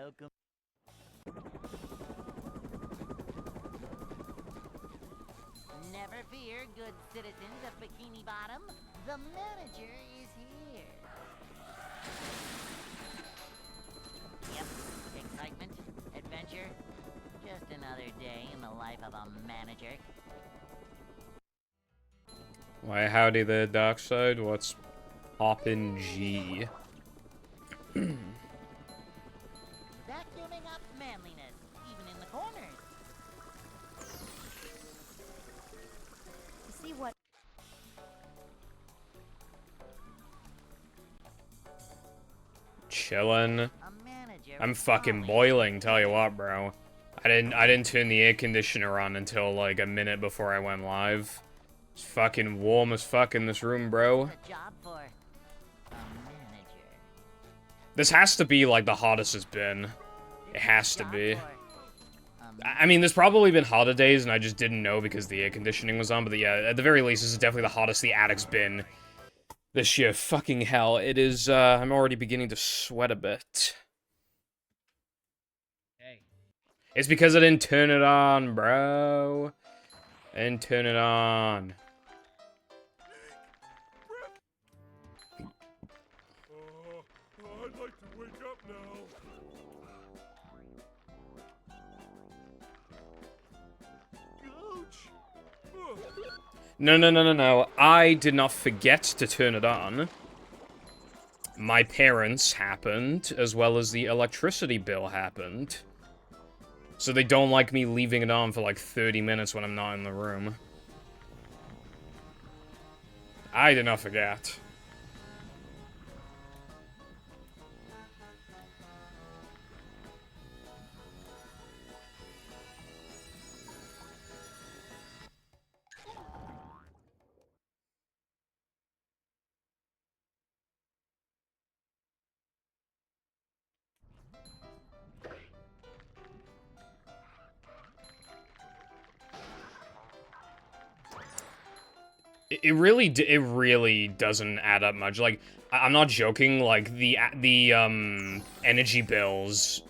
Welcome. Never fear, good citizens of Bikini Bottom. The manager is here. Yep, excitement, adventure. Just another day in the life of a manager. Why, howdy there, Dark Side. What's poppin' G? Vacuuming up manliness, even in the corners. See what? Chillin'. A manager. I'm is fucking always boiling, tell you what, bro. I didn't turn the air conditioner on until like a minute before I went live. It's fucking warm as fuck in this room, bro. a job for a manager. This has to be like the hottest it's been. It has to Job be. for a I mean, there's probably been hotter days and I just didn't know because the air conditioning was on, but yeah, at the very least, this is definitely the hottest the attic's been this year. Fucking hell, it is, I'm already beginning to sweat a bit. Hey. It's because I didn't turn it on, bro. I didn't turn it on. I'd like to wake up now. Ouch! No. I did not forget to turn it on. My parents happened, as well as the electricity bill happened. So they don't like me leaving it on for like 30 minutes when I'm not in the room. I did not forget. It really doesn't add up much. Like, I'm not joking. Like the energy bills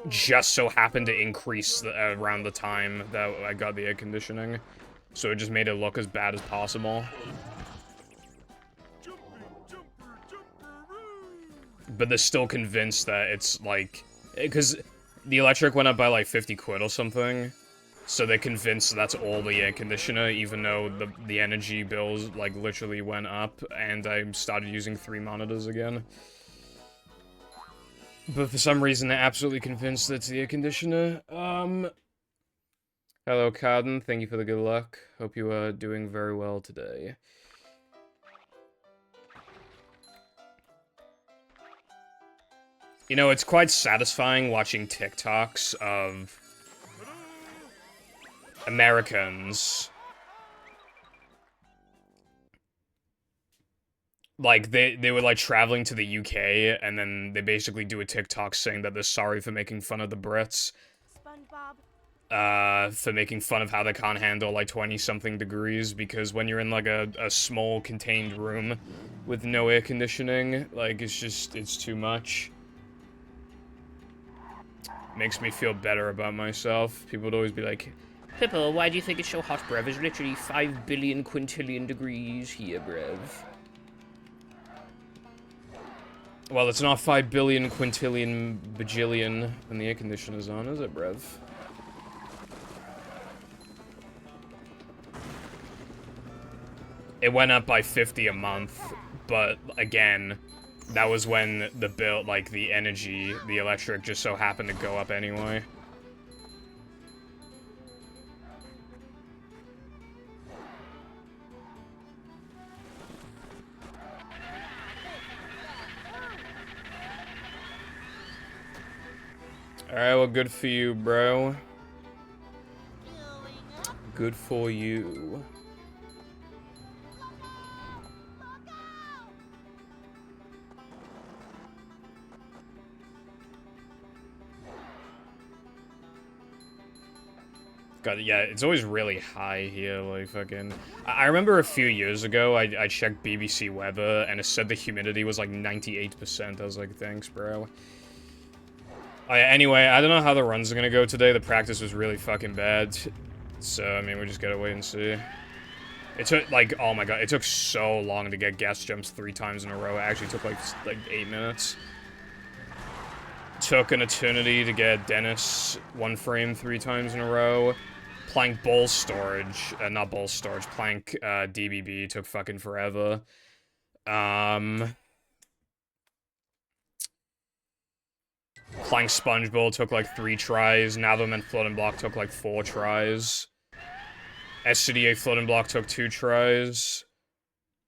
just so happened to increase around the time that I got the air conditioning, so it just made it look as bad as possible. But they're still convinced that it's like, because the electric went up by like 50 quid or something. So they're convinced that's all the air conditioner, even though the energy bills, like, literally went up, and I started using 3 monitors again. But for some reason, they're absolutely convinced that it's the air conditioner. Hello, Carden. Thank you for the good luck. Hope you are doing very well today. You know, it's quite satisfying watching TikToks of Americans, like, they were, like, traveling to the UK, and then they basically do a TikTok saying that they're sorry for making fun of the Brits, for making fun of how they can't handle, like, 20-something degrees, because when you're in, like, a small, contained room with no air conditioning, like, it's too much. Makes me feel better about myself. People would always be like, Pippa, why do you think it's so hot, bruv? It's literally 5 billion quintillion degrees here, bruv. Well, it's not 5 billion quintillion bajillion when the air conditioner's on, is it, bruv? It went up by 50 a month, but again, that was when the bill, like, the energy, the electric just so happened to go up anyway. Alright, well, good for you, bro. Good for you. God, yeah, it's always really high here, like, fucking... I remember a few years ago, I checked BBC weather, and it said the humidity was, like, 98%. I was like, thanks, bro. Oh, yeah, anyway, I don't know how the runs are gonna go today. The practice was really fucking bad. So, I mean, we just gotta wait and see. It took, like, oh my god, it took so long to get gas jumps 3 times in a row. It actually took, like 8 minutes. Took an eternity to get Dennis 1 frame 3 times in a row. Plank bowl storage, not bowl storage, plank DBB took fucking forever. Plank sponge bowl took like 3 tries. Natherman floating block took like 4 tries. SCDA floating block took 2 tries.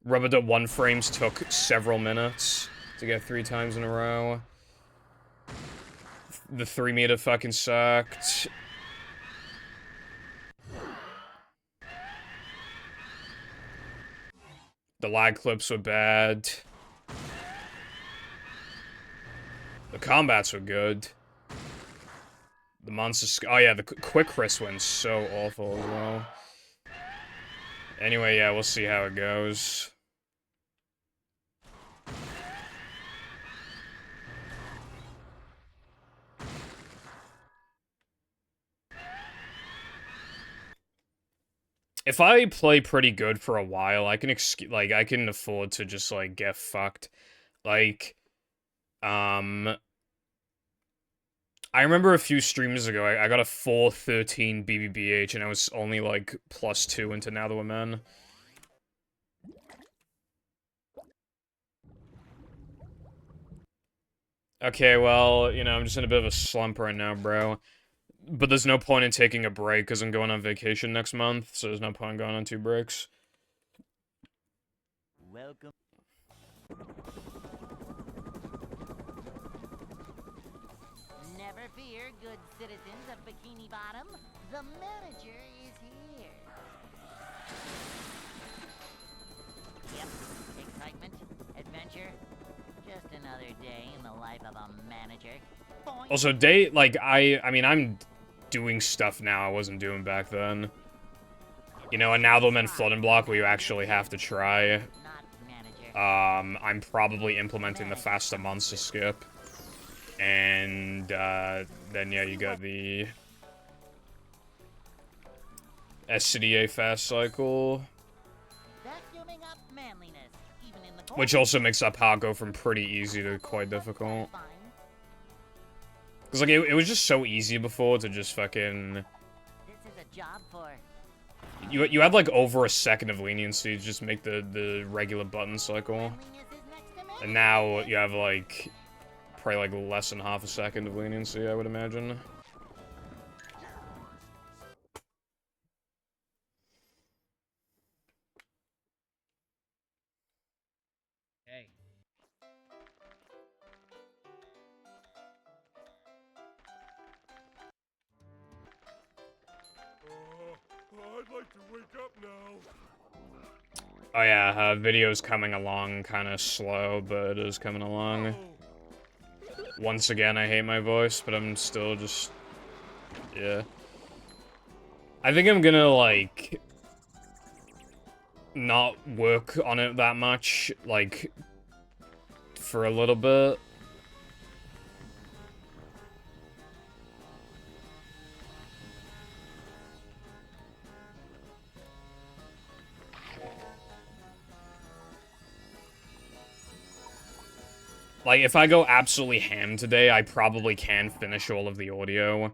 Rubber duck 1 frames took several minutes to get 3 times in a row. The 3 meter fucking sucked. The lag clips were bad. The combats were good. The monster... Oh yeah, the quick Chris went so awful as well. Anyway, yeah, we'll see how it goes. If I play pretty good for a while, I can I can afford to just, like, get fucked. Like, I remember a few streams ago, I got a 413 BBBH, and I was only, like, +2 into Now That We're Men. Okay, well, you know, I'm just in a bit of a slump right now, bro. But there's no point in taking a break, because I'm going on vacation next month, so there's no point in going on 2 breaks. Welcome. Never fear, good citizens of Bikini Bottom. The manager is here. Yep, excitement, adventure. Just another day in the life of a manager. Boing. Also, I mean, I'm doing stuff now I wasn't doing back then. You know, and now the men flood and block where you actually have to try. I'm probably implementing the faster monster skip. And, then, yeah, you got the SCDA fast cycle. Which also makes up how go from pretty easy to quite difficult. Because, like, it was just so easy before to just fucking... This is a job for... You had, like, over a second of leniency to just make the regular button cycle. And now you have, like, probably, like, less than half a second of leniency, I would imagine. Hey. I'd like to wake up now. Oh yeah, video's coming along kind of slow, but it is coming along. Once again, I hate my voice, but I'm still just... yeah. I think I'm gonna, like... not work on it that much, like... for a little bit. Like, if I go absolutely ham today, I probably can finish all of the audio.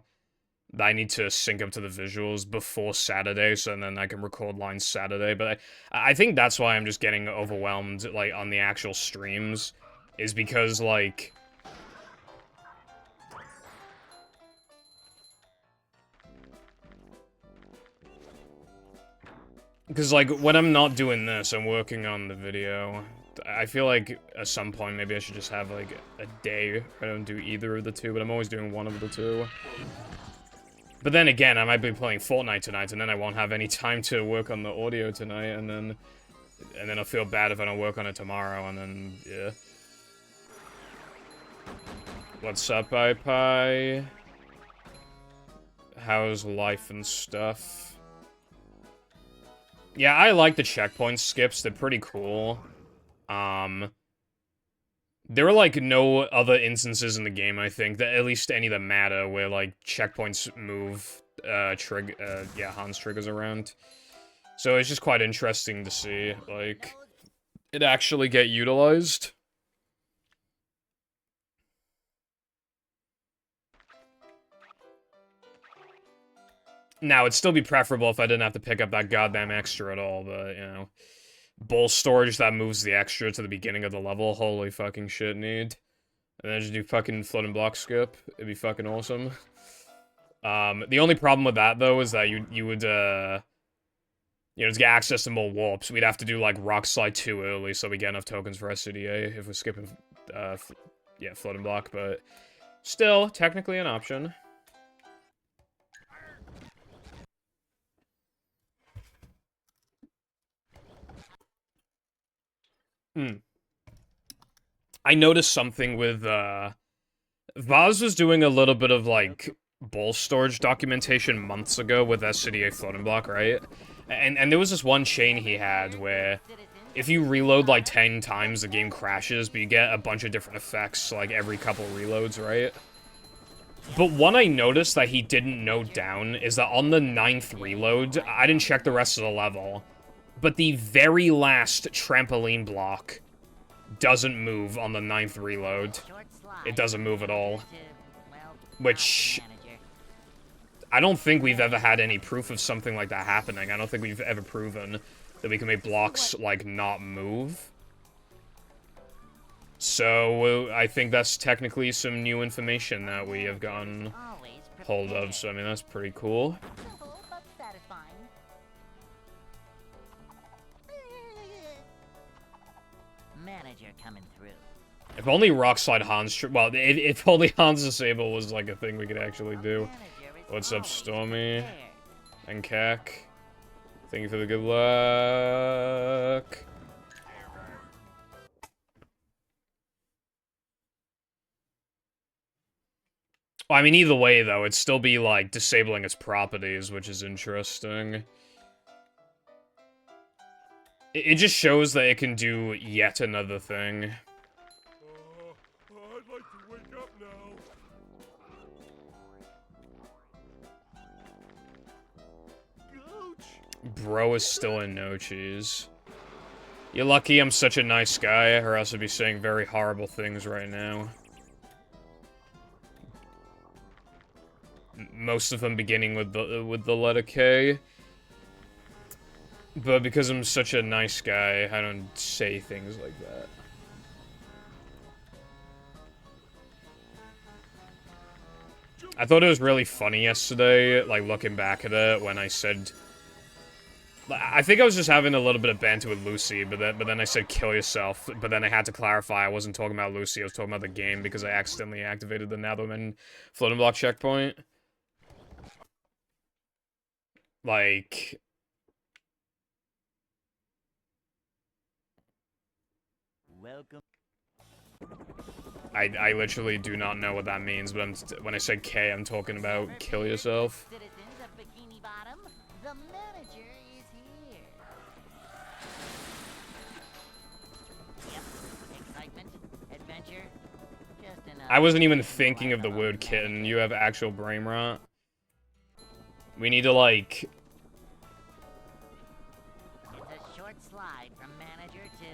I need to sync up to the visuals before Saturday, so then I can record lines Saturday, but I think that's why I'm just getting overwhelmed, like, on the actual streams, is because, like... because, like, when I'm not doing this, I'm working on the video. I feel like at some point maybe I should just have, like, a day where I don't do either of the two, but I'm always doing one of the two. But then again, I might be playing Fortnite tonight, and then I won't have any time to work on the audio tonight, and then I'll feel bad if I don't work on it tomorrow, and then, yeah. What's up, iPie? How's life and stuff? Yeah, I like the checkpoint skips, they're pretty cool. There are, like, no other instances in the game, I think, that at least any that matter, where, like, checkpoints move, Hans triggers around. So it's just quite interesting to see, like, it actually get utilized. Now, it'd still be preferable if I didn't have to pick up that goddamn extra at all, but, you know. Bowl storage that moves the extra to the beginning of the level, holy fucking shit, need. And then just do fucking floating block skip. It'd be fucking awesome. The only problem with that, though, is that you would, to get access to more warps, we'd have to do, like, Rock Slide 2 early so we get enough tokens for SCDA if we're skipping, floating block, but still, technically an option. I noticed something with, Vaz was doing a little bit of, like, bowl storage documentation months ago with SCDA floating block, right? And there was this one chain he had where if you reload, like, 10 times, the game crashes, but you get a bunch of different effects, like, every couple reloads, right? But one I noticed that he didn't note down is that on the 9th reload, I didn't check the rest of the level, but the very last trampoline block doesn't move on the 9th reload. It doesn't move at all. Which I don't think we've ever had any proof of something like that happening. I don't think we've ever proven that we can make blocks, like, not move. So, I think that's technically some new information that we have gotten hold of. So, I mean, that's pretty cool. Manager coming through. If only Rock Slide Hans... Well, if only Hans Disable was, like, a thing we could actually do. What's up, Stormy? And Kak. Thank you for the good luck. Well, I mean, either way, though, it'd still be, like, disabling its properties, which is interesting. It just shows that it can do yet another thing. I'd like to wake up now. Bro is still in no cheese. You're lucky I'm such a nice guy, or else I'd be saying very horrible things right now. Most of them beginning with the letter K. But because I'm such a nice guy, I don't say things like that. I thought it was really funny yesterday, like, looking back at it, when I said... I think I was just having a little bit of banter with Lucy, but then I said kill yourself, but then I had to clarify I wasn't talking about Lucy, I was talking about the game, because I accidentally activated the Natherman floating block checkpoint. Like... Welcome. I literally do not know what that means, but when I say K, I'm talking about kill yourself. Citizens of Bikini Bottom, the manager is here. Yep, excitement, adventure, just another... I wasn't even thinking of the word kitten. You have actual brain rot. We need to, like... It's a short slide from manager to,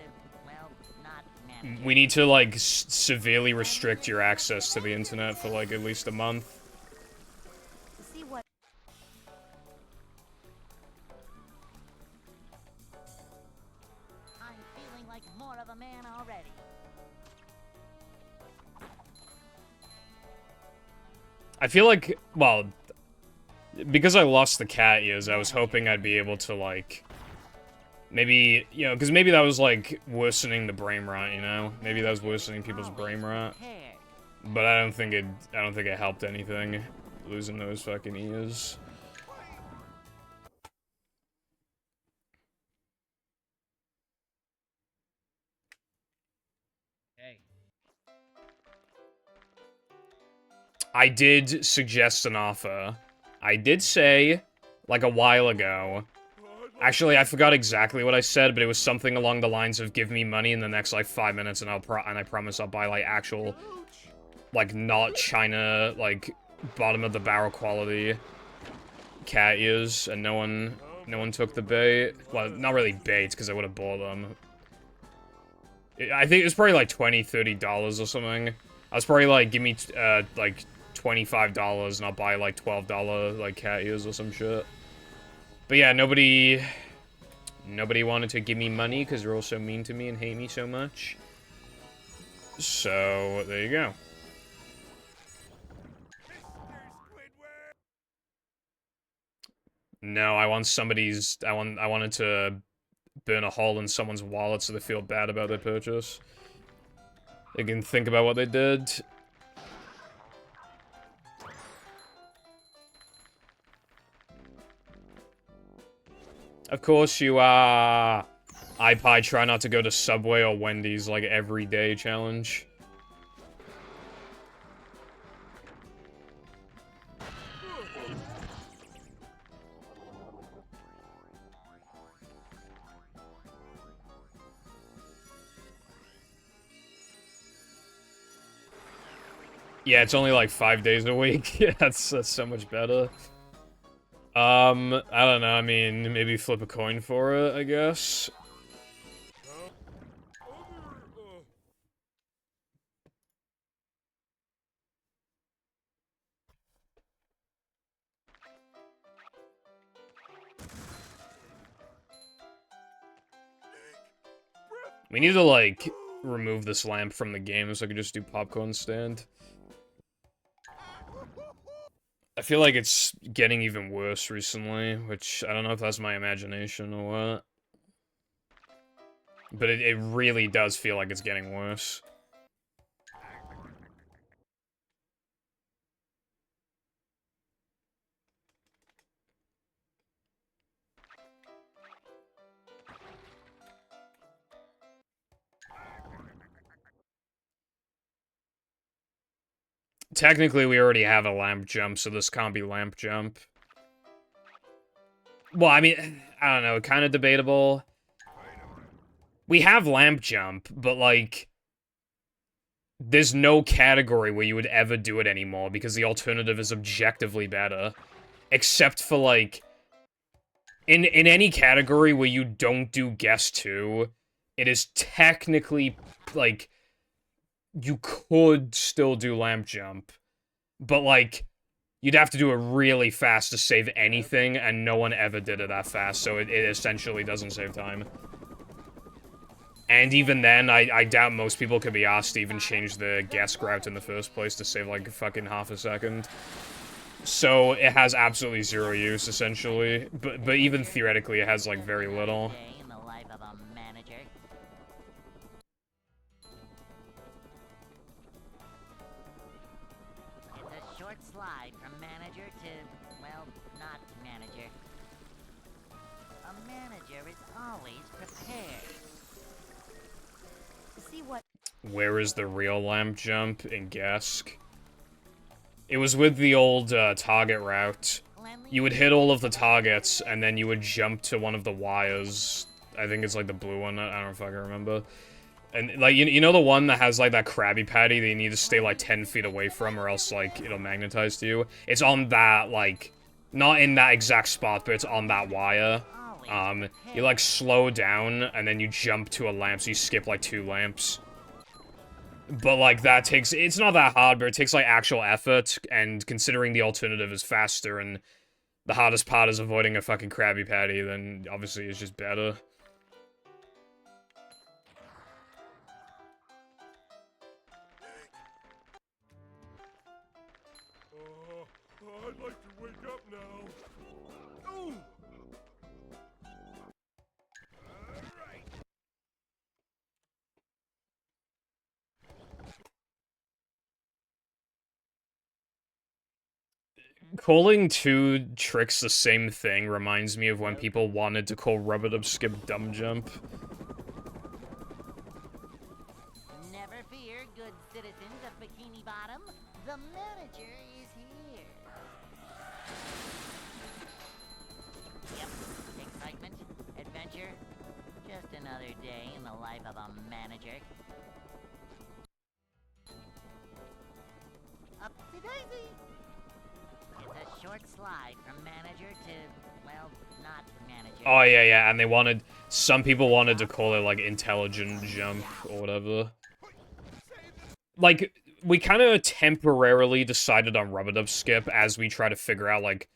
well, not manager. We need to, like, severely restrict your access to the internet for, like, at least a month. See what... I'm feeling like more of a man already. I feel like, well, because I lost the cat ears, I was hoping I'd be able to, like, maybe, you know, because maybe that was, like, worsening the brain rot, you know? Maybe that was worsening people's brain rot. But I don't think it helped anything, losing those fucking ears. Hey. I did suggest an offer. I did say, like a while ago, Actually, I forgot exactly what I said, but it was something along the lines of give me money in the next, like, 5 minutes, and I promise I'll buy, like, actual, like, not China, like, bottom-of-the-barrel quality cat ears, and no one took the bait. Well, not really bait, because I would have bought them. I think it was probably, like, $20, $30 or something. I was probably like, give me, like, $25, and I'll buy, like, $12, like, cat ears or some shit. But yeah, nobody wanted to give me money because they're all so mean to me and hate me so much. So, there you go. No, I wanted to burn a hole in someone's wallet so they feel bad about their purchase. They can think about what they did. Of course you are. iPie try not to go to Subway or Wendy's like every day challenge. Yeah, it's only like 5 days a week. Yeah, that's so much better. I don't know, I mean, maybe flip a coin for it, I guess. We need to, like, remove this lamp from the game so I can just do popcorn stand. I feel like it's getting even worse recently, which I don't know if that's my imagination or what. But it really does feel like it's getting worse. Technically, we already have a lamp jump, so this can't be lamp jump. Well, I mean, I don't know, kind of debatable. We have lamp jump, but, like, there's no category where you would ever do it anymore because the alternative is objectively better. Except for, like, in any category where you don't do guess 2, it is technically, like, you could still do lamp jump, but, like, you'd have to do it really fast to save anything, and no one ever did it that fast, so it essentially doesn't save time. And even then, I doubt most people could be asked to even change the guess route in the first place to save, like, fucking half a second. So, it has absolutely zero use, essentially. But even theoretically, it has, like, very little. In the life of a manager. It's a short slide from manager to, well, not manager. A manager is always prepared. See what? Where is the real lamp jump in Gesk? It was with the old target route. You would hit all of the targets, and then you would jump to one of the wires. I think it's like the blue one, I don't know if I can remember. And, like, you know the one that has, like, that Krabby Patty that you need to stay, like, 10 feet away from, or else, like, it'll magnetize to you? It's on that, like, not in that exact spot, but it's on that wire. You, like, slow down, and then you jump to a lamp, so you skip, like, 2 lamps. But, like, that takes... It's not that hard, but it takes, like, actual effort, and considering the alternative is faster, and the hardest part is avoiding a fucking Krabby Patty, then obviously it's just better. I'd like to wake up now. Ooh! Calling 2 tricks the same thing reminds me of when people wanted to call rub-a-dub skip dumb jump. Never fear, good citizens of Bikini Bottom. The manager is here. Yep, excitement, adventure. Just another day in the life of a manager. Upsy-daisy! It's a short slide from manager to, well, not manager. Oh, yeah, and they wanted... Some people wanted to call it, like, intelligent jump or whatever. Like, we kind of temporarily decided on rub-a-dub skip as we try to figure out, like,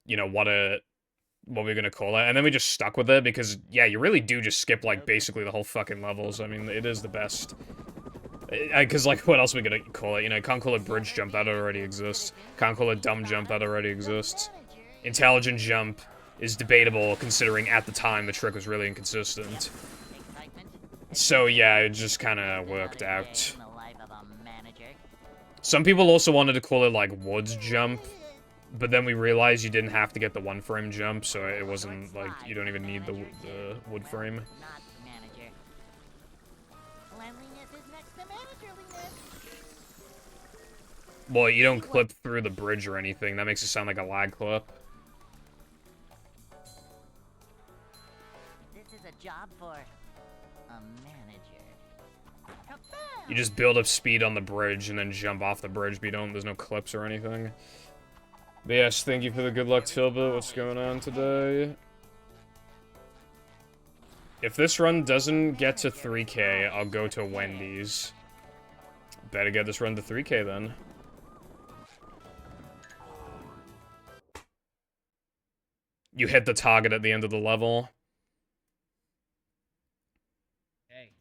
you know, what we're gonna call it, and then we just stuck with it, because, yeah, you really do just skip, like, basically the whole fucking levels. I mean, it is the best. Because, like, what else are we gonna call it? You know, can't call it bridge jump, that already exists. Can't call it dumb jump, that already exists. Intelligent jump is debatable, considering at the time the trick was really inconsistent. So, yeah, it just kind of worked out. Some people also wanted to call it, like, woods jump, but then we realized you didn't have to get the one frame jump, so it wasn't, like, you don't even need the wood frame. Well, you don't clip through the bridge or anything, that makes it sound like a lag clip. This is a job for a manager. You just build up speed on the bridge and then jump off the bridge, but there's no clips or anything. But yes, thank you for the good luck, Tilbert. What's going on today? If this run doesn't get to 3K, I'll go to Wendy's. Better get this run to 3K then. You hit the target at the end of the level. Hey.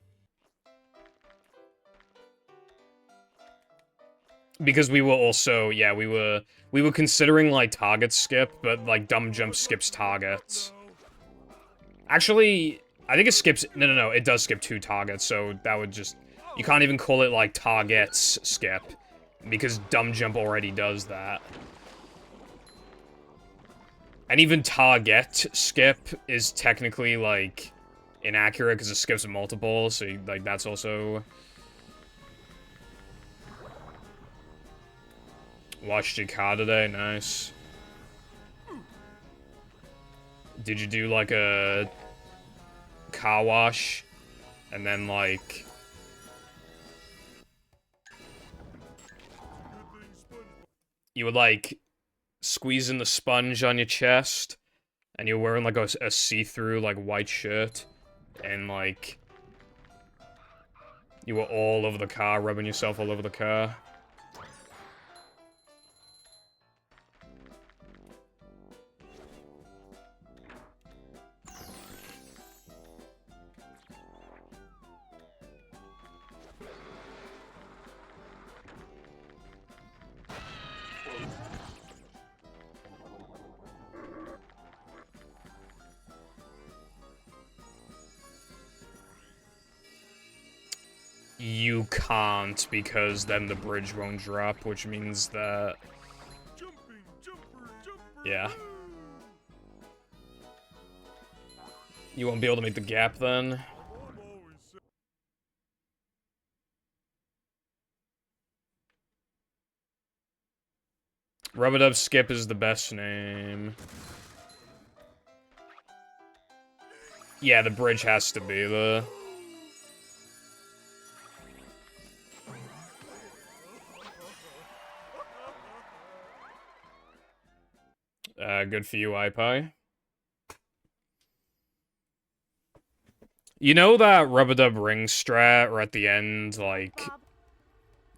Because we were also, yeah, we were considering, like, target skip, but, like, dumb jump skips targets. Actually, I think it skips, no, it does skip 2 targets, so that would just, you can't even call it, like, targets skip, because dumb jump already does that. And even target skip is technically, like, inaccurate, because it skips multiple, so, like, that's also... Watched your car today, nice. Did you do, like, a car wash, and then, like... You would, like, squeeze in the sponge on your chest, and you're wearing, like, a see-through, like, white shirt, and, like... You were all over the car, rubbing yourself all over the car. You can't, because then the bridge won't drop, which means that... Yeah. You won't be able to make the gap then. Rub-a-dub skip is the best name. Yeah, the bridge has to be the... Good for you, iPie. You know that rub-a-dub ring strat, or at the end, like,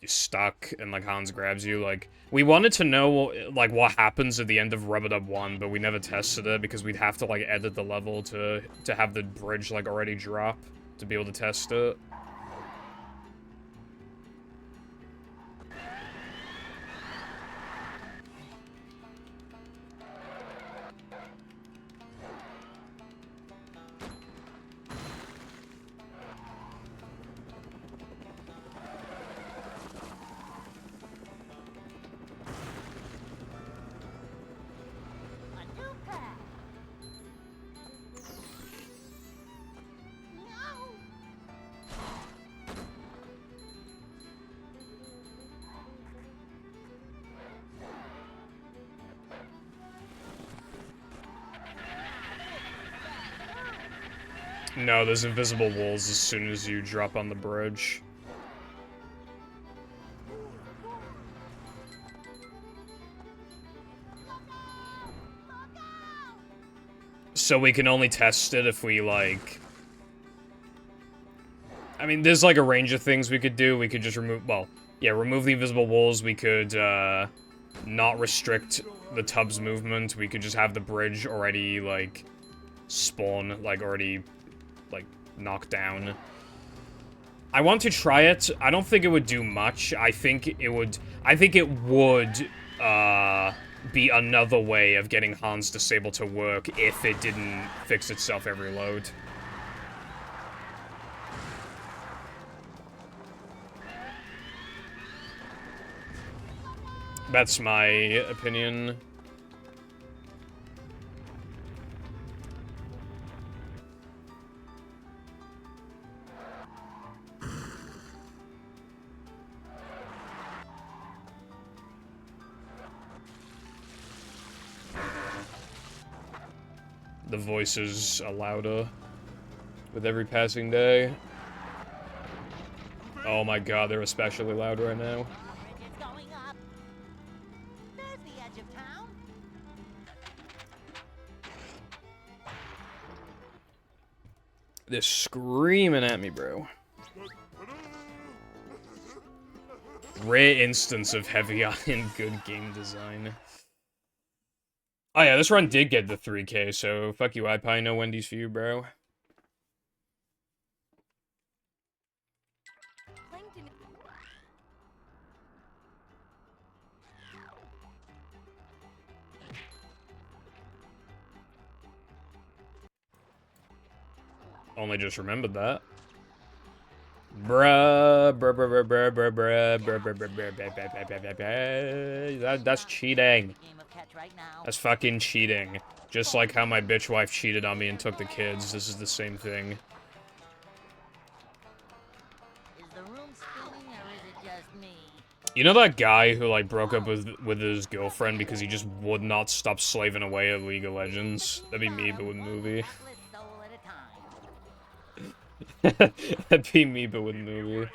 you're stuck and, like, Hans grabs you? Like, we wanted to know, like, what happens at the end of rub-a-dub 1, but we never tested it because we'd have to, like, edit the level to have the bridge, like, already drop to be able to test it. No, there's invisible walls as soon as you drop on the bridge. So we can only test it if we, like... I mean, there's, like, a range of things we could do. We could just remove... Well, yeah, remove the invisible walls. We could, not restrict the tub's movement. We could just have the bridge already, like, spawn, like, already, like, knocked down. I want to try it. I don't think it would do much. I think it would, be another way of getting Han's Disable to work if it didn't fix itself every load. That's my opinion. The voices are louder with every passing day. Oh my god, they're especially loud right now. Bridge is going up. There's the edge of town. They're screaming at me, bro. Rare instance of heavy iron good game design. Oh yeah, this run did get the 3K, so fuck you, I probably know Wendy's for you, bro. Only just remembered that. Bruh, bruh, bruh, bruh, bruh, bruh, bruh, bruh, bruh, bruh, bruh, bruh, bruh, bruh, bruh, bruh. That's cheating. Game of catch right now. That's fucking cheating. Just like how my bitch wife cheated on me and took the kids. This is the same thing. Is the room spinning or is it just me? You know that guy who, like, broke up with his girlfriend because he just would not stop slaving away at League of Legends? That'd be me, but with movie. Atlas soul at a time. That'd be me, but with movie.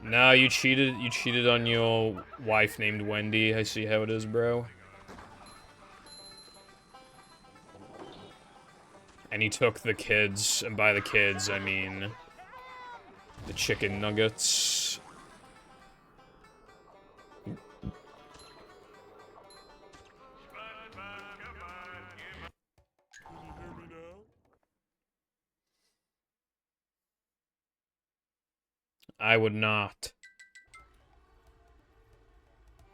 No, you cheated on your wife named Wendy. I see how it is, bro. And he took the kids, and by the kids, I mean the chicken nuggets. I would not.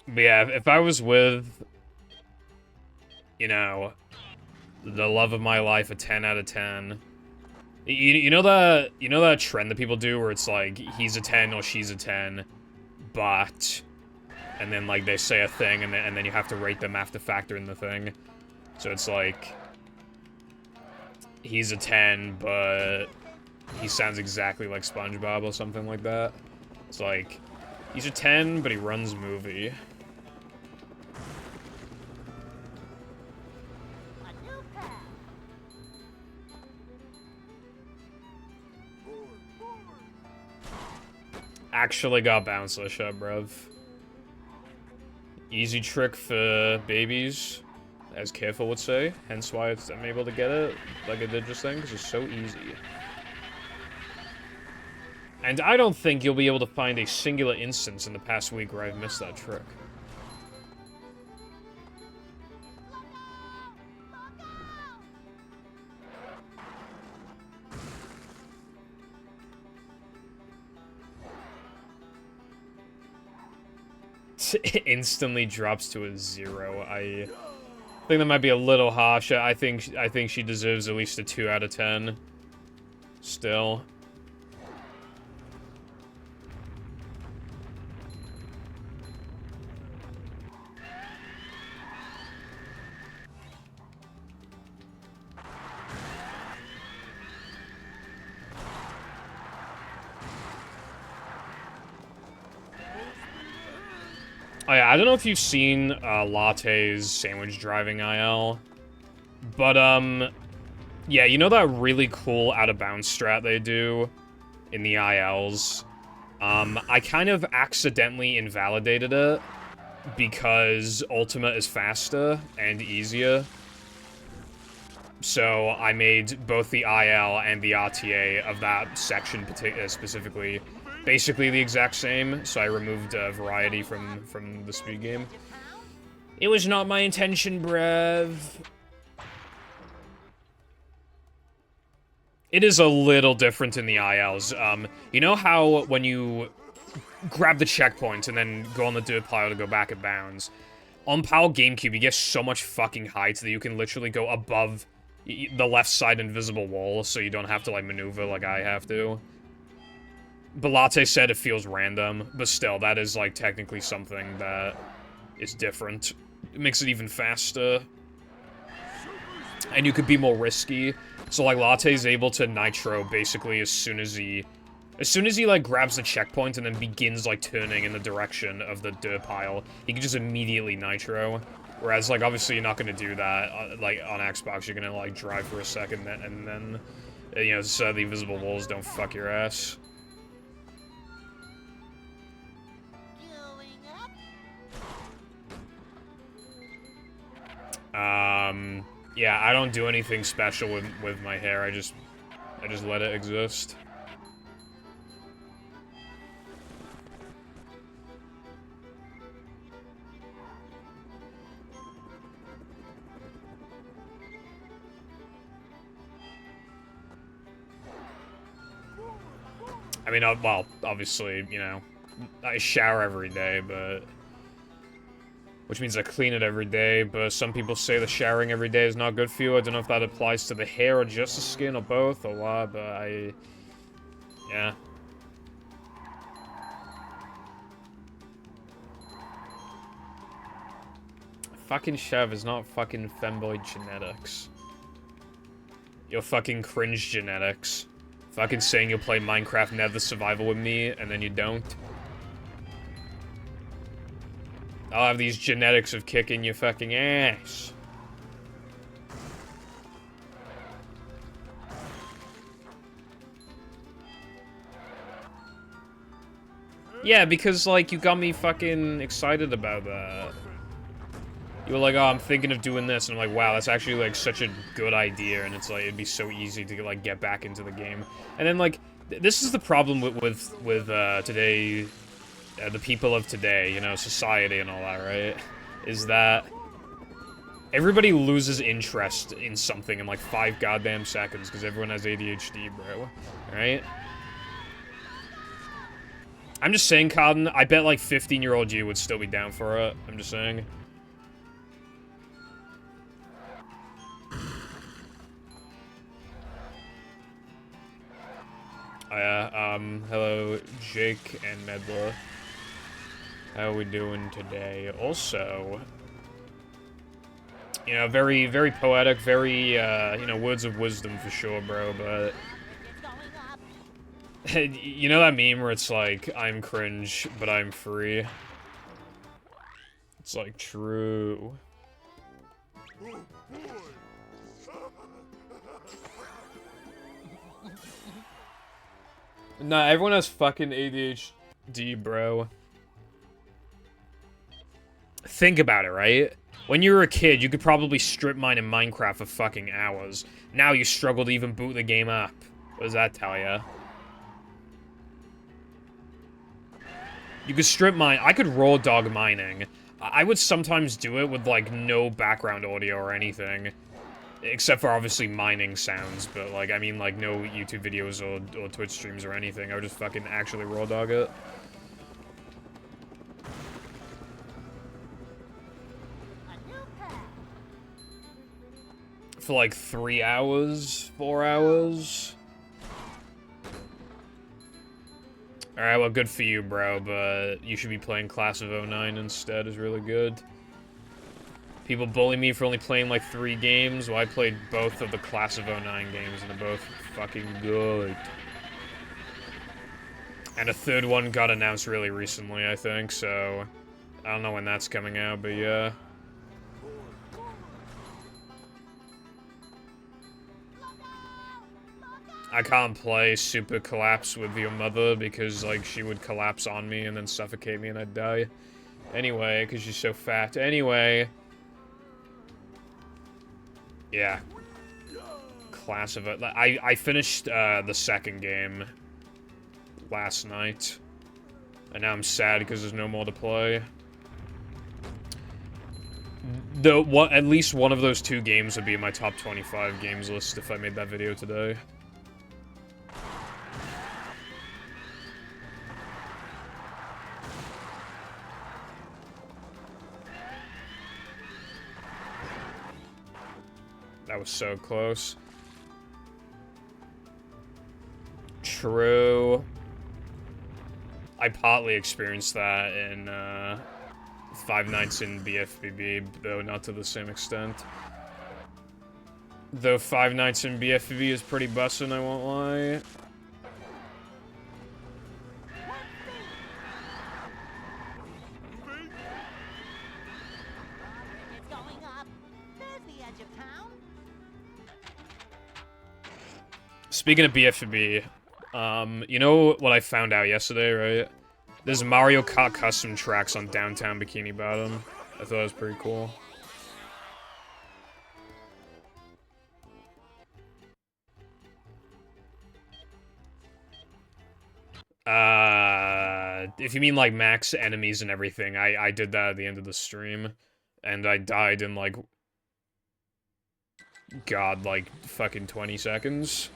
But yeah, if I was with, you know, the love of my life, a 10 out of 10. You know that trend that people do where it's like, he's a 10 or she's a 10, but, and then like they say a thing and then you have to rate them after factoring the thing. So it's like, he's a 10, but he sounds exactly like SpongeBob or something like that. It's like, he's a 10, but he runs movie. A new path. Actually got bounceless, shut, bruv. Easy trick for babies, as Careful would say. Hence why I'm able to get it like I did just then, because it's so easy. And I don't think you'll be able to find a singular instance in the past week where I've missed that trick. Instantly drops to a 0. I think that might be a little harsh. I think she deserves at least a 2 out of 10. Still. Oh yeah, I don't know if you've seen Latte's sandwich driving IL, but yeah, you know that really cool out of bounds strat they do in the ILs? I kind of accidentally invalidated it because Ultimate is faster and easier. So I made both the IL and the RTA of that section specifically basically the exact same, so I removed variety from the speed game. It was not my intention, bruv. It is a little different in the ILs. You know how when you grab the checkpoint and then go on the dirt pile to go back at bounds? On PAL GameCube, you get so much fucking height that you can literally go above the left side invisible wall, so you don't have to, like, maneuver like I have to. But Latte said it feels random, but still, that is, like, technically something that is different. It makes it even faster. And you could be more risky. So, like, Latte's able to nitro, basically, as soon as he, like, grabs the checkpoint and then begins, like, turning in the direction of the dirt pile, he can just immediately nitro. Whereas, like, obviously you're not gonna do that, like, on Xbox. You're gonna, like, drive for a second and then, you know, so the invisible walls don't fuck your ass. Yeah, I don't do anything special with my hair. I just let it exist. I mean, well, obviously, you know, I shower every day, but... Which means I clean it every day, but some people say the showering every day is not good for you. I don't know if that applies to the hair or just the skin or both or what, but yeah. Fucking Chev is not fucking femboy genetics. You're fucking cringe genetics. Fucking saying you'll play Minecraft Nether Survival with me, and then you don't. I'll have these genetics of kicking your fucking ass. Yeah, because, like, you got me fucking excited about that. You were like, oh, I'm thinking of doing this, and I'm like, wow, that's actually, like, such a good idea, and it's like, it'd be so easy to, like, get back into the game. And then, like, this is the problem with today, the people of today, you know, society and all that, right? Is that everybody loses interest in something in, like, 5 goddamn seconds, because everyone has ADHD, bro, right? I'm just saying, Cotton, I bet, like, 15-year-old you would still be down for it. I'm just saying. Oh, yeah, hello, Jake and Medla. How are we doing today? Also, you know, very, very poetic, very, you know, words of wisdom for sure, bro, but... You know that meme where it's like, I'm cringe, but I'm free? It's like, true. Nah, everyone has fucking ADHD, bro. Think about it, right? When you were a kid, you could probably strip mine in Minecraft for fucking hours. Now you struggle to even boot the game up. What does that tell ya? You could strip mine. I could raw dog mining. I would sometimes do it with, like, no background audio or anything. Except for, obviously, mining sounds. But, like, I mean, like, no YouTube videos or Twitch streams or anything. I would just fucking actually raw dog it. For, like, 3 hours? 4 hours? Alright, well, good for you, bro, but you should be playing Class of '09 instead, is really good. People bully me for only playing, like, 3 games. Well, I played both of the Class of '09 games, and they're both fucking good. And a third one got announced really recently, I think, so... I don't know when that's coming out, but yeah. I can't play Super Collapse with your mother because, like, she would collapse on me and then suffocate me and I'd die. Anyway, because she's so fat. Anyway. Yeah. Class of it. I finished the second game last night. And now I'm sad because there's no more to play. At least one of those 2 games would be in my top 25 games list if I made that video today. That was so close. True. I partly experienced that in, Five Nights in BFBB, though not to the same extent. Though Five Nights in BFBB is pretty bussin', I won't lie. It's going up. There's the edge of town. Speaking of BFB, you know what I found out yesterday, right? There's Mario Kart custom tracks on downtown Bikini Bottom. I thought it was pretty cool. If you mean like max enemies and everything, I did that at the end of the stream. And I died in like... God, like fucking 20 seconds.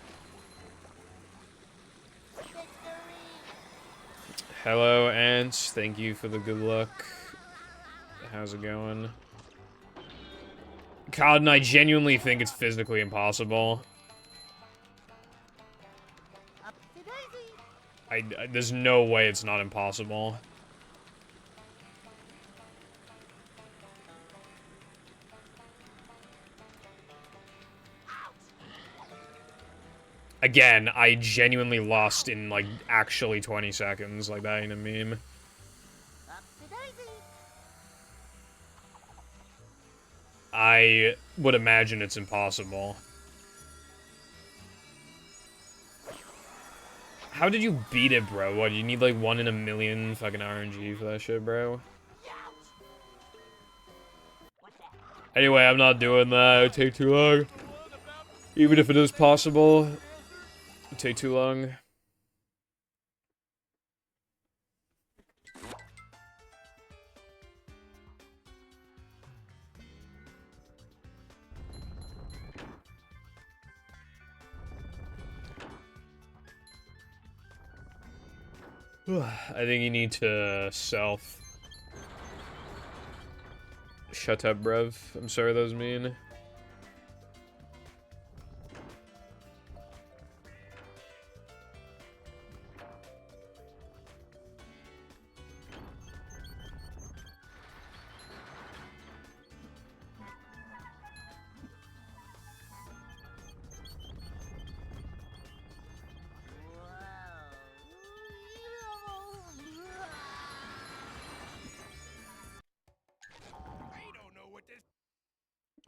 Hello, Ants. Thank you for the good luck. How's it going? God, and I genuinely think it's physically impossible. There's no way it's not impossible. Again, I genuinely lost in, like, actually 20 seconds. Like, that ain't a meme. I would imagine it's impossible. How did you beat it, bro? What, you need, like, 1 in a million fucking RNG for that shit, bro? Anyway, I'm not doing that. It would take too long. Even if it is possible. It would take too long. I think you need to self. Shut up, bruv. I'm sorry that was mean.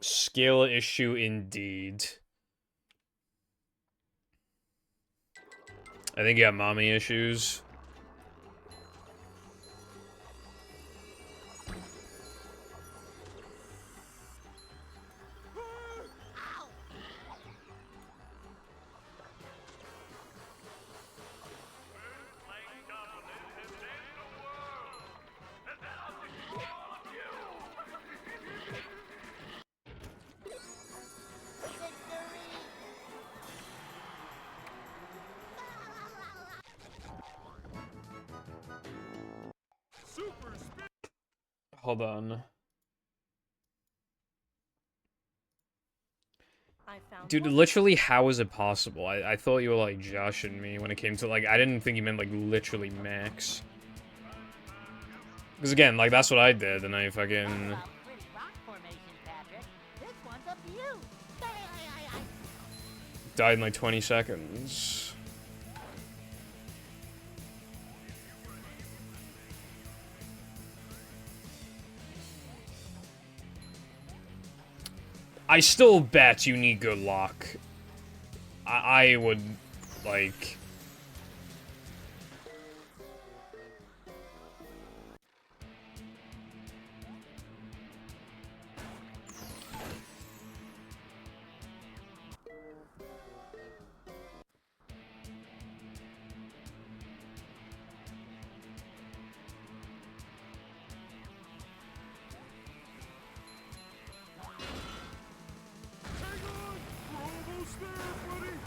Skill issue indeed. I think you got mommy issues. Hold on. Dude, literally, how is it possible? I thought you were, like, joshing me when it came to, like, I didn't think you meant, like, literally max. Because, again, like, that's what I did, and I fucking... died in, like, 20 seconds. I still bet you need good luck. I would, like...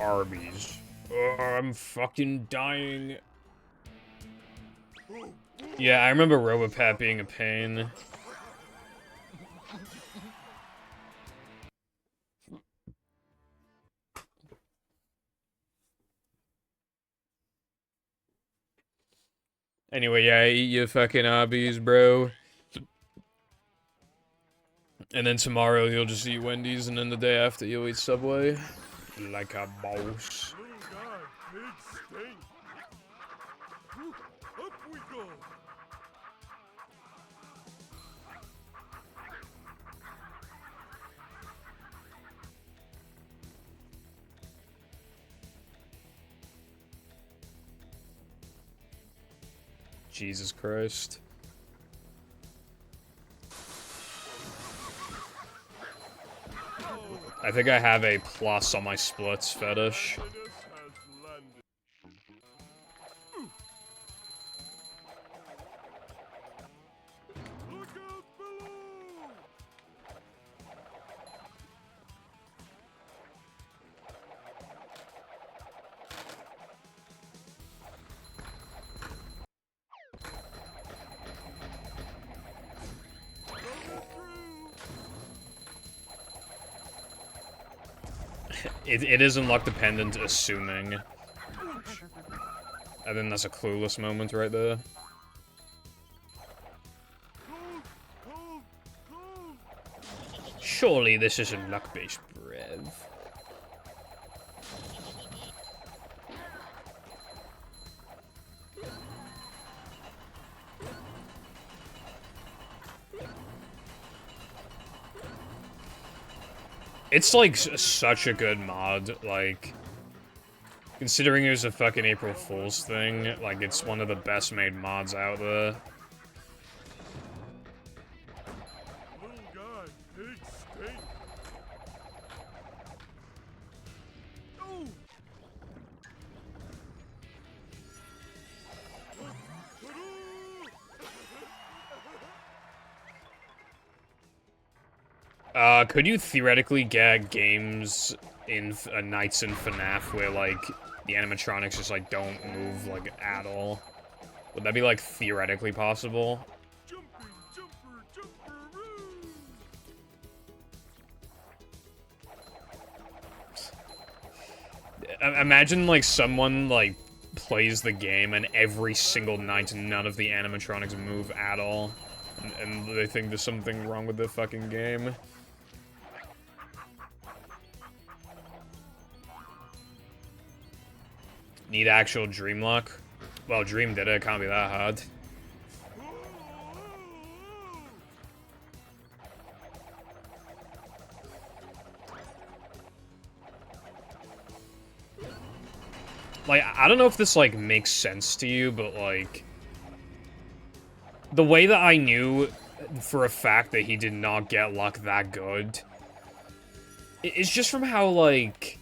Arby's. I'm fucking dying. Yeah, I remember Robopat being a pain. Anyway, yeah, eat your fucking Arby's, bro. And then tomorrow you'll just eat Wendy's, and then the day after you'll eat Subway. Like a boss. Little guy, big stink. Whew, up we go. Jesus Christ. I think I have a plus on my splits fetish. Happiness has landed. Look out below! It isn't luck dependent, assuming. I think that's a clueless moment right there. Surely this isn't luck-based, Brev. It's like such a good mod, like, considering it was a fucking April Fool's thing, like it's one of the best made mods out there. Little guy, big stink. Oh! Could you theoretically get games in Nights in FNAF where, like, the animatronics just, like, don't move, like, at all? Would that be, like, theoretically possible? Jumping, jumper, jumperoo! Imagine, like, someone, like, plays the game and every single night none of the animatronics move at all. And they think there's something wrong with the fucking game. Need actual dream luck? Well, Dream did it. It can't be that hard. Like, I don't know if this, like, makes sense to you, but, like... The way that I knew for a fact that he did not get luck that good... It's just from how, like...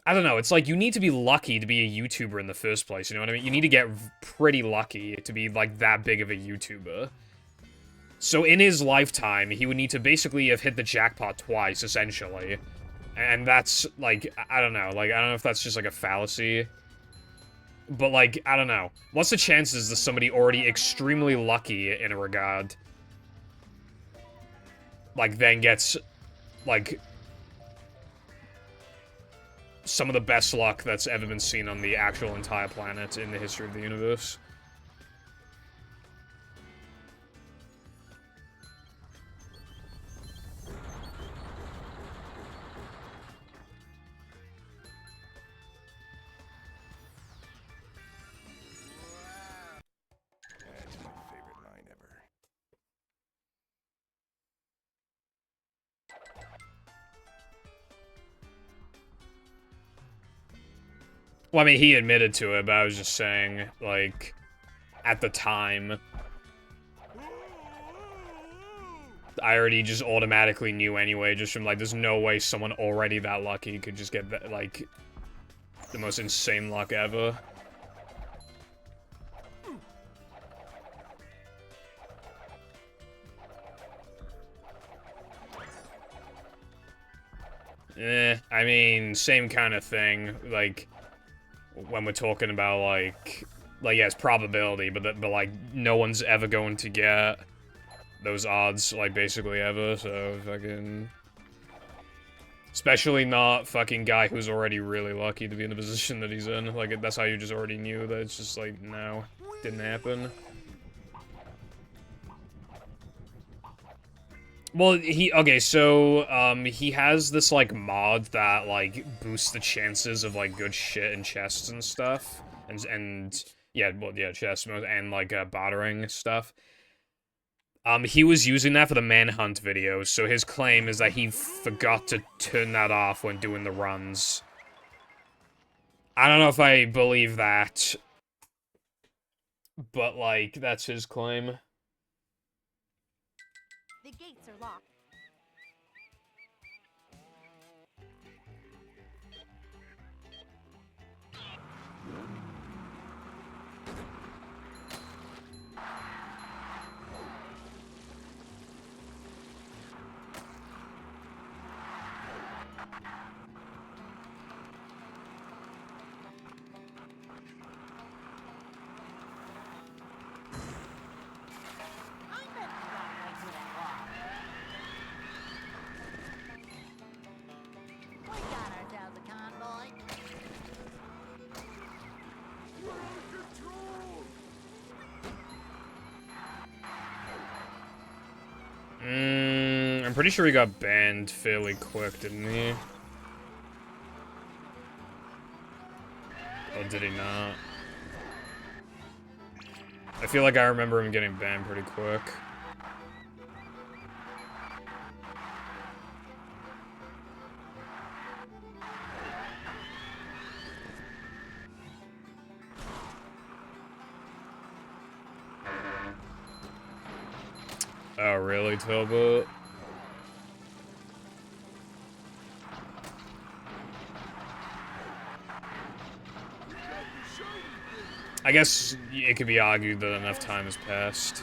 I don't know, it's like, you need to be lucky to be a YouTuber in the first place, you know what I mean? You need to get pretty lucky to be, like, that big of a YouTuber. So in his lifetime, he would need to basically have hit the jackpot twice, essentially. And that's, like, I don't know if that's just, like, a fallacy. But, like, I don't know. What's the chances that somebody already extremely lucky in a regard, like, then gets, like... some of the best luck that's ever been seen on the actual entire planet in the history of the universe. That's my favorite line ever. Well, I mean, he admitted to it, but I was just saying, like, at the time, I already just automatically knew anyway, just from, like, there's no way someone already that lucky could just get, that, like, the most insane luck ever. I mean, same kind of thing, like, when we're talking about, like, yeah, it's probability, but like, no one's ever going to get those odds, like, basically ever, so fucking... Especially not fucking guy who's already really lucky to be in the position that he's in. Like, that's how you just already knew that it's just like, no, didn't happen. Well, okay, so, he has this, like, mod that, like, boosts the chances of, like, good shit in chests and stuff. And yeah, well, yeah, chests, and, like, bartering stuff. He was using that for the manhunt video, so his claim is that he forgot to turn that off when doing the runs. I don't know if I believe that, but, like, that's his claim. The gates are locked. I'm pretty sure he got banned fairly quick, didn't he? Or did he not? I feel like I remember him getting banned pretty quick. Oh, really, Talbot? I guess it could be argued that enough time has passed.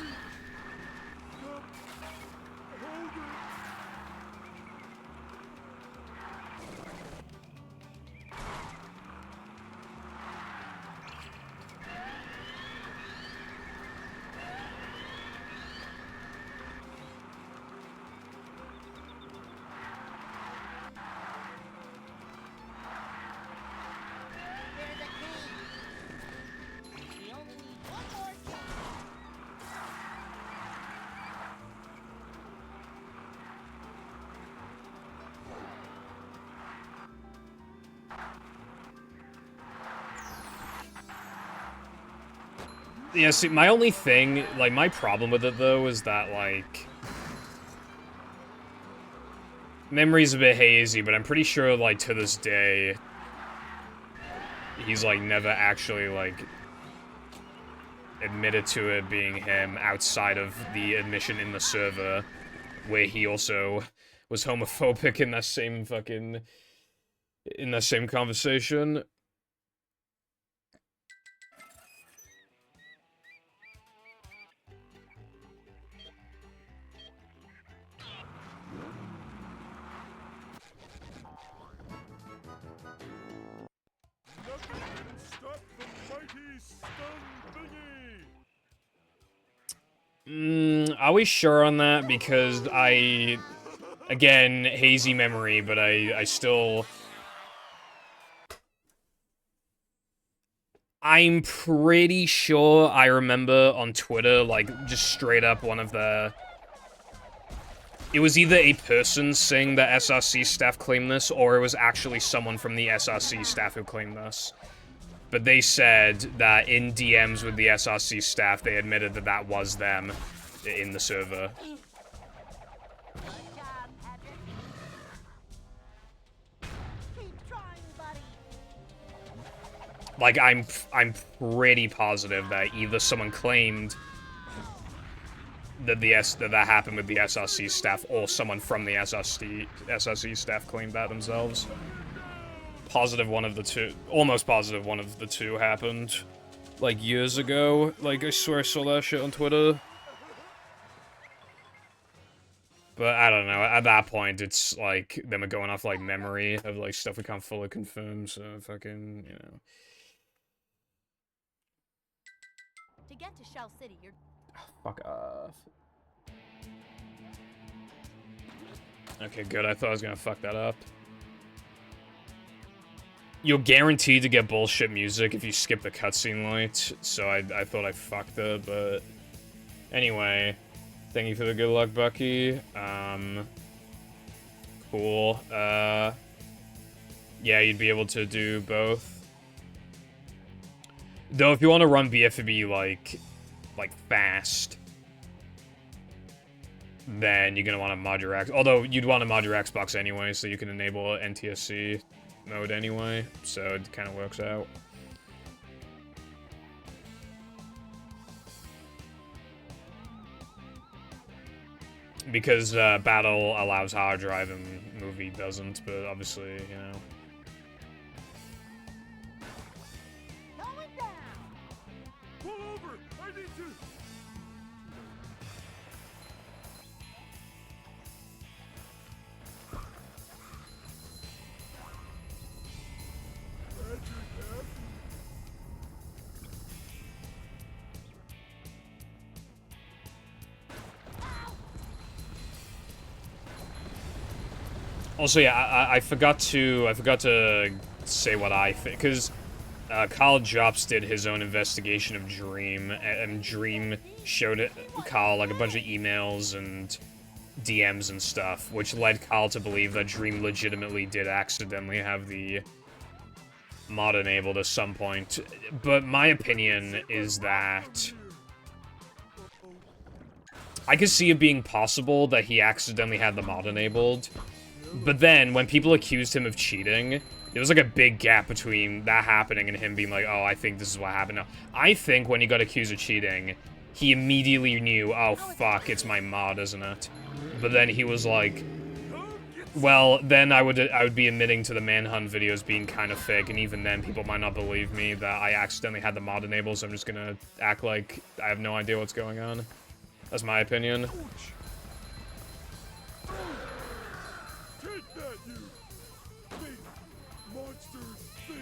Yeah, see, my only thing, like, my problem with it, though, is that, like... Memory's a bit hazy, but I'm pretty sure, like, to this day... He's, like, never actually, like... admitted to it being him outside of the admission in the server, where he also was homophobic in that same fucking... in that same conversation. Are we sure on that? Because again, hazy memory, but I still... I'm pretty sure I remember on Twitter, like, just straight up one of the... It was either a person saying that SRC staff claimed this, or it was actually someone from the SRC staff who claimed this. But they said that in DMs with the SRC staff, they admitted that that was them in the server. Like, I'm pretty positive that either someone claimed that that happened with the SRC staff, or someone from the SRC staff claimed that themselves. Positive one of the two, almost positive one of the two happened, like, years ago. Like, I swear I saw that shit on Twitter. But I don't know, at that point, it's, like, them going off, like, memory of, like, stuff we can't fully confirm, so fucking, you know. To get to Shell City, you're... Fuck off. Okay, good, I thought I was gonna fuck that up. You're guaranteed to get bullshit music if you skip the cutscene light, so I thought I fucked it, but... Anyway, thank you for the good luck, Bucky. Cool. Yeah, you'd be able to do both. Though, if you want to run BFB, like, fast, then you're gonna want to mod your X... Although, you'd want to mod your Xbox anyway, so you can enable NTSC mode anyway, so it kind of works out. Because Battle allows hard drive and movie doesn't, but obviously, you know. Going down! Pull over! I need to... Also, yeah, I forgot to say what I think, because Kyle Jops did his own investigation of Dream, and Dream showed Kyle like a bunch of emails and DMs and stuff, which led Kyle to believe that Dream legitimately did accidentally have the mod enabled at some point. But my opinion is that I could see it being possible that he accidentally had the mod enabled. But then, when people accused him of cheating, there was like a big gap between that happening and him being like, oh, I think this is what happened. No, I think when he got accused of cheating, he immediately knew, oh, fuck, it's my mod, isn't it? But then he was like, well, then I would be admitting to the manhunt videos being kind of fake, and even then, people might not believe me that I accidentally had the mod enabled, so I'm just gonna act like I have no idea what's going on. That's my opinion. Take that, you big monster thing!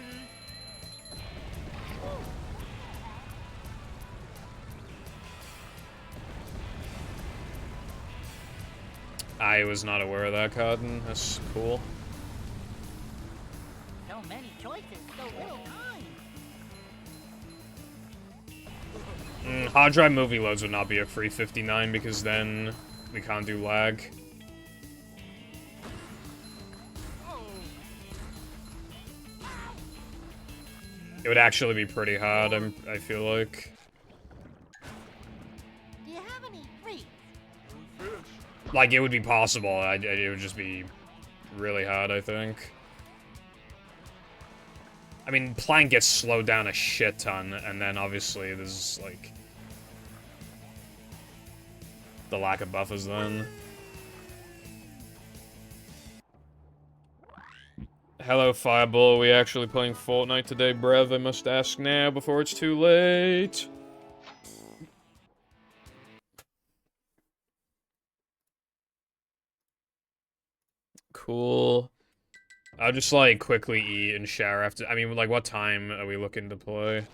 I was not aware of that, Cotton. That's cool. So many choices, so little time. Hard drive movie loads would not be a free 59 because then we can't do lag. It would actually be pretty hard, I feel like. Do you have any treats? Like, it would be possible, it would just be really hard, I think. I mean, Plank gets slowed down a shit ton, and then obviously there's, like, the lack of buffers then. Hello, Fireball. Are we actually playing Fortnite today, bruv? I must ask now before it's too late. Cool. I'll just, like, quickly eat and shower after. I mean, like, what time are we looking to play?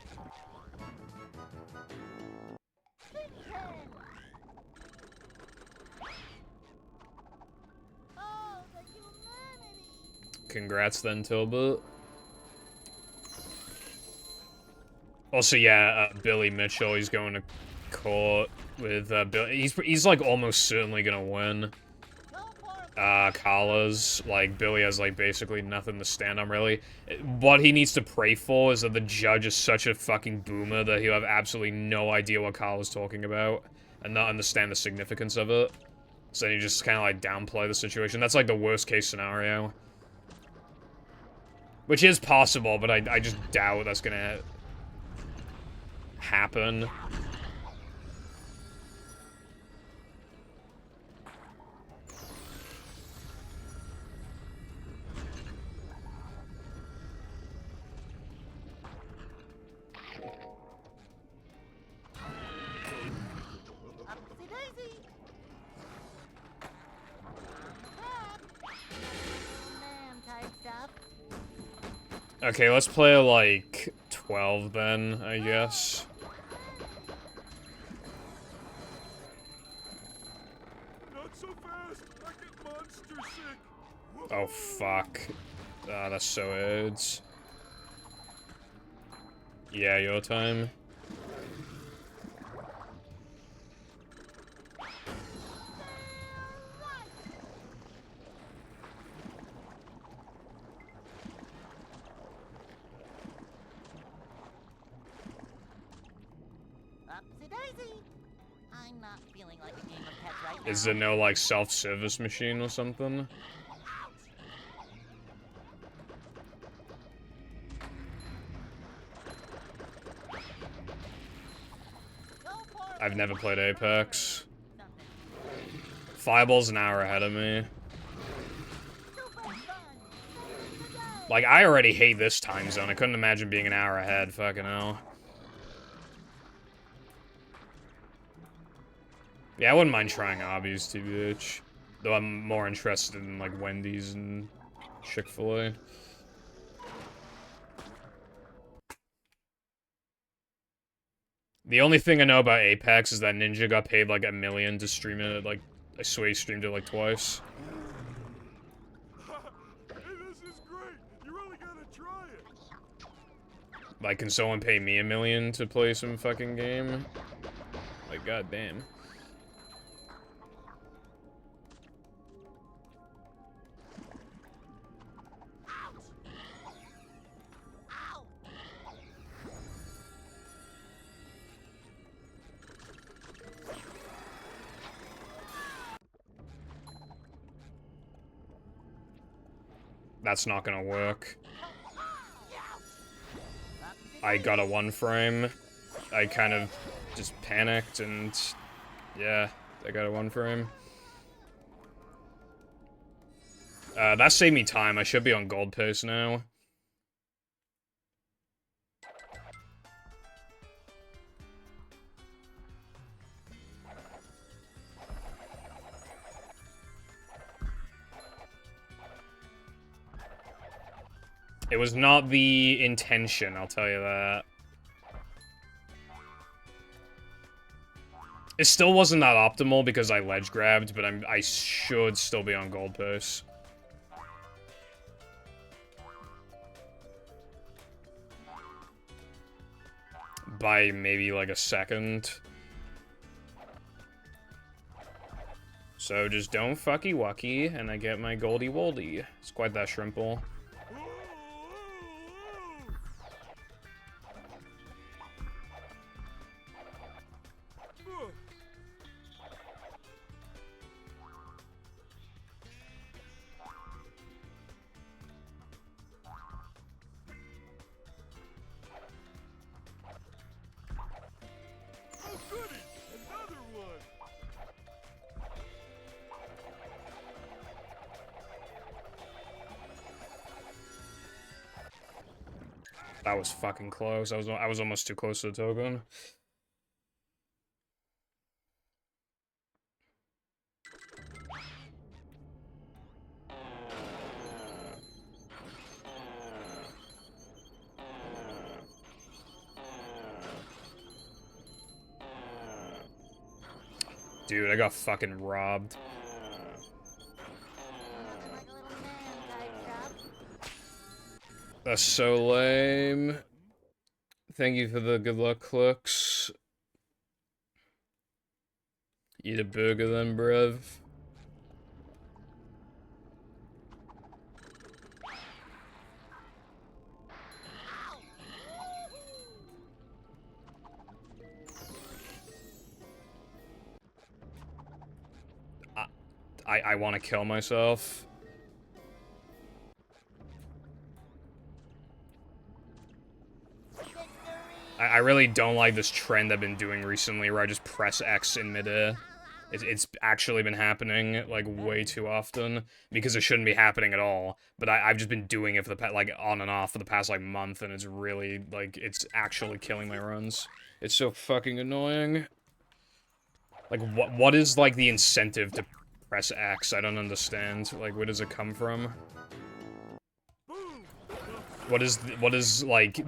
Oh, the humanity! Congrats then, Tilbert. Also, yeah, Billy Mitchell, he's going to court with, Billy. He's, like, almost certainly gonna win. Kala's, like, Billy has, like, basically nothing to stand on, really. What he needs to pray for is that the judge is such a fucking boomer that he'll have absolutely no idea what Kala's talking about and not understand the significance of it. So you just kind of, like, downplay the situation. That's, like, the worst case scenario. Which is possible, but I just doubt that's gonna happen. Upsy daisy. Man type stuff. Okay, let's play like 12 then, I guess. Not so fast. I get monster sick. Oh fuck. That's so AIDS. Yeah, your time. Upsy daisy. I'm not feeling like a game of pets right now. Is there no like self-service machine or something? Go for it. I've never played Apex. Fireball's an hour ahead of me. Super fun. Like, I already hate this time zone. I couldn't imagine being an hour ahead. Fucking hell. Yeah, I wouldn't mind trying Arby's, TBH. Though I'm more interested in, like, Wendy's and Chick-fil-A. The only thing I know about Apex is that Ninja got paid, like, $1 million to stream it. Like, I swear he streamed it, like, twice. Hey, this is great. You really gotta try it. Like, can someone pay me $1 million to play some fucking game? Like, goddamn. That's not gonna work. I got a 1 frame. I kind of just panicked and yeah, I got a 1 frame. That saved me time. I should be on gold pace now. It was not the intention, I'll tell you that. It still wasn't that optimal because I ledge grabbed, but I should still be on gold pace. By maybe like a second. So just don't fucky wucky, and I get my goldy woldy. It's quite that shrimple. Oh, goody! Another one! That was fucking close. I was almost too close to the token. Dude, I got fucking robbed. Nothing like a little man type stuff. That's so lame. Thank you for the good luck clicks. Eat a burger then, bruv. I want to kill myself. I really don't like this trend I've been doing recently where I just press X in midair. It's actually been happening, like, way too often, because it shouldn't be happening at all, but I've just been doing it for the like, on and off for the past, like, month, and it's really, like, it's actually killing my runs. It's so fucking annoying. Like, what is, like, the incentive to press X? I don't understand. Like, where does it come from? What is, like,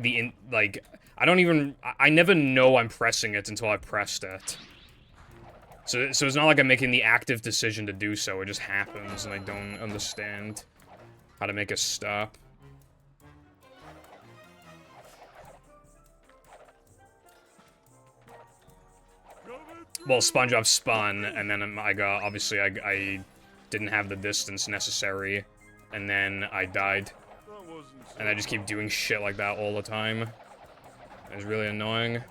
I don't even, I never know I'm pressing it until I've pressed it. So it's not like I'm making the active decision to do so, it just happens, and I don't understand how to make it stop. Well, SpongeBob spun, and then I got, obviously, I didn't have the distance necessary, and then I died. And I just keep doing shit like that all the time. It's really annoying.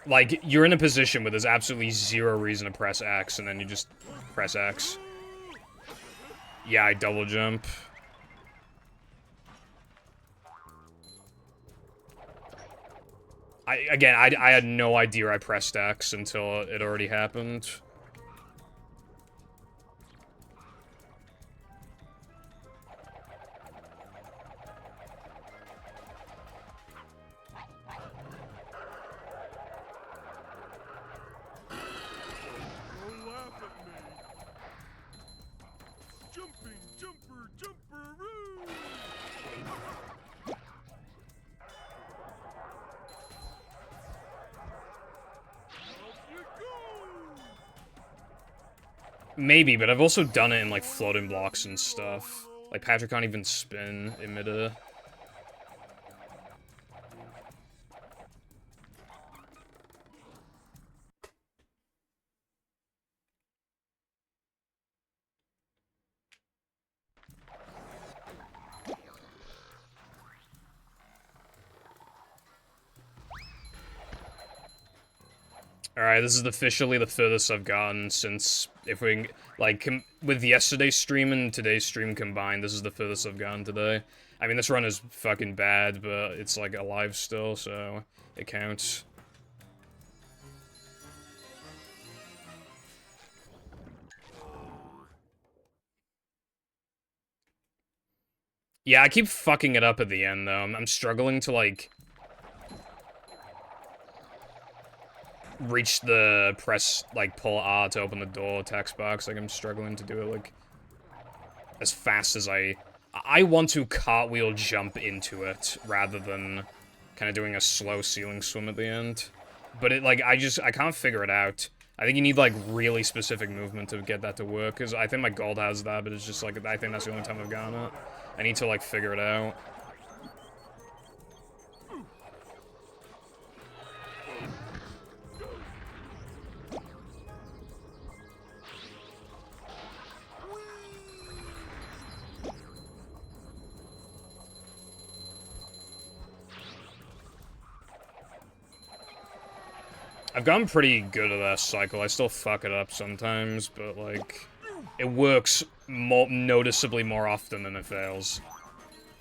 Like, you're in a position where there's absolutely zero reason to press X, and then you just press X. Yeah, I double jump. Again, I had no idea I pressed X until it already happened. Maybe, but I've also done it in, like, floating blocks and stuff. Like, Patrick can't even spin in midair. Alright, this is officially the furthest I've gotten since, if we, like, with yesterday's stream and today's stream combined, this is the furthest I've gotten today. I mean, this run is fucking bad, but it's, like, alive still, so it counts. Yeah, I keep fucking it up at the end, though. I'm struggling to, like, reach the press, like, pull R to open the door text box. Like, I'm struggling to do it, like, as fast as I want to cartwheel jump into it, rather than kind of doing a slow ceiling swim at the end. But it, like, I can't figure it out. I think you need, like, really specific movement to get that to work, because I think my gold has that, but it's just, like, I think that's the only time I've gotten it. I need to, like, figure it out. I've gotten pretty good at that cycle. I still fuck it up sometimes, but, like, it works noticeably more often than it fails.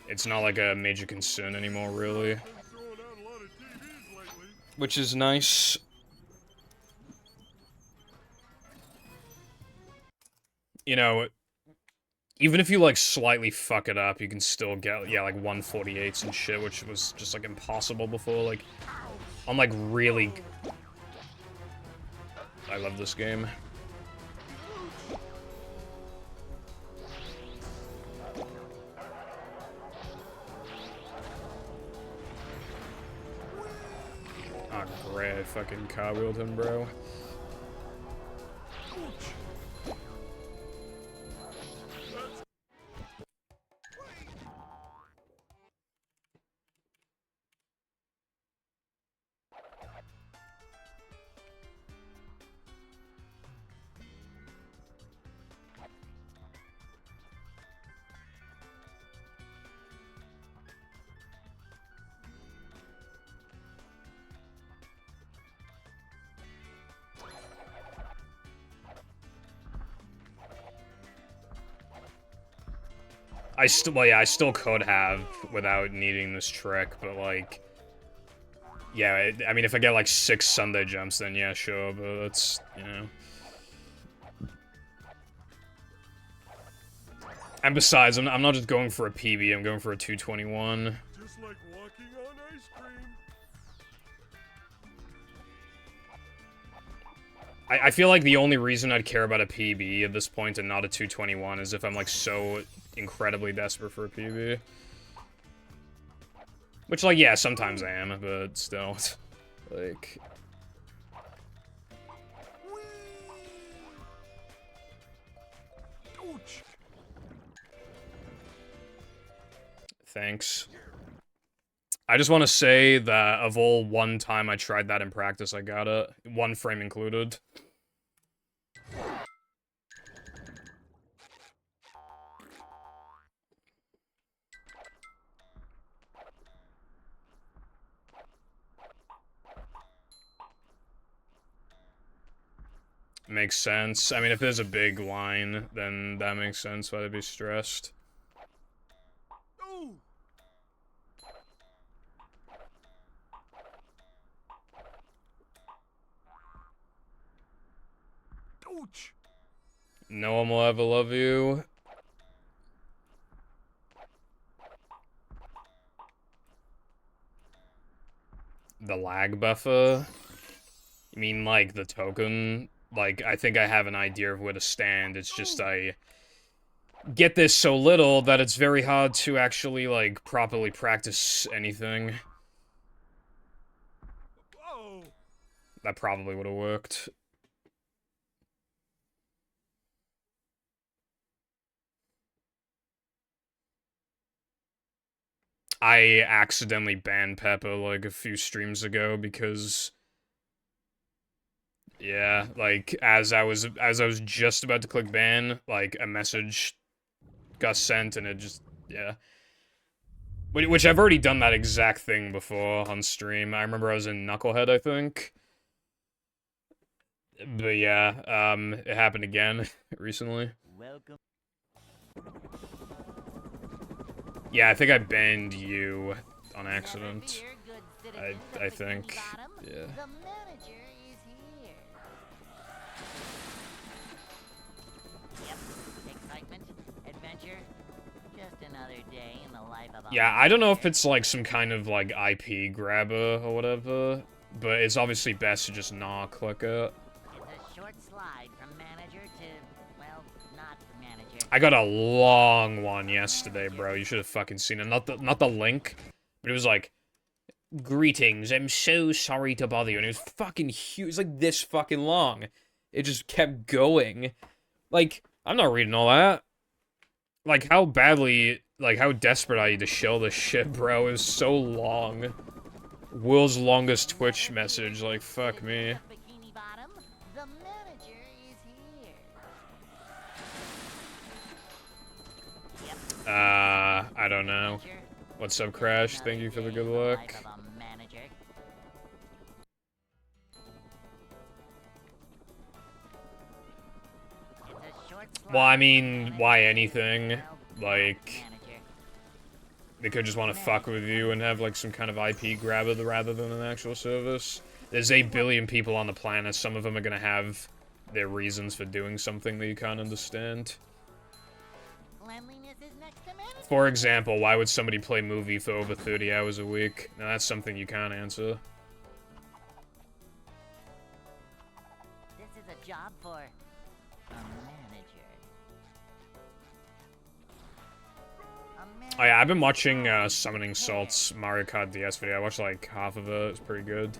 It's not, like, a major concern anymore, really. Which is nice. You know, even if you, like, slightly fuck it up, you can still get, yeah, like, 148s and shit, which was just, like, impossible before. Like, on, like, really... I love this game. Oh, great. I fucking cartwheeled him, bro. Well, yeah, I still could have without needing this trick, but like, yeah, I mean, if I get like 6 Sunday jumps, then yeah, sure, but that's, you know. And besides, I'm not just going for a PB, I'm going for a 221. Just like walking on ice cream. I feel like the only reason I'd care about a PB at this point and not a 221 is if I'm like so incredibly desperate for a PB. Which, like, yeah, sometimes I am, but still, like... Ouch. Thanks. I just want to say that of all one time I tried that in practice, I got it. 1 frame included. Makes sense. I mean, if there's a big line, then that makes sense why they'd be stressed. Oh. Ouch. No one will ever love you. The lag buffer? You mean, like, the token? Like, I think I have an idea of where to stand, it's just I get this so little that it's very hard to actually, like, properly practice anything. Oh. That probably would have worked. I accidentally banned Peppa, like, a few streams ago because... Yeah, like, as I was just about to click ban, like, a message got sent and it just... Yeah. Which I've already done that exact thing before on stream. I remember I was in Knucklehead, I think. But yeah, it happened again recently. Welcome. Yeah, I think I banned you on accident. Fear, good citizens of I Bikini think, Bottom. yeah. The manager is here. Yep. Excitement, adventure, just another day in the life of a Yeah, I don't know if manager. it's like some kind of like IP grabber or whatever, but it's obviously best to just not click it. It's a short slide from manager to, well, not manager. I got a long one yesterday, bro. You should have fucking seen it. Not the link, but it was like, greetings, I'm so sorry to bother you. And it was fucking huge. It was like this fucking long. It just kept going. Like, I'm not reading all that. Like, how badly, like, how desperate are you to show this shit, bro? It was so long. World's longest Twitch message. Like, fuck me. Citizens of Bikini Bottom, the manager is here. I don't know. Adventure, What's up, just Crash? another Thank you for the day good in luck. life of a manager. It's a short Well, I slide mean, from why manager to, anything? well, Like, manager. they could just want to fuck with you and have, like, some kind of IP grabber rather than an actual service. There's 8 billion people on the planet. Some of them are gonna have their reasons for doing something that you can't understand. Cleanliness is next to management. For example, why would somebody play movie for over 30 hours a week? Now, that's something you can't answer. This is a job for a manager. Oh yeah, I've been watching Summoning Salt's Mario Kart DS video. I watched like half of it. It's pretty good.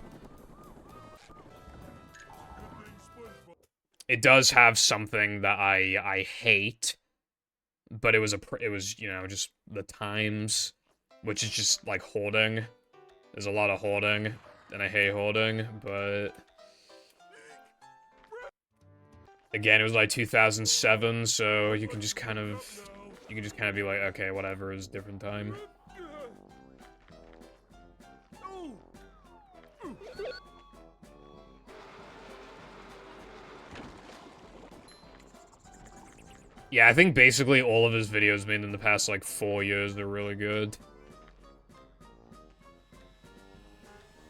It does have something that I hate, but it was you know, just the times, which is just like hoarding. There's a lot of hoarding, and I hate hoarding, but again, it was like 2007, so you can just kind of be like, okay, whatever, it's a different time. Yeah, I think basically all of his videos made in the past, like, 4 years are really good.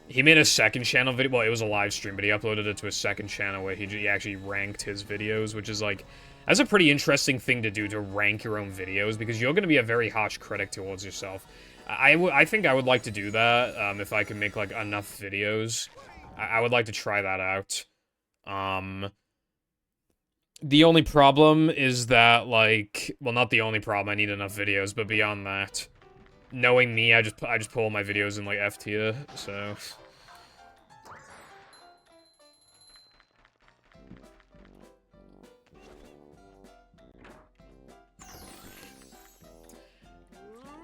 He made a second channel video, well, it was a live stream, but he uploaded it to a second channel where he actually ranked his videos, which is, like, that's a pretty interesting thing to do, to rank your own videos, because you're going to be a very harsh critic towards yourself. I think I would like to do that, if I can make, like, enough videos. I would like to try that out. The only problem is that, like, well, not the only problem, I need enough videos, but beyond that, knowing me, I just put all my videos in, like, F tier, so...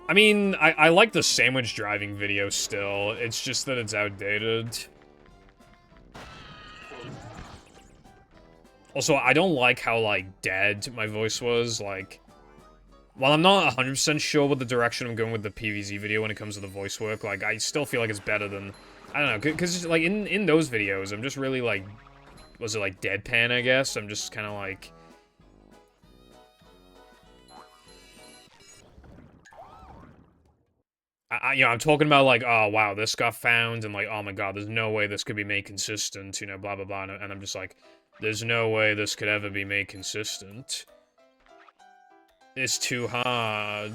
I mean, I like the sandwich driving video still, it's just that it's outdated. Also, I don't like how, like, dead my voice was, like... While I'm not 100% sure what the direction I'm going with the PVZ video when it comes to the voice work, like, I still feel like it's better than... I don't know, because, like, in those videos, I'm just really, like... Was it, like, deadpan, I guess? I'm just kind of, like... you know, I'm talking about, like, oh, wow, this got found, and, like, oh my god, there's no way this could be made consistent, you know, blah, blah, blah, and I'm just like, there's no way this could ever be made consistent. It's too hard.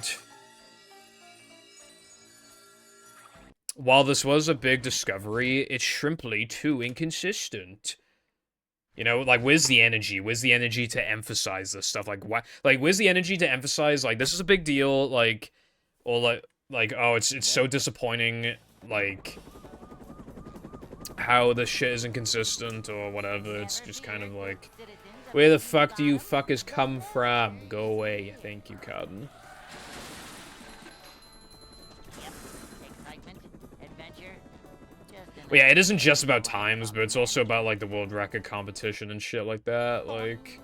While this was a big discovery, it's shrimply too inconsistent. You know, like, where's the energy? Where's the energy to emphasize this stuff? Like, why? Like, where's the energy to emphasize, like, this is a big deal, like, or, like, oh, it's so disappointing, like, how this shit isn't consistent, or whatever. It's just kind of like, where the fuck do you fuckers come from? Go away. Thank you, Cotton. Well, yeah, it isn't just about times, but it's also about, like, the world record competition and shit like that, like...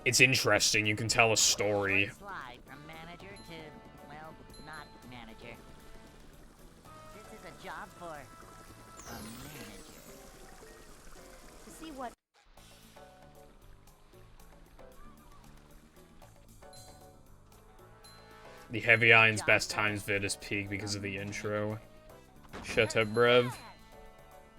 It's interesting, you can tell a story. Slide from manager to, well, not manager. This is a job for a manager. To see what... The Heavy Iron's best times vid is peak because of the intro. Shut up, bruv.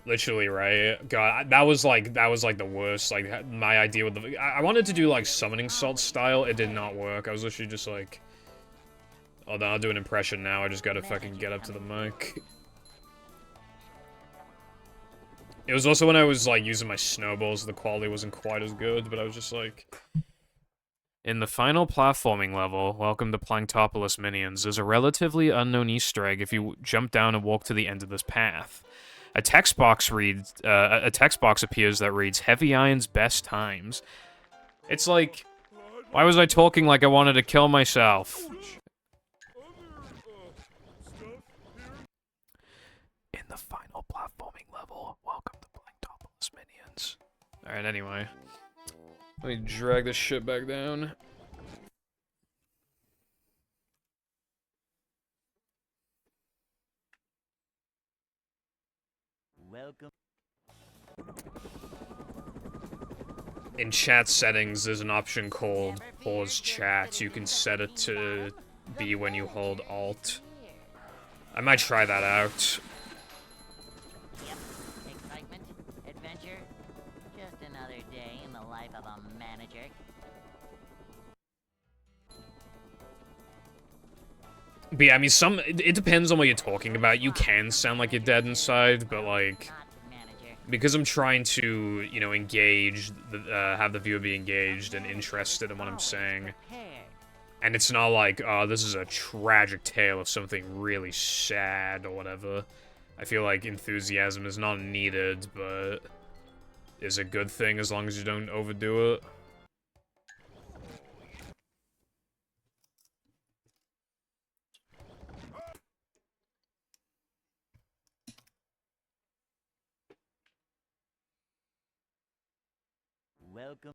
Literally, right? God, that was like the worst. Like, my idea with the... I wanted to do, like, summoning salt style. It did not work. I was literally just like... Oh, then I'll do an impression now. I just gotta fucking get up to the mic. It was also when I was, like, using my snowballs. The quality wasn't quite as good, but I was just like... In the final platforming level, welcome to Planktopolis Minions, there's a relatively unknown Easter egg if you jump down and walk to the end of this path. A text box appears that reads, Heavy Iron's best times. It's like, why was I talking like I wanted to kill myself? In the final platforming level, welcome to Planktopolis Minions. Alright, anyway. Let me drag this shit back down. Welcome. In chat settings, there's an option called pause chat. You can set it to be when you hold Alt. I might try that out. Yep. Excitement, adventure, just another day in the life of a manager. But yeah, I mean, it depends on what you're talking about. You can sound like you're dead inside, but like... Because I'm trying to, you know, engage, have the viewer be engaged and interested in what I'm saying. And it's not like, oh, this is a tragic tale of something really sad or whatever. I feel like enthusiasm is not needed, but is a good thing as long as you don't overdo it. Welcome.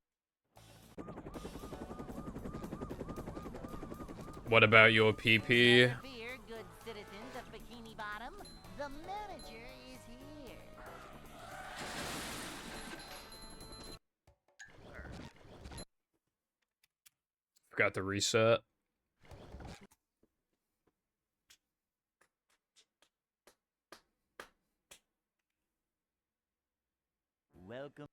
What about your PP? Fear, good citizens of Bikini Bottom. The manager is here. Forgot to reset. Welcome.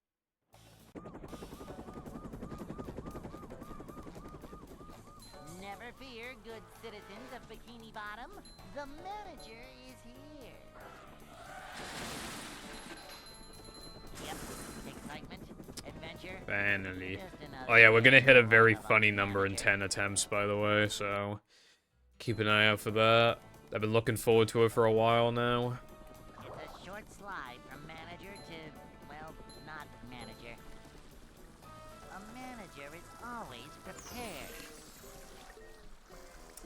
Never fear, good citizens of Bikini Bottom. The manager is here. Yep, excitement, adventure. Finally. Just another Oh yeah, we're gonna hit a very of funny number in manager. 10 attempts, by the way, so keep an eye out for that. I've been looking forward to it for a while now. It's a short slide from manager to, well, not manager. A manager is always prepared.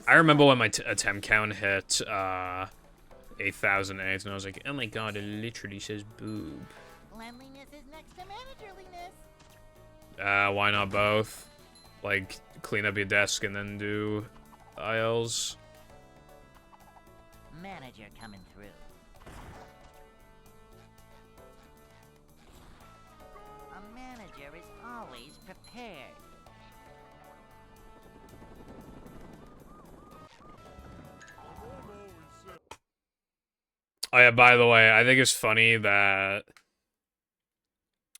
I remember when my attempt count hit 8,008, and I was like, oh my god, it literally says boob. Cleanliness is next to managerliness. Why not both? Like, clean up your desk and then do aisles. Manager coming through. A manager is always prepared. Oh yeah, by the way, I think it's funny that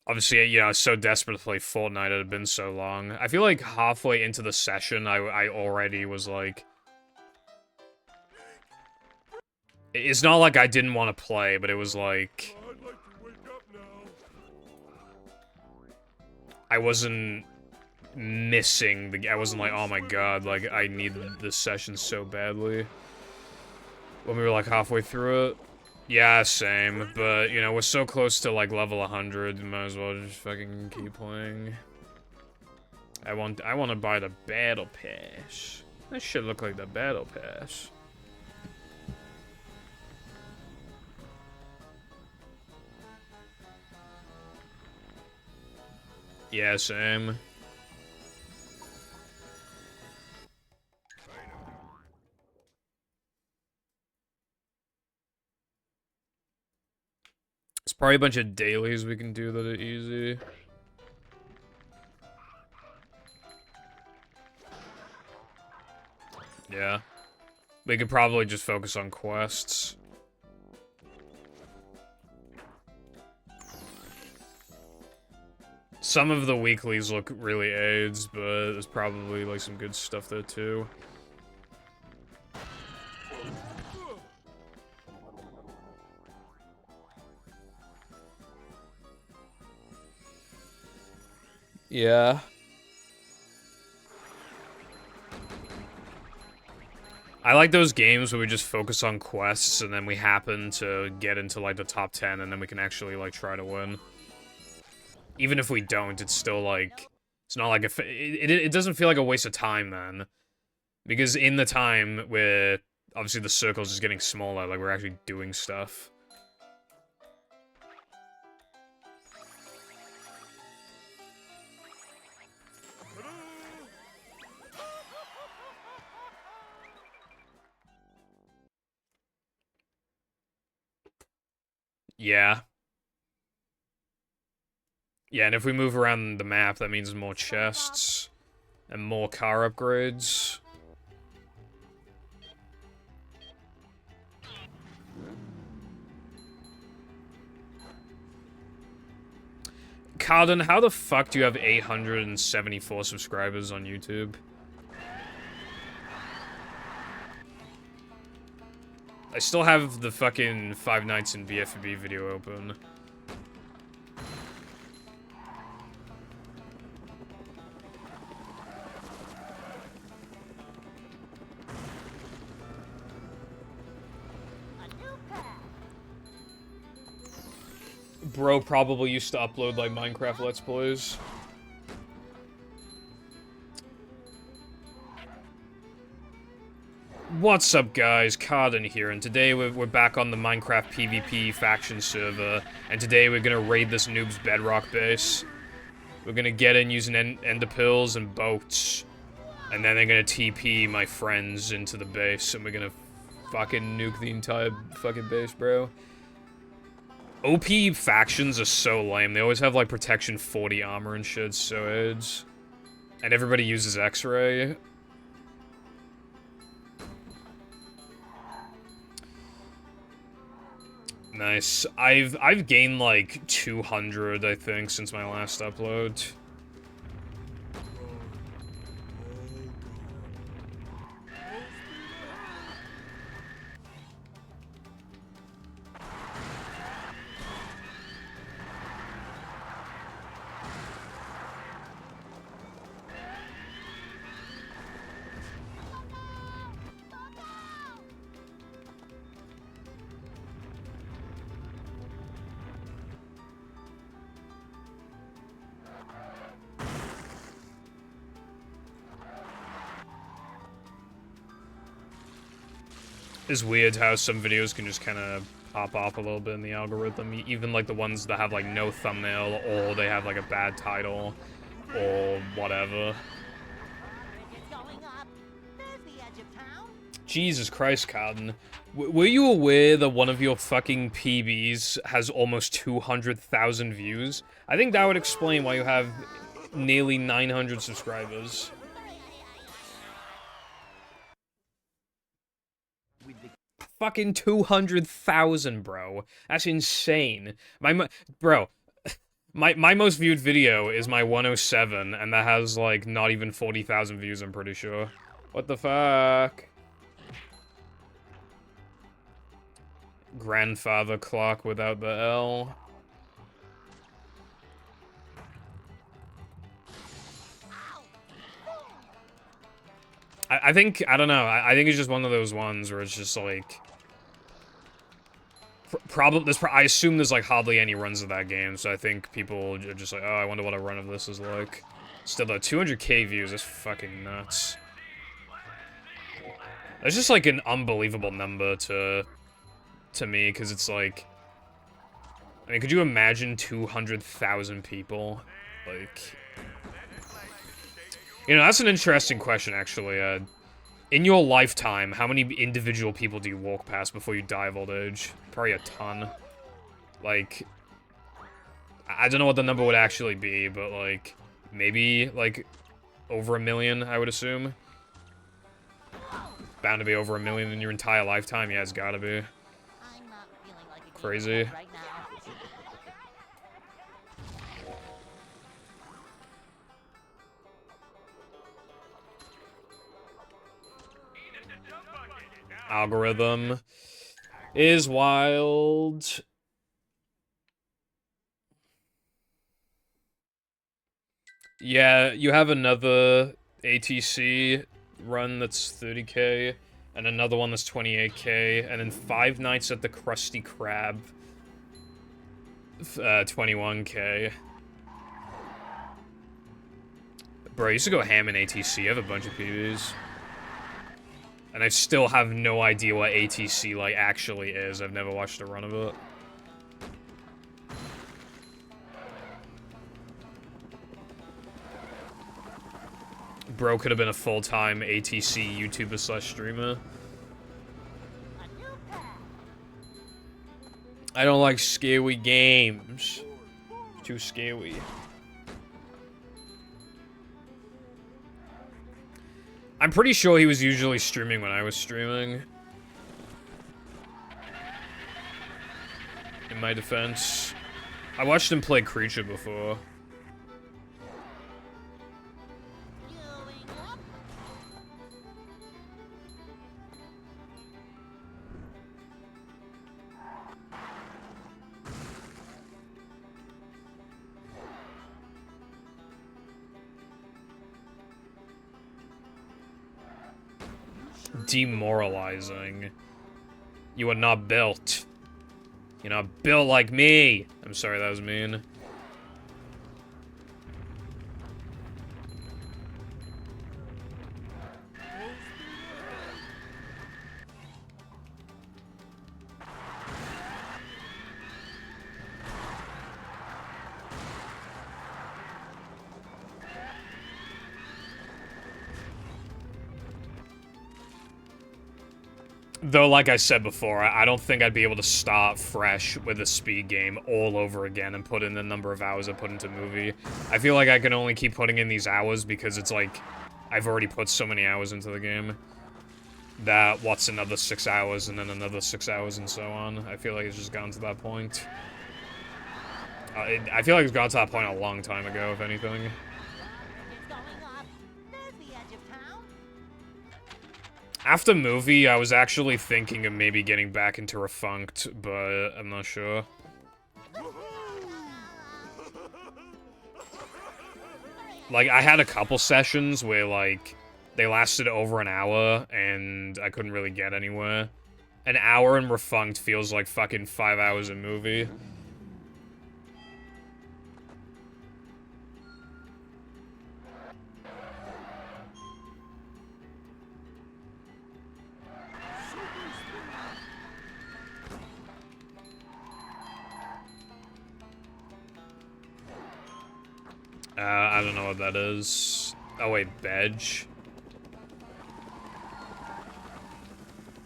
obviously, you know, I was so desperate to play Fortnite, it had been so long. I feel like halfway into the session, I already was like... It's not like I didn't want to play, but it was like... I'd like to wake up now. I wasn't missing the... I wasn't like, oh my god, like, I need this session so badly. When we were like halfway through it. Yeah, same, but, you know, we're so close to, like, level 100, might as well just fucking keep playing. I want to buy the battle pass. That should look like the battle pass. Yeah, same. It's probably a bunch of dailies we can do that are easy. Yeah. We could probably just focus on quests. Some of the weeklies look really AIDS, but there's probably like some good stuff there too. Yeah. I like those games where we just focus on quests and then we happen to get into like the top 10 and then we can actually like try to win. Even if we don't, it's still like, it's not like it doesn't feel like a waste of time then. Because in the time where obviously the circle's just getting smaller, like we're actually doing stuff. Yeah. Yeah, and if we move around the map, that means more chests and more car upgrades. Carden, how the fuck do you have 874 subscribers on YouTube? I still have the fucking 5 Nights in BFB video open. Bro probably used to upload, like, Minecraft Let's Plays. What's up, guys? Carden here, and today we're back on the Minecraft PvP faction server, and today we're gonna raid this noob's bedrock base. We're gonna get in using ender pills and boats, and then they're gonna TP my friends into the base, and we're gonna fucking nuke the entire fucking base, bro. OP factions are so lame. They always have, like, protection 40 armor and shit, so aids. And everybody uses X-ray. Nice. I've gained like 200, I think, since my last upload. It's weird how some videos can just kind of pop off a little bit in the algorithm, even like the ones that have like no thumbnail, or they have like a bad title, or whatever. Bridge is going up. There's the edge of town. Jesus Christ, Carden. Were you aware that one of your fucking PBs has almost 200,000 views? I think that would explain why you have nearly 900 subscribers. Fucking 200,000, bro. That's insane. Bro, my most viewed video is my 107, and that has, like, not even 40,000 views, I'm pretty sure. What the fuck? Grandfather clock without the L. I think, I don't know, I think it's just one of those ones where it's just, like... I assume there's, like, hardly any runs of that game, so I think people are just like, oh, I wonder what a run of this is like. Still, though, 200k views, that's fucking nuts. That's just, like, an unbelievable number to me, because it's, like... I mean, could you imagine 200,000 people? Like... You know, that's an interesting question, actually. In your lifetime, how many individual people do you walk past before you die of old age? Probably a ton. Like, I don't know what the number would actually be, but, like, maybe, like, over 1 million, I would assume. Bound to be over 1 million in your entire lifetime? Yeah, it's gotta be. I'm not feeling like a Crazy. right now. Algorithm is wild. Yeah, you have another ATC run that's 30k, and another one that's 28k, and then 5 nights at the Krusty Krab, 21k. Bro, I used to go ham in ATC. I have a bunch of PBs. And I still have no idea what ATC, like, actually is. I've never watched a run of it. Bro could have been a full-time ATC YouTuber/streamer. I don't like scary games. Too scary. I'm pretty sure he was usually streaming when I was streaming. In my defense. I watched him play Creature before. Demoralizing. You are not built. You're not built like me. I'm sorry, that was mean. Though, like I said before, I don't think I'd be able to start fresh with a speed game all over again and put in the number of hours I put into movie. I feel like I can only keep putting in these hours because it's like, I've already put so many hours into the game that what's another 6 hours and then another 6 hours and so on. I feel like it's just gotten to that point. I feel like it's gone to that point a long time ago, if anything. It's going up. There's the edge of town. After movie, I was actually thinking of maybe getting back into Refunked, but I'm not sure. Like, I had a couple sessions where, like, they lasted over an hour, and I couldn't really get anywhere. An hour in Refunked feels like fucking 5 hours in movie. I don't know what that is. Oh wait, Bedge.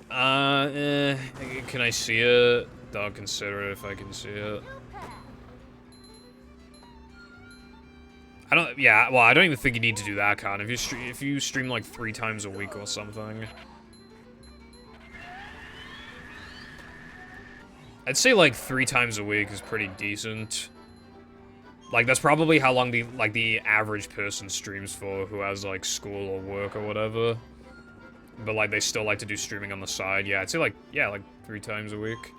Can I see it? I'll consider it if I can see it. I don't, yeah, well, I don't even think you need to do that, Con. If you stream like 3 times a week or something. I'd say like 3 times a week is pretty decent. Like, that's probably how long the average person streams for who has, like, school or work or whatever. But, like, they still like to do streaming on the side. Yeah, I'd say, like, yeah, like 3 times a week.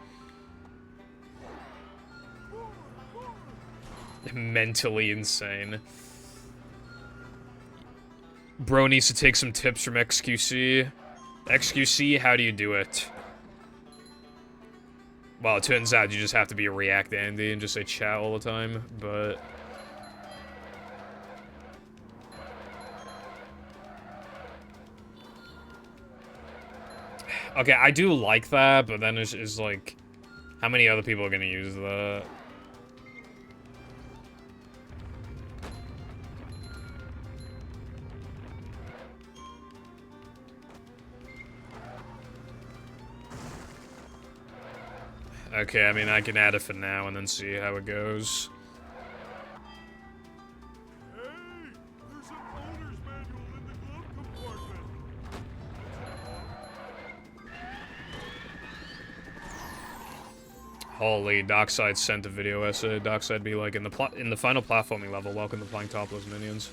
Mentally insane. Bro needs to take some tips from XQC. XQC, how do you do it? Well, it turns out you just have to be a React Andy and just say chat all the time, but... Okay, I do like that, but then it's like... How many other people are gonna use that? Okay, I mean, I can add it for now and then see how it goes. Hey, there's an owner's manual in the glove compartment. Holy, Darkside sent a video essay. Darkside be like, in the final platforming level, welcome to playing topless minions.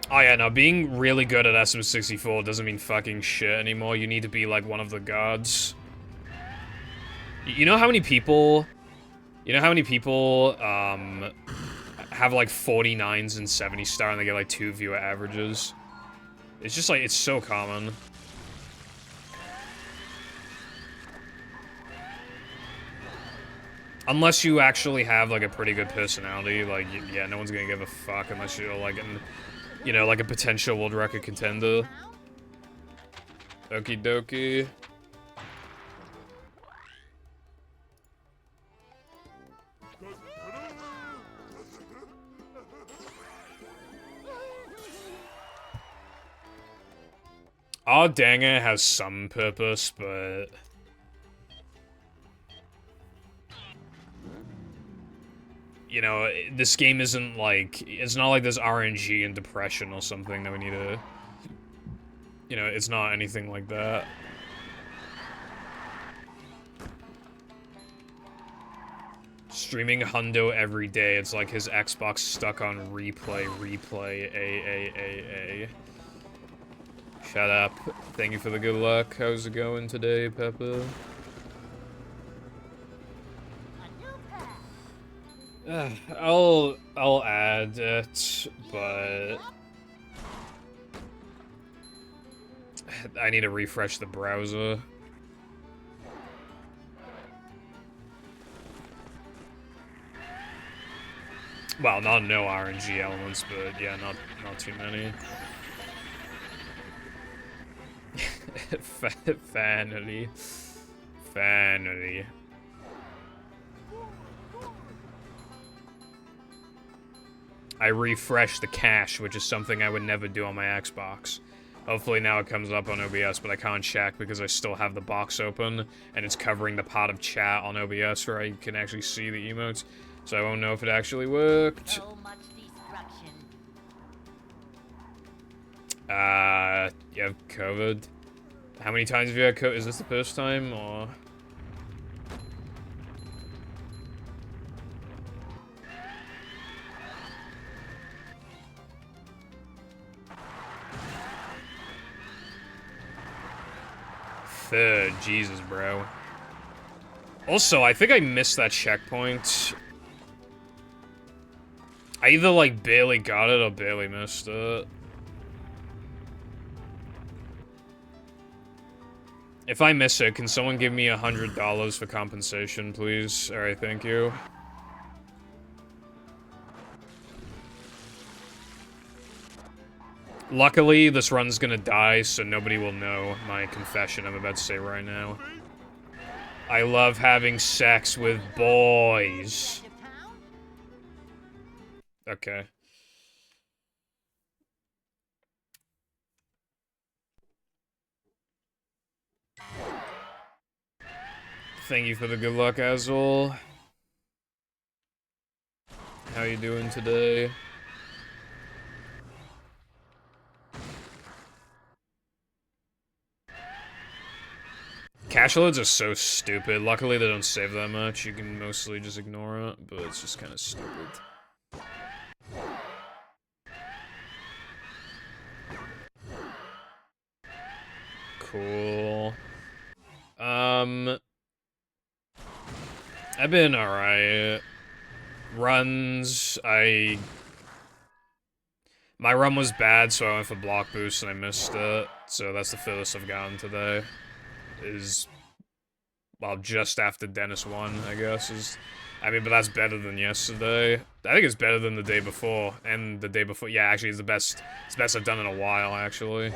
Oh yeah, no, being really good at SM64 doesn't mean fucking shit anymore. You need to be like one of the gods. You know how many people... You know how many people, have like 49s and 70 star and they get like 2 viewer averages? It's just like, it's so common. Unless you actually have like a pretty good personality, like, yeah, no one's gonna give a fuck unless you're like an... You know, like a potential world record contender. Okie dokie. Our Danger has some purpose, but... You know, this game isn't like... It's not like there's RNG and depression or something that we need to... You know, it's not anything like that. Streaming Hundo every day, it's like his Xbox stuck on replay, A. Shut up. Thank you for the good luck. How's it going today, Peppa? I'll add it, but I need to refresh the browser. Well, no RNG elements, but yeah, not too many. Vanity. I refreshed the cache, which is something I would never do on my Xbox. Hopefully now it comes up on OBS, but I can't check because I still have the box open, and it's covering the part of chat on OBS where I can actually see the emotes, so I won't know if it actually worked. So much destruction. You have COVID? How many times have you had COVID? Is this the first time, or...? Third, Jesus, bro. Also, I think I missed that checkpoint. I either, like, barely got it or barely missed it. If I miss it, can someone give me $100 for compensation, please? Alright, thank you. Luckily, this run's gonna die, so nobody will know my confession I'm about to say right now. I love having sex with boys. Okay. Thank you for the good luck, Azul. How you doing today? Cache loads are so stupid. Luckily, they don't save that much. You can mostly just ignore it, but it's just kind of stupid. Cool. I've been alright. Runs, my run was bad, so I went for block boost and I missed it. So that's the furthest I've gotten today. Well, just after Dennis won, I guess, but that's better than yesterday. I think it's better than the day before, and the day before, yeah, actually, it's the best I've done in a while, actually.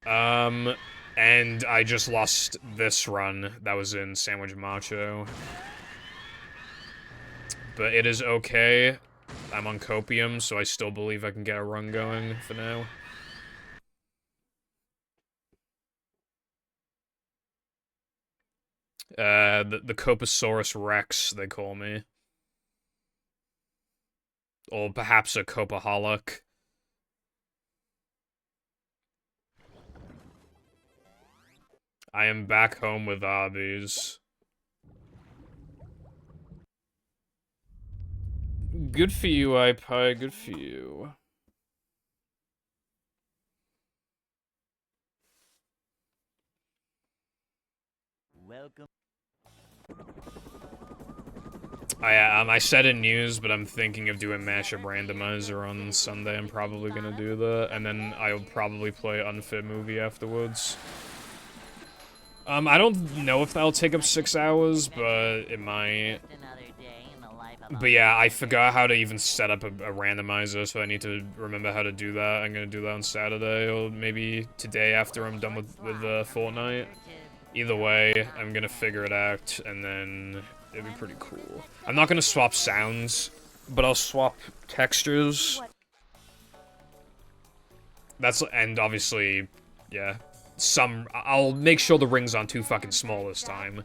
And I just lost this run that was in Sandwich Macho. But it is okay. I'm on copium, so I still believe I can get a run going for now. The Coposaurus Rex, they call me. Or perhaps a Copaholic. I am back home with Arby's. Good for you, iPie, good for you. Welcome. I said in news, but I'm thinking of doing Mashup Randomizer on Sunday. I'm probably gonna do that, and then I'll probably play Unfit Movie afterwards. I don't know if that'll take up 6 hours, but it might. But yeah, I forgot how to even set up a randomizer, so I need to remember how to do that. I'm gonna do that on Saturday, or maybe today after I'm done with Fortnite. Either way, I'm gonna figure it out, and then it'd be pretty cool. I'm not gonna swap sounds, but I'll swap textures. And obviously, yeah. I'll make sure the rings aren't too fucking small this time,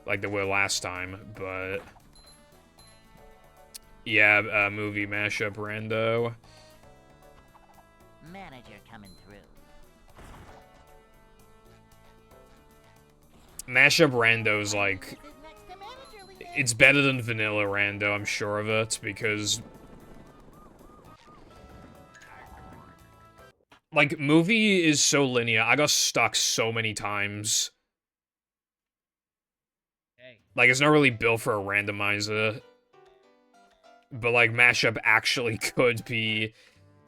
like they were last time, but... Yeah, movie mashup rando. Manager coming through. Mashup rando's like... It's better than vanilla rando, I'm sure of it, because... Like, movie is so linear. I got stuck so many times. Like, it's not really built for a randomizer. But, like, mashup actually could be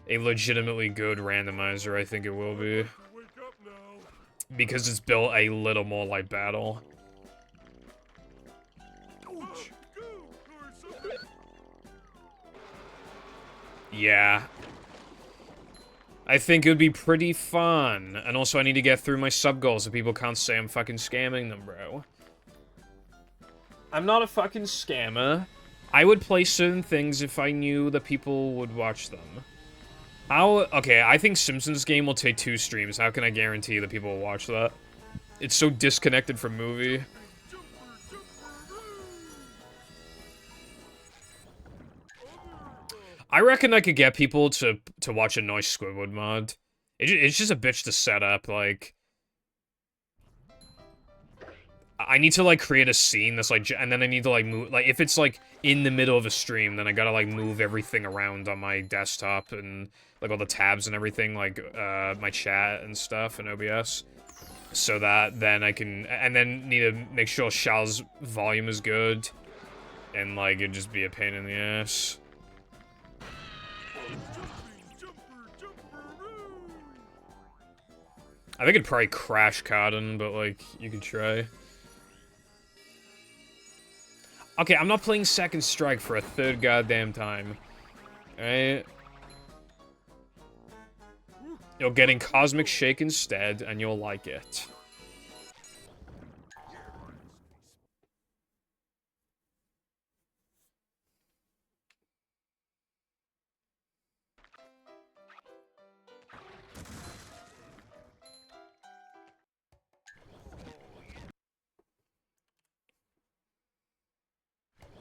a legitimately good randomizer. I think it will be. Because it's built a little more like battle. Yeah. I think it would be pretty fun. And also, I need to get through my sub goals so people can't say I'm fucking scamming them, bro. I'm not a fucking scammer. I would play certain things if I knew that people would watch them. How? Okay, I think Simpsons game will take 2 streams. How can I guarantee that people will watch that? It's so disconnected from movie. I reckon I could get people to watch a Noise Squidward mod. It's just a bitch to set up, like... I need to, like, create a scene that's, like, and then I need to, like, move... Like, if it's, like, in the middle of a stream, then I gotta, like, move everything around on my desktop and, like, all the tabs and everything, like, my chat and stuff in OBS. So that then I can... And then need to make sure Shal's volume is good. And, like, it'd just be a pain in the ass. I think it'd probably crash Cotton, but, like, you could try. Okay, I'm not playing Second Strike for a 3rd goddamn time. Alright? You're getting Cosmic Shake instead, and you'll like it.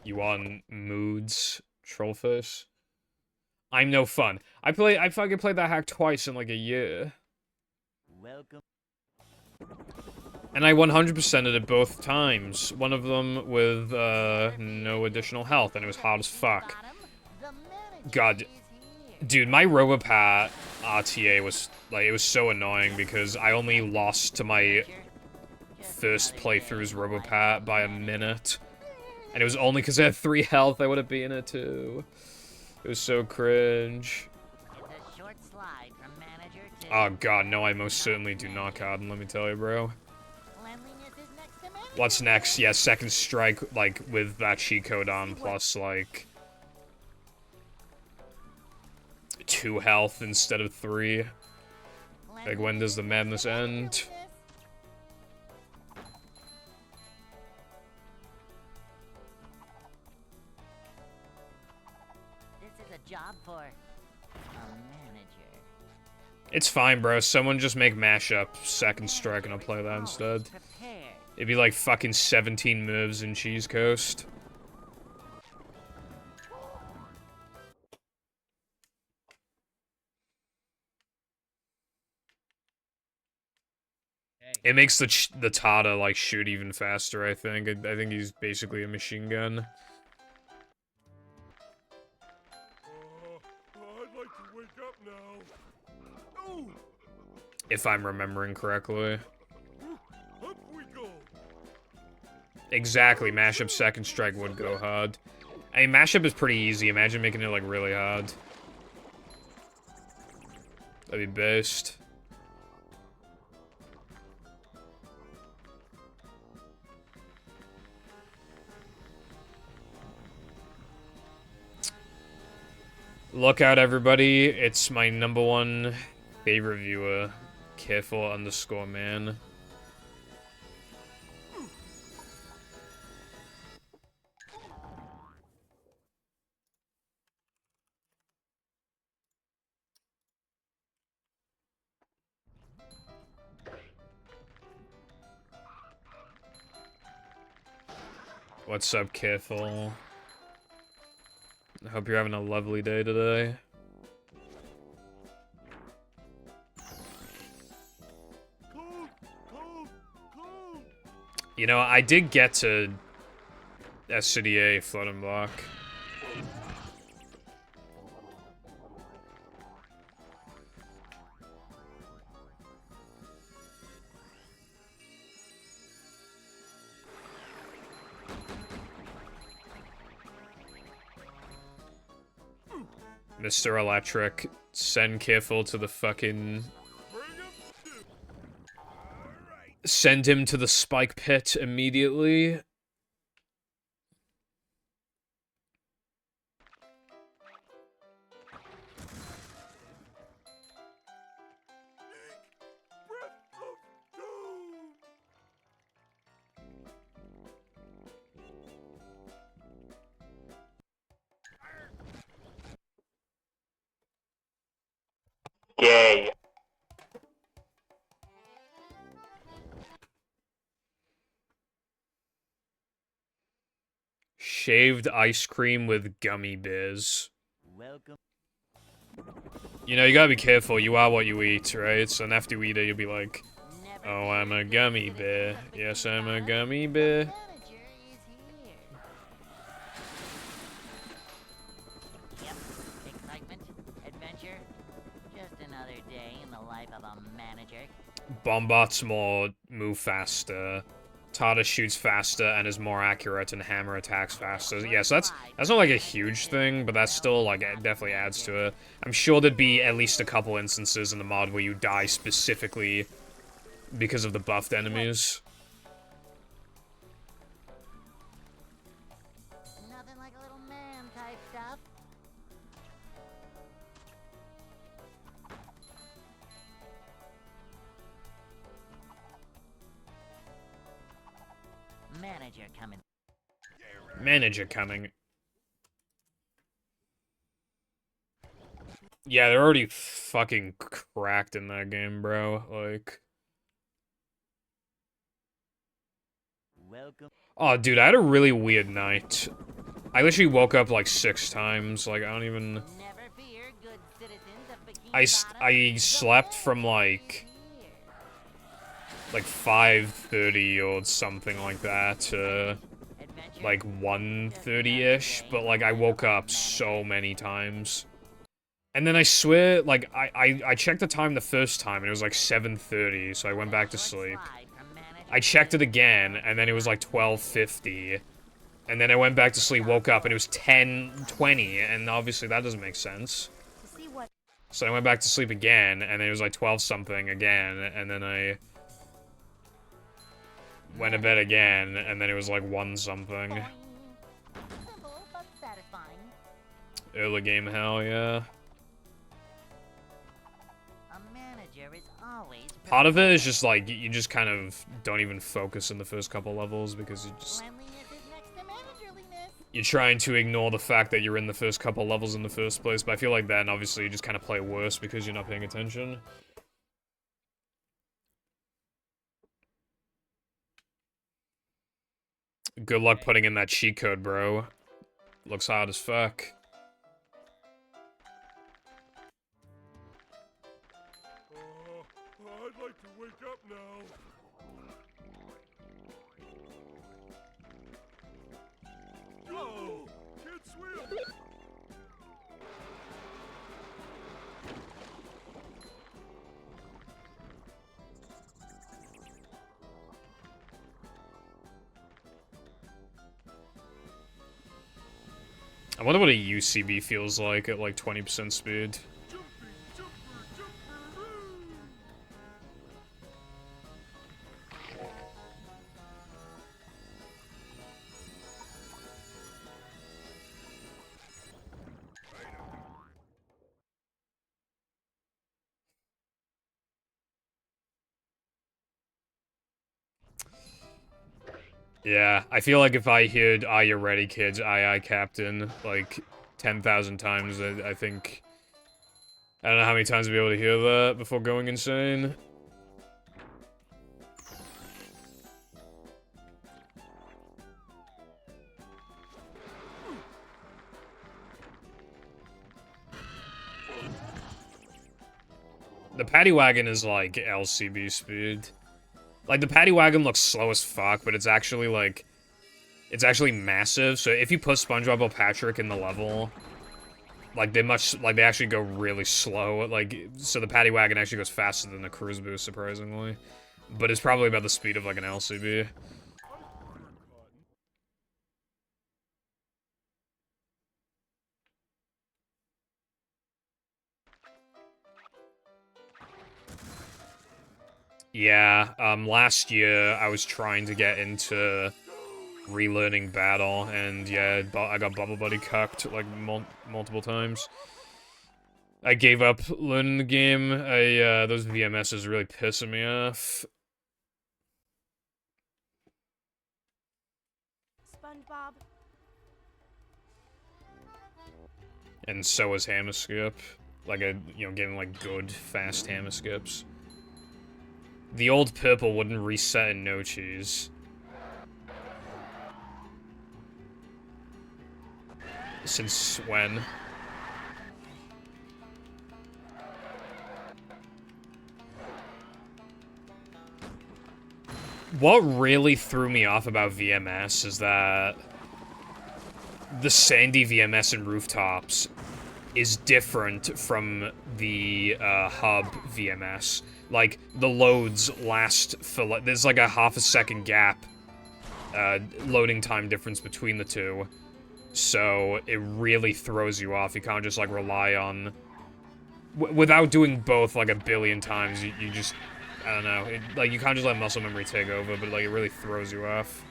You on moods, Trollfish? I'm no fun. I fucking played that hack twice in like a year. Welcome. And I 100%ed it both times. One of them with, no additional health, and it was hard as fuck. God. Dude, my Robopat RTA was, like, it was so annoying because I only lost to my first playthrough's Robopat by a minute. And it was only because I had 3 health I would have been it too. It was so cringe. Oh god, no, I most certainly do not, Cotton, let me tell you, bro. What's next? Yeah, Second Strike, like, with that cheat code on, plus, like... 2 health instead of 3. Like, when does the madness end? Job for a manager. It's fine, bro. Someone just make mashup Second Strike and I'll play that instead. It'd be like fucking 17 moves in Cheese Coast. It makes the Tata, like, shoot even faster, I think. I think he's basically a machine gun. I'd like to wake up now. Ooh. If I'm remembering correctly. Up we go. Exactly, mashup Second Strike would go hard. I mean, mashup is pretty easy. Imagine making it, like, really hard. That'd be best. Look out, everybody. It's my #1 favorite viewer, Careful_man. What's up, Careful? I hope you're having a lovely day today. You know, I did get to SCDA Flood and Block. Mr. Electric, send Careful to the fucking... Send him to the spike pit immediately. Gay. Shaved ice cream with gummy bears. Welcome. You know, you gotta be careful. You are what you eat, right? So after you eat it, you'll be like, Never oh, fear, I'm a good gummy citizens bear. of the Yes, King I'm a Bottom. gummy The bear. manager is here. Yep, excitement, adventure, just another day in the life of a manager. Bombot's move faster. Tata shoots faster and is more accurate, and Hammer attacks faster. Yeah, so that's not like a huge thing, but that's still like it definitely adds to it. I'm sure there'd be at least a couple instances in the mod where you die specifically because of the buffed enemies. Nothing like a little man type stuff. Manager coming. Manager coming. Yeah, they're already fucking cracked in that game, bro. Like... Welcome. Oh, dude, I had a really weird night. I literally woke up like 6 times. Like, I don't even... Never fear, good citizens of the King I Bottom. slept from like 5:30 or something like that to like 1:30-ish, but like I woke up so many times. And then I swear, like, I checked the time the first time and it was like 7:30, so I went back to sleep. I checked it again and then it was like 12:50. And then I went back to sleep, woke up, and it was 10:20, and obviously that doesn't make sense. So I went back to sleep again, and then it was like 12-something again, and then I went to bed again, and then it was like 1-something. Simple but satisfying. Early game hell, yeah. A manager is always Part of it is just like, you just kind of don't even focus in the first couple levels, because cleanliness is next to managerliness. you're trying to ignore the fact that you're in the first couple levels in the first place, but I feel like then, obviously, you just kind of play worse because you're not paying attention. Good luck putting in that cheat code, bro. Looks hard as fuck. I'd like to wake up now. Go! Can't swim! I wonder what a UCB feels like at like 20% speed. Jumping, jumper, jumper, Yeah, I feel like if I heard "Are you ready, kids? Aye, aye, Captain" like 10,000 times, I think I don't know how many times I'd be able to hear that before going insane. The paddy wagon is like LCB speed. Like, the paddy wagon looks slow as fuck, but it's actually, like... It's actually massive, so if you put SpongeBob or Patrick in the level... Like, they actually go really slow. Like, so the paddy wagon actually goes faster than the cruise boost, surprisingly. But it's probably about the speed of, like, an LCB. Yeah, last year I was trying to get into relearning battle, and yeah, I got Bubble Buddy cucked, like, multiple times. I gave up learning the game. Those VMSs really pissing me off. SpongeBob. And so is Hammer Skip. Like getting, like, good, fast hammer skips. The old purple wouldn't reset in no cheese. Since when? What really threw me off about VMS is that the sandy VMS in rooftops is different from the hub VMS. Like, the loads last for, like, there's like a half a second gap loading time difference between the two. So it really throws you off. You can't just, like, rely on... without doing both, like, a billion times, you just... I don't know. Like, you can't just let muscle memory take over, but, like, it really throws you off.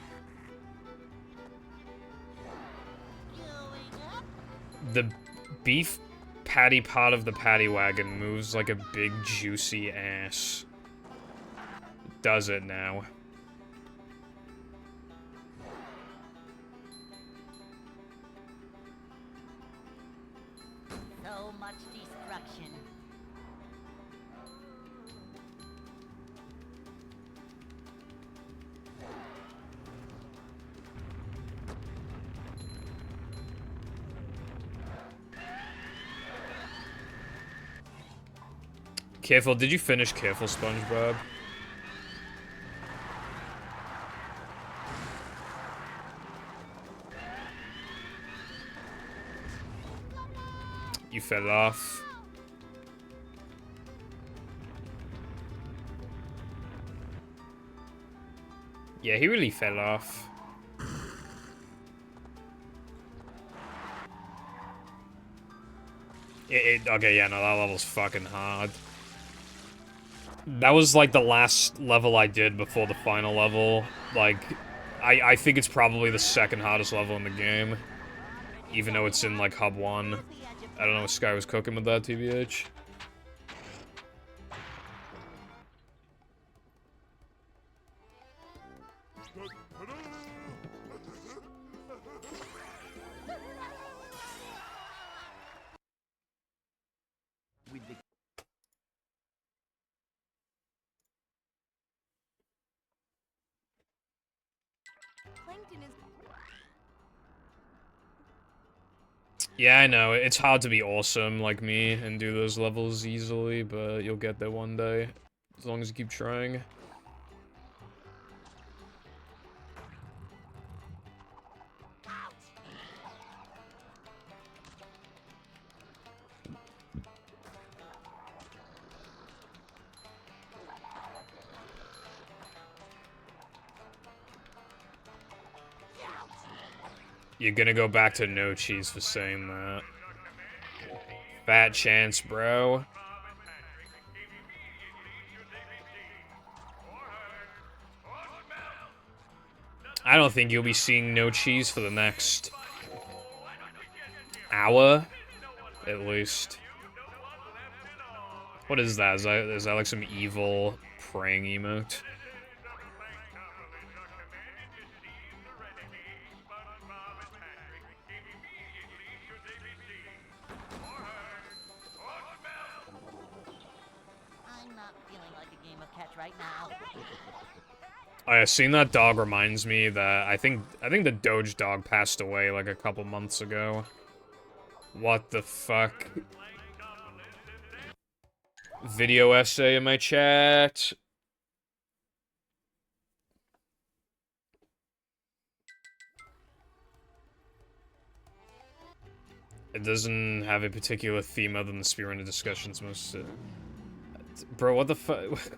The beef patty part of the paddy wagon moves like a big, juicy ass. Does it now? So much destruction. Careful, did you finish Careful, SpongeBob? You fell off. Yeah, he really fell off. Okay, yeah, no, that level's fucking hard. That was, like, the last level I did before the final level. Like, I think it's probably the second hardest level in the game. Even though it's in, like, Hub 1. I don't know what Sky was cooking with that, TBH. Yeah, I know. It's hard to be awesome like me and do those levels easily, but you'll get there one day. As long as you keep trying. You're gonna go back to no cheese for saying that. Fat chance, bro. I don't think you'll be seeing no cheese for the next hour, at least. What is that? Is that like some evil praying emote? I'm not feeling like a game of catch right now. Oh yeah, seeing that dog reminds me that I think the Doge dog passed away like a couple months ago. What the fuck? Video essay in my chat. It doesn't have a particular theme other than the spearrunner discussions most... Bro, what the fuck?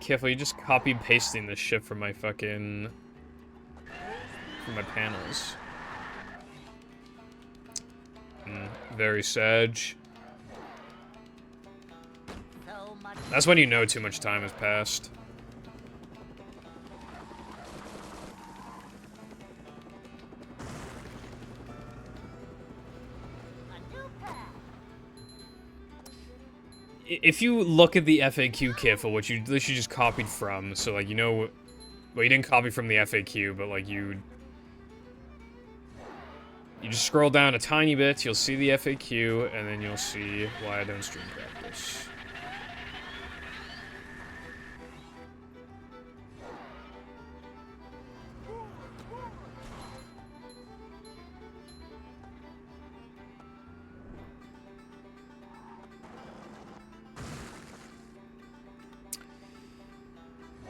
Careful, you just copy-pasting this shit from my fucking... from my panels. Very sage. So much. That's when you know too much time has passed. A new path. If you look at the FAQ, Careful, which you literally just copied from, so, like, you know... Well, you didn't copy from the FAQ, but, like, you You just scroll down a tiny bit, you'll see the FAQ, and then you'll see why I don't stream practice.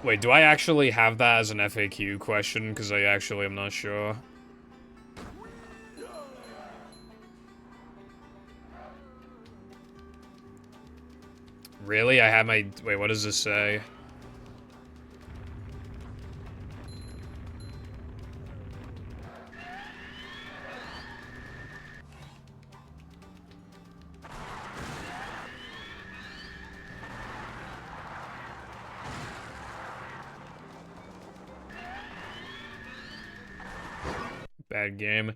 Wait, do I actually have that as an FAQ question? Because I actually am not sure. Really? I have my... Wait, what does this say? Bad game.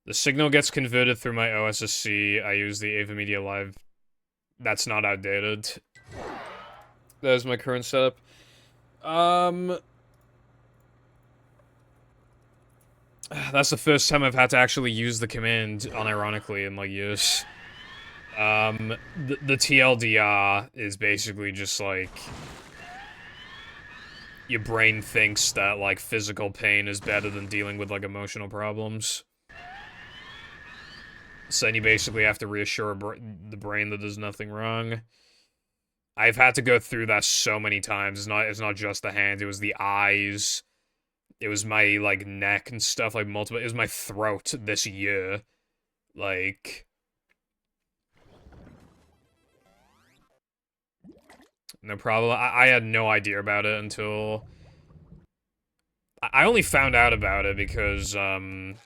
The signal gets converted through my OSSC. I use the Ava Media Live. That's not outdated. That is my current setup. That's the first time I've had to actually use the command, unironically, in like years. The TLDR is basically just like... Your brain thinks that, like, physical pain is better than dealing with, like, emotional problems. So then you basically have to reassure the brain that there's nothing wrong. I've had to go through that so many times. It's not just the hands, it was the eyes. It was my, like, neck and stuff, like, multiple... It was my throat this year. Like... No problem. I had no idea about it until... I only found out about it because, the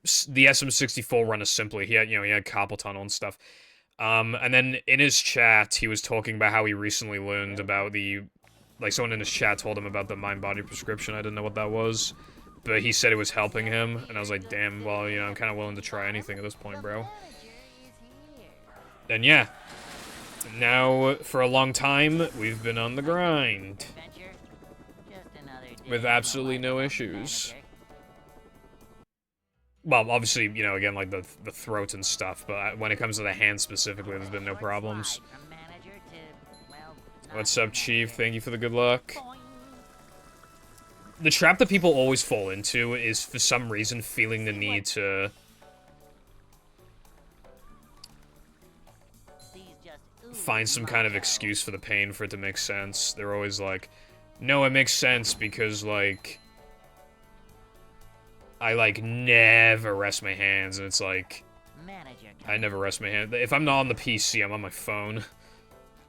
SM64 run assembly. He had carpal tunnel and stuff. And then in his chat, he was talking about how he recently learned about the... Like, someone in his chat told him about the mind-body prescription. I didn't know what that was. But he said it was helping him. And I was like, damn, well, you know, I'm kind of willing to try anything at this point, bro. And yeah. Now, for a long time, we've been on the grind. With absolutely no issues. Well, obviously, you know, again, like, the throat and stuff, but when it comes to the hands specifically, there's been no problems. What's up, Chief? Thank you for the good luck. The trap that people always fall into is, for some reason, feeling the need to... find some kind of excuse for the pain for it to make sense. They're always like, no, it makes sense because, like, I, like, never rest my hands, and it's like, I never rest my hands. If I'm not on the PC, I'm on my phone.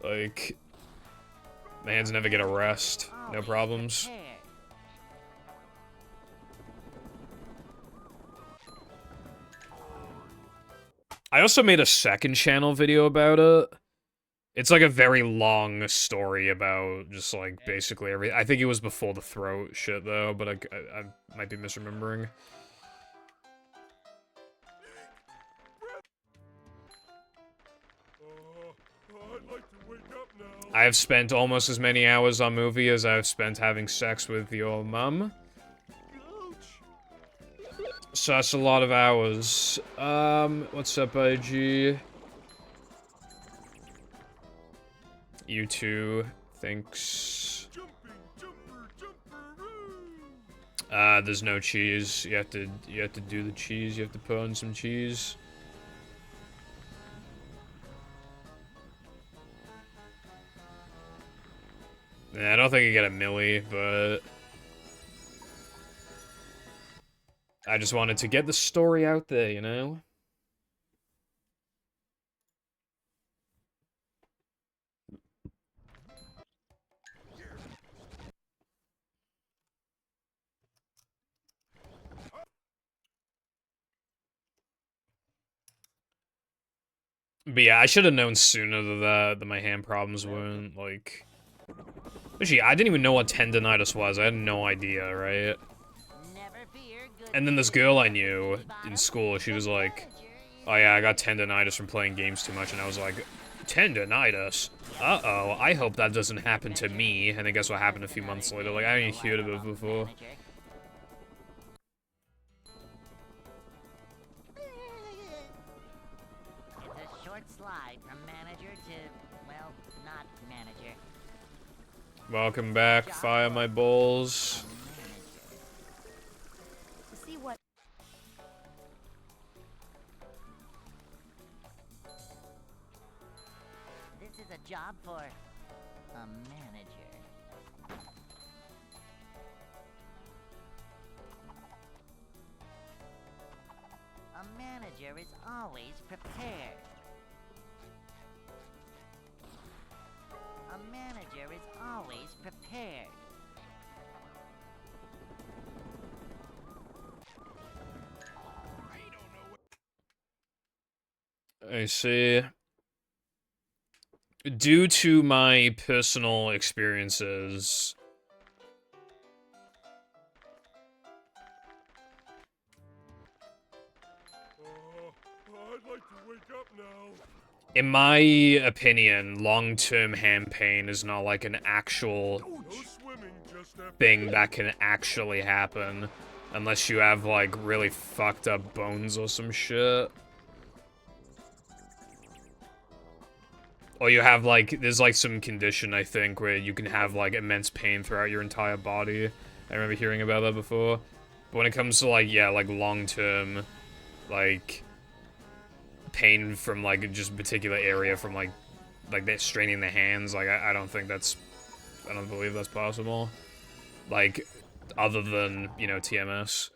Like, my hands never get a rest. No problems. I also made a second channel video about it. It's like a very long story about just like basically everything. I think it was before the throat shit though, but I might be misremembering. I'd like to wake up now. I have spent almost as many hours on movie as I've spent having sex with your mum. So that's a lot of hours. What's up, IG? You too. Thanks. There's no cheese. You have to do the cheese. You have to put on some cheese. Yeah, I don't think I get a milli, but I just wanted to get the story out there, you know? But yeah, I should have known sooner that my hand problems weren't, like... Actually, I didn't even know what tendonitis was. I had no idea, right? And then this girl I knew in school, she was like, oh yeah, I got tendonitis from playing games too much, and I was like, tendonitis? Uh-oh, I hope that doesn't happen to me. And then guess what happened a few months later? Like, I didn't hear of it before. short slide from manager to, well, not manager. Welcome back, fire my balls. To see what... This is a job for a manager. A manager is always prepared. A manager is always prepared. I see. Due to my personal experiences, I'd like to wake up now. in my opinion, long-term hand pain is not like an actual No swimming just after thing that can actually happen. Unless you have, like, really fucked up bones or some shit. Or you have, like, there's, like, some condition, I think, where you can have, like, immense pain throughout your entire body. I remember hearing about that before. But when it comes to, like, yeah, like, long-term, like, pain from, like, just a particular area from, like that straining the hands, like, I don't think that's, I don't believe that's possible. Like, other than, you know, TMS.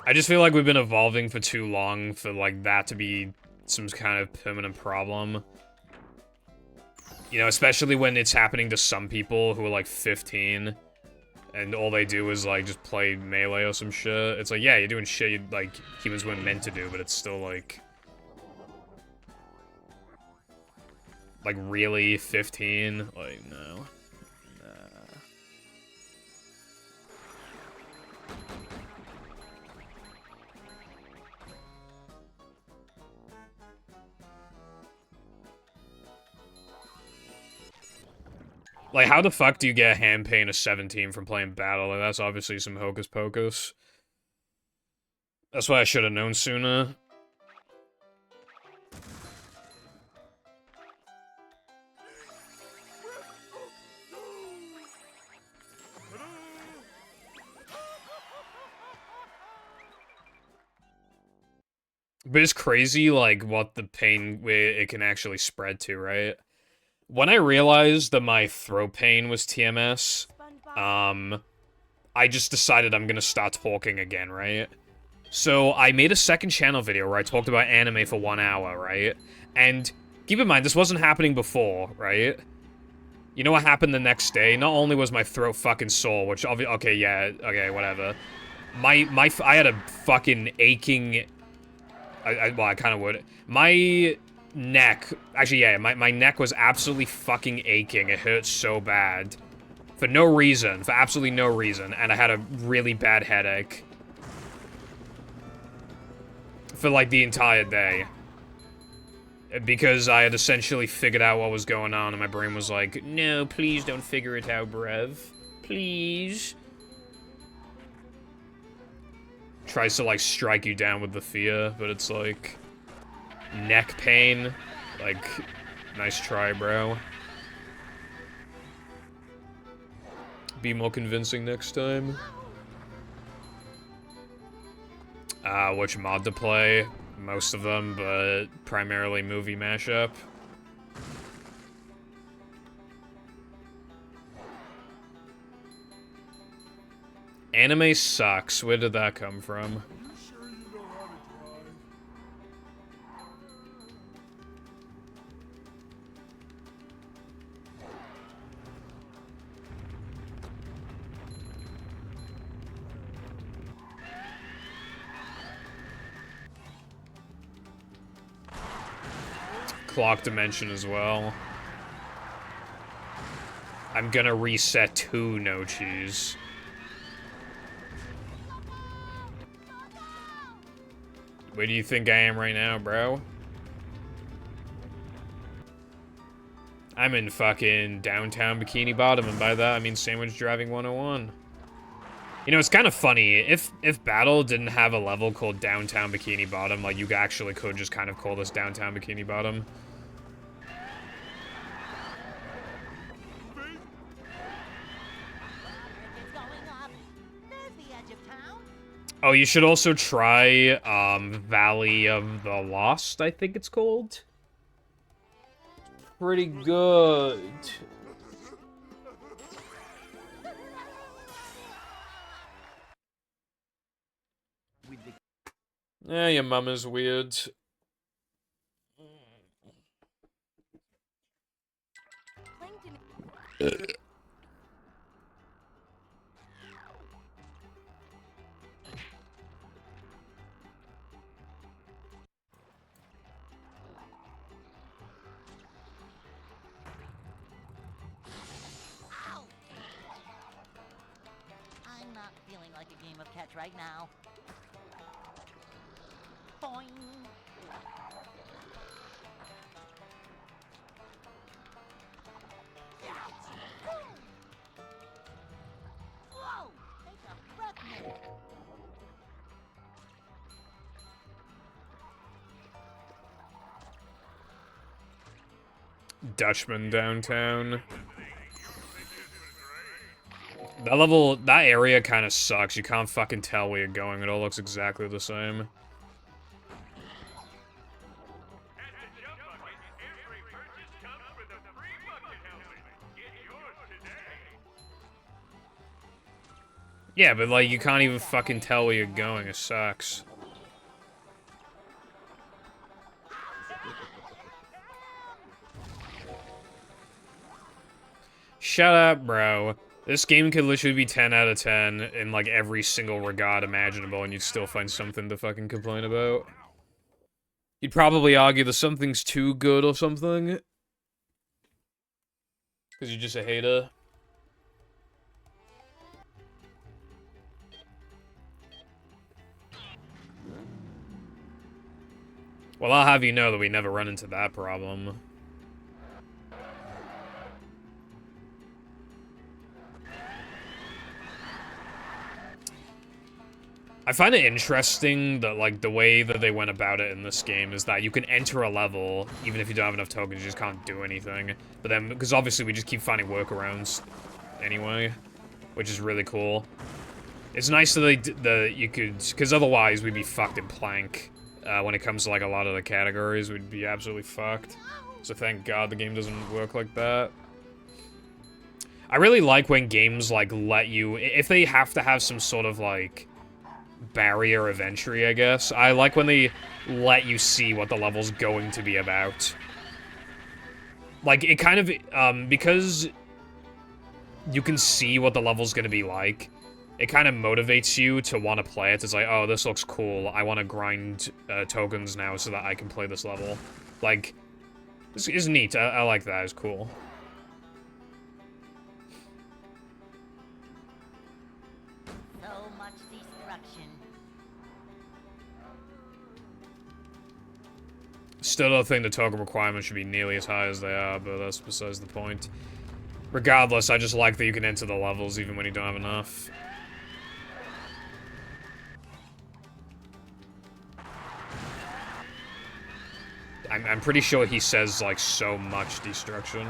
I just feel like we've been evolving for too long for, like, that to be some kind of permanent problem. You know, especially when it's happening to some people who are, like, 15, and all they do is, like, just play Melee or some shit. It's like, yeah, you're doing shit you, like, humans weren't meant to do, but it's still, like... Like, really? 15? Like, no. Like, how the fuck do you get hand pain of 17 from playing Battle? Like, that's obviously some hocus pocus. That's why I should have known sooner. But it's crazy, like, what the pain where it can actually spread to, right? When I realized that my throat pain was TMS, I just decided I'm gonna start talking again, right? So I made a second channel video where I talked about anime for 1 hour, right? And keep in mind, this wasn't happening before, right? You know what happened the next day? Not only was my throat fucking sore, which okay, yeah, okay, whatever. I had a fucking aching. Well, I kind of would. My neck, actually, yeah, my neck was absolutely fucking aching. It hurt so bad. For no reason. For absolutely no reason. And I had a really bad headache. For, like, the entire day. Because I had essentially figured out what was going on, and my brain was like, no, please don't figure it out, bruv. Please. Tries to, like, strike you down with the fear, but it's like... neck pain. Like, nice try, bro. Be more convincing next time. Which mod to play? Most of them, but primarily movie mashup. Anime sucks. Where did that come from? You sure you know how to drive? Clock dimension as well. I'm gonna reset 2 no cheese. Where do you think I am right now, bro? I'm in fucking downtown Bikini Bottom, and by that I mean Sandwich Driving 101. You know, it's kind of funny. If Battle didn't have a level called Downtown Bikini Bottom, like, you actually could just kind of call this Downtown Bikini Bottom. Oh, you should also try, Valley of the Lost, I think it's called. Pretty good. Yeah, your mum is weird. I'm not feeling like a game of catch right now. Boing. Whoa! Take a breath minute. Dutchman downtown. That level, that area kind of sucks. You can't fucking tell where you're going. It all looks exactly the same. Yeah, but like, you can't even fucking tell where you're going. It sucks. Shut up, bro. This game could literally be 10 out of 10 in, like, every single regard imaginable, and you'd still find something to fucking complain about. You'd probably argue that something's too good or something. Because you're just a hater. Well, I'll have you know that we never run into that problem. I find it interesting that, like, the way that they went about it in this game is that you can enter a level, even if you don't have enough tokens, you just can't do anything. But then, because obviously we just keep finding workarounds anyway, which is really cool. It's nice that you could, because otherwise we'd be fucked in plank. When it comes to, like, a lot of the categories, we'd be absolutely fucked. So thank God the game doesn't work like that. I really like when games, like, let you, if they have to have some sort of, like, barrier of entry, I guess. I like when they let you see what the level's going to be about. Like, it kind of, because you can see what the level's gonna be like, it kind of motivates you to want to play it. It's like, oh, this looks cool. I want to grind tokens now so that I can play this level. Like, this is neat. I like that. It's cool. So much destruction. Still don't think the token requirements should be nearly as high as they are, but that's besides the point. Regardless, I just like that you can enter the levels even when you don't have enough. I'm pretty sure he says, like, so much destruction.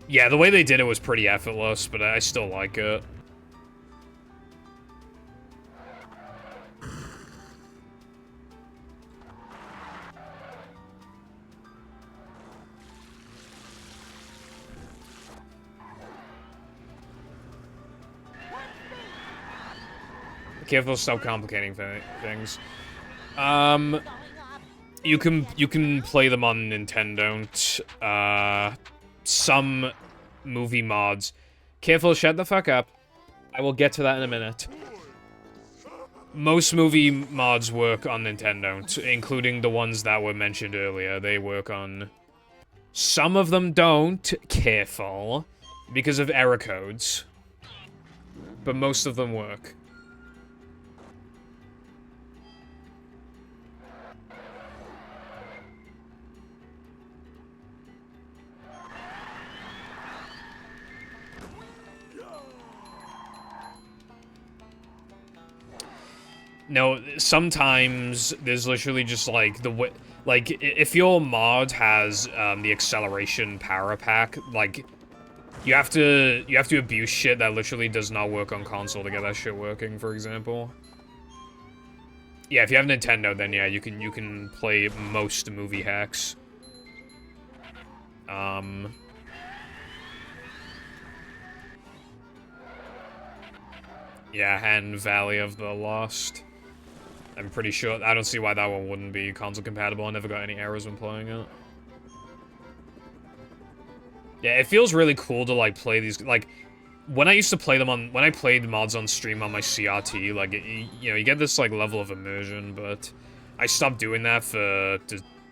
Yeah, the way they did it was pretty effortless, but I still like it. Careful, stop complicating things. You can play them on Nintendo. Some movie mods. Careful, shut the fuck up. I will get to that in a minute. Most movie mods work on Nintendo, including the ones that were mentioned earlier. They work on... Some of them don't. Careful. Because of error codes. But most of them work. No, sometimes there's literally just like the way, like if your mod has the acceleration power pack, like you have to abuse shit that literally does not work on console to get that shit working. For example, yeah, if you have Nintendo, then yeah, you can play most movie hacks. Yeah, and Valley of the Lost. I'm pretty sure. I don't see why that one wouldn't be console compatible. I never got any errors when playing it. Yeah, it feels really cool to like play these. Like when I used to play them on, when I played mods on stream on my CRT, like you know, you get this like level of immersion, but I stopped doing that to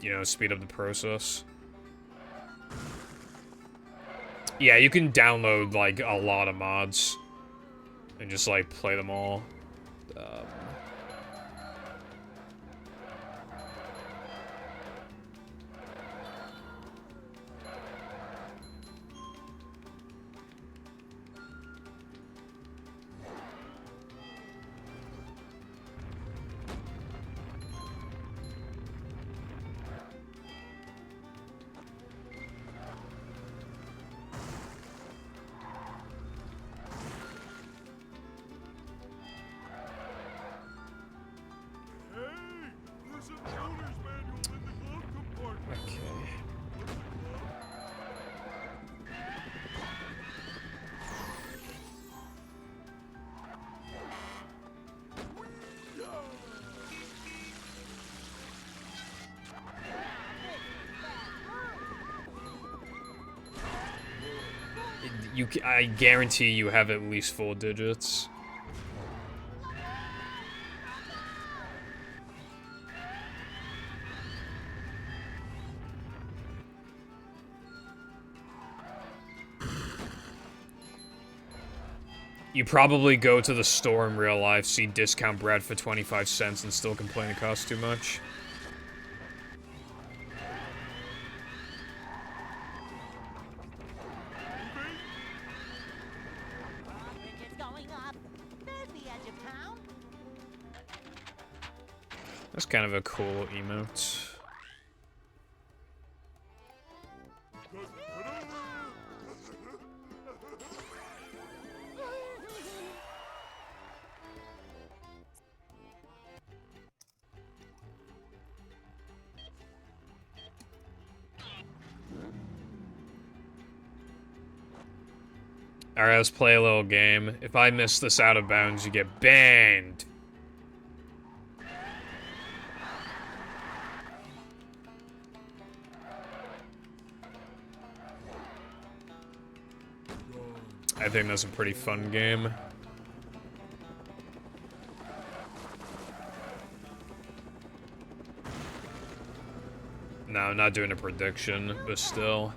you know, speed up the process. Yeah, you can download like a lot of mods and just like play them all. Hey, there's an owner's manual in the glove compartment. Okay. I guarantee you have at least 4 digits. You probably go to the store in real life, see discount bread for 25 cents, and still complain it costs too much. Bridges going up. There's the edge of town. That's kind of a cool emote. Alright, let's play a little game. If I miss this out of bounds, you get banned. I think that's a pretty fun game. No, I'm not doing a prediction, but still.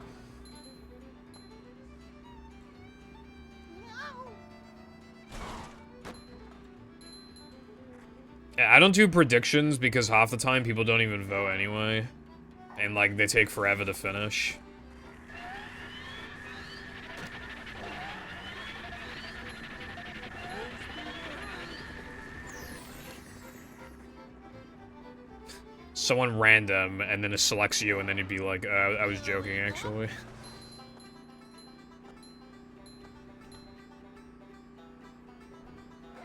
Yeah, I don't do predictions because half the time people don't even vote anyway. And, like, they take forever to finish. Someone random, and then it selects you, and then you'd be like, I was joking, actually.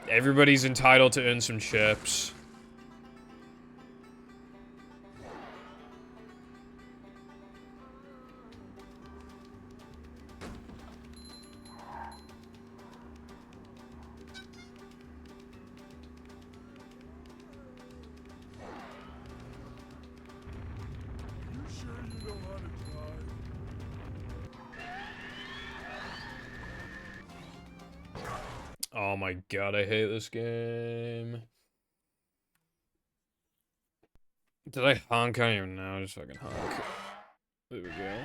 Everybody's entitled to earn some chips. You sure you know how to drive? Oh my god, I hate this game. Did I honk? I don't even know. Just fucking honk. There we go.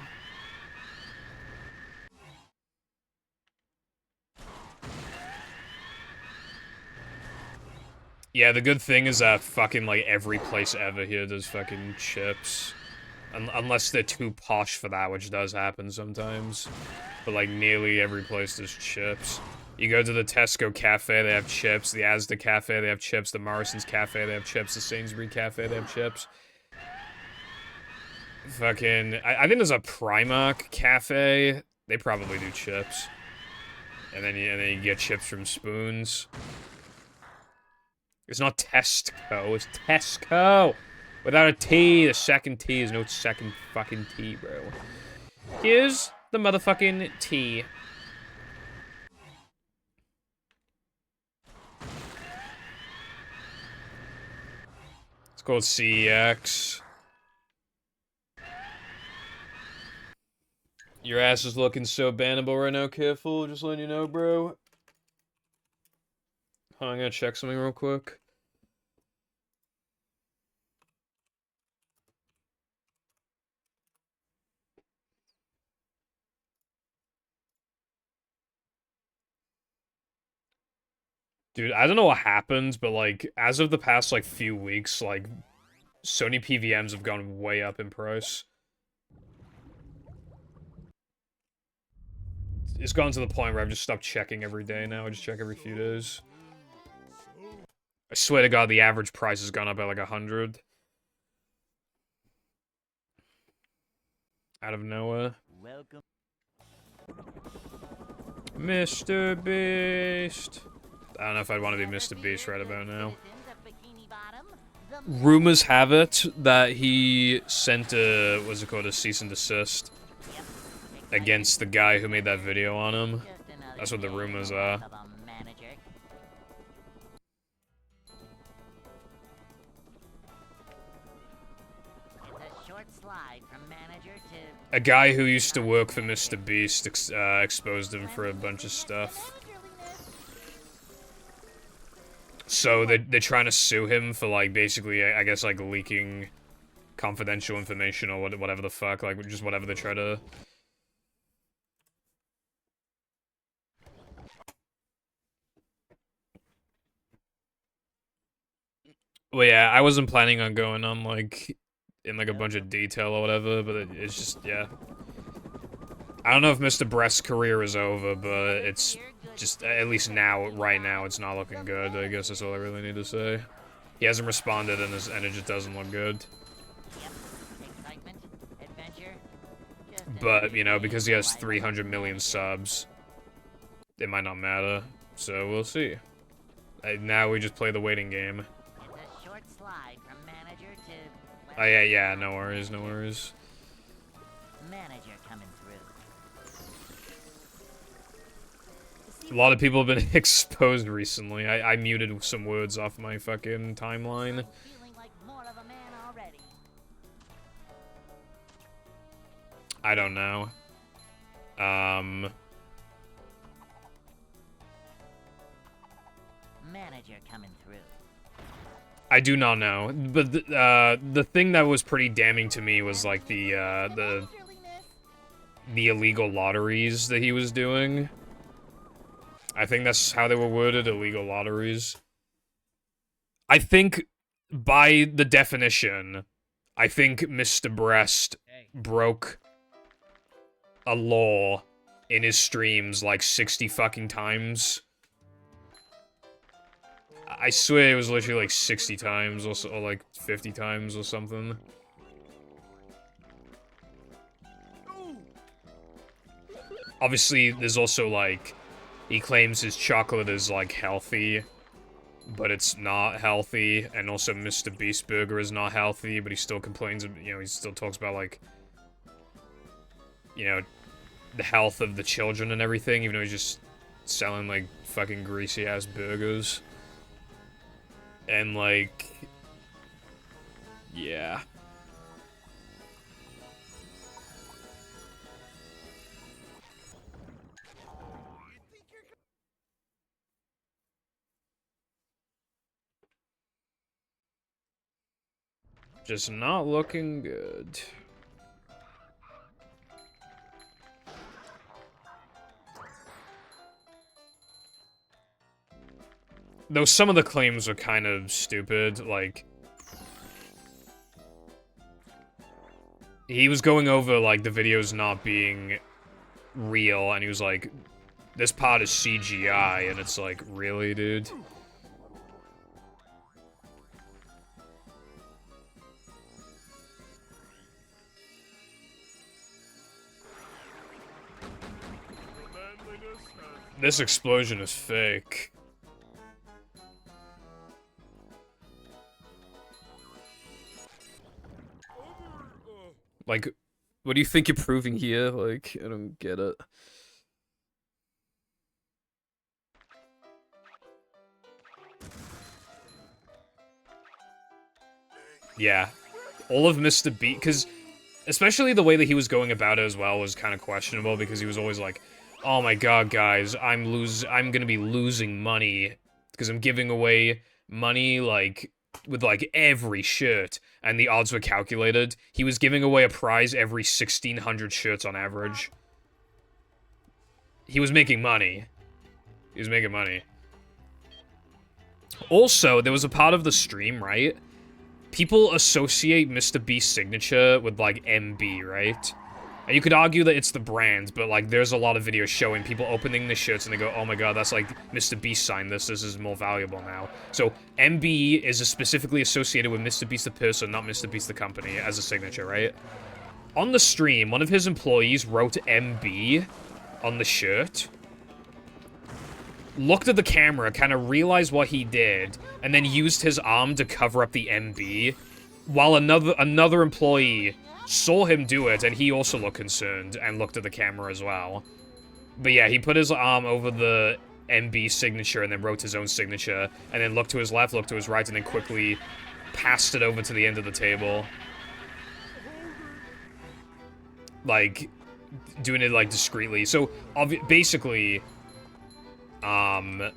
Yeah, the good thing is that fucking, like, every place ever here does fucking chips. Unless they're too posh for that, which does happen sometimes. But, like, nearly every place does chips. You go to the Tesco Cafe, they have chips. The Asda Cafe, they have chips. The Morrison's Cafe, they have chips. The Sainsbury Cafe, they have chips. Fucking... I think there's a Primark Cafe. They probably do chips. And then you get chips from Spoons. It's not Tesco, it's Tesco! Without a T, the second T is no second fucking T, bro. Here's the motherfucking T. It's called CEX. Your ass is looking so bannable right now, careful, just letting you know, bro. Hold on, I'm gonna check something real quick. Dude, I don't know what happens, but, like, as of the past, like, few weeks, like, Sony PVMs have gone way up in price. It's gone to the point where I've just stopped checking every day now. I just check every few days. I swear to God, the average price has gone up by, like, 100. Out of nowhere. Welcome. Mr. Beast. I don't know if I'd want to be Mr. Beast right about now. Rumors have it that he sent a, what's it called, a cease and desist against the guy who made that video on him. That's what the rumors are. A guy who used to work for Mr. Beast exposed him for a bunch of stuff. So they're trying to sue him for, like, basically, I guess, like, leaking confidential information or whatever the fuck, like, just whatever they try to... Well, yeah, I wasn't planning on going on, like, in, like, a bunch of detail or whatever, but it's just, yeah. I don't know if Mr. Breast's career is over, but it's just, at least now, right now, it's not looking good. I guess that's all I really need to say. He hasn't responded, and it just doesn't look good. But, you know, because he has 300 million subs, it might not matter. So, we'll see. Now we just play the waiting game. Oh, yeah, no worries, no worries. Manager coming through. A lot of people have been exposed recently. I muted some words off my fucking timeline. Feeling like more of a man already. I don't know. Manager coming through. I do not know. But the thing that was pretty damning to me was, like, the illegal lotteries that he was doing. I think that's how they were worded, illegal lotteries. I think, by the definition, I think Mr. Breast broke a law in his streams, like, 60 fucking times. I swear it was literally, like, 60 times, or like, 50 times or something. Obviously, there's also, like, he claims his chocolate is, like, healthy, but it's not healthy, and also Mr. Beast Burger is not healthy, but he still complains, you know, he still talks about, like, you know, the health of the children and everything, even though he's just selling, like, fucking greasy-ass burgers. And, like, yeah. Just not looking good. Though some of the claims are kind of stupid, like... He was going over, like, the videos not being real, and he was like, this part is CGI, and it's like, really, dude? This explosion is fake. Like, what do you think you're proving here? Like, I don't get it. Yeah. All of Mr. B, because especially the way that he was going about it as well was kind of questionable, because he was always like, oh my god, guys, I'm gonna be losing money because I'm giving away money, like, with, like, every shirt, and the odds were calculated. He was giving away a prize every 1,600 shirts on average. He was making money. He was making money. Also, there was a part of the stream, right? People associate Mr. Beast's signature with, like, MB, right? And you could argue that it's the brand, but, like, there's a lot of videos showing people opening the shirts and they go, oh my god, that's like, Mr. Beast signed this is more valuable now. So, MB is specifically associated with Mr. Beast the person, not Mr. Beast the company, as a signature, right? On the stream, one of his employees wrote MB on the shirt, looked at the camera, kind of realized what he did, and then used his arm to cover up the MB, while another employee saw him do it, and he also looked concerned, and looked at the camera as well. But yeah, he put his arm over the MB signature, and then wrote his own signature, and then looked to his left, looked to his right, and then quickly passed it over to the end of the table. Like, doing it, like, discreetly. So, basically, yeah,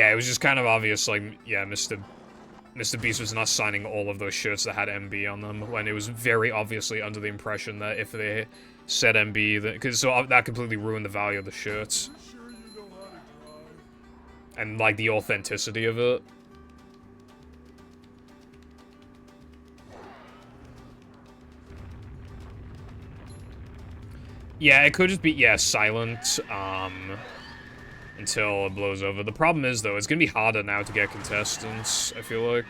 it was just kind of obvious, like, yeah, Mr. Beast was not signing all of those shirts that had MB on them, when it was very obviously under the impression that if they said MB, because so that completely ruined the value of the shirts. And, like, the authenticity of it. Yeah, it could just be, yeah, silent, until it blows over. The problem is, though, it's gonna be harder now to get contestants, I feel like.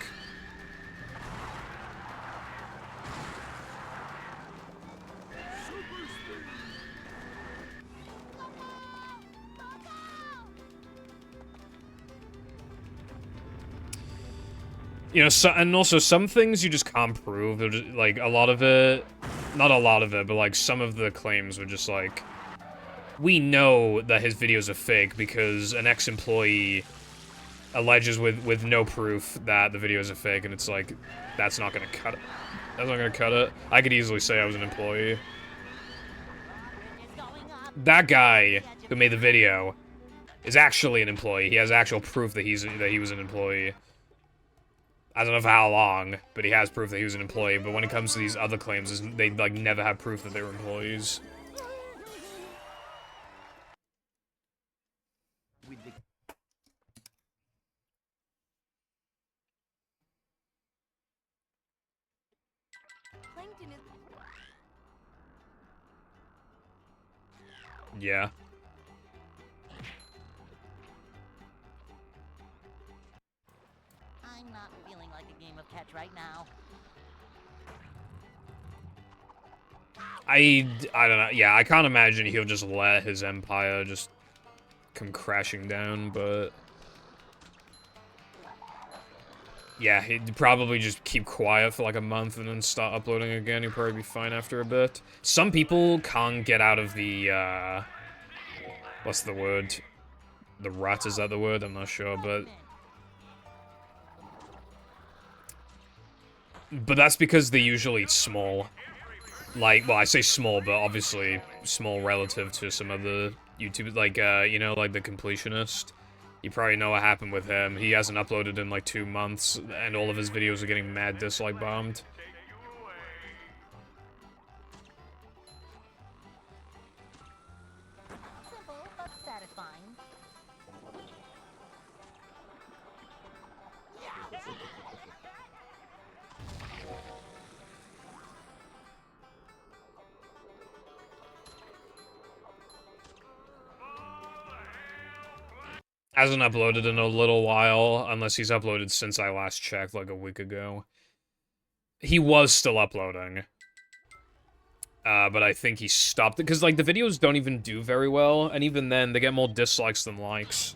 You know, and also some things you just can't prove. They're just, like, a lot of it, not a lot of it, but, like, some of the claims were just like, we know that his videos are fake because an ex-employee alleges with no proof that the videos are fake, and it's like, that's not gonna cut it. That's not gonna cut it. I could easily say I was an employee. That guy who made the video is actually an employee. He has actual proof that he was an employee. I don't know for how long, but he has proof that he was an employee. But when it comes to these other claims, they, like, never have proof that they were employees. Yeah. I'm not feeling like a game of catch right now. I don't know. Yeah, I can't imagine he'll just let his empire just come crashing down, but... Yeah, he'd probably just keep quiet for like a month and then start uploading again. He'd probably be fine after a bit. Some people can't get out of the, what's the word? The rut, is that the word? I'm not sure, but... But that's because they're usually small. Like, well, I say small, but obviously small relative to some of the YouTube, like, you know, like the completionist. You probably know what happened with him. He hasn't uploaded in like 2 months, and all of his videos are getting mad dislike bombed. Simple but satisfying. Hasn't uploaded in a little while, unless he's uploaded since I last checked, like a week ago. He was still uploading. But I think he stopped it, because, like, the videos don't even do very well, and even then, they get more dislikes than likes.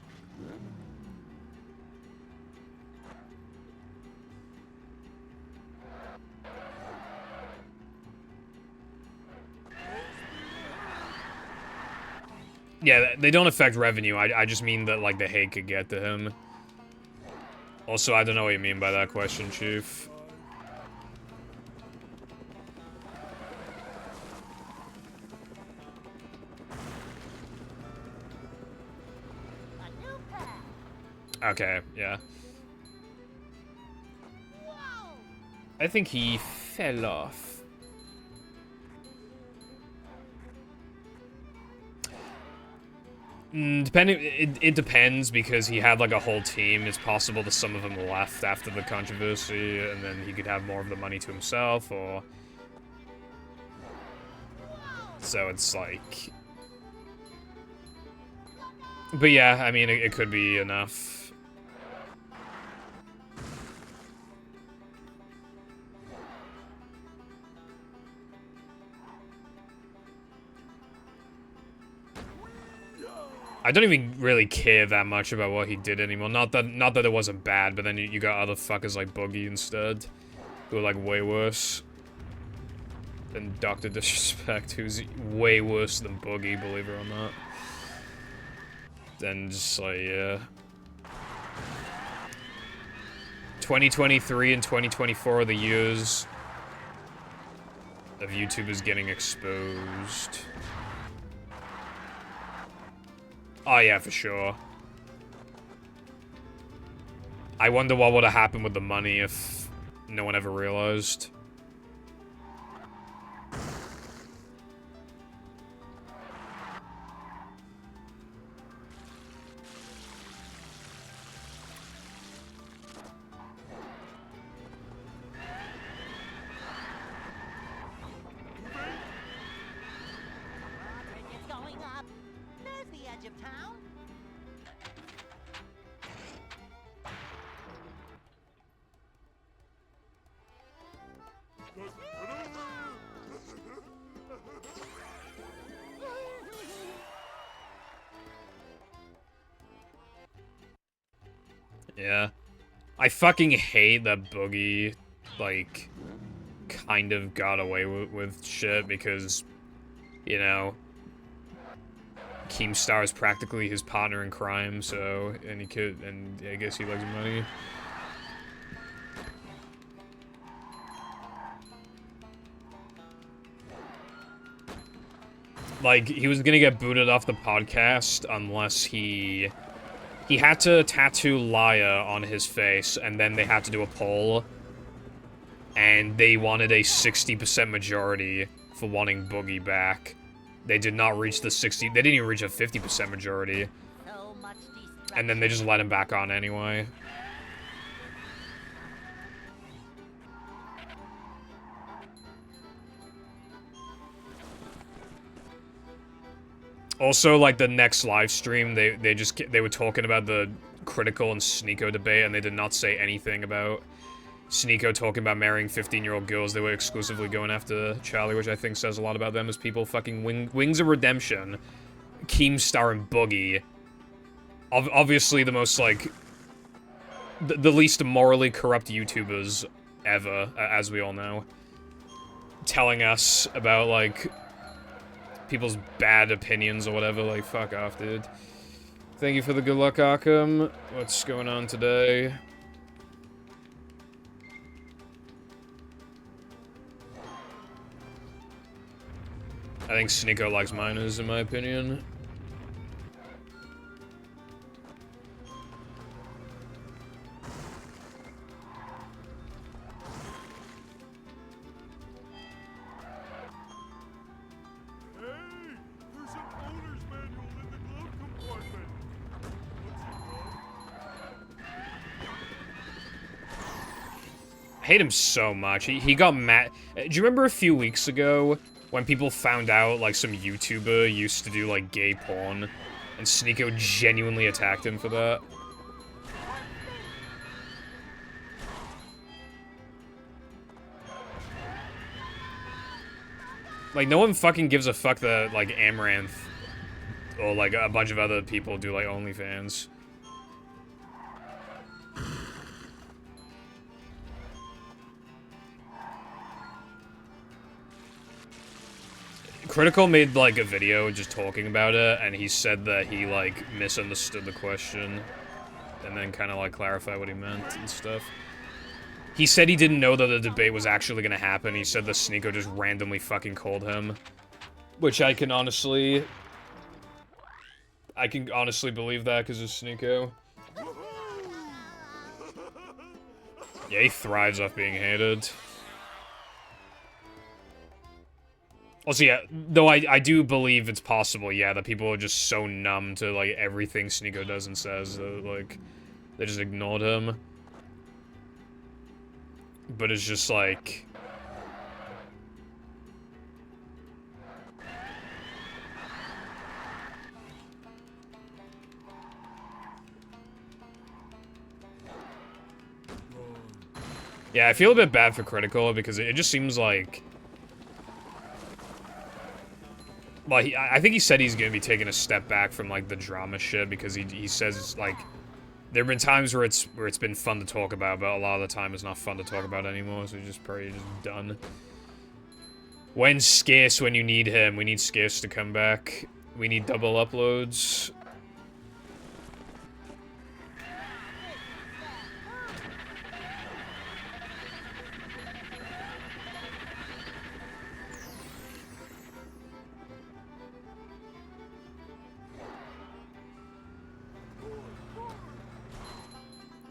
Yeah, they don't affect revenue, I just mean that, like, the hate could get to him. Also, I don't know what you mean by that question, Chief. A new path. Okay, yeah. Whoa! I think he fell off. Depending, it depends, because he had, like, a whole team. It's possible that some of them left after the controversy, and then he could have more of the money to himself, or... So it's like... But yeah, I mean, it could be enough. I don't even really care that much about what he did anymore. Not that it wasn't bad, but then you got other fuckers like Boogie instead, who are like way worse than Dr. Disrespect, who's way worse than Boogie, believe it or not. Then just like, yeah. 2023 and 2024 are the years of YouTubers getting exposed. Oh yeah, for sure. I wonder what would have happened with the money if no one ever realized. It's going up. There's the edge of town. Yeah. I fucking hate that Boogie, like, kind of got away with shit because, you know, Keemstar is practically his partner in crime, so, and I guess he likes money. Like, he was gonna get booted off the podcast unless he had to tattoo Liar on his face, and then they had to do a poll. And they wanted a 60% majority for wanting Boogie back. They did not reach the 60, they didn't even reach a 50% majority. So much destruction. And then they just let him back on anyway. Also, like, the next live stream, they were talking about the Critical and Sneeko debate, and they did not say anything about Sneeko talking about marrying 15-year-old girls. They were exclusively going after Charlie, which I think says a lot about them as people. Fucking Wings of Redemption, Keemstar, and Boogie. Obviously the most, like, the least morally corrupt YouTubers ever, as we all know. Telling us about, like, people's bad opinions or whatever. Like, fuck off, dude. Thank you for the good luck, Arkham. What's going on today? I think Sneeko likes minors, in my opinion. Hey, there's an owner's manual in the glove compartment. I hate him so much. He got mad. Do you remember a few weeks ago when people found out, like, some YouTuber used to do, like, gay porn? And Sneeko genuinely attacked him for that. Like, no one fucking gives a fuck that, like, Amaranth or, like, a bunch of other people do, like, OnlyFans. Critical made, like, a video just talking about it, and he said that he, like, misunderstood the question. And then kind of, like, clarified what he meant and stuff. He said he didn't know that the debate was actually gonna happen. He said the Sneeko just randomly fucking called him. Which I can honestly believe that, because of Sneeko. Yeah, he thrives off being hated. Also, yeah, though I do believe it's possible, yeah, that people are just so numb to, like, everything Sneeko does and says that, like, they just ignored him. But it's just, like... Yeah, I feel a bit bad for Critical, because it just seems like... Well, I think he said he's gonna be taking a step back from, like, the drama shit, because he says, like... There have been times where it's been fun to talk about, but a lot of the time it's not fun to talk about anymore, so he's just probably just done. When's Scarce when you need him? We need Scarce to come back. We need double uploads.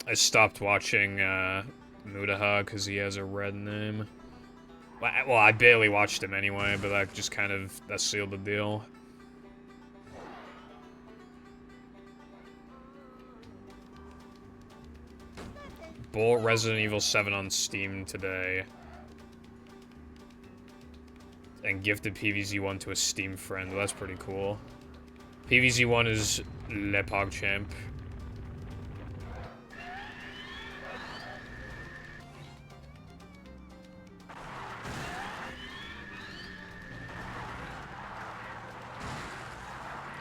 I stopped watching Mudaha because he has a red name. Well, I barely watched him anyway, but that just kind of, that sealed the deal. Bought Resident Evil 7 on Steam today. And gifted PVZ1 to a Steam friend. Well, that's pretty cool. PVZ1 is Le PogChamp.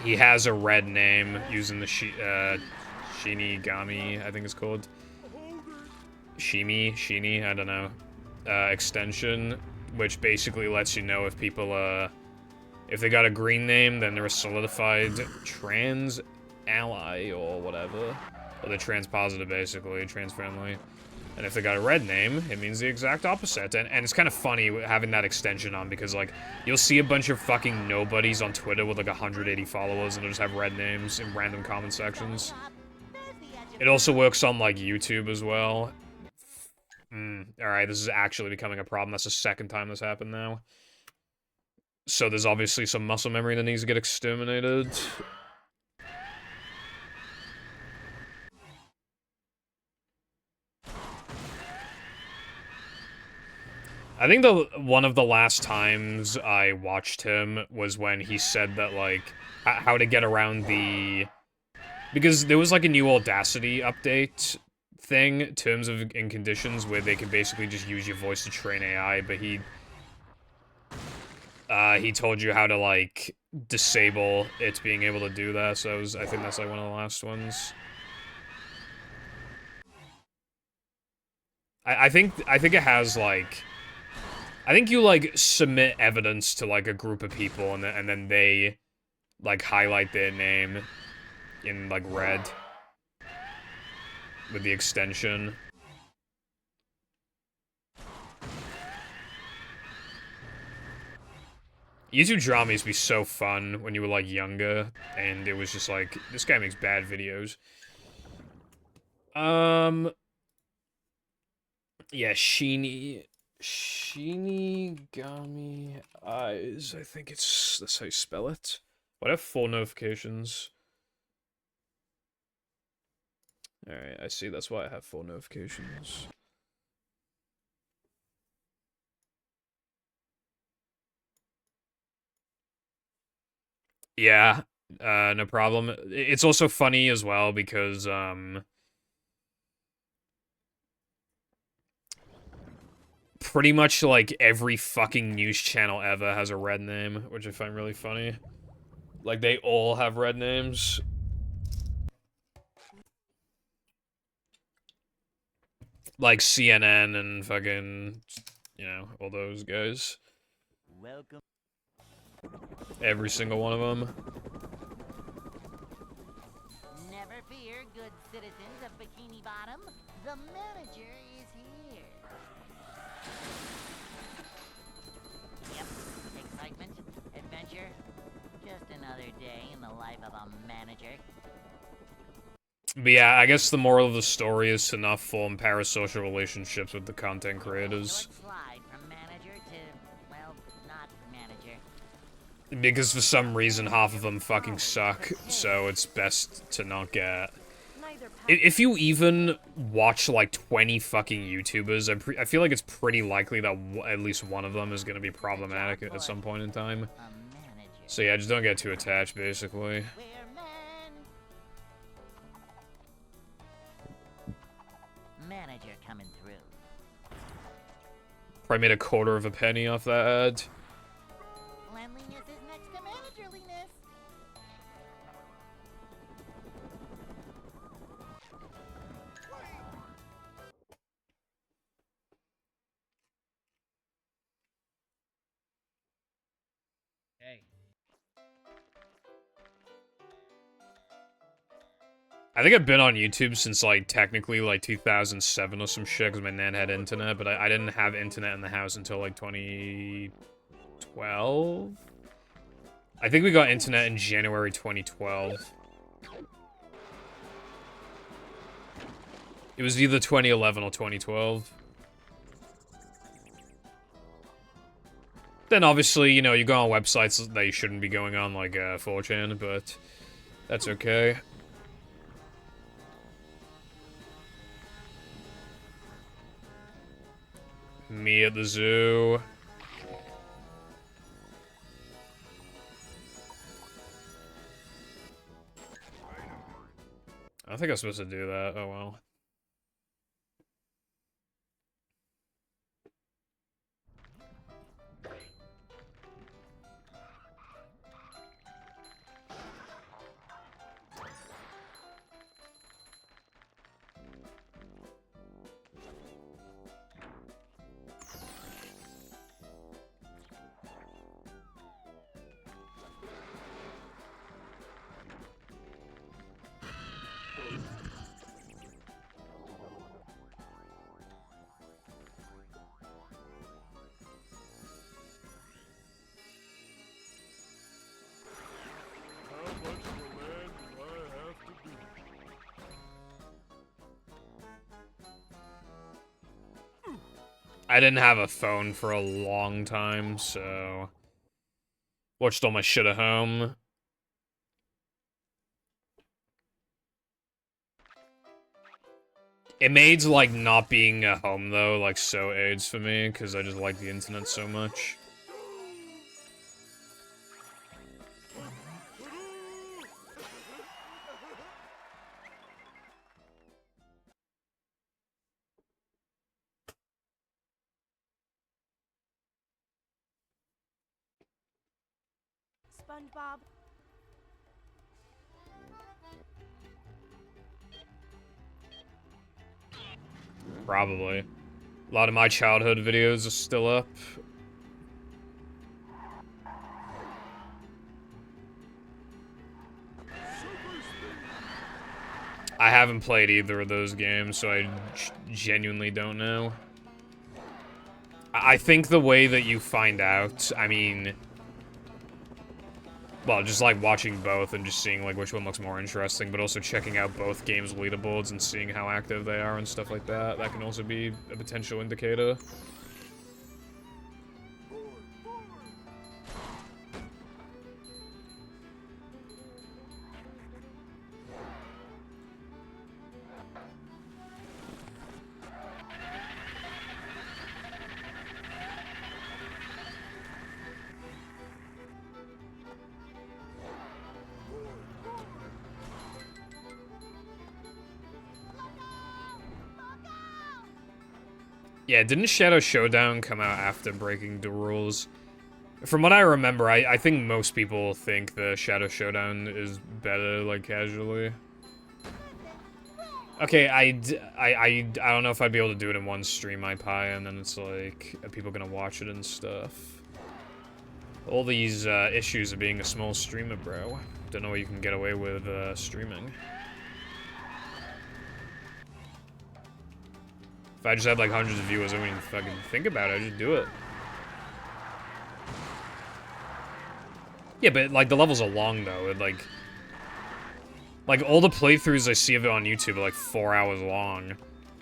He has a red name using the Shinigami, I think it's called. Shini, I don't know. Extension, which basically lets you know if people, if they got a green name, then they're a solidified trans ally or whatever. Or they're trans positive, basically, trans friendly. And if they got a red name, it means the exact opposite. And it's kind of funny having that extension on, because, like, you'll see a bunch of fucking nobodies on Twitter with, like, 180 followers, and they'll just have red names in random comment sections. It also works on, like, YouTube as well. Alright, this is actually becoming a problem. That's the second time this happened now. So there's obviously some muscle memory that needs to get exterminated. I think one of the last times I watched him was when he said that, like, how to get around the... Because there was, like, a new Audacity update thing, terms of and conditions, where they could basically just use your voice to train AI, but he told you how to, like, disable it being able to do that, so I think that's, like, one of the last ones. I think it has, like... I think you, like, submit evidence to, like, a group of people, and then they, like, highlight their name in, like, red with the extension. YouTube drama used to be so fun when you were, like, younger, and it was just like, this guy makes bad videos. Yeah, Shinigami Eyes, I think that's how you spell it. What, I have 4 notifications? Alright, I see, that's why I have 4 notifications. Yeah, No problem. It's also funny as well because, pretty much, like, every fucking news channel ever has a red name, which I find really funny. Like, they all have red names. Like CNN and fucking, you know, all those guys. Welcome. Every single one of them. Never fear, good citizens of Bikini Bottom. The manager is here. Yep, excitement, adventure. Just another day in the life of a manager. But yeah, I guess the moral of the story is to not form parasocial relationships with the content creators. Short slide from manager to, well, not manager. Because for some reason, half of them fucking suck, so it's best to not get... If you even watch, like, 20 fucking YouTubers, I feel like it's pretty likely that at least one of them is gonna be problematic at some point in time. A manager. So yeah, just don't get too attached, basically. We're manager coming through. Probably made a quarter of a penny off that ad. Cleanliness is next to managerliness. Hey. I think I've been on YouTube since, like, technically, like, 2007 or some shit, because my nan had internet, but I didn't have internet in the house until, like, 2012? I think we got internet in January 2012. It was either 2011 or 2012. Then, obviously, you know, you go on websites that you shouldn't be going on, like, 4chan, but that's okay. Me at the zoo. I think I'm supposed to do that. Oh well. How much of a man do I have to be? I didn't have a phone for a long time, so... Watched all my shit at home. It made, like, not being at home, though, like, so aids for me, because I just like the internet so much. SpongeBob. Probably. A lot of my childhood videos are still up. I haven't played either of those games, so I genuinely don't know. I think the way that you find out, I mean... Well, just like watching both and just seeing like which one looks more interesting, but also checking out both games' leaderboards and seeing how active they are and stuff like that. That can also be a potential indicator. Yeah, didn't Shadow Showdown come out after breaking the rules? From what I remember, I think most people think the Shadow Showdown is better, like, casually. Okay, I don't know if I'd be able to do it in one stream, iPie, and then it's like, are people gonna watch it and stuff? All these, issues of being a small streamer, bro. Don't know what you can get away with, streaming. If I just had, like, hundreds of viewers, I wouldn't even fucking think about it, I'd just do it. Yeah, but, like, the levels are long, though, and, like, all the playthroughs I see of it on YouTube are, like, 4 hours long.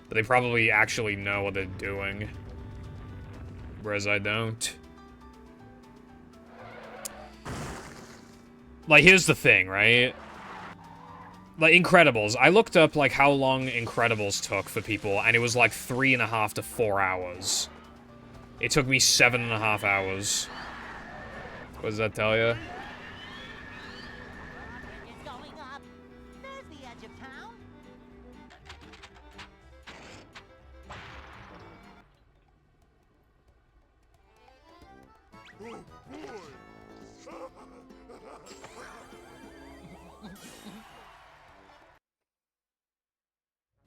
But they probably actually know what they're doing. Whereas I don't. Like, here's the thing, right? Like, Incredibles. I looked up, like, how long Incredibles took for people, and it was, like, 3.5 to 4 hours. It took me 7.5 hours. What does that tell you? It's going up. There's the edge of town. Oh, boy.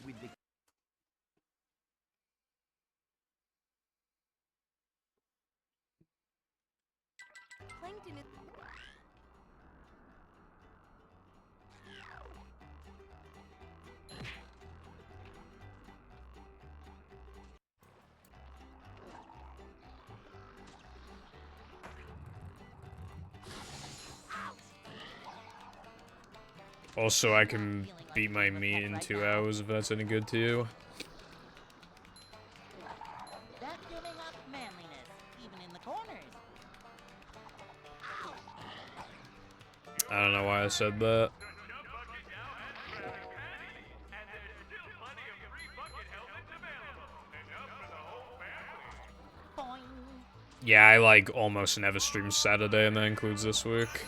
With the Plankton is... Also, I can beat my meat in 2 hours if that's any good to you. That's giving up manliness, even in the corners. I don't know why I said that. Boing. Yeah, I, like, almost never stream Saturday, and that includes this week.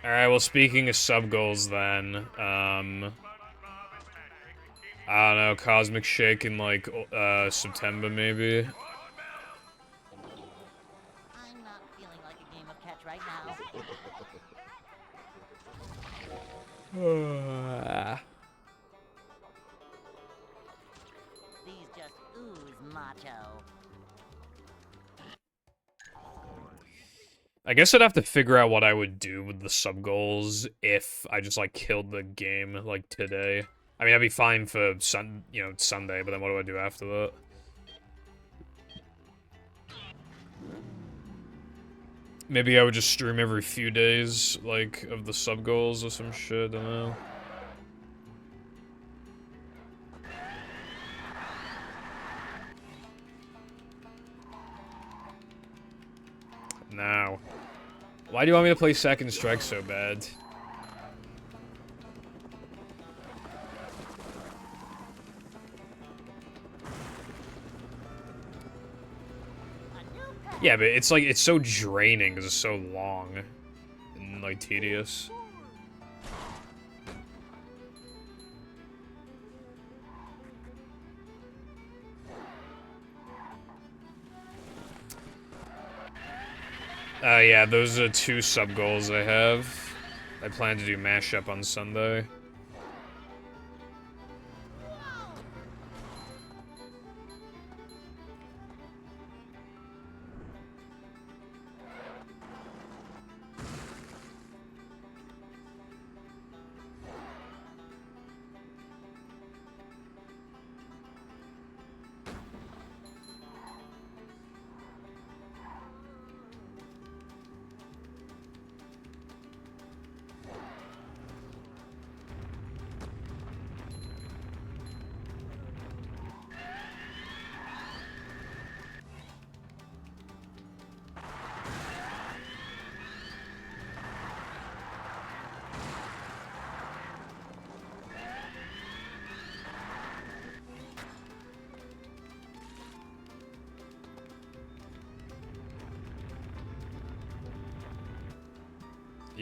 Alright, well, speaking of sub-goals, then, I don't know, Cosmic Shake in, like, September, maybe? I'm not feeling like a game of catch right now. These just ooze macho. I guess I'd have to figure out what I would do with the sub-goals if I just, like, killed the game, like, today. I mean, I'd be fine for, Sunday, but then what do I do after that? Maybe I would just stream every few days, like, of the sub-goals or some shit, I don't know. Now. Why do you want me to play Second Strike so bad? Yeah, but it's like, it's so draining because it's so long and, like, tedious. Yeah, those are 2 sub-goals I have. I plan to do mashup on Sunday.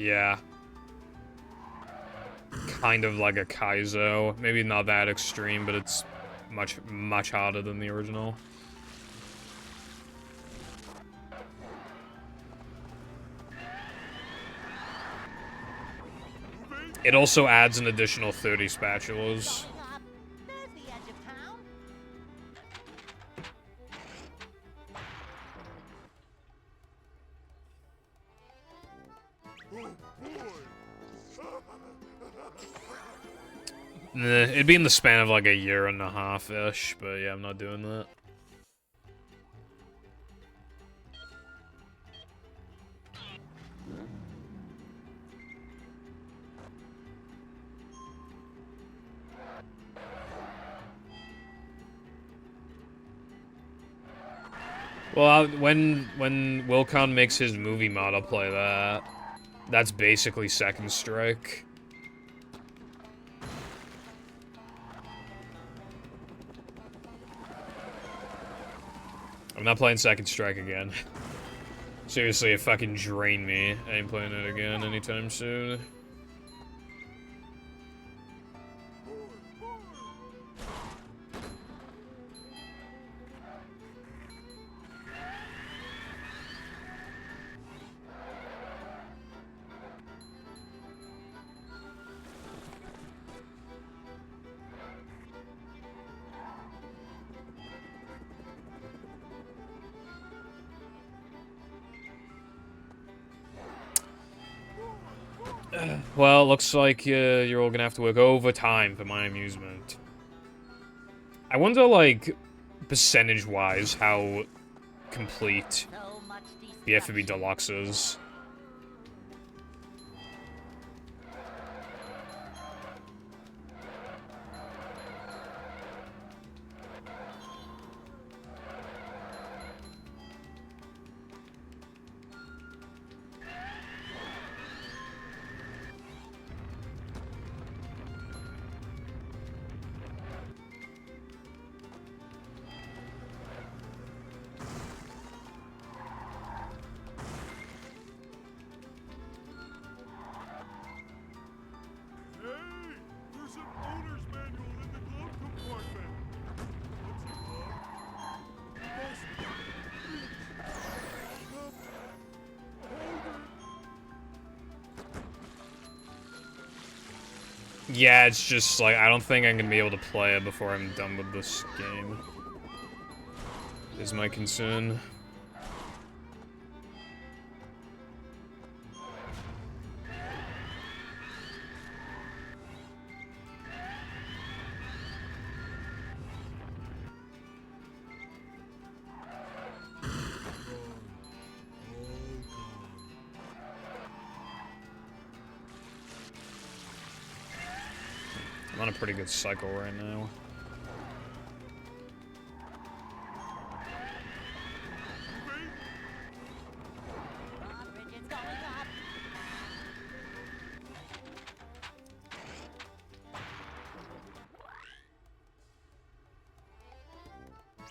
Yeah. Kind of like a Kaizo. Maybe not that extreme, but it's much harder than the original. It also adds an additional 30 spatulas. Going up. There's the edge of town. It'd be in the span of like a year and a half-ish, but yeah, I'm not doing that. Well, when Wilcon makes his movie mod, I'll play that. That's basically Second Strike. I'm not playing Second Strike again. Seriously, it fucking drained me. I ain't playing it again anytime soon. Well, looks like you're all gonna have to work overtime for my amusement. I wonder, like, percentage-wise, how complete So much the FB destruction. Deluxe is. Hey, there's an owner's manual in the glove compartment. What's it called? Must reach. Hold it. Yeah, it's just, like, I don't think I'm gonna be able to play it before I'm done with this game. Is my concern. I'm on a pretty good cycle right now.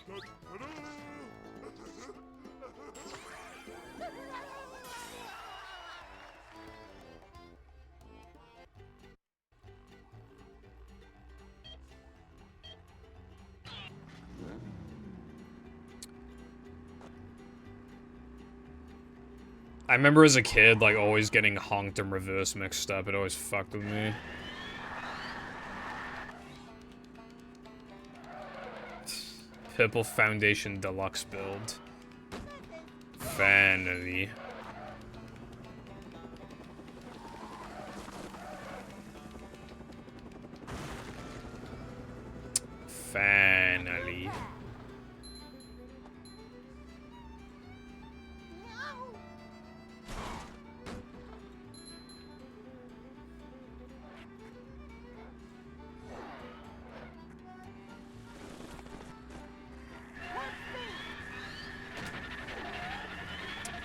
Bridge is going up. I remember as a kid, like, always getting honked and reverse mixed up. It always fucked with me. Purple Foundation Deluxe build. Finally. Finally.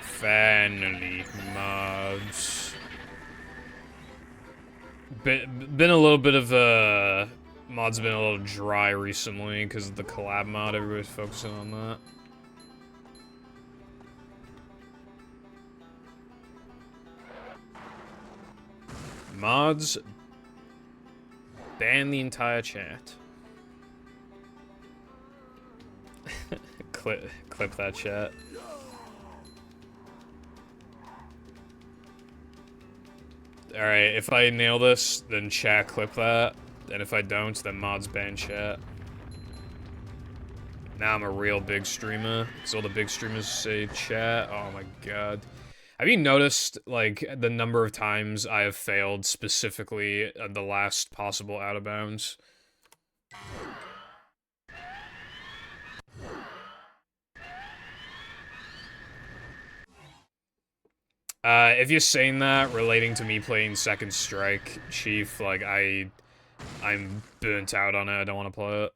Finally, mods. Been a little bit of a... Mod's been a little dry recently because of the collab mod. Everybody's focusing on that. Mods, ban the entire chat. clip that chat. Alright, if I nail this, then chat clip that. And if I don't, then mods ban chat. Now I'm a real big streamer. Because all the big streamers say chat. Oh my god. Have you noticed, like, the number of times I have failed specifically at the last possible out of bounds? If you're saying that relating to me playing Second Strike, Chief, like, I'm burnt out on it, I don't want to play it.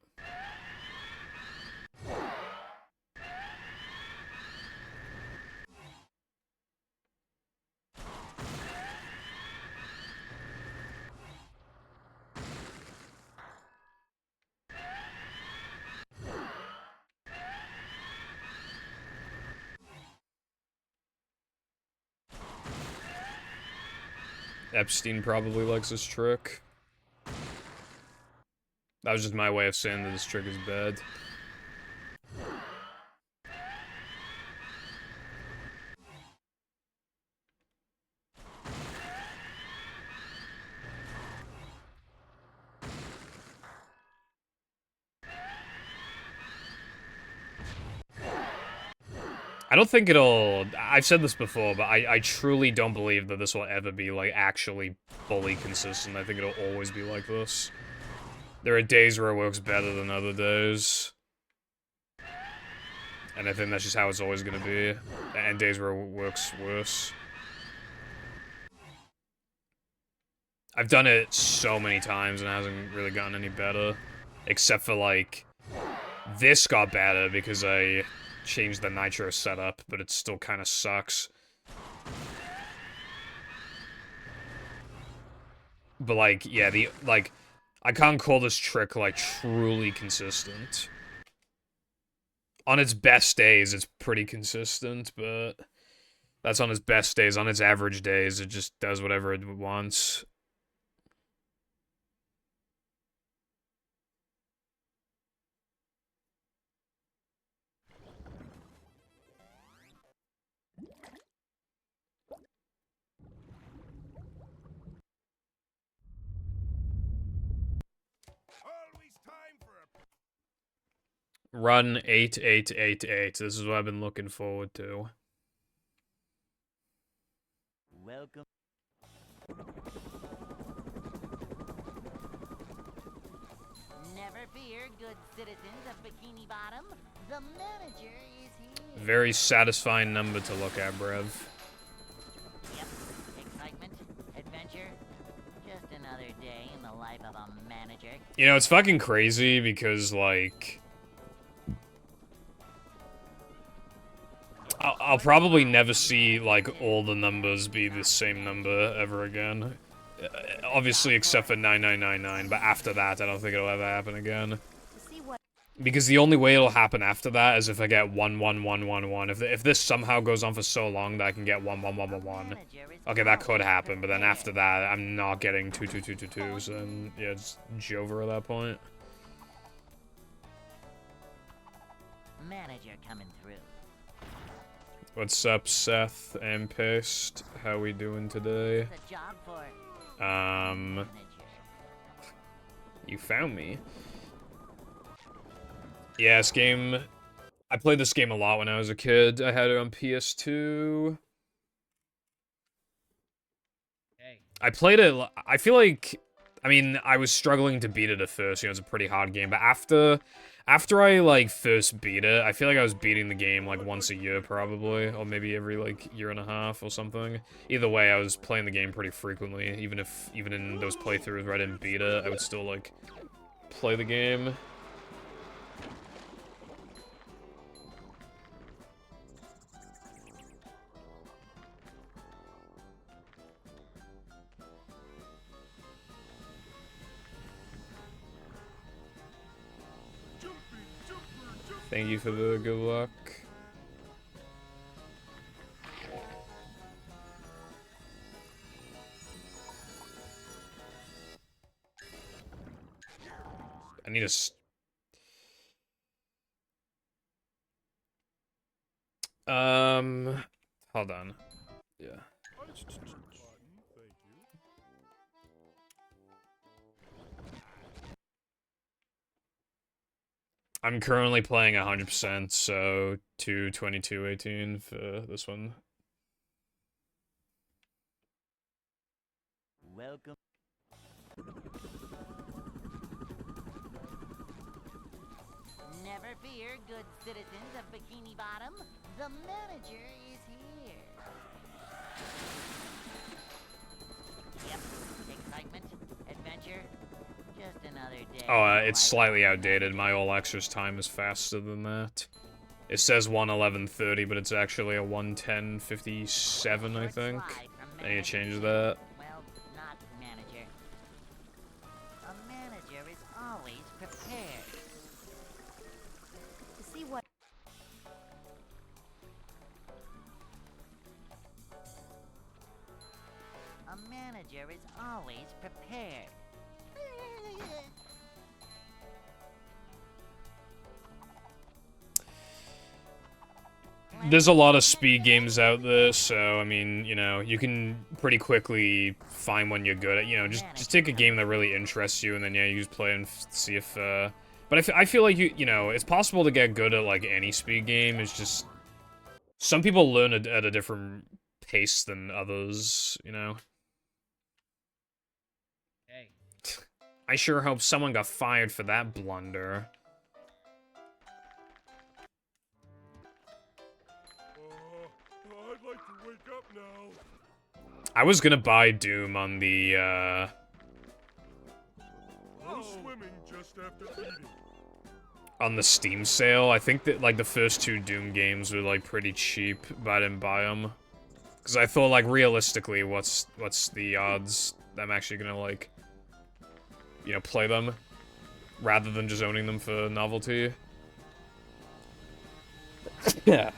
Epstein probably likes this trick. That was just my way of saying that this trick is bad. I don't think it'll... I've said this before, but I truly don't believe that this will ever be, like, actually fully consistent. I think it'll always be like this. There are days where it works better than other days. And I think that's just how it's always gonna be. And days where it works worse. I've done it so many times and it hasn't really gotten any better. Except for, like... This got better because I changed the nitro setup, but it still kind of sucks. But, like, yeah, I can't call this trick, like, truly consistent. On its best days, it's pretty consistent, but that's on its best days. On its average days, it just does whatever it wants. Always time for a Run 8888. This is what I've been looking forward to. Welcome. Never fear, good citizens of Bikini Bottom. The manager is here. Very satisfying number to look at, bruv. Yep. Excitement, adventure. Just another day in the life of a manager. You know, it's fucking crazy because, like... I'll probably never see, like, all the numbers be the same number ever again. Obviously, except for 9999, but after that, I don't think it'll ever happen again. To see what Because the only way it'll happen after that is if I get 11111. If this somehow goes on for so long that I can get 11111. Okay, that could happen, but then after that, I'm not getting 22222s, and yeah, it's Jover at that point. Manager coming through. What's up, Seth and Paste? How we doing today? It's a job for Um, manager. you found me. Yeah, this game... I played this game a lot when I was a kid. I had it on PS2. Hey. I played it... I feel like... I mean, I was struggling to beat it at first. You know, it's a pretty hard game. But after I, like, first beat it, I feel like I was beating the game, like, once a year, probably. Or maybe every, like, year and a half or something. Either way, I was playing the game pretty frequently. Even in those playthroughs where I didn't beat it, I would still, like, play the game. Thank you for the good luck. just... Hold on. Yeah. I'm currently playing 100%, so 2:22:18 for this one. Welcome. Never fear, good citizens of Bikini Bottom. The manager is here. Yep, excitement, adventure, just another day. Oh, it's slightly outdated. My Olexer's time is faster than that. It says 1:11:30, but it's actually a 1:10:57, I think. I need to change that. Well, not manager. A manager is always prepared. To see what A manager is always prepared. There's a lot of speed games out there, so, I mean, you know, you can pretty quickly find one you're good at. You know, just take a game that really interests you, and then, yeah, you just play and see if, But I feel like, you know, it's possible to get good at, like, any speed game. It's just... Some people learn at a different pace than others, you know? Hey. I sure hope someone got fired for that blunder. I'd like to wake up now. I was gonna buy Doom on the, No swimming just after eating. on the Steam sale. I think that, like, the first 2 Doom games were, like, pretty cheap, but I didn't buy them. Because I thought, like, realistically, what's the odds that I'm actually gonna, like, you know, play them, rather than just owning them for novelty. Yeah.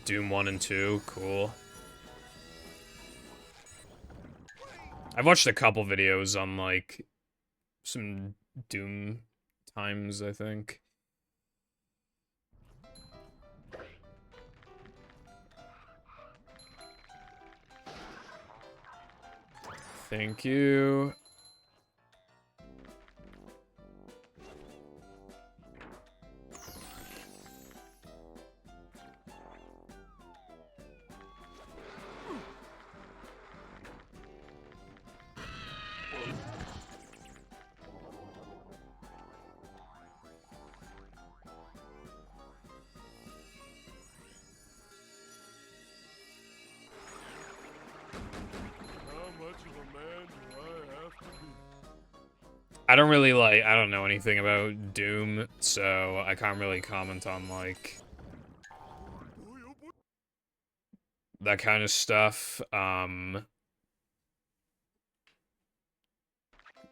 Doom 1 and 2, cool. I've watched a couple videos on, like, some Doom times, I think. Thank you. How much of a man do I have to be? I don't really, like, I don't know anything about Doom, so I can't really comment on, like, Boy, oh boy. that kind of stuff,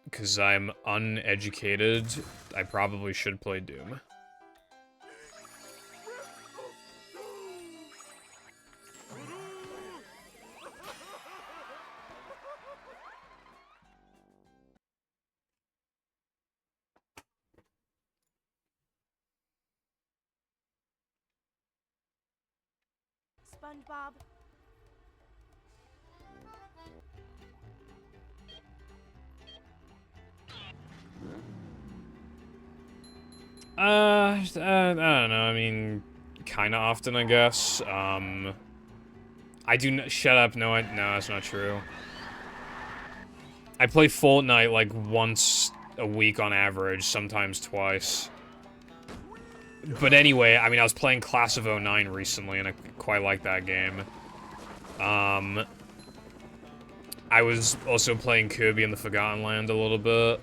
because I'm uneducated. I probably should play Doom. SpongeBob. I don't know, I mean, kinda often, I guess. I do not- shut up, no, no, that's not true. I play Fortnite, like, once a week on average, sometimes twice. But anyway, I mean, I was playing Class of '09 recently, and I quite like that game. I was also playing Kirby in the Forgotten Land a little bit.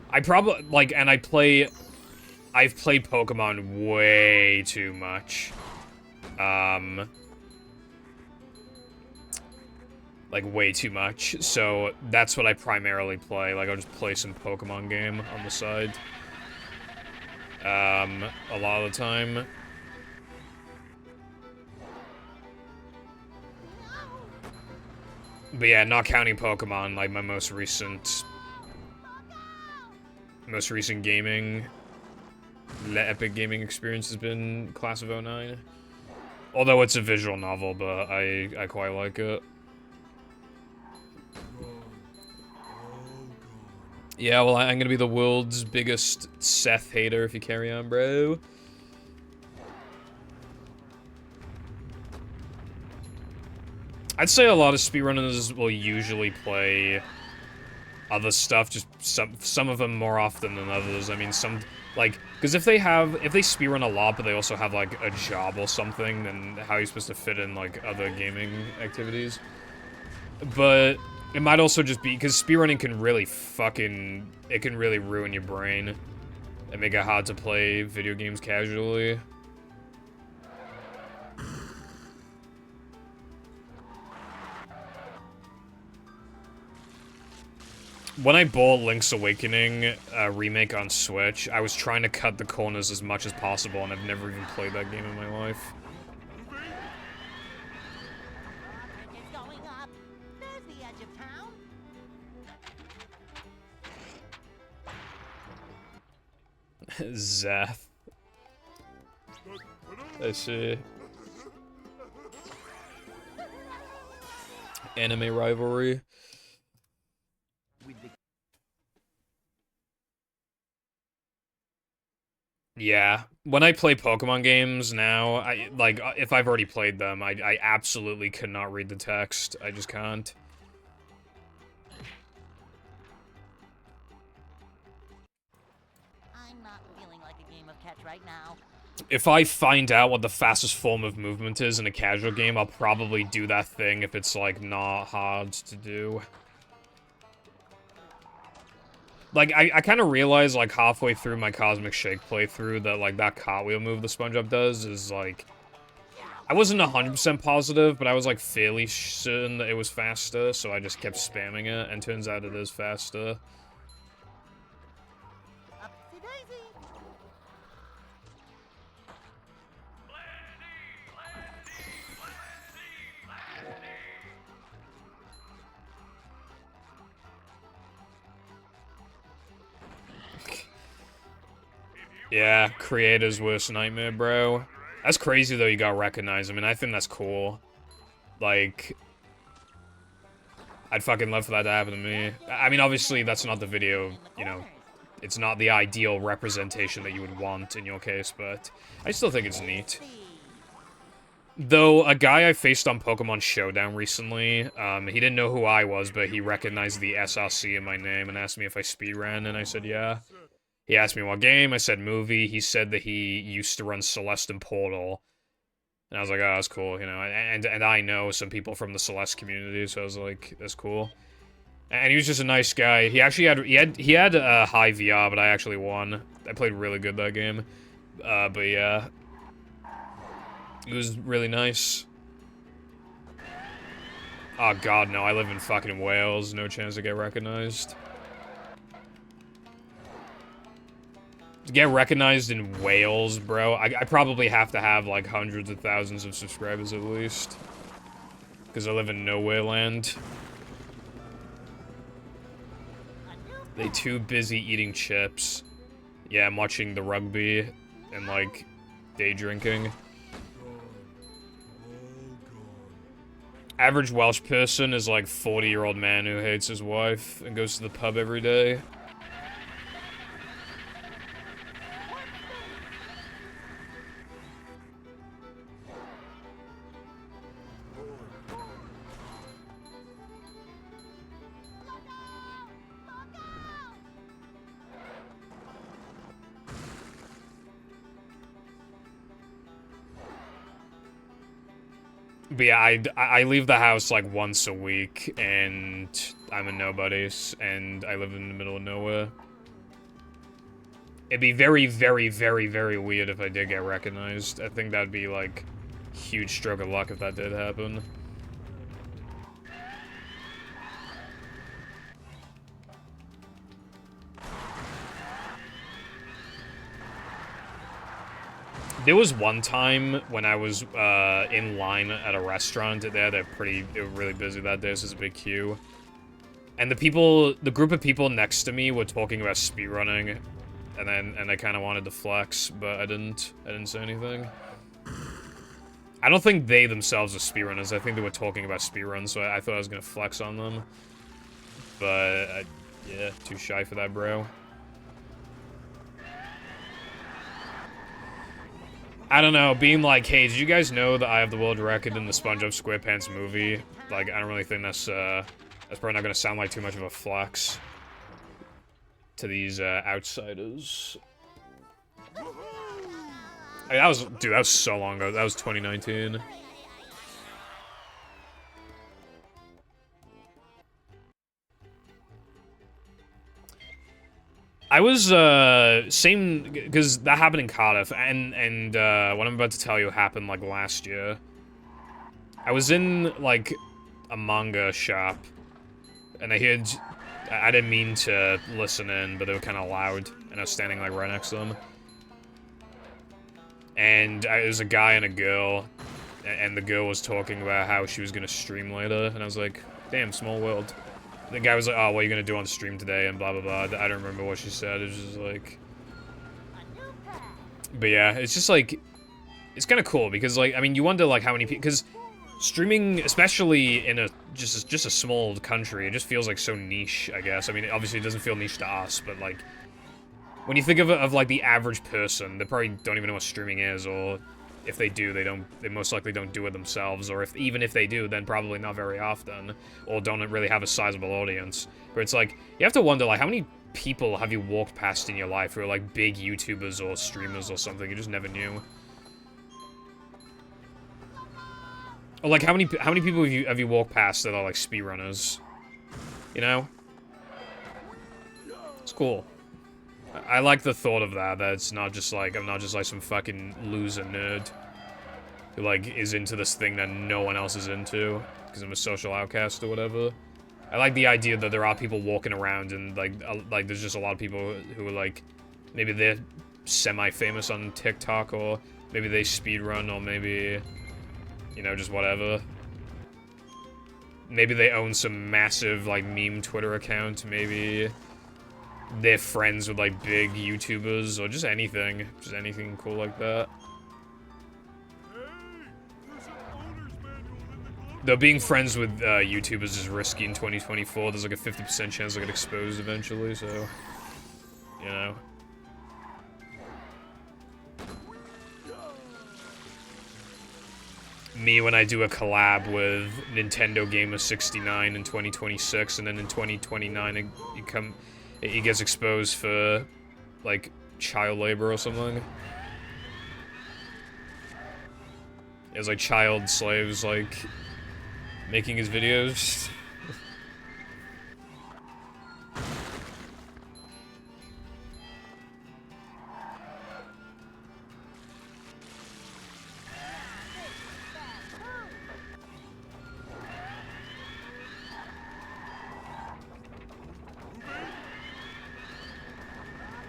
I probably, like, and I've played Pokemon way too much. Like, way too much. So, that's what I primarily play. Like, I'll just play some Pokemon game on the side. A lot of the time. But yeah, not counting Pokemon, like my most recent gaming, epic gaming experience has been Class of '09. Although it's a visual novel, but I quite like it. Yeah, well, I'm gonna be the world's biggest Seth hater if you carry on, bro. I'd say a lot of speedrunners will usually play other stuff, just some of them more often than others. I mean, some, like, because if they speedrun a lot, but they also have, like, a job or something, then how are you supposed to fit in, like, other gaming activities? But it might also just be, because speedrunning can really it can really ruin your brain and make it hard to play video games casually. When I bought Link's Awakening remake on Switch, I was trying to cut the corners as much as possible, and I've never even played that game in my life. It's going up. There's the edge of town. Zath. I see. Anime rivalry. Yeah, when I play Pokemon games now, if I've already played them, I absolutely cannot read the text. I just can't. I'm not feeling like a game of catch right now. If I find out what the fastest form of movement is in a casual game, I'll probably do that thing if it's, like, not hard to do. Like, I kind of realized, like, halfway through my Cosmic Shake playthrough that, like, that cartwheel move the SpongeBob does is, like... I wasn't 100% positive, but I was, like, fairly certain that it was faster, so I just kept spamming it, and turns out it is faster. Upsy daisy. Yeah, creator's worst nightmare, bro. That's crazy, though, you got recognized. I mean, I think that's cool. Like... I'd fucking love for that to happen to me. I mean, obviously, that's not the video, you know... It's not the ideal representation that you would want in your case, but... I still think it's neat. Though, a guy I faced on Pokemon Showdown recently, he didn't know who I was, but he recognized the SRC in my name and asked me if I speedran, and I said yeah. He asked me what game, I said movie, he said that he used to run Celeste and Portal. And I was like, oh, that's cool, you know, and I know some people from the Celeste community, so I was like, that's cool. And he was just a nice guy. He actually he had a high VR, but I actually won. I played really good that game. But yeah. It was really nice. Oh god, no, I live in fucking Wales, no chance to get recognized. To get recognized in Wales, bro, I probably have to have, like, hundreds of thousands of subscribers at least. Because I live in nowhere land. They too busy eating chips. Yeah, I'm watching the rugby and, like, day drinking. Average Welsh person is, like, 40-year-old man who hates his wife and goes to the pub every day. But yeah, I leave the house like once a week, and I'm a nobodies, and I live in the middle of nowhere. It'd be very, very, very, very weird if I did get recognized. I think that'd be like huge stroke of luck if that did happen. There was one time when I was in line at a restaurant there. They were really busy that day, so there's a big queue. And the group of people next to me were talking about speedrunning, and I kind of wanted to flex, but I didn't say anything. I don't think they themselves are speedrunners. I think they were talking about speedruns, so I thought I was gonna flex on them. But, yeah, too shy for that, bro. I don't know, being like, hey, did you guys know that I have the world record in the SpongeBob SquarePants movie? Like, I don't really think that's probably not gonna sound like too much of a flex to these, outsiders. Hey, that was so long ago. That was 2019. I was, same, because that happened in Cardiff, and what I'm about to tell you happened, like, last year. I was in, like, a manga shop, and I didn't mean to listen in, but they were kind of loud, and I was standing, like, right next to them. And it was a guy and a girl, and the girl was talking about how she was gonna stream later, and I was like, damn, small world. The guy was like, oh, what are you gonna do on stream today, and blah, blah, blah. I don't remember what she said, it was just like... But yeah, it's just like, it's kind of cool, because, like, I mean, you wonder, like, how many people, because streaming, especially in just a small country, it just feels, like, so niche, I guess. I mean, obviously it doesn't feel niche to us, but, like, when you think of like, the average person, they probably don't even know what streaming is, or if they do, they most likely don't do it themselves, or even if they do, then probably not very often, or don't really have a sizable audience. But it's like, you have to wonder, like, how many people have you walked past in your life who are, like, big YouTubers or streamers or something you just never knew? Or, like, how many people have you walked past that are, like, speedrunners? You know? It's cool. I like the thought of that it's not just like, I'm not just like some fucking loser nerd who like is into this thing that no one else is into because I'm a social outcast or whatever. I like the idea that there are people walking around and like there's just a lot of people who are like, maybe they're semi-famous on TikTok, or maybe they speedrun, or maybe, you know, just whatever. Maybe they own some massive like meme Twitter account, maybe they're friends with, like, big YouTubers, or just anything cool like that. Though being friends with YouTubers is risky in 2024, there's, like, a 50% chance they'll get exposed eventually, so, you know. Me when I do a collab with Nintendo Gamer 69 in 2026, and then in 2029 he gets exposed for, like, child labor or something. It's like child slaves, like, making his videos.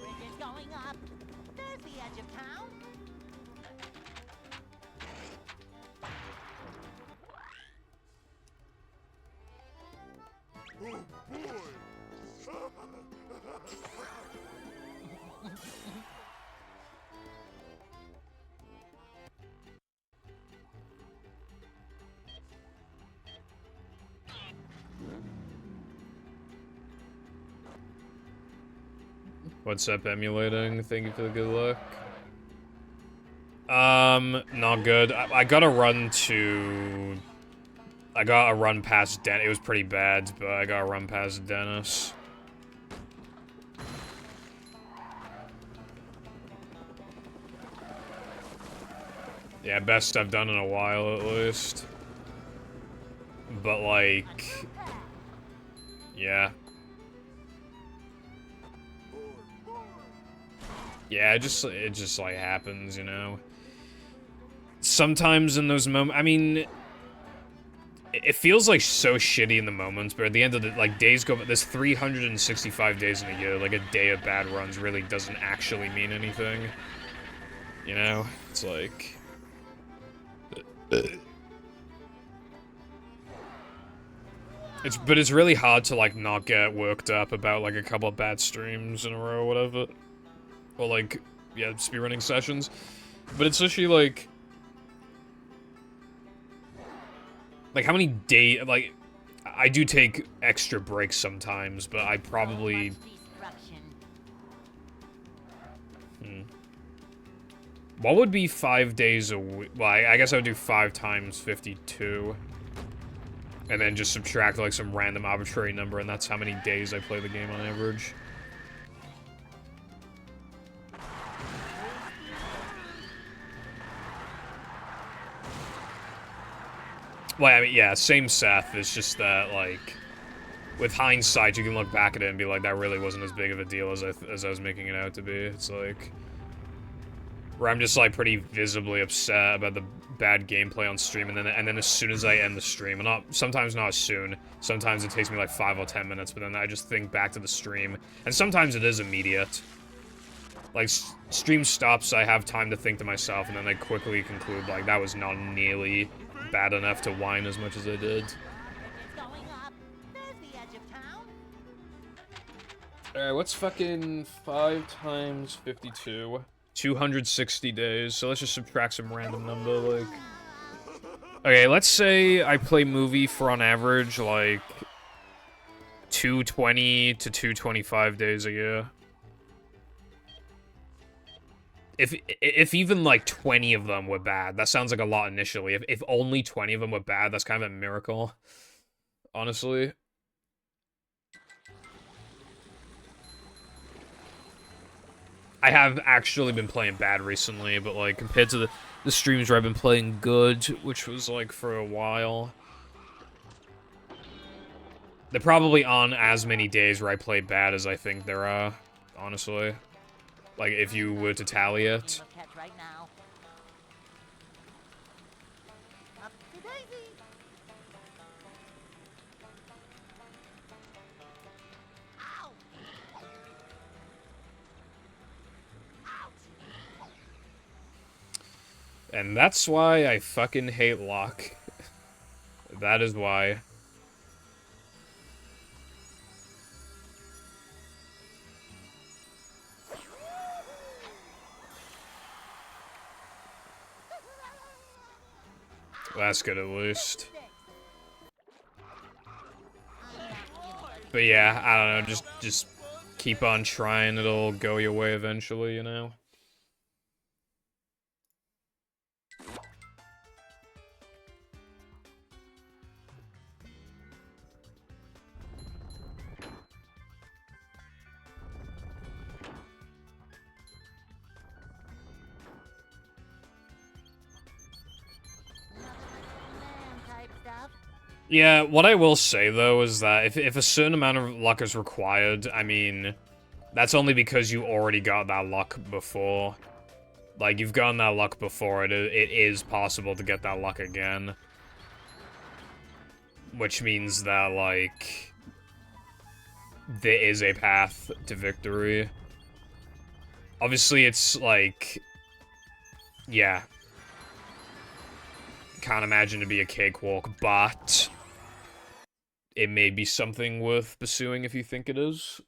Bridge is going up. There's the edge of town. Oh boy! What's up, emulating? Thank you for the good luck. Not good. I got a run past Dennis. It was pretty bad, but I got a run past Dennis. Yeah, best I've done in a while, at least. But, like... yeah. Yeah, it just, like, happens, you know? Sometimes in those moments, I mean... It feels, like, so shitty in the moments, but at the end of the, like, days go... There's 365 days in a year, like, a day of bad runs really doesn't actually mean anything. You know? It's like... But it's really hard to, like, not get worked up about, like, a couple of bad streams in a row or whatever. Or, like, yeah, speedrunning sessions. But it's actually, like... Like, how many days... Like, I do take extra breaks sometimes, but I probably... What would be 5 days a week? Well, I guess I would do 5 times 52. And then just subtract, like, some random arbitrary number, and that's how many days I play the game on average. Well, I mean, yeah, same Seth. It's just that, like, with hindsight, you can look back at it and be like, that really wasn't as big of a deal as I was making it out to be. It's like... Where I'm just, like, pretty visibly upset about the bad gameplay on stream, and then as soon as I end the stream, and sometimes not as soon, sometimes it takes me, like, 5 or 10 minutes, but then I just think back to the stream, and sometimes it is immediate. Like, stream stops, I have time to think to myself, and then I quickly conclude, like, that was not nearly bad enough to whine as much as I did. Alright, what's fucking 5 times 52? 260 days, so let's just subtract some random number, like... Okay, let's say I play movie for, on average, like... 220 to 225 days a year. If even, like, 20 of them were bad, that sounds like a lot initially. If only 20 of them were bad, that's kind of a miracle. Honestly. I have actually been playing bad recently, but, like, compared to the streams where I've been playing good, which was, like, for a while, there probably aren't as many days where I play bad as I think there are, honestly. Like, if you were to tally it. And that's why I fucking hate luck. That is why. That's good at least. But yeah, I don't know, just keep on trying, it'll go your way eventually, you know? Yeah, what I will say, though, is that if a certain amount of luck is required, I mean, that's only because you already got that luck before. Like, you've gotten that luck before, it is possible to get that luck again. Which means that, like, there is a path to victory. Obviously, it's, like, yeah. Can't imagine to be a cakewalk, but it may be something worth pursuing if you think it is.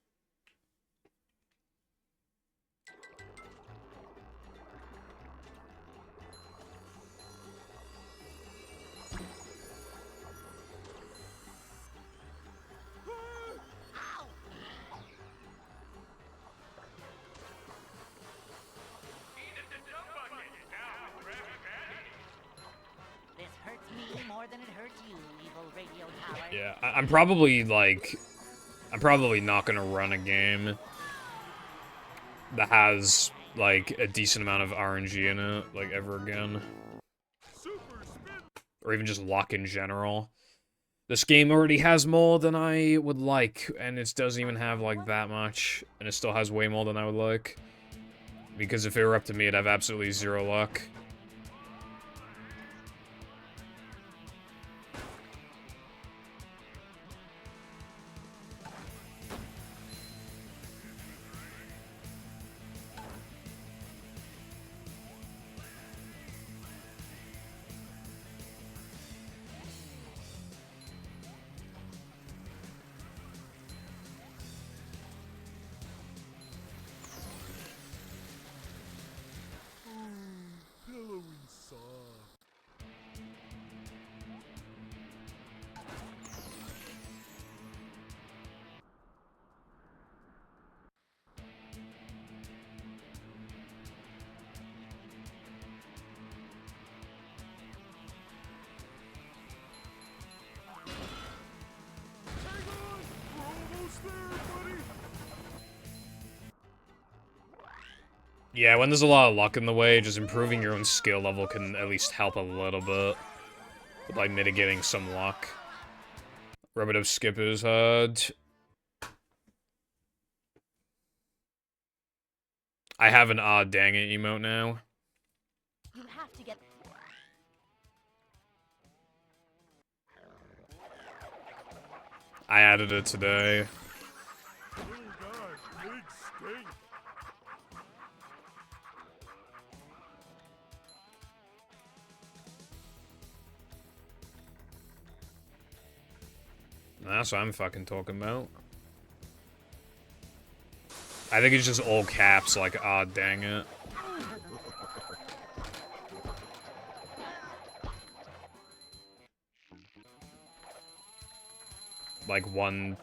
Yeah, I'm probably, like... I'm probably not gonna run a game that has, like, a decent amount of RNG in it, like, ever again. Or even just luck in general. This game already has more than I would like, and it doesn't even have, like, that much. And it still has way more than I would like. Because if it were up to me, it'd have absolutely zero luck. Yeah, when there's a lot of luck in the way, just improving your own skill level can at least help a little bit. By mitigating some luck. Rub-a-dub skip is hard. I have an "ah dang it" emote now. You have to get. I added it today. Oh god, big stink. That's what I'm fucking talking about. I think it's just all caps, like, "ah dang it." Like one...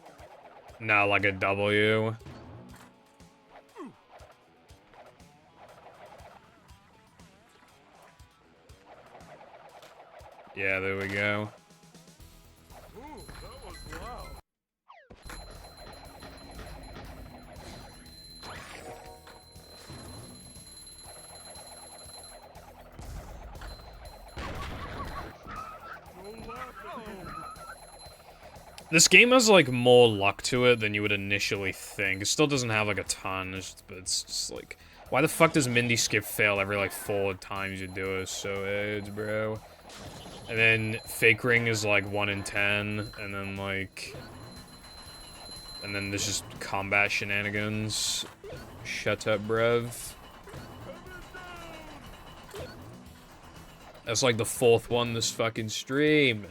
No, like a W. Yeah, there we go. Ooh, that was loud. No laughing. This game has, like, more luck to it than you would initially think. It still doesn't have, like, a ton, but it's just, like... Why the fuck does Mindy skip fail every, like, 4 times you do it? So AIDS, bro. And then fake ring is, like, 1 in 10, and then, like... And then there's just combat shenanigans. Shut up, bruv. That's, like, the 4th one this fucking stream.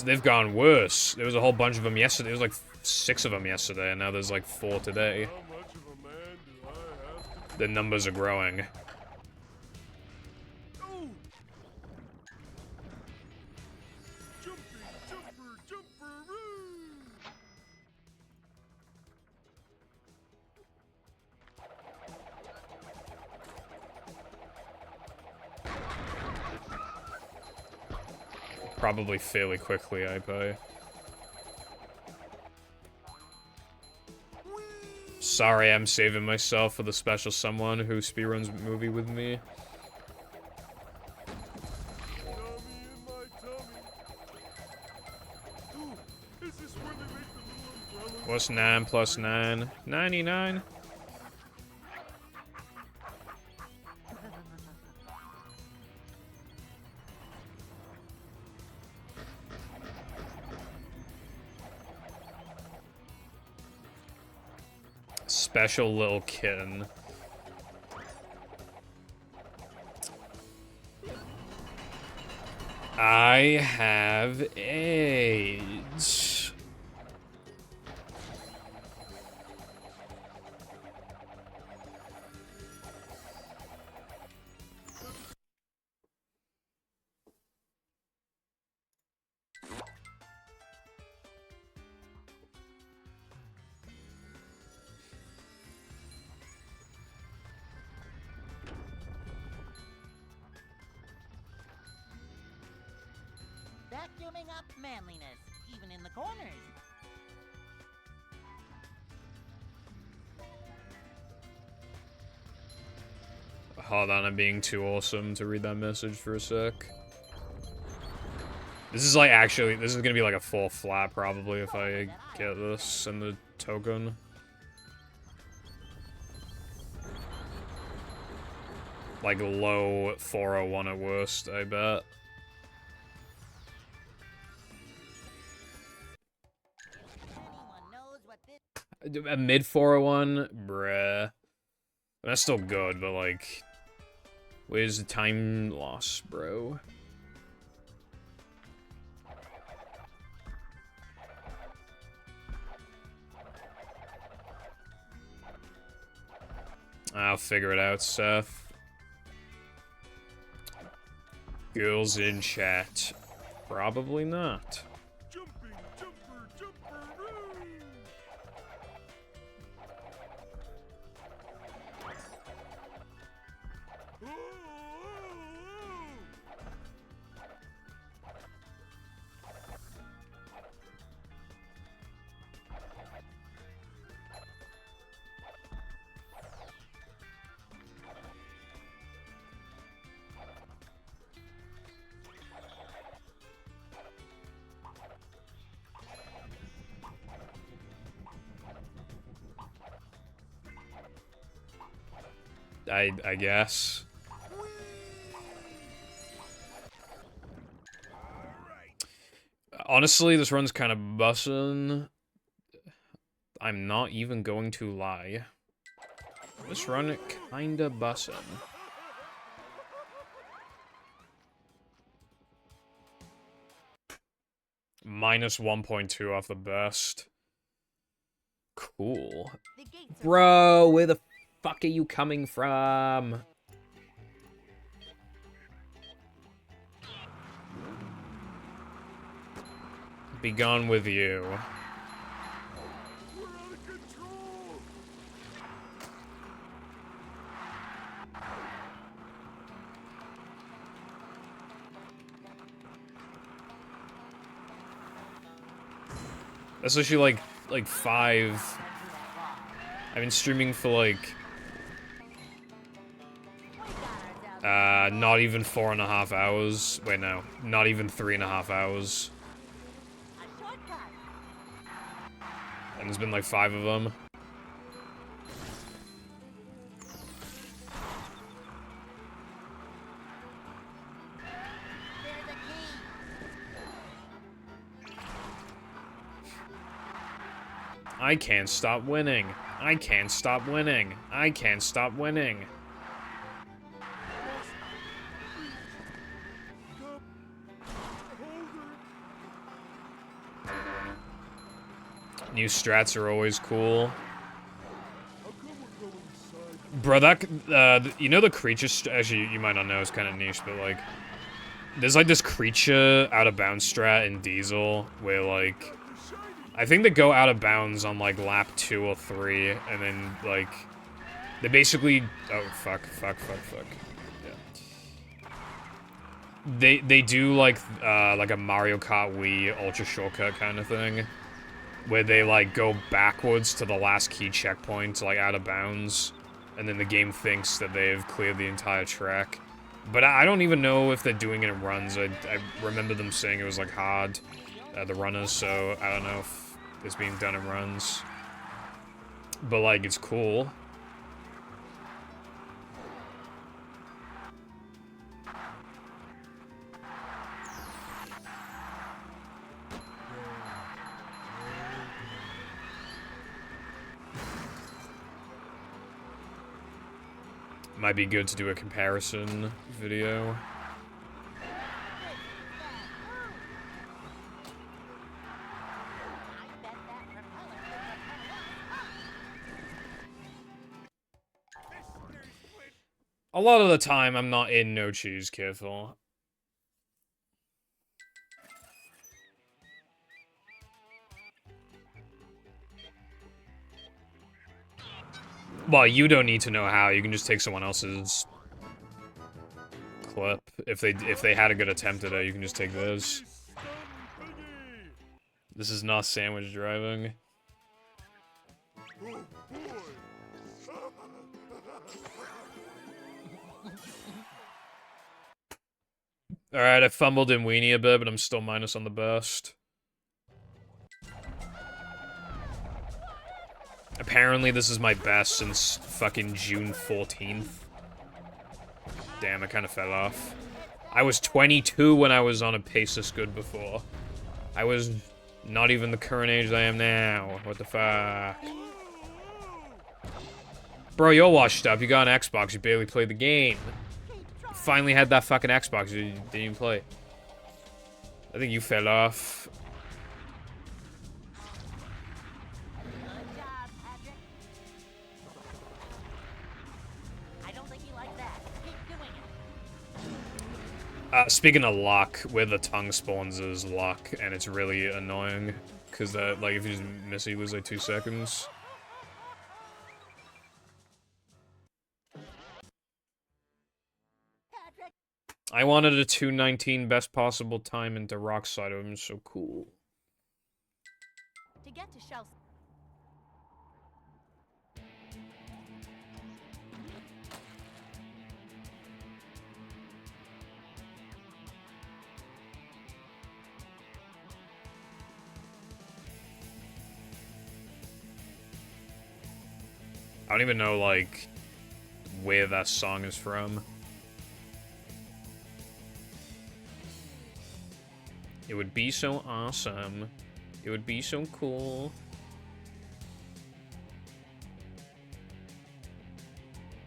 They've gone worse. There was a whole bunch of them yesterday. There was like 6 of them yesterday, and now there's like 4 today. How much of a man do I have to The numbers are growing. Ooh. Jumping, jumper, jumperoo. Probably fairly quickly, I pay. Sorry, I'm saving myself for the special someone who speedruns movie with me. Yummy in my tummy. Ooh, is this where they make the little umbrellas? What's 9 plus 9? 99? Special little kitten. I have AIDS. Vacuuming up manliness, even in the corners. Hold on, I'm being too awesome to read that message for a sec. This is like actually, this is gonna be like a full flat probably if I get this and the token. Like low 401 at worst, I bet. Anyone knows what this A mid 401? Bruh. That's still good, but like... Where's the time loss, bro? I'll figure it out, Seth. Girls in chat. Probably not. Jumping, jumper, jumperoo. Oh, oh, oh. I guess. Honestly, this run's kind of bussin'. I'm not even going to lie. This run kinda bussin'. Minus 1.2 off the best. Cool. The gates are Bro, where the fuck are you coming from? Be gone with you. We're out of control. That's actually like 5. I've been streaming for like not even 4.5 hours. Wait, no, not even 3.5 hours. a shortcut. And there's been like 5 of them. There's a key. I can't stop winning. I can't stop winning. I can't stop winning. New strats are always cool. How come we're going inside? Bro, that, you know the creature, actually, you might not know, it's kind of niche, but, like, there's, like, this creature out of bounds strat in Diesel, where, like, I think they go out of bounds on, like, lap 2 or 3, and then, like, they basically, oh, fuck. Yeah. They do, like a Mario Kart Wii Ultra Shortcut kind of thing, where they, like, go backwards to the last key checkpoint, like, out of bounds, and then the game thinks that they've cleared the entire track. But I don't even know if they're doing it in runs. I remember them saying it was, like, hard, the runners, so I don't know if it's being done in runs. But, like, it's cool. Might be good to do a comparison video. A lot of the time, I'm not in no choose, careful. Well, you don't need to know how. You can just take someone else's clip. If they had a good attempt at it, you can just take theirs. This is not sandwich driving. Alright, I fumbled in Weenie a bit, but I'm still minus on the best. Apparently, this is my best since fucking June 14th. Damn, I kind of fell off. I was 22 when I was on a pace this good before. I was not even the current age I am now. What the fuck? Bro, you're washed up. You got an Xbox. You barely played the game. You finally had that fucking Xbox. You didn't even play. I think you fell off. Good job, Patrick. I don't think you like that. Keep doing it. Speaking of luck, where the tongue spawns is luck, and it's really annoying. Because, like, if you just miss it, you lose, like, 2 seconds. Patrick. I wanted a 2:19 best possible time into Rockside. It was so cool. To get to Shell. I don't even know, like, where that song is from. It would be so awesome. It would be so cool.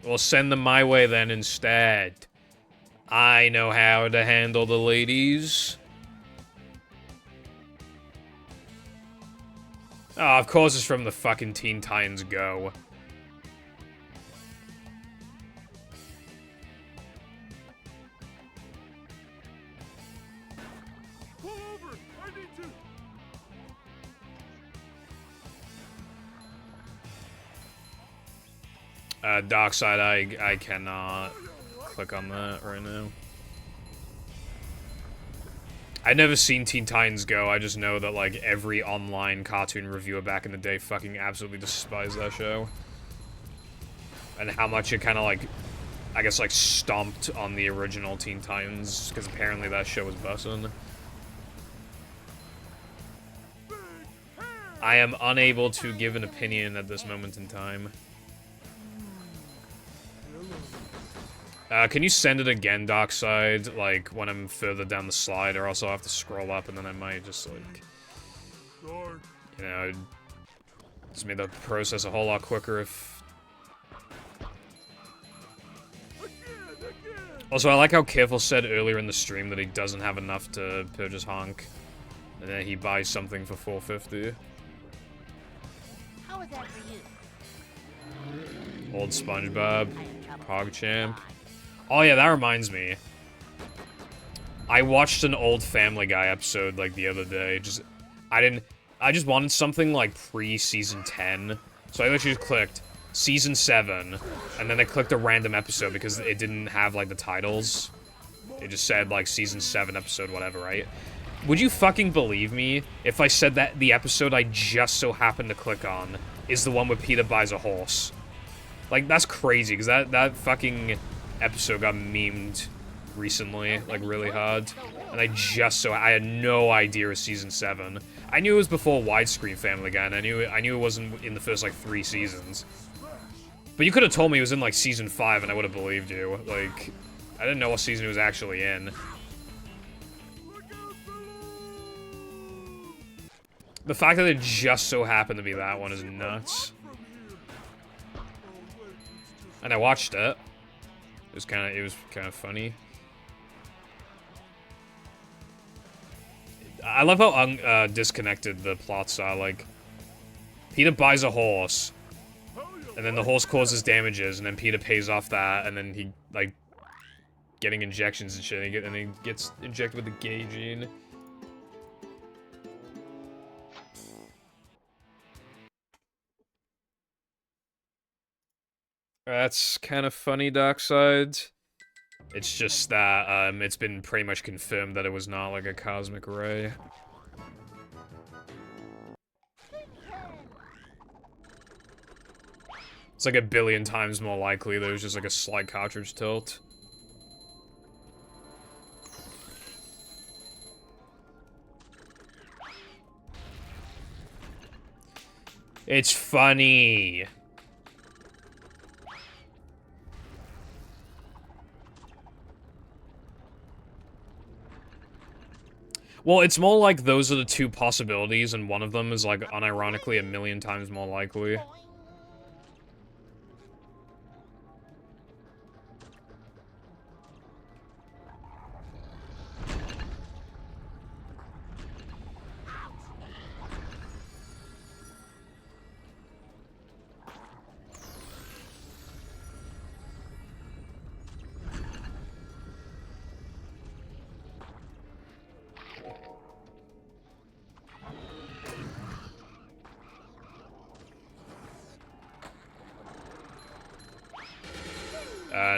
Well, send them my way then instead. I know how to handle the ladies. Oh, of course it's from the fucking Teen Titans Go. Pull over! I need to... Darkseid, I cannot click on that right now. I've never seen Teen Titans Go, I just know that, like, every online cartoon reviewer back in the day fucking absolutely despised that show. And how much it kind of, like, I guess, like, stomped on the original Teen Titans, because apparently that show was bussin'. I am unable to give an opinion at this moment in time. Can you send it again, Darkseid, like, when I'm further down the slide, or else I'll have to scroll up, and then I might just, like, you know, just make the process a whole lot quicker if... Also, I like how Careful said earlier in the stream that he doesn't have enough to purchase Honk, and then he buys something for $4.50. How is that for you? Old SpongeBob, PogChamp. Oh yeah, that reminds me. I watched an old Family Guy episode, like, the other day. I just wanted something, like, pre-season 10. So I literally just clicked season 7, and then I clicked a random episode because it didn't have, like, the titles. It just said, like, season 7 episode whatever, right? Would you fucking believe me if I said that the episode I just so happened to click on is the one where Peter buys a horse? Like, that's crazy, because that fucking episode got memed recently, like, really hard. And I had no idea it was season 7. I knew it was before widescreen Family Guy, and I knew it wasn't in the first, like, 3 seasons. But you could have told me it was in, like, season 5, and I would have believed you. Like, I didn't know what season it was actually in. The fact that it just so happened to be that one is nuts. And I watched it. It was kind of funny. I love how disconnected the plots are. Like, Peter buys a horse, and then the horse causes damages, and then Peter pays off that, and then he, like, getting injections and shit, and he gets injected with the gay gene. That's kind of funny, Darkseid. It's just that, it's been pretty much confirmed that it was not, like, a cosmic ray. It's like a billion times more likely that it was just, like, a slight cartridge tilt. It's funny. Well, it's more like those are the two possibilities, and one of them is, like, unironically a million times more likely.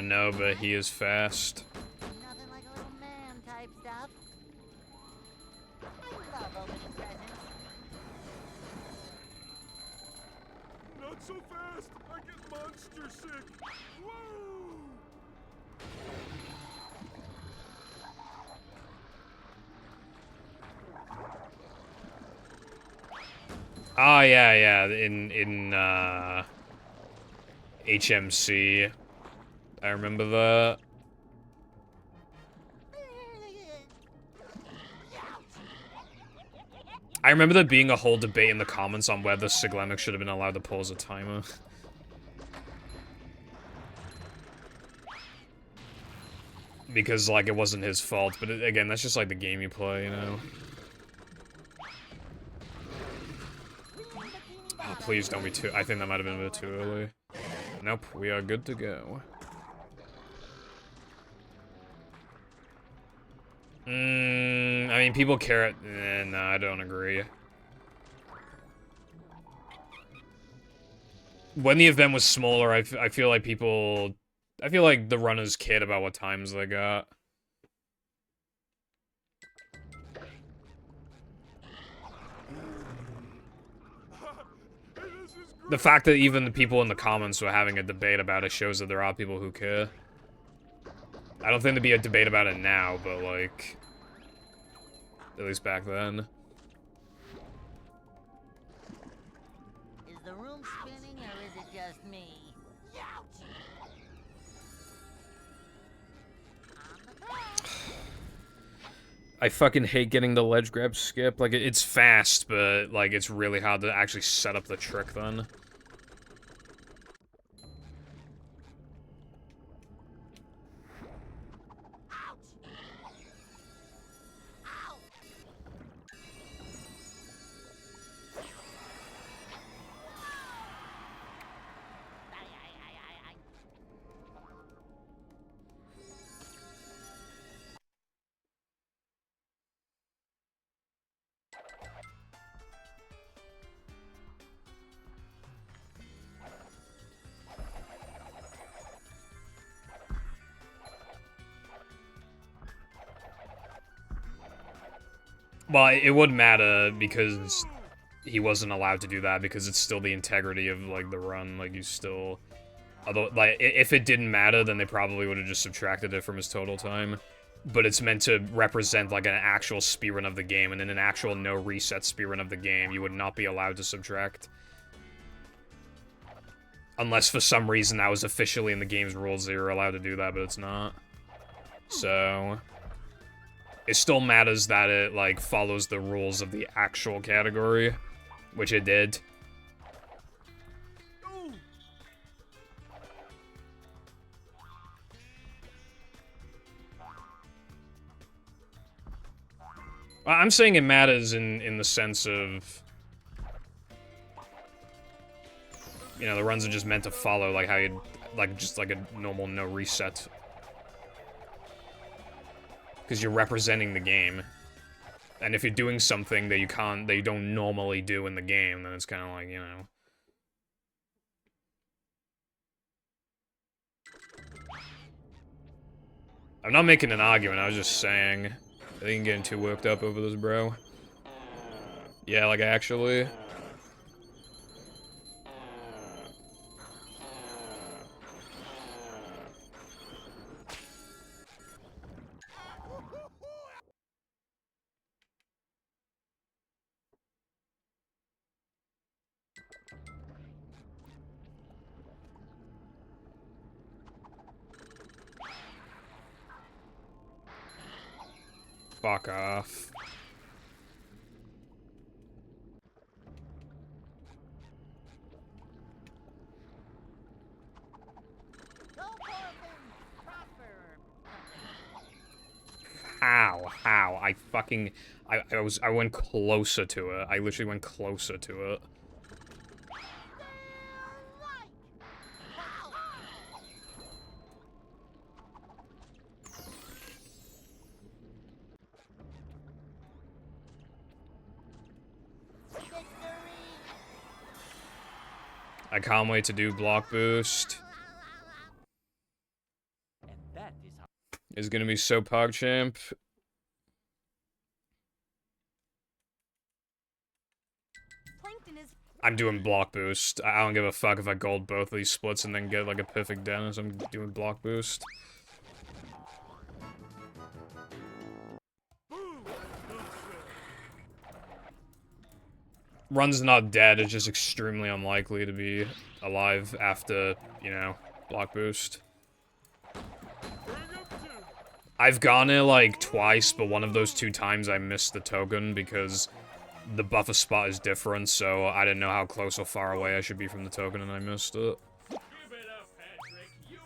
No, but he is fast. Nothing like a little man type stuff. I love opening presents. Not so fast! I get monster sick! Whoa! Oh, yeah, in HMC, I remember that. I remember there being a whole debate in the comments on whether Siglemic should have been allowed to pause a timer. Because, like, it wasn't his fault, but again, that's just, like, the game you play, you know? Oh, please don't be too- I think that might have been a bit too early. Nope, we are good to go. I mean, people care. No, I don't agree. When the event was smaller, I feel like people... I feel like the runners cared about what times they got. The fact that even the people in the comments were having a debate about it shows that there are people who care. I don't think there'd be a debate about it now, but, like... At least back then. Is the room spinning or is it just me? I fucking hate getting the ledge grab skip. Like, it's fast, but, like, it's really hard to actually set up the trick then. Well, it wouldn't matter because he wasn't allowed to do that because it's still the integrity of, like, the run. Like, you still... Although, like, if it didn't matter, then they probably would have just subtracted it from his total time. But it's meant to represent, like, an actual speedrun of the game, and in an actual no-reset speedrun of the game, you would not be allowed to subtract. Unless for some reason that was officially in the game's rules that you're allowed to do that, but it's not. So... It still matters that it, like, follows the rules of the actual category, which it did. I'm saying it matters in the sense of, you know, the runs are just meant to follow, like, how you'd, like, just like a normal no reset. Because you're representing the game. And if you're doing something that you don't normally do in the game, then it's kind of like, you know. I'm not making an argument, I was just saying. I think I'm getting too worked up over this, bro. Yeah, like, actually. Fuck off. How? I went closer to it. I literally went closer to it. I can't wait to do block boost. It's gonna be so PogChamp. I'm doing block boost. I don't give a fuck if I gold both of these splits and then get like a perfect Dennis. I'm doing block boost. Run's not dead, it's just extremely unlikely to be alive after, you know, block boost. I've gone it, like, twice, but one of those 2 times I missed the token because the buffer spot is different, so I didn't know how close or far away I should be from the token, and I missed it. Give it up, Patrick. You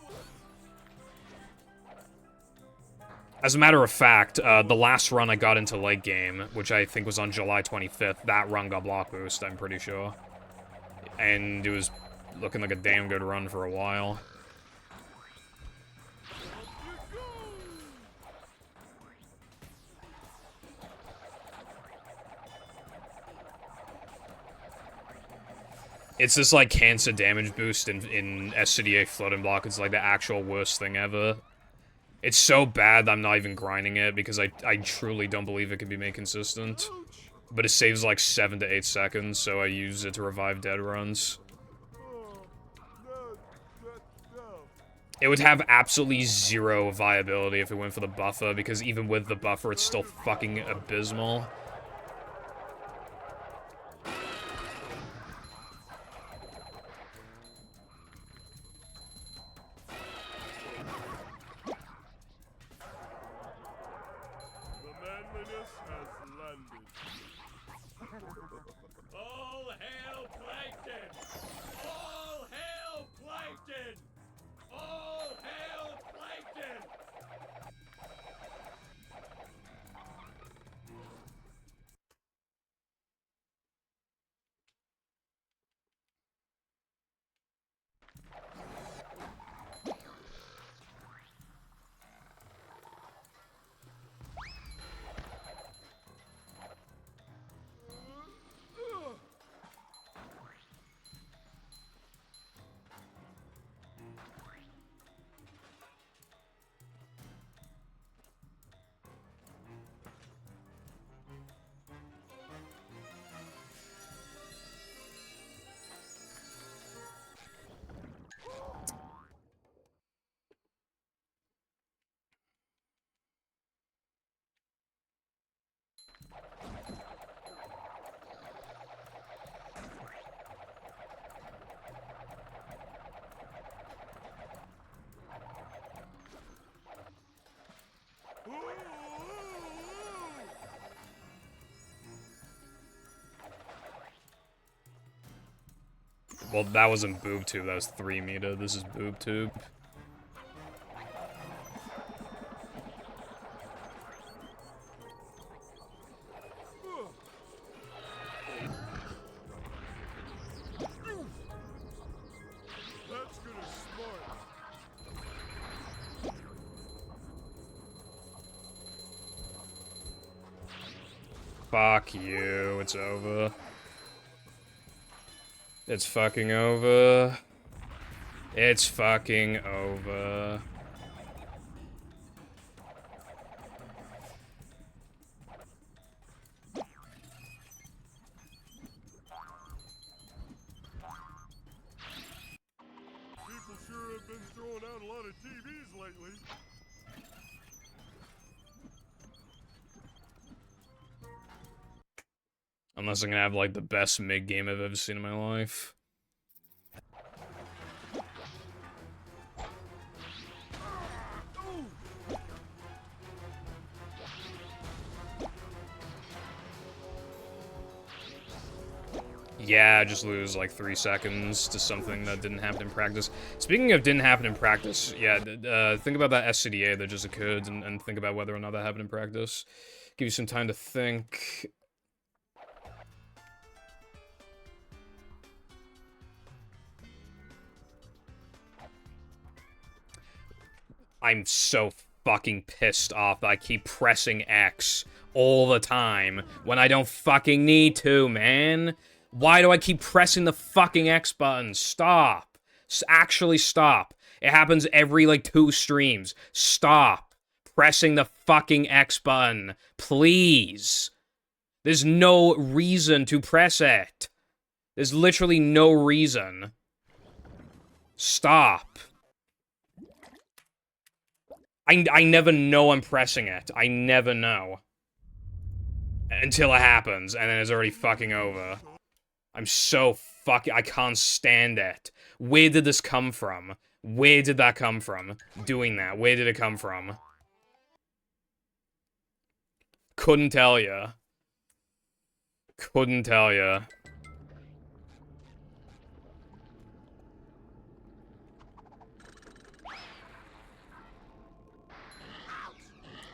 As a matter of fact, the last run I got into late game, which I think was on July 25th, that run got block boost, I'm pretty sure. And it was looking like a damn good run for a while. It's this, like, cancer damage boost in SCDA floating block. It's, like, the actual worst thing ever. It's so bad that I'm not even grinding it, because I truly don't believe it can be made consistent. But it saves, like, 7 to 8 seconds, so I use it to revive dead runs. It would have absolutely 0 viability if it went for the buffer, because even with the buffer, it's still fucking abysmal. The manliness has landed. All hail Plankton! All hail Plankton! All hail Plankton! Well, that wasn't boob tube, that was 3 meter. This is boob tube. That's gonna smart. Fuck you, it's over. It's fucking over. It's fucking over. People sure have been throwing out a lot of TVs lately. Unless I'm gonna have, like, the best mid-game I've ever seen in my life. Yeah, just lose, like, 3 seconds to something that didn't happen in practice. Speaking of didn't happen in practice, yeah, think about that SCDA that just occurred and think about whether or not that happened in practice. Give you some time to think. I'm so fucking pissed off that I keep pressing X all the time when I don't fucking need to, man. Why do I keep pressing the fucking X button? Stop. Actually stop. It happens every, like, 2 streams. Stop pressing the fucking X button. Please. There's no reason to press it. There's literally no reason. Stop. I never know I'm pressing it. I never know. Until it happens, and then it's already fucking over. I'm so fucking... I can't stand it. Where did this come from? Where did that come from? Doing that. Where did it come from? Couldn't tell ya. Couldn't tell ya.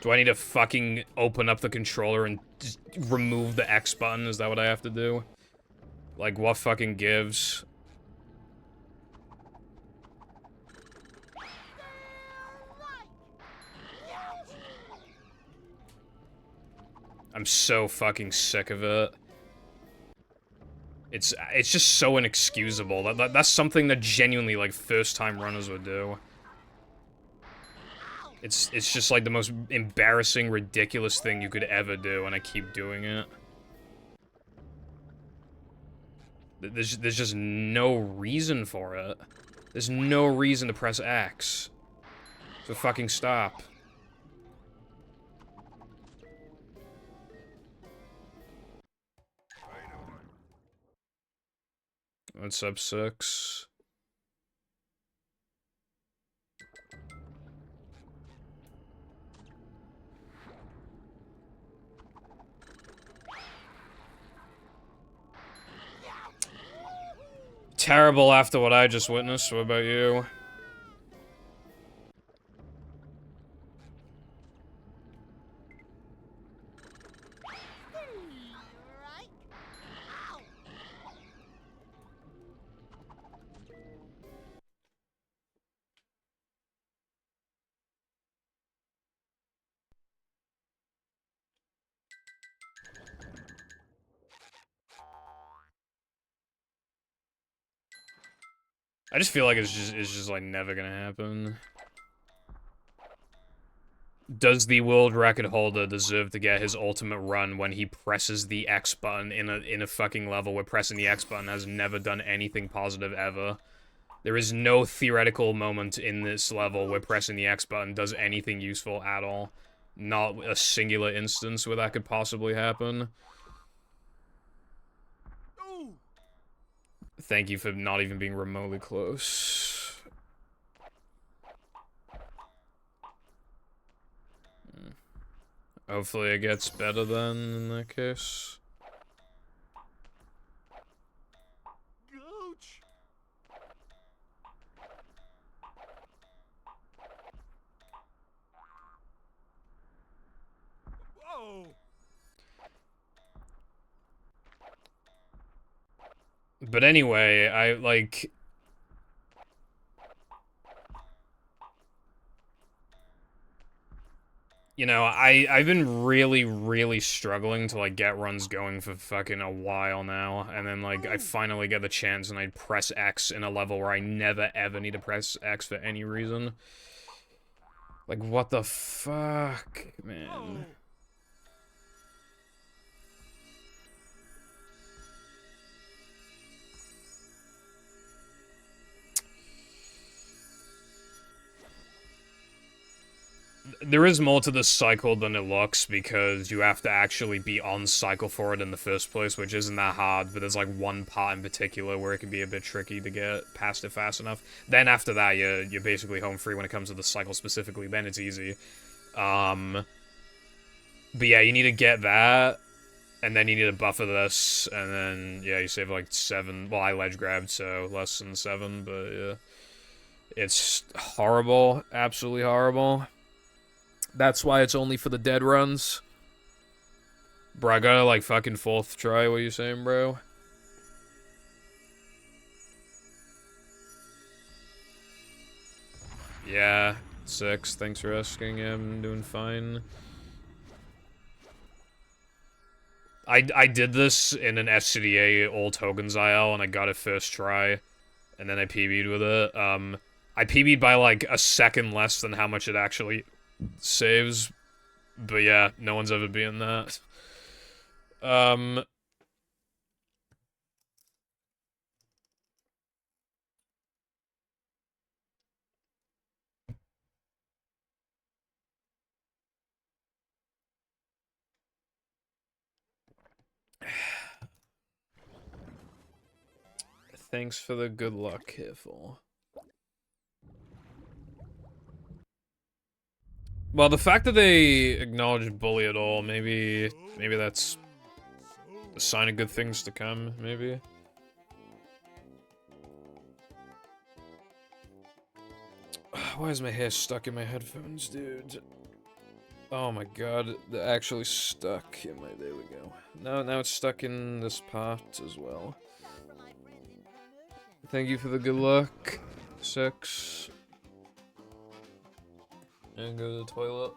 Do I need to fucking open up the controller and just remove the X button? Is that what I have to do? Like, what fucking gives? I'm so fucking sick of it. It's just so inexcusable. That's something that genuinely, like, first-time runners would do. It's just, like, the most embarrassing, ridiculous thing you could ever do, and I keep doing it. There's just no reason for it. There's no reason to press X. So fucking stop. What's up, 6? Terrible after what I just witnessed. What about you? I just feel like it's just like never gonna happen. Does the world record holder deserve to get his ultimate run when he presses the X button in a fucking level where pressing the X button has never done anything positive ever? There is no theoretical moment in this level where pressing the X button does anything useful at all. Not a singular instance where that could possibly happen. Thank you for not even being remotely close. Hopefully it gets better then, in that case. Gooch! Whoa! But anyway, I, like... You know, I've been really, really struggling to, like, get runs going for fucking a while now, and then, like, I finally get the chance and I press X in a level where I never, ever need to press X for any reason. Like, what the fuck, man? There is more to this cycle than it looks, because you have to actually be on cycle for it in the first place, which isn't that hard, but there's like one part in particular where it can be a bit tricky to get past it fast enough. Then after that, you're basically home free when it comes to the cycle specifically, then it's easy. But yeah, you need to get that, and then you need to buffer this, and then, yeah, you save like 7, well, I ledge grabbed, so less than 7, but yeah. It's horrible, absolutely horrible. That's why it's only for the dead runs. Bro, I gotta, like, fucking 4th try, what you saying, bro? Yeah, 6, thanks for asking, I'm doing fine. I did this in an SCDA Old Hogan's IL, and I got it first try, and then I PB'd with it. I PB'd by, like, a second less than how much it actually saves, but yeah, no one's ever beaten that. Thanks for the good luck, careful. Well, the fact that they acknowledge bully at all, maybe that's a sign of good things to come, maybe. Why is my hair stuck in my headphones, dude? Oh my god, they're actually stuck in my... There we go. Now it's stuck in this part as well. Thank you for the good luck. 6. And go to the toilet.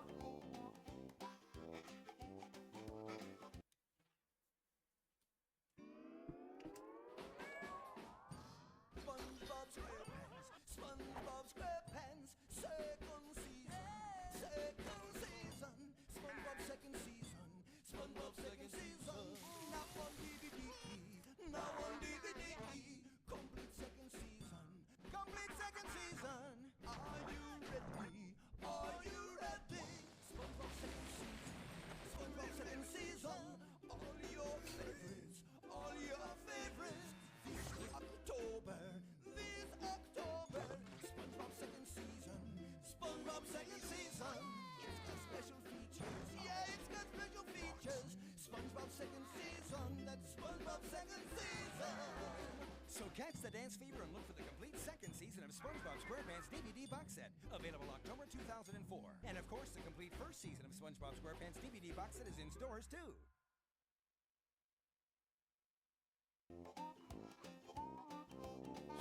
So catch the dance fever and look for the complete second season of SpongeBob SquarePants DVD box set, available October 2004. And of course, the complete first season of SpongeBob SquarePants DVD box set is in stores too.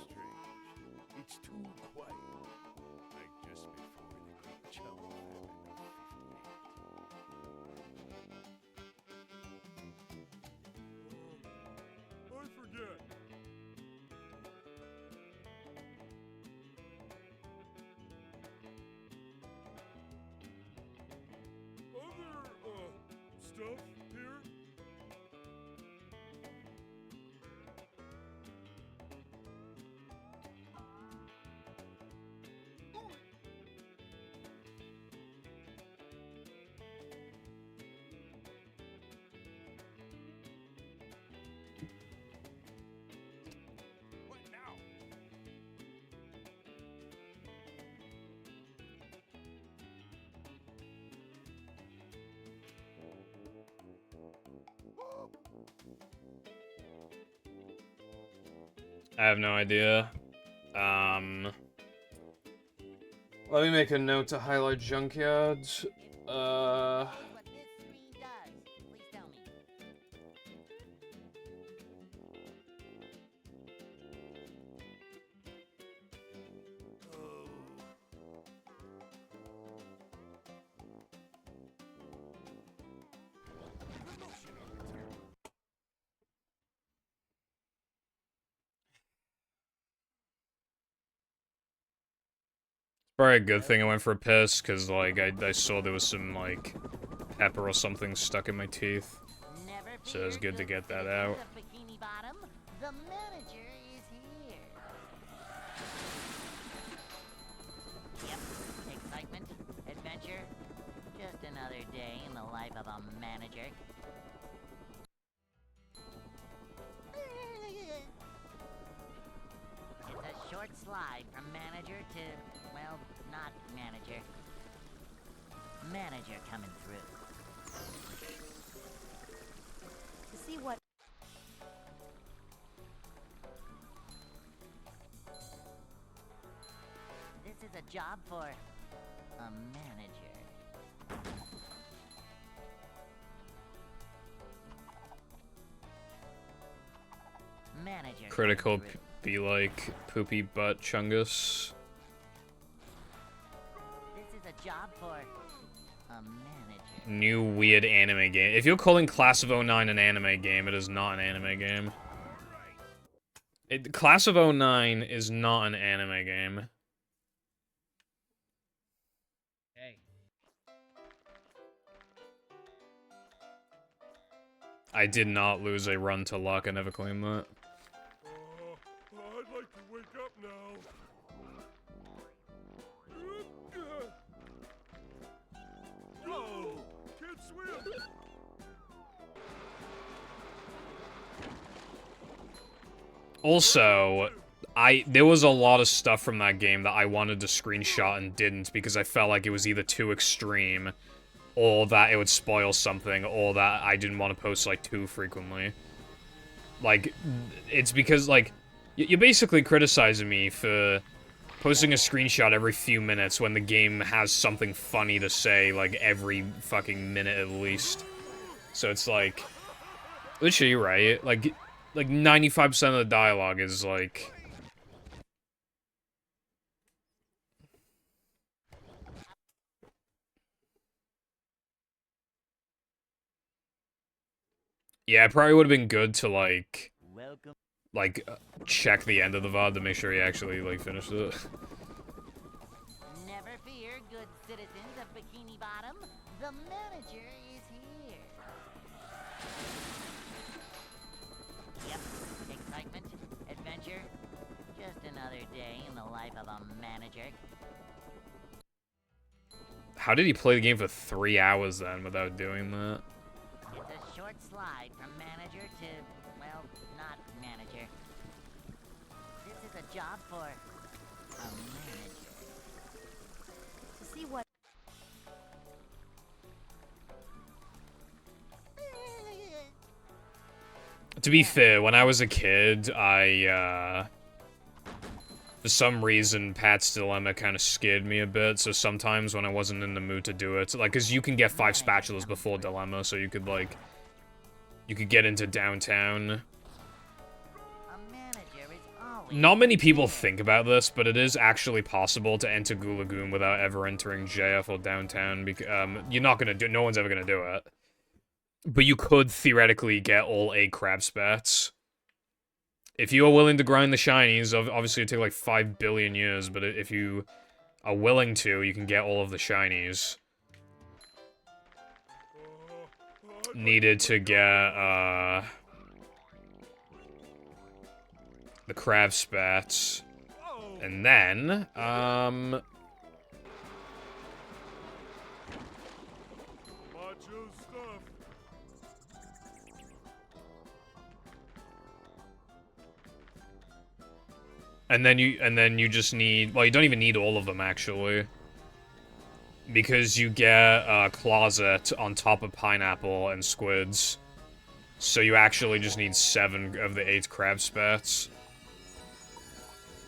Strange. It's too quiet. Like just before the great chum famine of 58. I forget. Other, stuff here? What now? I have no idea. Let me make a note to highlight junkyards. What this screen does, please tell me. Probably a good thing I went for a piss, because, like, I saw there was some, like, pepper or something stuck in my teeth. Never So it's fear, good to get that citizens out. of Bikini Bottom. The manager is here. Yep, excitement, adventure, just another day in the life of a manager. It's a short slide from manager to, well, not manager. Manager coming through. To see what This is a job for a manager. Manager. Critical coming through. be like poopy butt chungus. This is a job for a manager. New weird anime game. If you're calling Class of '09 an anime game, it is not an anime game. Class of '09 is not an anime game. Hey. I did not lose a run to luck. I never claimed that. I'd like to wake up now. No! Can't swim! Also, there was a lot of stuff from that game that I wanted to screenshot and didn't because I felt like it was either too extreme, or that it would spoil something, or that I didn't want to post, like, too frequently. Like, it's because, like, you're basically criticizing me for posting a screenshot every few minutes when the game has something funny to say, like, every fucking minute at least. So it's like, literally, you're right. Like 95% of the dialogue is, like... Yeah, it probably would have been good to, like... Welcome. Check the end of the VOD to make sure he actually, like, finished it. Never fear, good citizens of Bikini Bottom. The manager is here. Yep, excitement, adventure. Just another day in the life of a manager. How did he play the game for 3 hours, then, without doing that? It's a short slide from manager to, well, not manager. This is a job for a manager. To see what To be fair, when I was a kid, I, for some reason, Pat's Dilemma kind of scared me a bit, so sometimes when I wasn't in the mood to do it, like, because you can get 5 spatulas before Dilemma, so you could, like, you could get into downtown. A manager is always Not many people think about this, but it is actually possible to enter Goo Lagoon without ever entering JF or downtown, because, you're not gonna do, no one's ever gonna do it. But you could theoretically get all 8 crab spats. If you are willing to grind the shinies, obviously it'd take like 5 billion years, but if you are willing to, you can get all of the shinies. Needed to get, the crab spats. And then, Macho stuff. and then you just need, well, you don't even need all of them, actually. Because you get a closet on top of pineapple and squids. So you actually just need 7 of the 8 crab spats.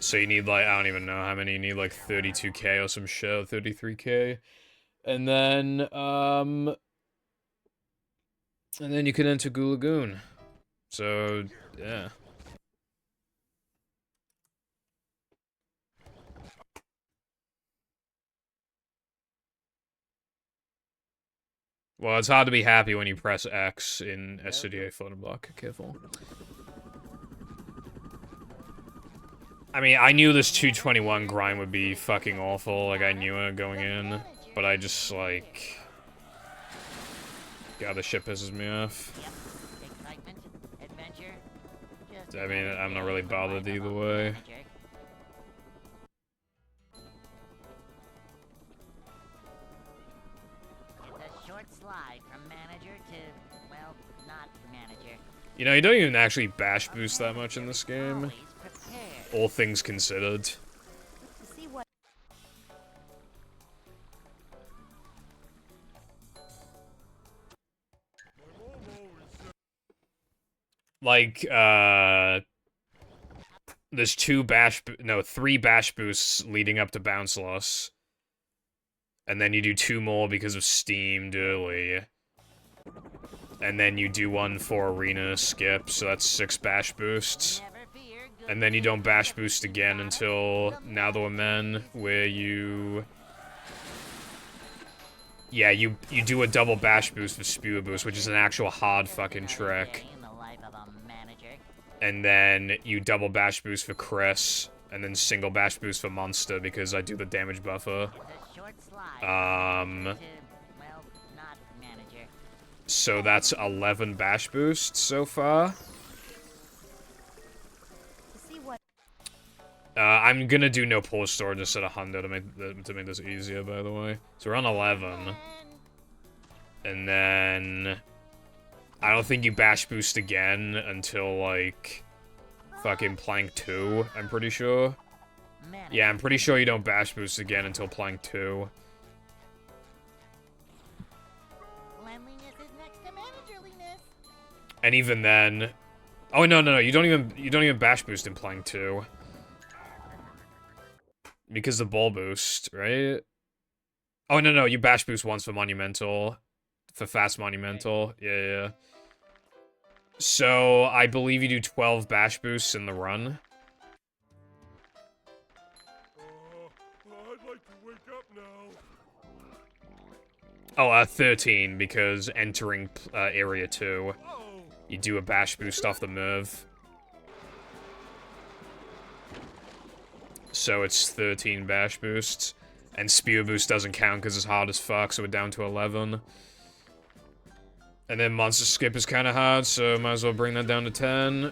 So you need, like, I don't even know how many you need, like 32k or some shit, 33k. And then you can enter Goo Lagoon. So, yeah. Well, it's hard to be happy when you press X in SCDA photo block. Careful. I mean, I knew this 221 grind would be fucking awful. Like, I knew it going in. But I just, like... God, this shit pisses me off. Yep, excitement, adventure. Just I mean, another I'm not day really in the life bothered of either a way. manager. It's a short slide from manager to, well, not manager. You know, you don't even actually bash boost that much in this game. Always prepared. All things considered. to see what Like, there's 3 bash boosts leading up to Bounce Loss. And then you do 2 more because of Steamed early. And then you do 1 for Arena skip, so that's 6 bash boosts. Never fear, good And then you don't bash citizens of boost Bikini again Bottom. until The Now That We're Men, where you... Yeah, you do a double bash boost for Spewer Boost, which is an actual hard fucking trick. In the life of a manager. And then you double bash boost for Chris, and then single bash boost for Monster, because I do the damage buffer. It's a short slide Um, to, well, not manager. So that's 11 bash boosts so far. to see what I'm gonna do no pull storage instead of Hundo to make this easier, by the way. So we're on 11. And then... I don't think you bash boost again until, like... fucking Plank 2, I'm pretty sure. Manager. Yeah, I'm pretty sure you don't bash boost again until Plank 2. Cleanliness is next to managerliness. And even then... Oh, no, you don't even bash boost in Plank 2. Because the ball boost, right? Oh, no, you bash boost once for Monumental. For Fast Monumental. Yeah. So, I believe you do 12 bash boosts in the run. I'd like to wake up now. Oh, 13, because entering Area 2, you do a bash boost off the move. So it's 13 bash boosts. And spear boost doesn't count because it's hard as fuck, so we're down to 11. And then monster skip is kind of hard, so might as well bring that down to 10.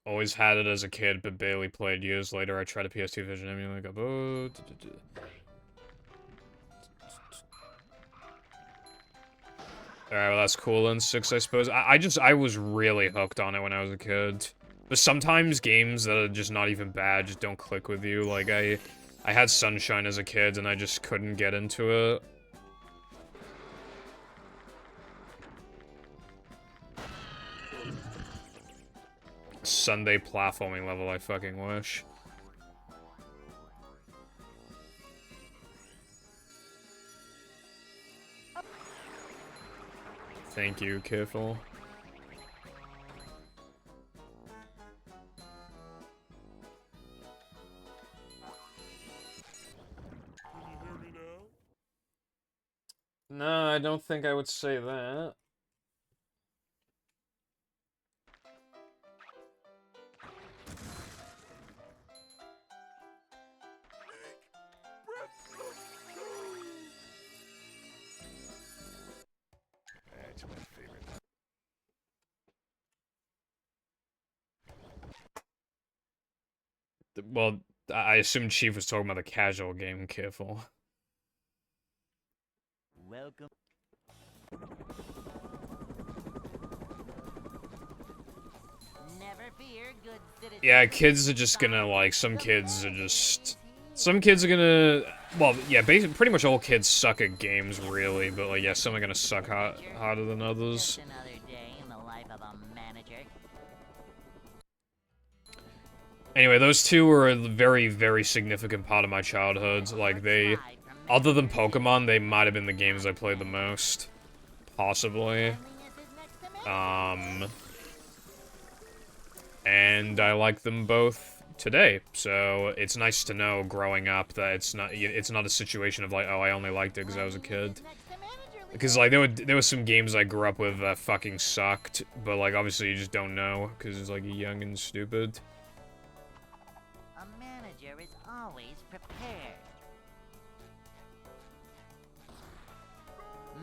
Always had it as a kid, but barely played. Years later, I tried a PS2 Vision emulator. Oh, Alright, well that's cool in 6, I suppose. I was really hooked on it when I was a kid. But sometimes games that are just not even bad just don't click with you. Like, I had Sunshine as a kid, and I just couldn't get into it. Sunday platforming level, I fucking wish. Thank you, careful. Can you hear me now? No, I don't think I would say that. That's my favorite. Well, I assumed Chief was talking about the casual game, careful. Welcome. Never fear, good citizen. Yeah, kids are just gonna, like, some kids are gonna, well, yeah, basically, pretty much all kids suck at games, really, but, like, yeah, some are gonna suck harder than others. Just another day in the life of a manager. Anyway, those two were a very, very significant part of my childhood. Like, they, other than Pokemon, they might have been the games I played the most. Possibly. And I like them both today, so it's nice to know growing up that it's not a situation of like, oh, I only liked it because I was a kid. Because like there were some games I grew up with that fucking sucked, but like obviously you just don't know because it's like young and stupid. A manager is always prepared.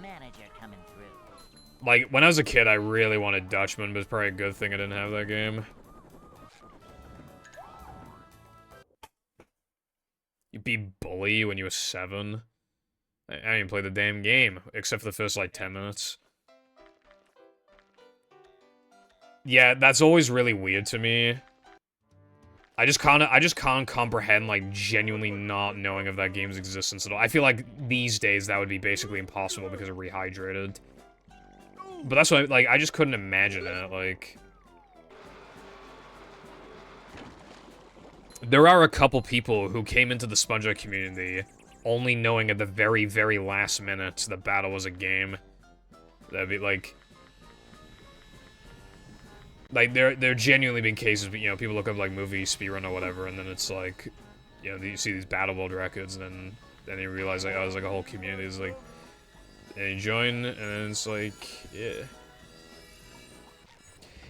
Manager coming through. Like when I was a kid, I really wanted Dutchman, but it's probably a good thing I didn't have that game. You beat Bully when you were 7. I didn't even play the damn game, except for the first, like, 10 minutes. Yeah, that's always really weird to me. I just can't comprehend, like, genuinely not knowing of that game's existence at all. I feel like these days that would be basically impossible because of Rehydrated. But that's what, like, I just couldn't imagine it, like... There are a couple people who came into the SpongeBob community only knowing at the very, very last minute the battle was a game. That'd be like... Like, there genuinely been cases, but, you know, people look up, like, movie speedrun or whatever, and then it's like, you know, you see these battle world records, and then you realize, like, oh, there's, like, a whole community. It's like, and you join, and then it's like, yeah.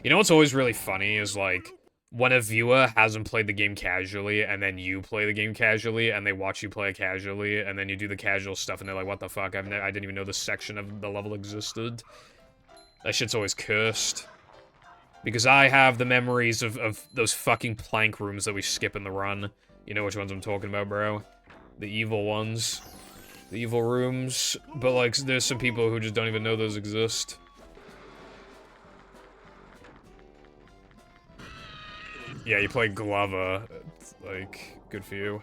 You know what's always really funny is, like, when a viewer hasn't played the game casually, and then you play the game casually, and they watch you play it casually, and then you do the casual stuff, and they're like, what the fuck, I didn't even know this section of the level existed. That shit's always cursed. Because I have the memories of those fucking plank rooms that we skip in the run. You know which ones I'm talking about, bro. The evil ones. The evil rooms. But, like, there's some people who just don't even know those exist. Yeah, you play Glover. It's, like, good for you.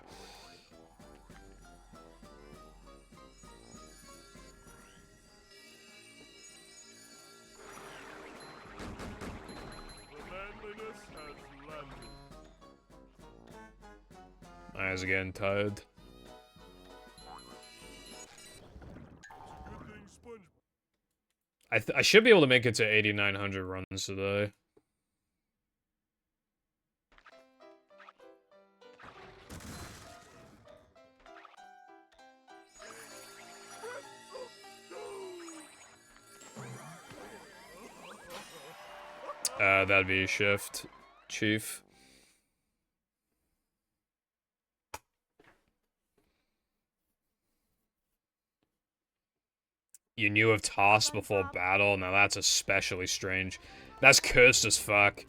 My eyes are getting tired. I should be able to make it to 8,900 runs today. That'd be a shift, Chief. You knew of Toss before battle? Now that's especially strange. That's cursed as fuck.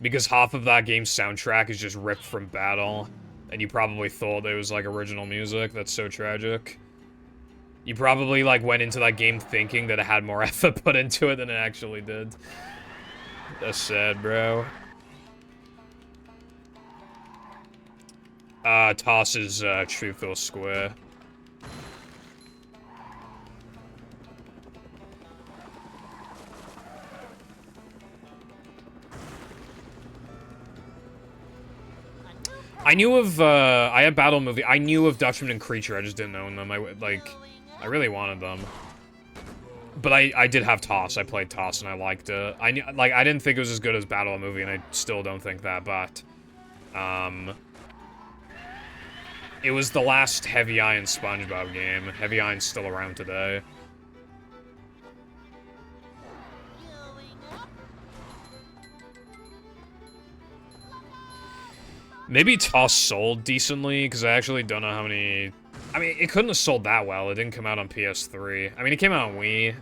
Because half of that game's soundtrack is just ripped from battle. And you probably thought it was, like, original music. That's so tragic. You probably, like, went into that game thinking that it had more effort put into it than it actually did. That's sad, bro. Toss is, truth or square. I knew of, I had Battle Movie. I knew of Dutchman and Creature, I just didn't own them. I really wanted them. But I did have Toss. I played Toss and I liked it. I didn't think it was as good as Battle Movie, and I still don't think that, but, it was the last Heavy Iron SpongeBob game. Heavy Iron's still around today. Maybe Toss sold decently, because I actually don't know how many... I mean, it couldn't have sold that well. It didn't come out on PS3. I mean, it came out on Wii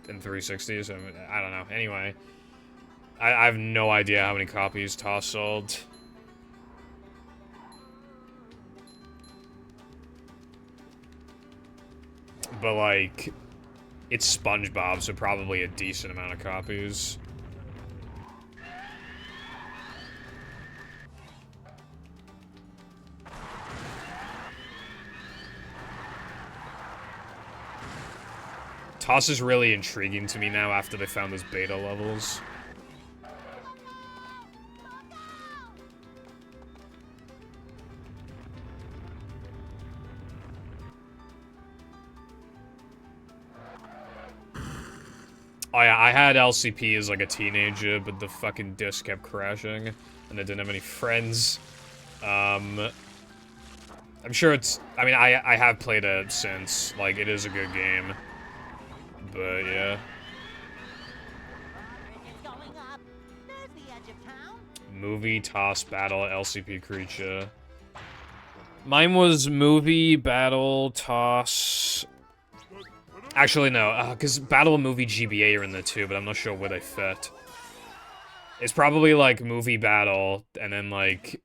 and 360, so I don't know. Anyway, I have no idea how many copies Toss sold. But, like, it's SpongeBob, so probably a decent amount of copies. Toss is really intriguing to me now after they found those beta levels. Oh yeah, I had LCP as like a teenager, but the fucking disc kept crashing, and I didn't have any friends. I'm sure it's... I mean, I have played it since. Like, it is a good game. But, yeah. Movie, Toss, Battle, LCP, Creature. Mine was Movie, Battle, Toss... Actually, no, because Battle and Movie GBA are in there too, but I'm not sure where they fit. It's probably, like, Movie, Battle, and then, like,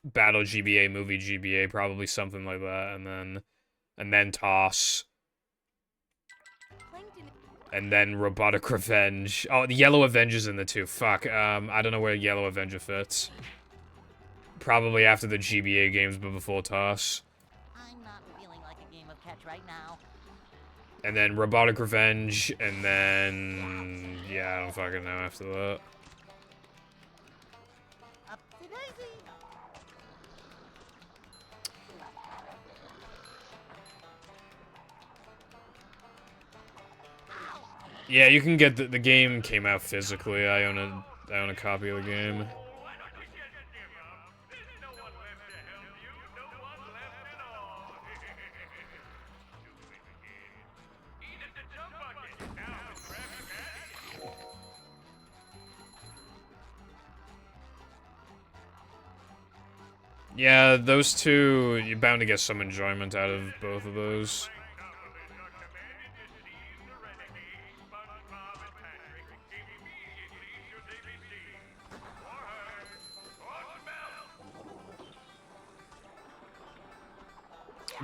Battle GBA, Movie GBA, probably something like that, and then Toss. And then Robotic Revenge. Oh, the Yellow Avenger's in there too. Fuck. I don't know where Yellow Avenger fits. Probably after the GBA games, but before Toss. I'm not feeling like a game of catch right now. And then Robotic Revenge, and then... yeah, I don't fucking know after that. Up to daisy. Yeah, you can get the game came out physically. I own a copy of the game. Yeah, those two, you're bound to get some enjoyment out of both of those.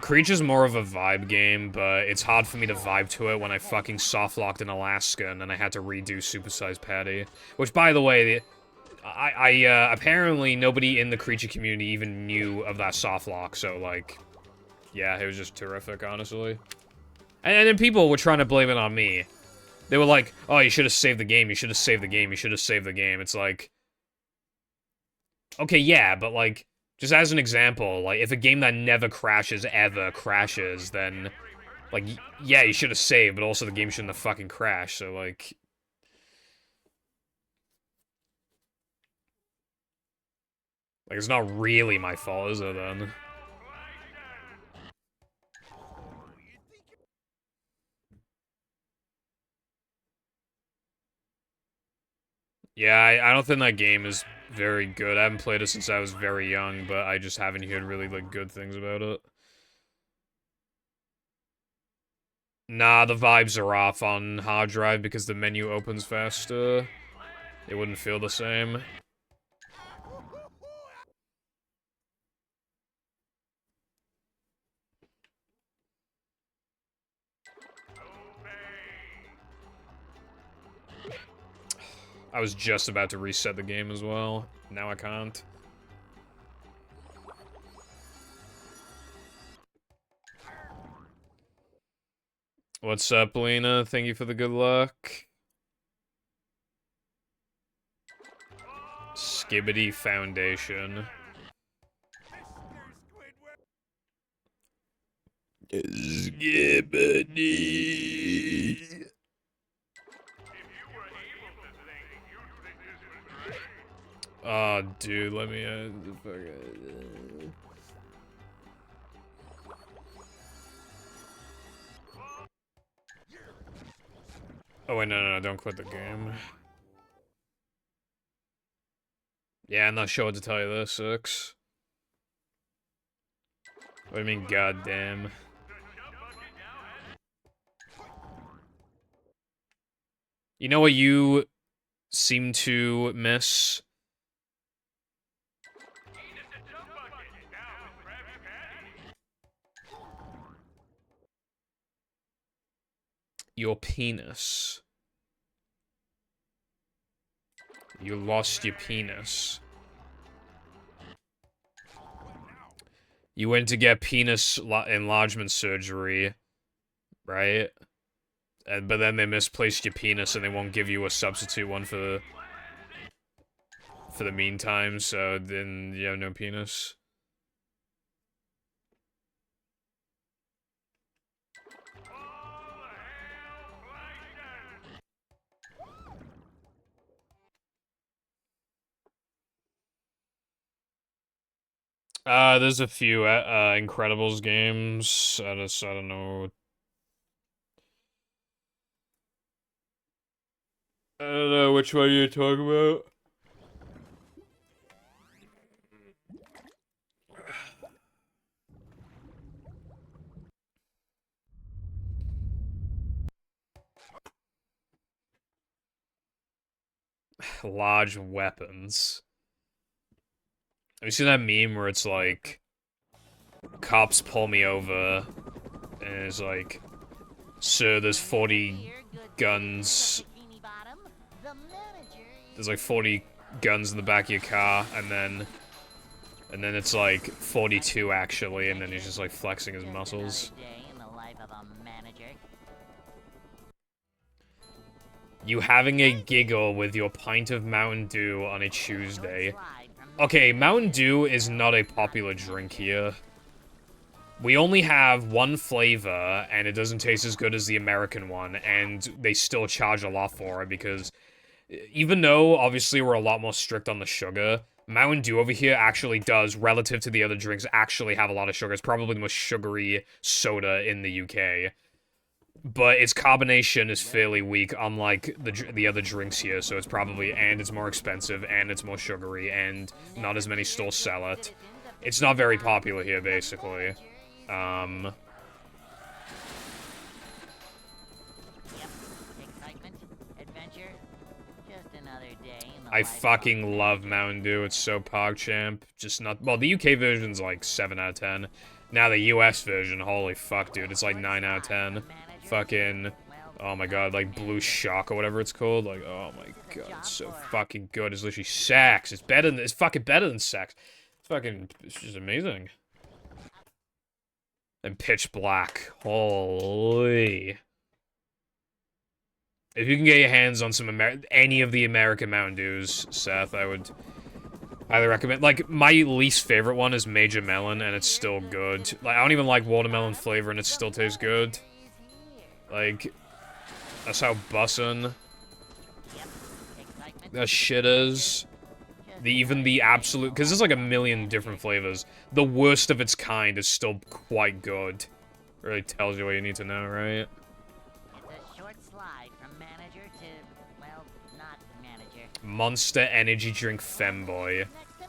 Creech is more of a vibe game, but it's hard for me to vibe to it when I fucking softlocked in Alaska and then I had to redo Supersized Patty. Which, by the way, apparently nobody in the Creature community even knew of that softlock, so, like, yeah, it was just terrific, honestly. And then people were trying to blame it on me. They were like, oh, you should have saved the game, you should have saved the game, you should have saved the game. It's like... Okay, yeah, but, like, just as an example, like, if a game that never crashes ever crashes, then, like, yeah, you should have saved, but also the game shouldn't have fucking crashed, so, like... Like, it's not really my fault, is it, then? Yeah, I don't think that game is very good. I haven't played it since I was very young, but I just haven't heard really, like, good things about it. Nah, the vibes are off on hard drive because the menu opens faster. It wouldn't feel the same. I was just about to reset the game as well. Now I can't. What's up, Lena? Thank you for the good luck. Skibbity Foundation. Skibbity. Oh, dude, let me, Oh, wait, no, don't quit the game. Yeah, I'm not sure what to tell you this, sucks. What do you mean, goddamn? You know what you seem to miss? Your penis. You lost your penis. You went to get penis enlargement surgery, right? But then they misplaced your penis and they won't give you a substitute one for the meantime, so then you have no penis. There's a few Incredibles games. I don't know. I don't know which one you're talking about. Large weapons. Have you seen that meme where it's like, cops pull me over, and it's like, sir, there's 40 guns. There's like 40 guns in the back of your car, and then it's like 42 actually, and then he's just like flexing his muscles. You having a giggle with your pint of Mountain Dew on a Tuesday. Okay, Mountain Dew is not a popular drink here. We only have one flavor, and it doesn't taste as good as the American one, and they still charge a lot for it, because even though, obviously, we're a lot more strict on the sugar, Mountain Dew over here actually does, relative to the other drinks, actually have a lot of sugar. It's probably the most sugary soda in the UK. But its carbonation is fairly weak, unlike the other drinks here, so it's probably, and it's more expensive, and it's more sugary, and not as many stores sell it. It's not very popular here, basically. I fucking love Mountain Dew, it's so PogChamp. Just not, well, the UK version's like 7 out of 10. Now the US version, holy fuck, dude, it's like 9 out of 10. Fucking, oh my god, like Blue Shock or whatever it's called. Like, oh my god, it's so fucking good. It's literally sex. It's better than, it's fucking better than sex. It's fucking, it's just amazing. And Pitch Black, holy. If you can get your hands on some any of the American Mountain Dews, Seth, I would highly recommend. Like, my least favorite one is Major Melon, and it's still good. Like, I don't even like watermelon flavor, and it still tastes good. Like, that's how bussin' that shit is. Even the absolute, because there's like a million different flavors. The worst of its kind is still quite good. Really tells you what you need to know, right? It's a short slide from manager to, well, not manager. Monster Energy Drink Femboy. Next to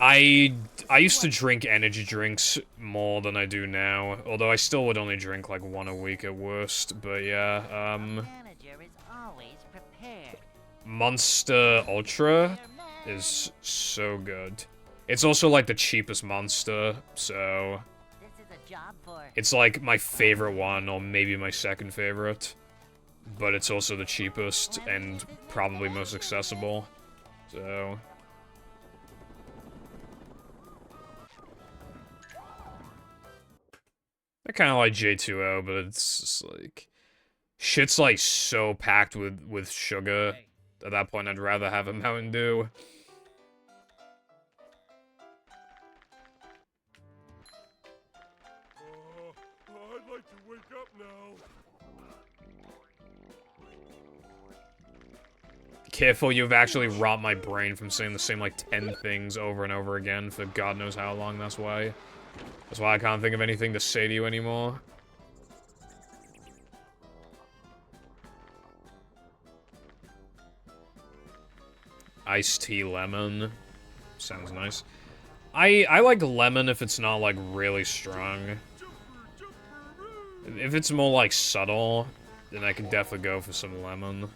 managerliness. I used to drink energy drinks more than I do now, although I still would only drink like one a week at worst, but yeah, Manager is always prepared. Monster Ultra is so good. It's also like the cheapest Monster, so This is a job for it's like my favorite one, or maybe my second favorite, but it's also the cheapest and probably most accessible, so... I kind of like J2O, but it's just like... Shit's like so packed with sugar. Hey. At that point, I'd rather have a Mountain Dew. I'd like to wake up now. Careful, you've actually robbed my brain from saying the same like 10 things over and over again for God knows how long, that's why. That's why I can't think of anything to say to you anymore. Iced tea lemon. Sounds nice. I like lemon if it's not like really strong. If it's more like subtle, then I can definitely go for some lemon.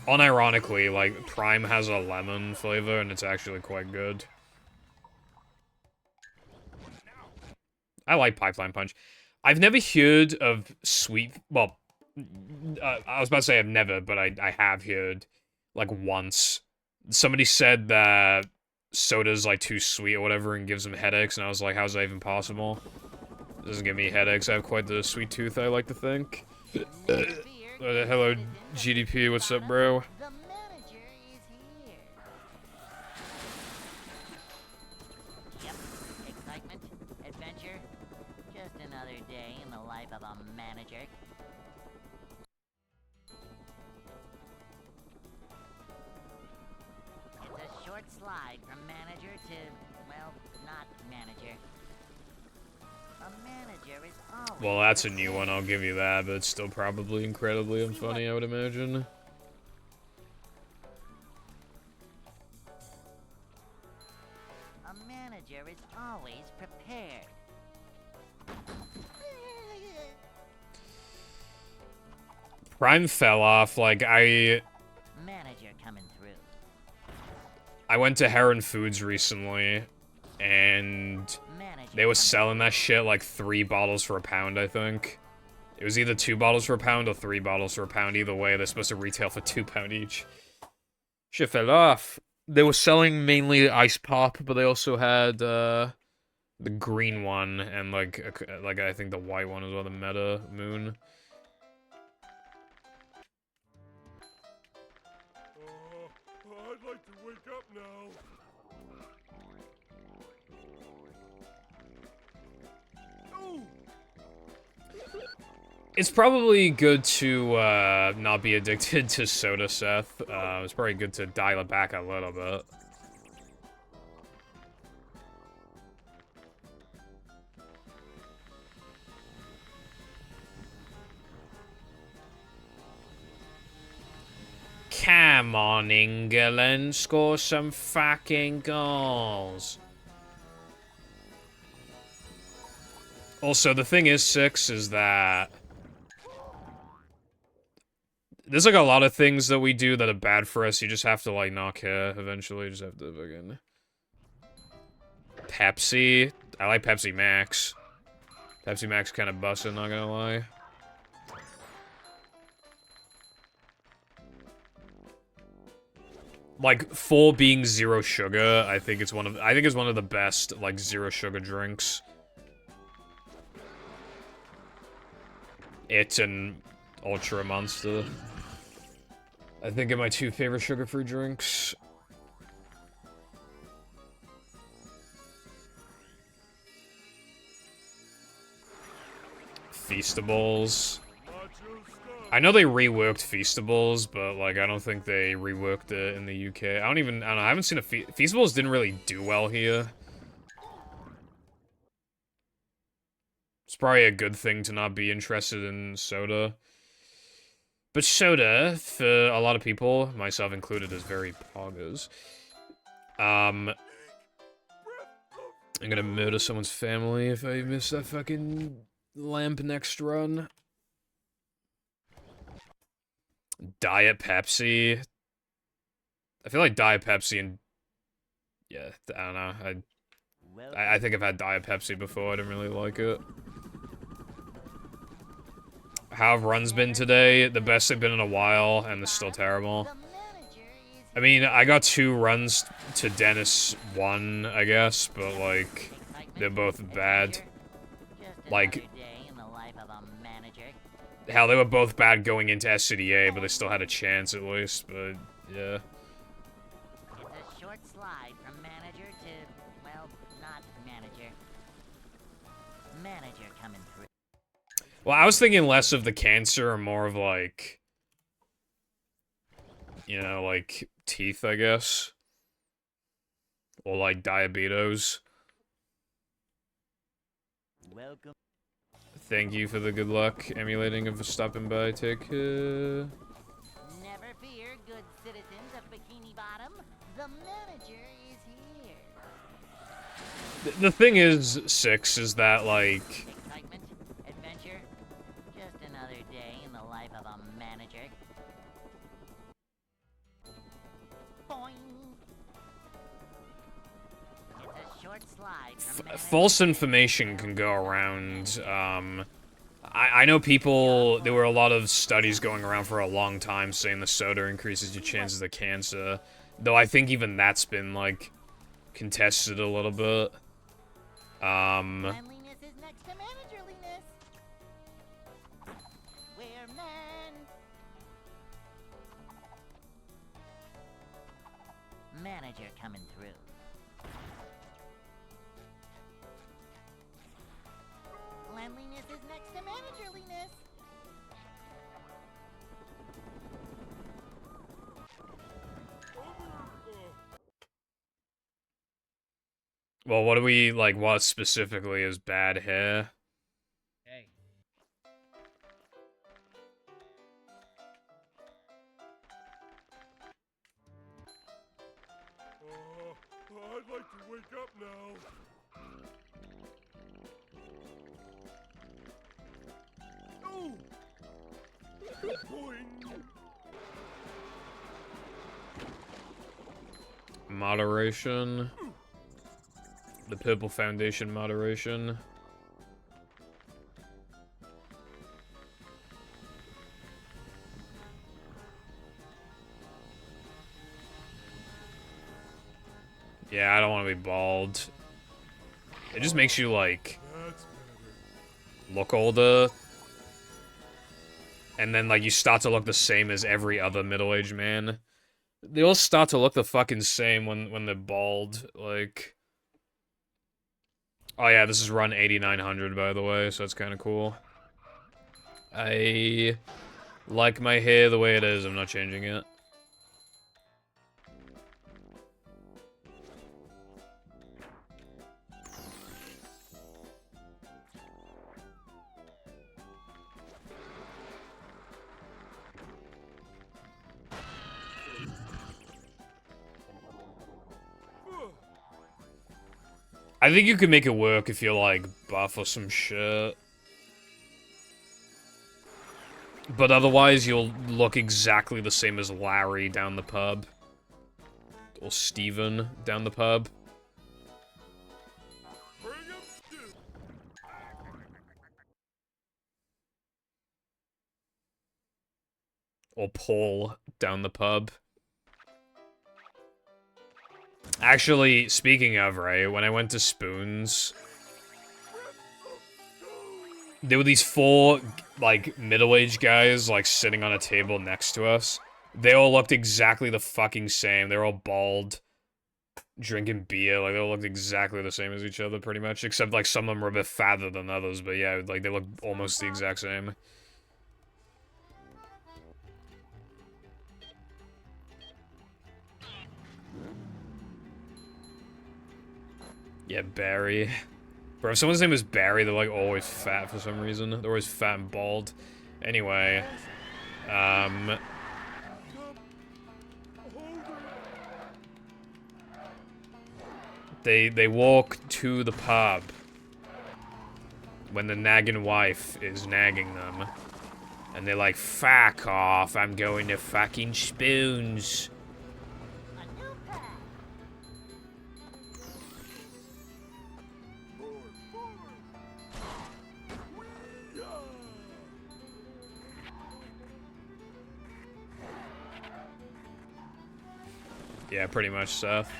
Unironically, like, Prime has a lemon flavor, and it's actually quite good. I like Pipeline Punch. I've never heard of sweet... Well, I was about to say I've never, but I have heard, like, once. Somebody said that soda's, like, too sweet or whatever and gives them headaches, and I was like, how's that even possible? It doesn't give me headaches. I have quite the sweet tooth, I like to think. Hello, GDP, what's up, bro? the manager is here. Yep, excitement, adventure, just another day in the life of a manager. It's a short slide from manager to, well, not manager. A manager is always Well, that's a new one, I'll give you that, but it's still probably incredibly unfunny, I would imagine. a manager is always prepared. Prime fell off, like, Manager coming through. I went to Heron Foods recently, and Manager they were coming selling that shit like 3 bottles for £1, I think. It was either 2 bottles for £1 or 3 bottles for £1. Either way, they're supposed to retail for £2 each. Shit fell off. They were selling mainly ice pop, but they also had the green one and like I think the white one as well, the Meta Moon. I'd like to wake up now. It's probably good to not be addicted to soda, Seth. It's probably good to dial it back a little bit. Come on, England, score some fucking goals. Also, the thing is, 6, is that There's like a lot of things that we do that are bad for us. You just have to like not care eventually. You just have to fucking... Pepsi. I like Pepsi Max. Pepsi Max kind of busted, not gonna lie. Like, for being zero sugar, I think it's one of the best, like, zero sugar drinks. It and Ultra Monster. I think are my two favorite sugar-free drinks. Feastables. I know they reworked Feastables, but, like, I don't think they reworked it in the UK. I don't know, I haven't seen a Feastables didn't really do well here. It's probably a good thing to not be interested in soda. But soda, for a lot of people, myself included, is very poggers. I'm gonna murder someone's family if I miss that fucking lamp next run. Diet Pepsi. I feel like Diet Pepsi and... Yeah, I don't know. I think I've had Diet Pepsi before. I didn't really like it. How have runs been today? The best they've been in a while, and they're still terrible. I mean, I got 2 runs to Dennis 1, I guess, but, like, they're both bad. Like, hell, they were both bad going into SCDA, but they still had a chance at least, but, yeah. It's a short slide from manager to, well, not manager. Manager coming through. Well, I was thinking less of the cancer and more of, like, you know, like, teeth, I guess. Or, like, diabetes. Welcome. Thank you for the good luck emulating and for stopping by. Take care. Never fear, good citizens of Bikini Bottom. The manager is here. The thing is, 6, is that, like... Excitement, adventure, just another day in the life of a manager. Boing. It's a short slide from manager False to- information can go around. I know people, there were a lot of studies going around for a long time saying the soda increases your chances of cancer. Though I think even that's been, like, contested a little bit. Manliness is next to managerliness. We're men. Manager coming through. Cleanliness is next to managerliness. Well, what do we, like, what specifically is bad hair? Hey. I'd like to wake up now. Oh! Boing! Moderation. The Purple Foundation moderation. Yeah, I don't want to be bald. It just makes you, like, That's better. look older. And then, like, you start to look the same as every other middle-aged man. They all start to look the fucking same when they're bald, like... Oh yeah, this is run 8900, by the way, so that's kind of cool. I like my hair the way it is, I'm not changing it. I think you can make it work if you're, like, buff or some shit. But otherwise, you'll look exactly the same as Larry down the pub. Or Steven down the pub. Bring him stew. Or Paul down the pub. Actually, speaking of, right, when I went to Spoons, there were these 4, like, middle-aged guys, like, sitting on a table next to us. They all looked exactly the fucking same. They were all bald, drinking beer. Like, they all looked exactly the same as each other, pretty much. Except, like, some of them were a bit fatter than others, but yeah, like, they looked almost the exact same. Yeah, Barry. Bro, if someone's name is Barry, they're, like, always fat for some reason. They're always fat and bald. Anyway, They walk to the pub when the nagging wife is nagging them. And they're like, fuck off, I'm going to fucking Spoons. Yeah, pretty much, Seth.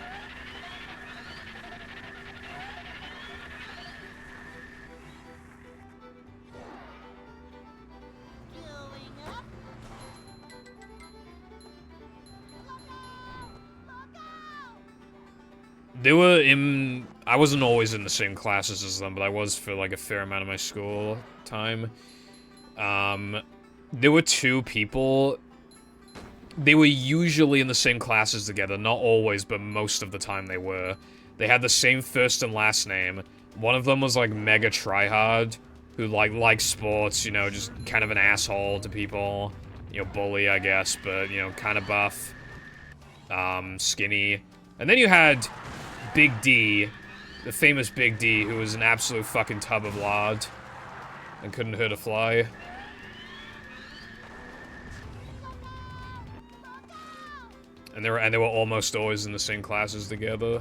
They were in... I wasn't always in the same classes as them, but I was for, like, a fair amount of my school time. There were 2 people. They were usually in the same classes together. Not always, but most of the time they were. They had the same first and last name. One of them was, like, mega tryhard, who, like, likes sports, you know, just kind of an asshole to people. You know, bully, I guess, but, you know, kind of buff. Skinny. And then you had Big D, the famous Big D, who was an absolute fucking tub of lard and couldn't hurt a fly. And they were almost always in the same classes together.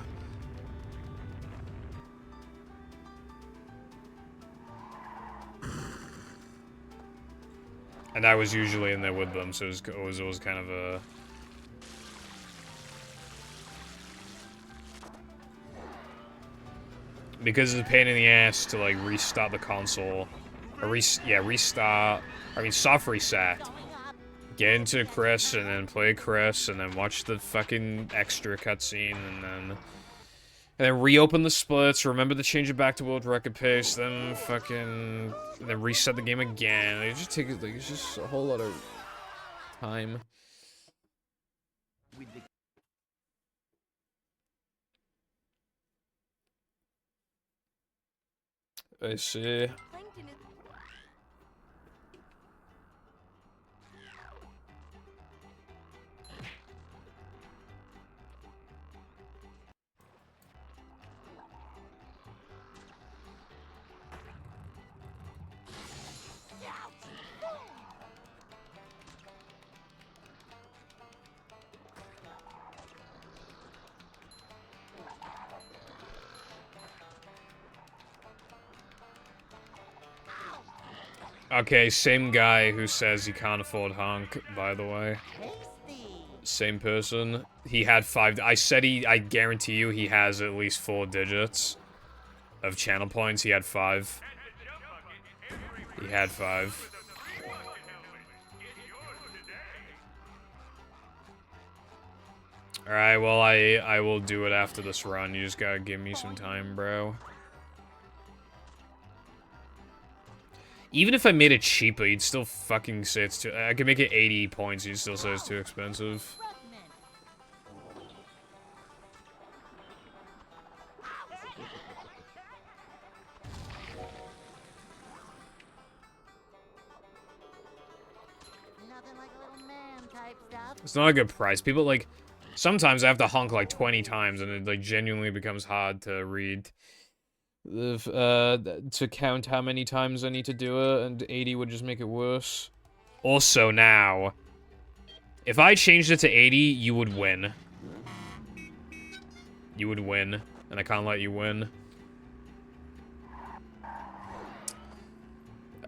And I was usually in there with them, so it was kind of a... Because it's a pain in the ass to, like, restart the console. Or restart... I mean, soft reset. Get into Chris, and then play Chris, and then watch the fucking extra cutscene, and then reopen the splits, remember to change it back to world record pace, then fucking... then reset the game again. It just takes, like, it's just a whole lot of time. I see. Plankton is Okay, same guy who says he can't afford Honk, by the way. Same person. He had 5... I guarantee you he has at least 4 digits of channel points. He had 5. He had 5. Alright, well, I will do it after this run. You just gotta give me some time, bro. Even if I made it cheaper, you'd still fucking say it's too... I could make it 80 points, you'd still say it's too expensive. Nothing like a little man type stuff. It's not a good price. People, like... Sometimes I have to honk, like, 20 times, and it, like, genuinely becomes hard to read... to count how many times I need to do it, and 80 would just make it worse. Also now, if I changed it to 80, you would win. You would win, and I can't let you win.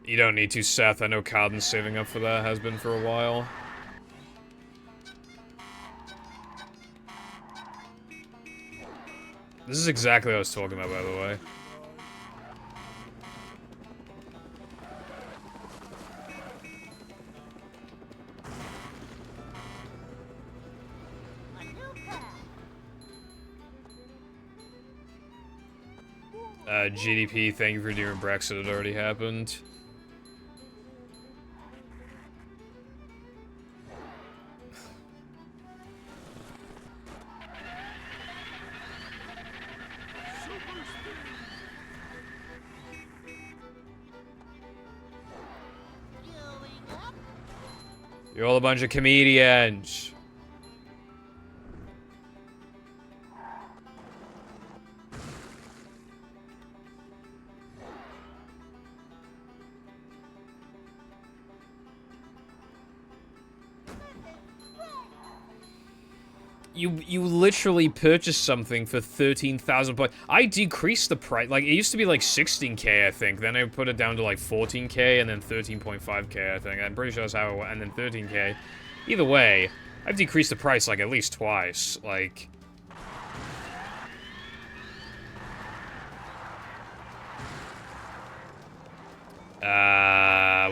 You don't need to, Seth. I know Carden's saving up for that, has been for a while. This is exactly what I was talking about, by the way. GDP, thank you for doing Brexit. It already happened. You're all a bunch of comedians. You literally purchased something for 13,000 points. I decreased the price. Like, it used to be like 16k, I think. Then I put it down to like 14k and then 13.5k, I think. I'm pretty sure that's how it went. And then 13k. Either way, I've decreased the price like at least twice. Like...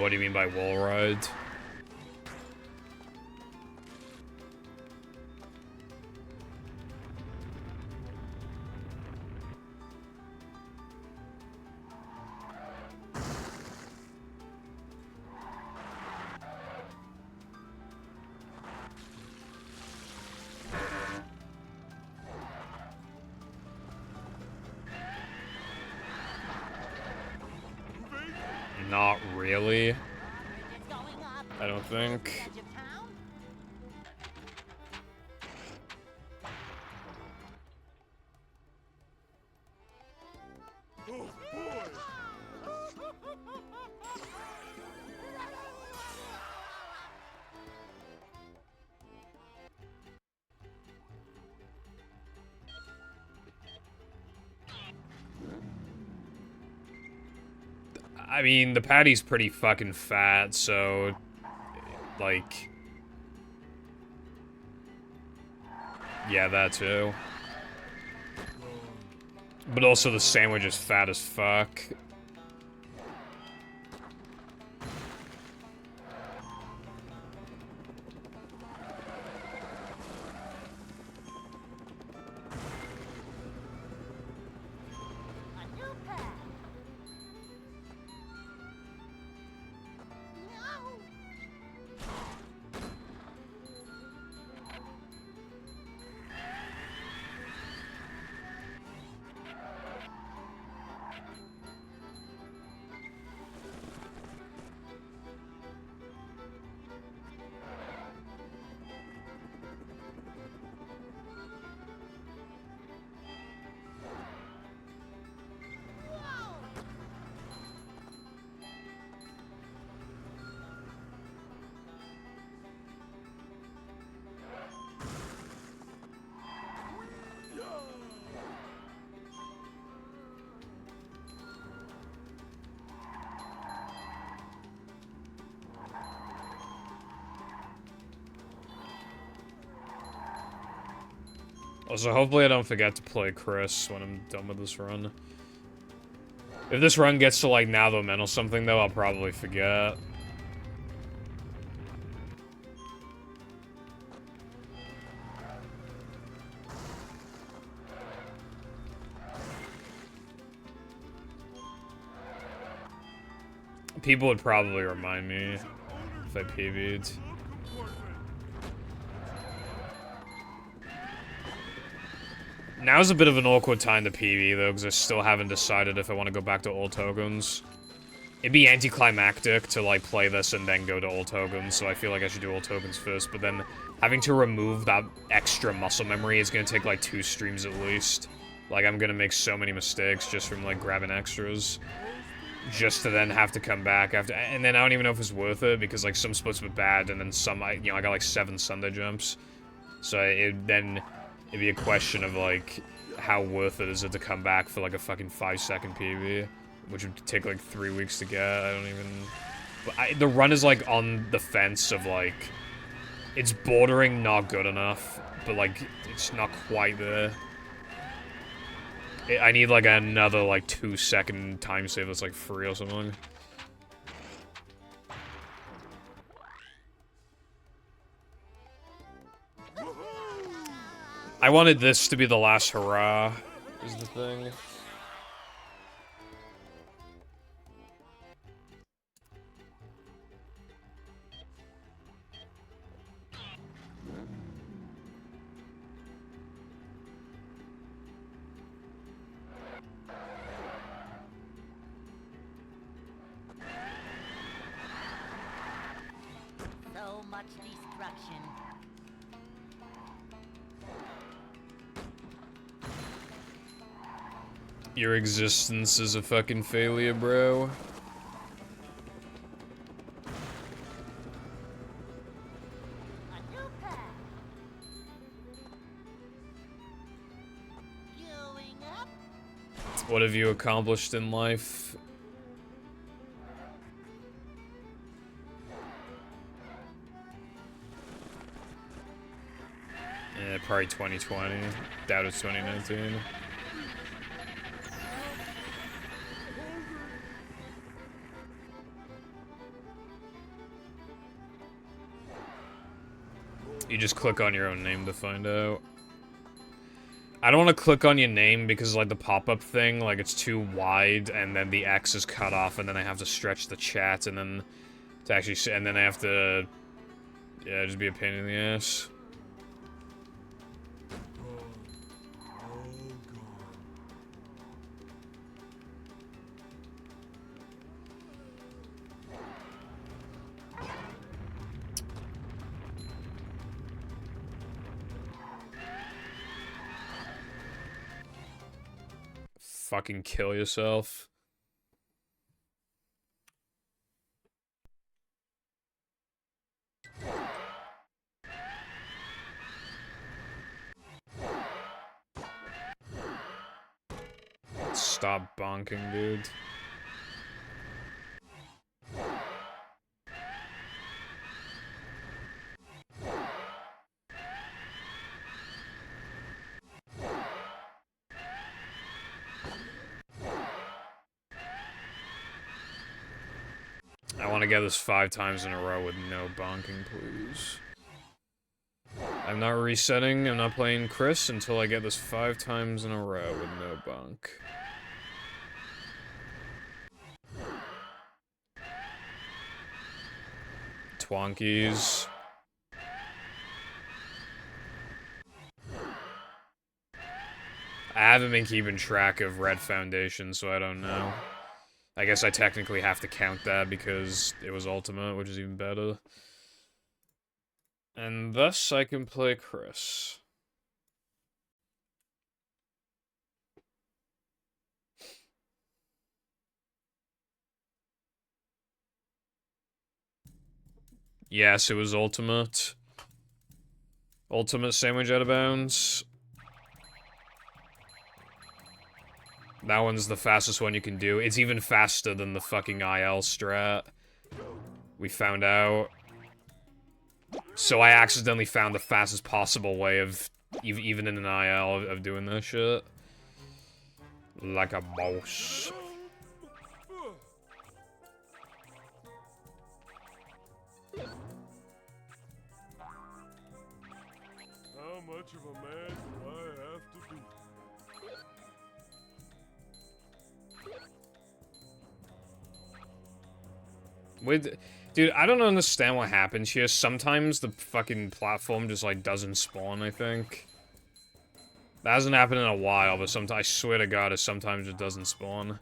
what do you mean by wall ride? Not really. I don't think. Oh, boy! I mean, the patty's pretty fucking fat, so... Like... Yeah, that too. But also the sandwich is fat as fuck. Also, hopefully I don't forget to play Chris when I'm done with this run. If this run gets to, like, now the mental something, though, I'll probably forget. People would probably remind me if I PB'd. Now's a bit of an awkward time to PB, though, because I still haven't decided if I want to go back to all tokens. It'd be anticlimactic to, like, play this and then go to all tokens, so I feel like I should do all tokens first, but then having to remove that extra muscle memory is going to take, like, 2 streams at least. Like, I'm going to make so many mistakes just from, like, grabbing extras. just to then have to come back after, and then I don't even know if it's worth it, because, like, some splits were bad, and then some, I got, like, 7 Sunday jumps. So it'd be a question of, like, how worth it is it to come back for, like, a fucking 5-second PB, which would take, like, 3 weeks to get. I don't even... But the run is, like, on the fence of, like, it's bordering not good enough, but, like, it's not quite there. I need, like, another, like, 2-second time save that's, like, free or something. I wanted this to be the last hurrah, is the thing. So much destruction. Your existence is a fucking failure, bro. A new path. Going up. What have you accomplished in life? Probably 2020. Doubt it's 2019. You just click on your own name to find out. I don't want to click on your name because, like, the pop-up thing, like, it's too wide, and then the X is cut off, and then I have to stretch the chat, and then to actually see, and then I have to, yeah, just be a pain in the ass. Fucking kill yourself. Stop bonking, dude. I want to get this 5 times in a row with no bonking, please. I'm not resetting, I'm not playing Chris until I get this 5 times in a row with no bonk. Twonkies. I haven't been keeping track of Red Foundation, so I don't know. I guess I technically have to count that because it was Ultimate, which is even better. And thus I can play Chris. Yes, it was Ultimate. Ultimate sandwich out of bounds. That one's the fastest one you can do. It's even faster than the fucking IL strat. We found out. So I accidentally found the fastest possible way of, even in an IL, of doing this shit. Like a boss. How much of a man do I have to be? Dude, I don't understand what happens here. Sometimes the fucking platform just, like, doesn't spawn, I think. That hasn't happened in a while, but sometimes, I swear to God, sometimes it doesn't spawn.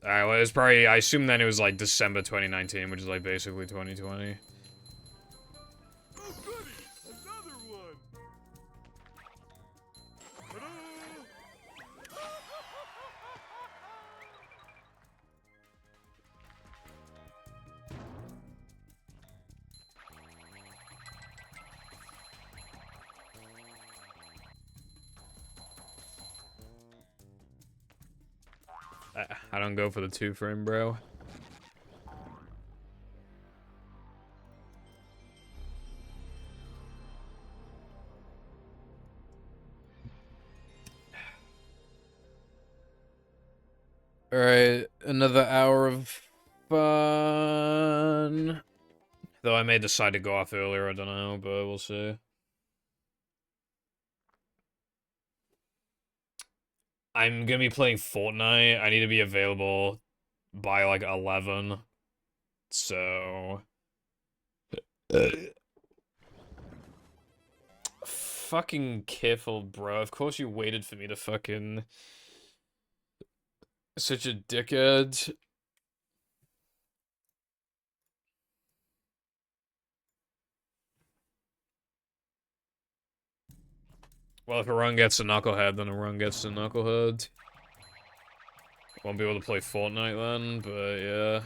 Alright, well, it's probably, I assume then it was, like, December 2019, which is, like, basically 2020. I don't go for the 2-frame, bro. Alright, another hour of fun. Though I may decide to go off earlier, I don't know, but we'll see. I'm gonna be playing Fortnite. I need to be available by like 11. So... Fucking careful, bro. Of course you waited for me to fucking... Such a dickhead. Well, if a run gets a knucklehead, then a run gets a knucklehead. Won't be able to play Fortnite then, but yeah.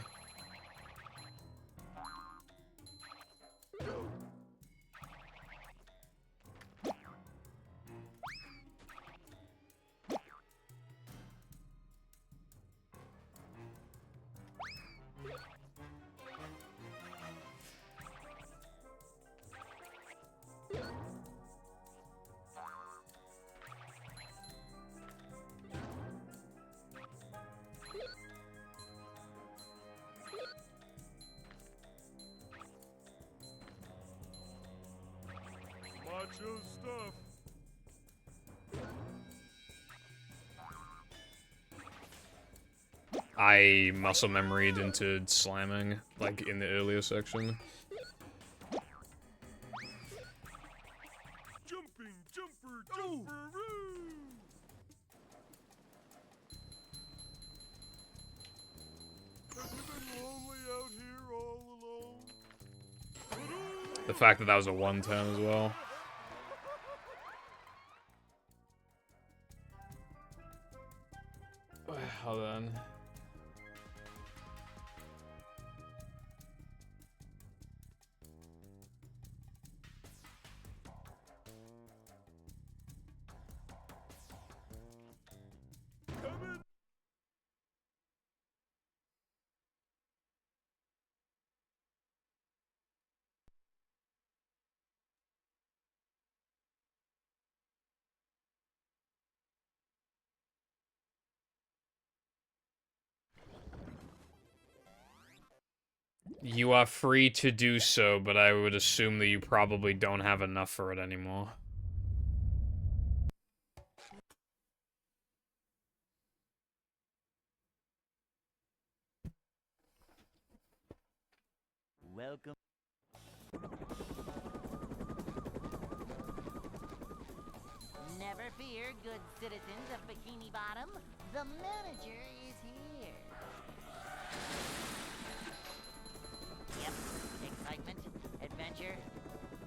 Macho stuff. I muscle memoried into slamming, like in the earlier section. Jumping, jumper, jumperoo! Have you been lonely out here all alone? The fact that that was a 110 as well. Hold on. You are free to do so, but I would assume that you probably don't have enough for it anymore. Welcome. Never fear, good citizens of Bikini Bottom. The manager is here. Yep, excitement, adventure.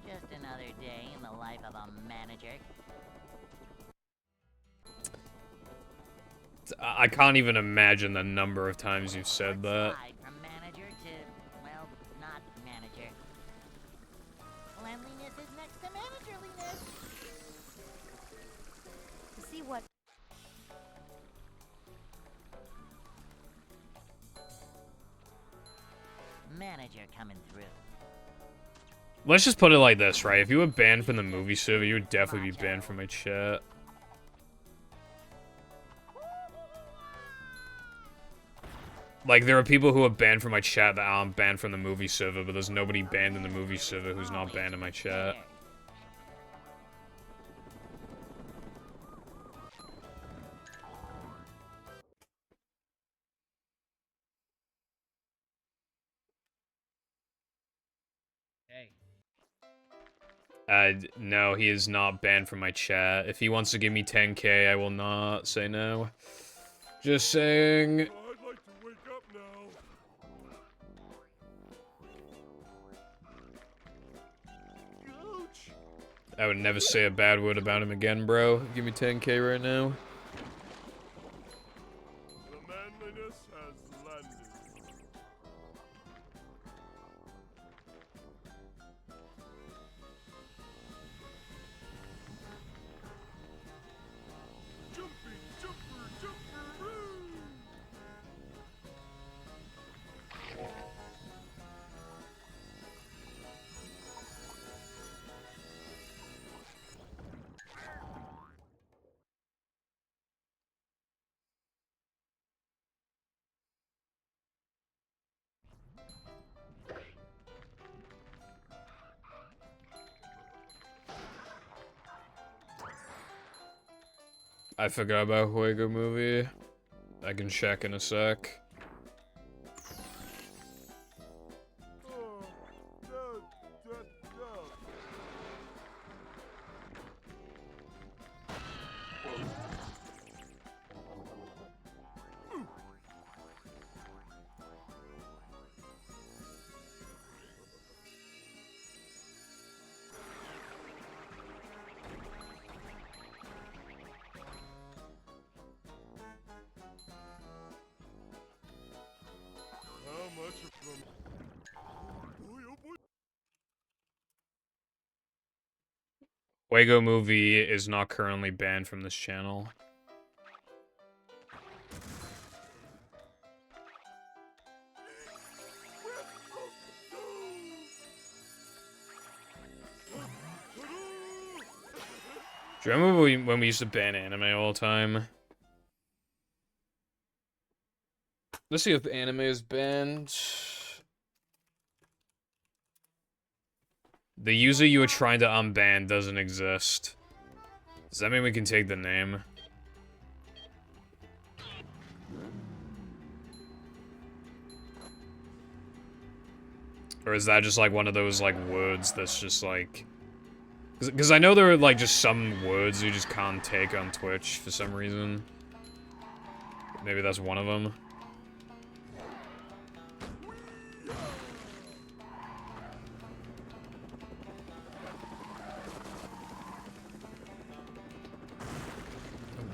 Just another day in the life of a manager. I can't even imagine the number of times you've said that. Slide from manager to, well, not manager. Cleanliness is next to managerliness. To see what Manager coming through. Let's just put it like this, right? If you were banned from the movie server, you would definitely be banned from my chat. Like, there are people who are banned from my chat that aren't banned from the movie server, but there's nobody banned in the movie server who's not banned in my chat. Hey. No, he is not banned from my chat. If he wants to give me 10k, I will not say no. Just saying. I'd like to wake up now. Ouch! I would never say a bad word about him again, bro. Give me 10k right now. The manliness has landed. Jumping, jumper, jumperoo! I forgot about Huego movie. I can check in a sec. How much from... Boy, oh boy. Huego movie is not currently banned from this channel. Do you remember when we used to ban anime all the time? Let's see if anime is banned. The user you were trying to unban doesn't exist. Does that mean we can take the name? Or is that just like one of those like words that's just like... Because I know there are like just some words you just can't take on Twitch for some reason. Maybe that's one of them.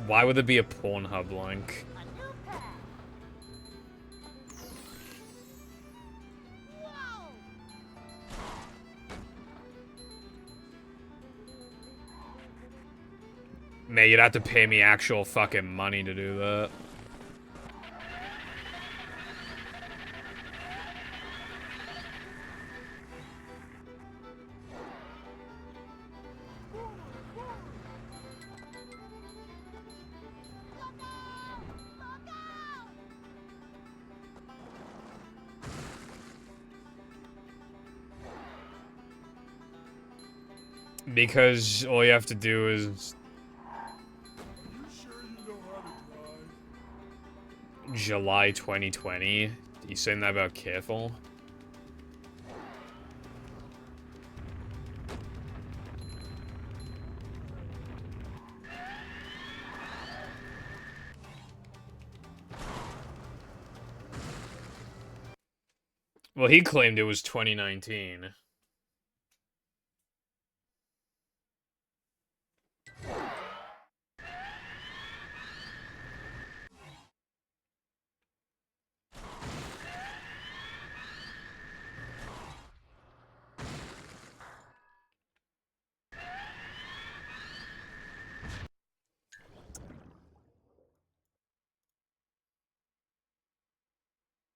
Why would there be a Pornhub link? Man, you'd have to pay me actual fucking money to do that. Because all you have to do is... You sure you know how to drive? July 2020? You saying that about careful? Well, he claimed it was 2019.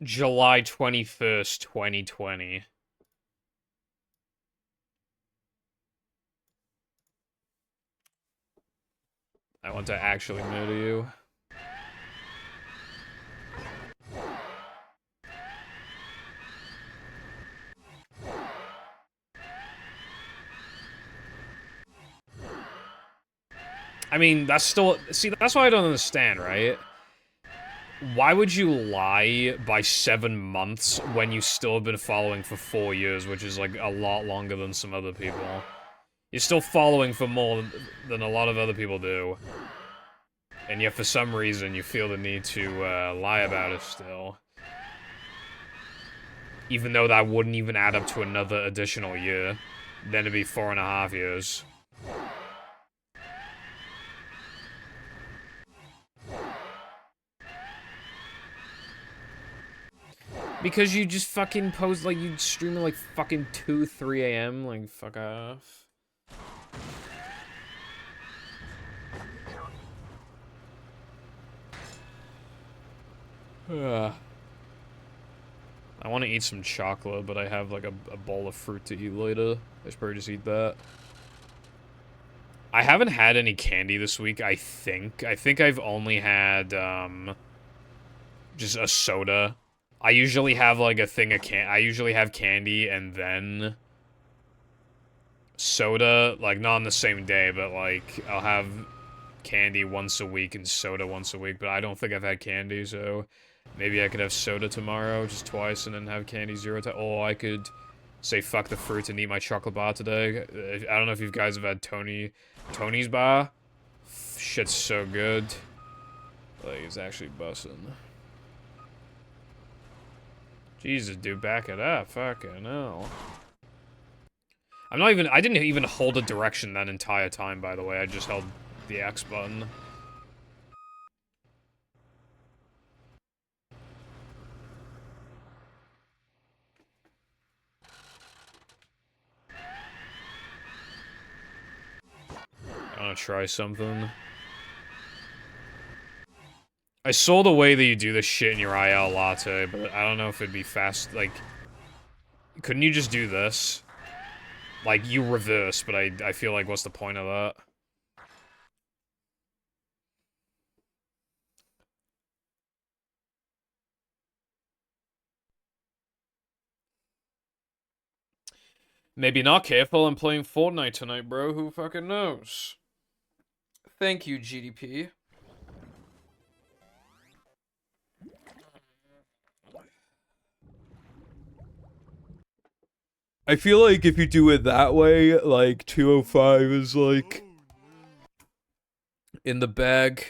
July 21st, 2020. I want to actually murder you. I mean, that's still... See, that's what I don't understand, right? Why would you lie by 7 months when you still have been following for 4 years, which is, like, a lot longer than some other people? You're still following for more than a lot of other people do. And yet, for some reason, you feel the need to, lie about it still. Even though that wouldn't even add up to another additional year. Then it'd be 4.5 years. Because you just fucking post, like, you stream at, like, fucking 2, 3 a.m., like, fuck off. I want to eat some chocolate, but I have, like, a bowl of fruit to eat later. I should probably just eat that. I haven't had any candy this week, I think. I think I've only had, just a soda. I usually have, like, a thing of I usually have candy and then soda, like, not on the same day, but, like, I'll have candy once a week and soda once a week, but I don't think I've had candy, so maybe I could have soda tomorrow, just twice, and then have candy 0 to... Oh, I could say fuck the fruit and eat my chocolate bar today. I don't know if you guys have had Tony's bar. Shit's so good. Like, it's actually bussin'. Jesus, dude, back it up. Fucking hell. I didn't even hold a direction that entire time, by the way. I just held the X button. I wanna try something. I saw the way that you do this shit in your IL latte, but I don't know if it'd be fast, like... Couldn't you just do this? Like, you reverse, but I feel like, what's the point of that? Maybe not careful, I'm playing Fortnite tonight, bro, who fucking knows? Thank you, GDP. I feel like if you do it that way, like, 205 is, like, in the bag.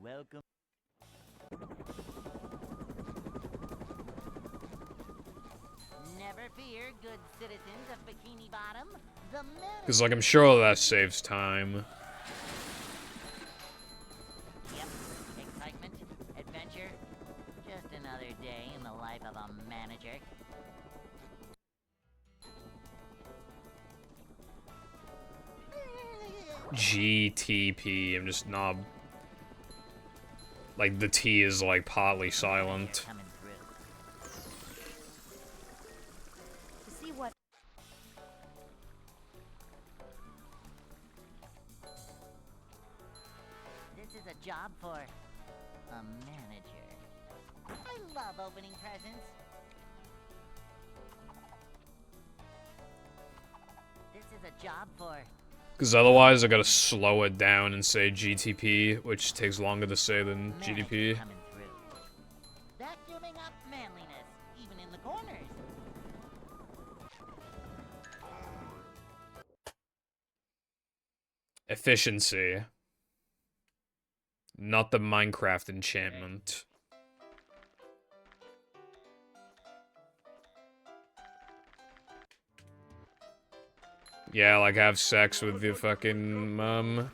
Welcome. Never fear, good citizens of Bikini Bottom. The Because, like, I'm sure that saves time. Yep. Excitement, adventure, just another day in the life of a manager. GTP, I'm just not... Like, the T is, like, partly silent. Coming through. To see what This is a job for a manager. I love opening presents. This is a job for Because otherwise I gotta slow it down and say GTP, which takes longer to say than manager GDP. coming through. Vacuuming up manliness, even in the corners. Efficiency. Not the Minecraft enchantment. Yeah, like have sex with your fucking mum.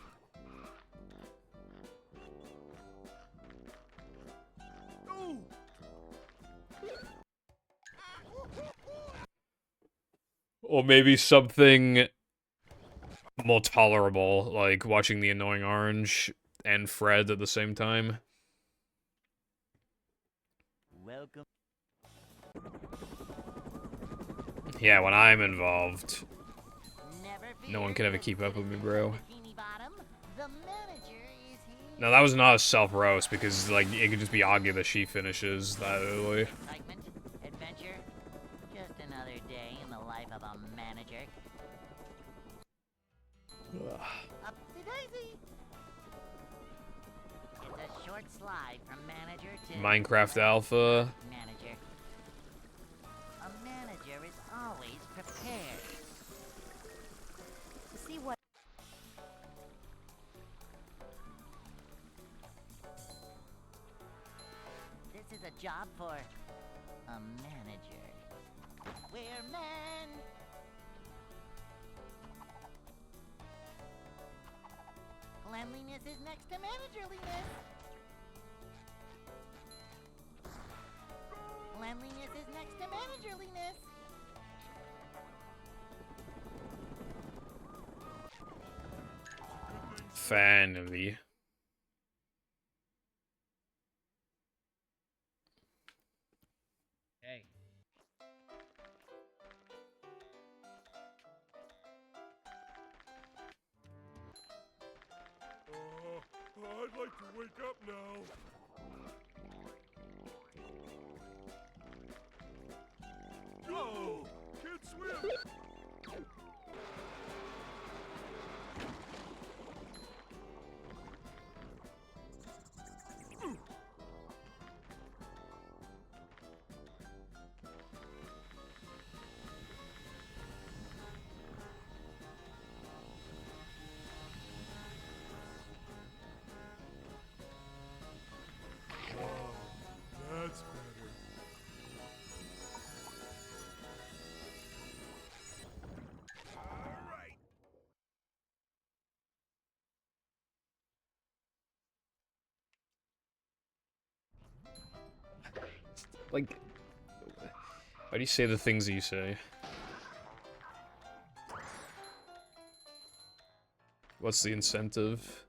Or maybe something more tolerable, like watching the annoying orange and Fred at the same time. Welcome. Yeah, when I'm involved. Never No one fear, can ever good keep up with me, citizens bro. of Bikini Bottom. The manager is here. No, that was not a self-roast, because, like, it could just be argued that she finishes that early. Excitement, adventure, just another day in the life of a manager. Upsy daisy. It's a short slide from manager to Minecraft Alpha. manager. A manager is always prepared. to see what This is a job for a manager. We're man. Cleanliness is next to managerliness. Cleanliness is next to managerliness. Finally. Hey. I'd like to wake up now. Go! Can't swim! Like, why do you say the things that you say? What's the incentive?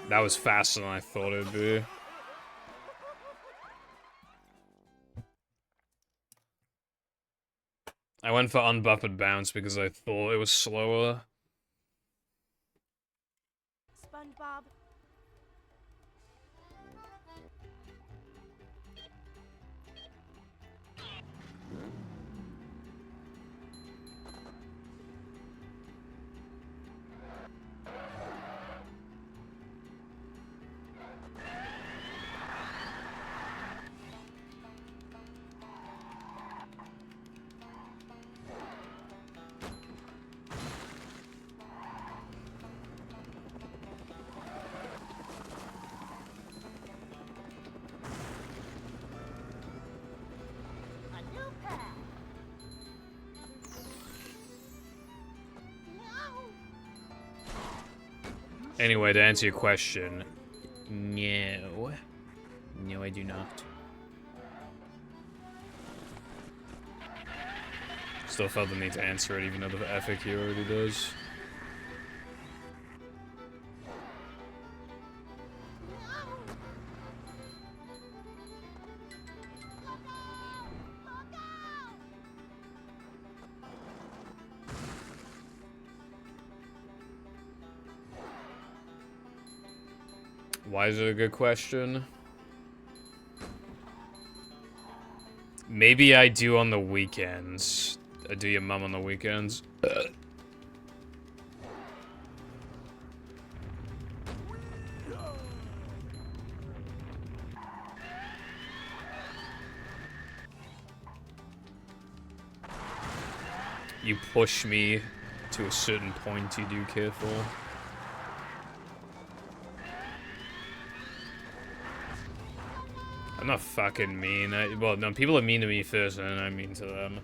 That was faster than I thought it'd be. I went for unbuffered bounce because I thought it was slower. SpongeBob. A new path. Anyway, to answer your question, no. No, I do not. Still felt the need to answer it, even though the FAQ already does. Why is it a good question? Maybe I do on the weekends. I do your mum on the weekends. You push me to a certain point, you do, careful. I'm not fucking mean. Well, no, people are mean to me first, and then I'm mean to them.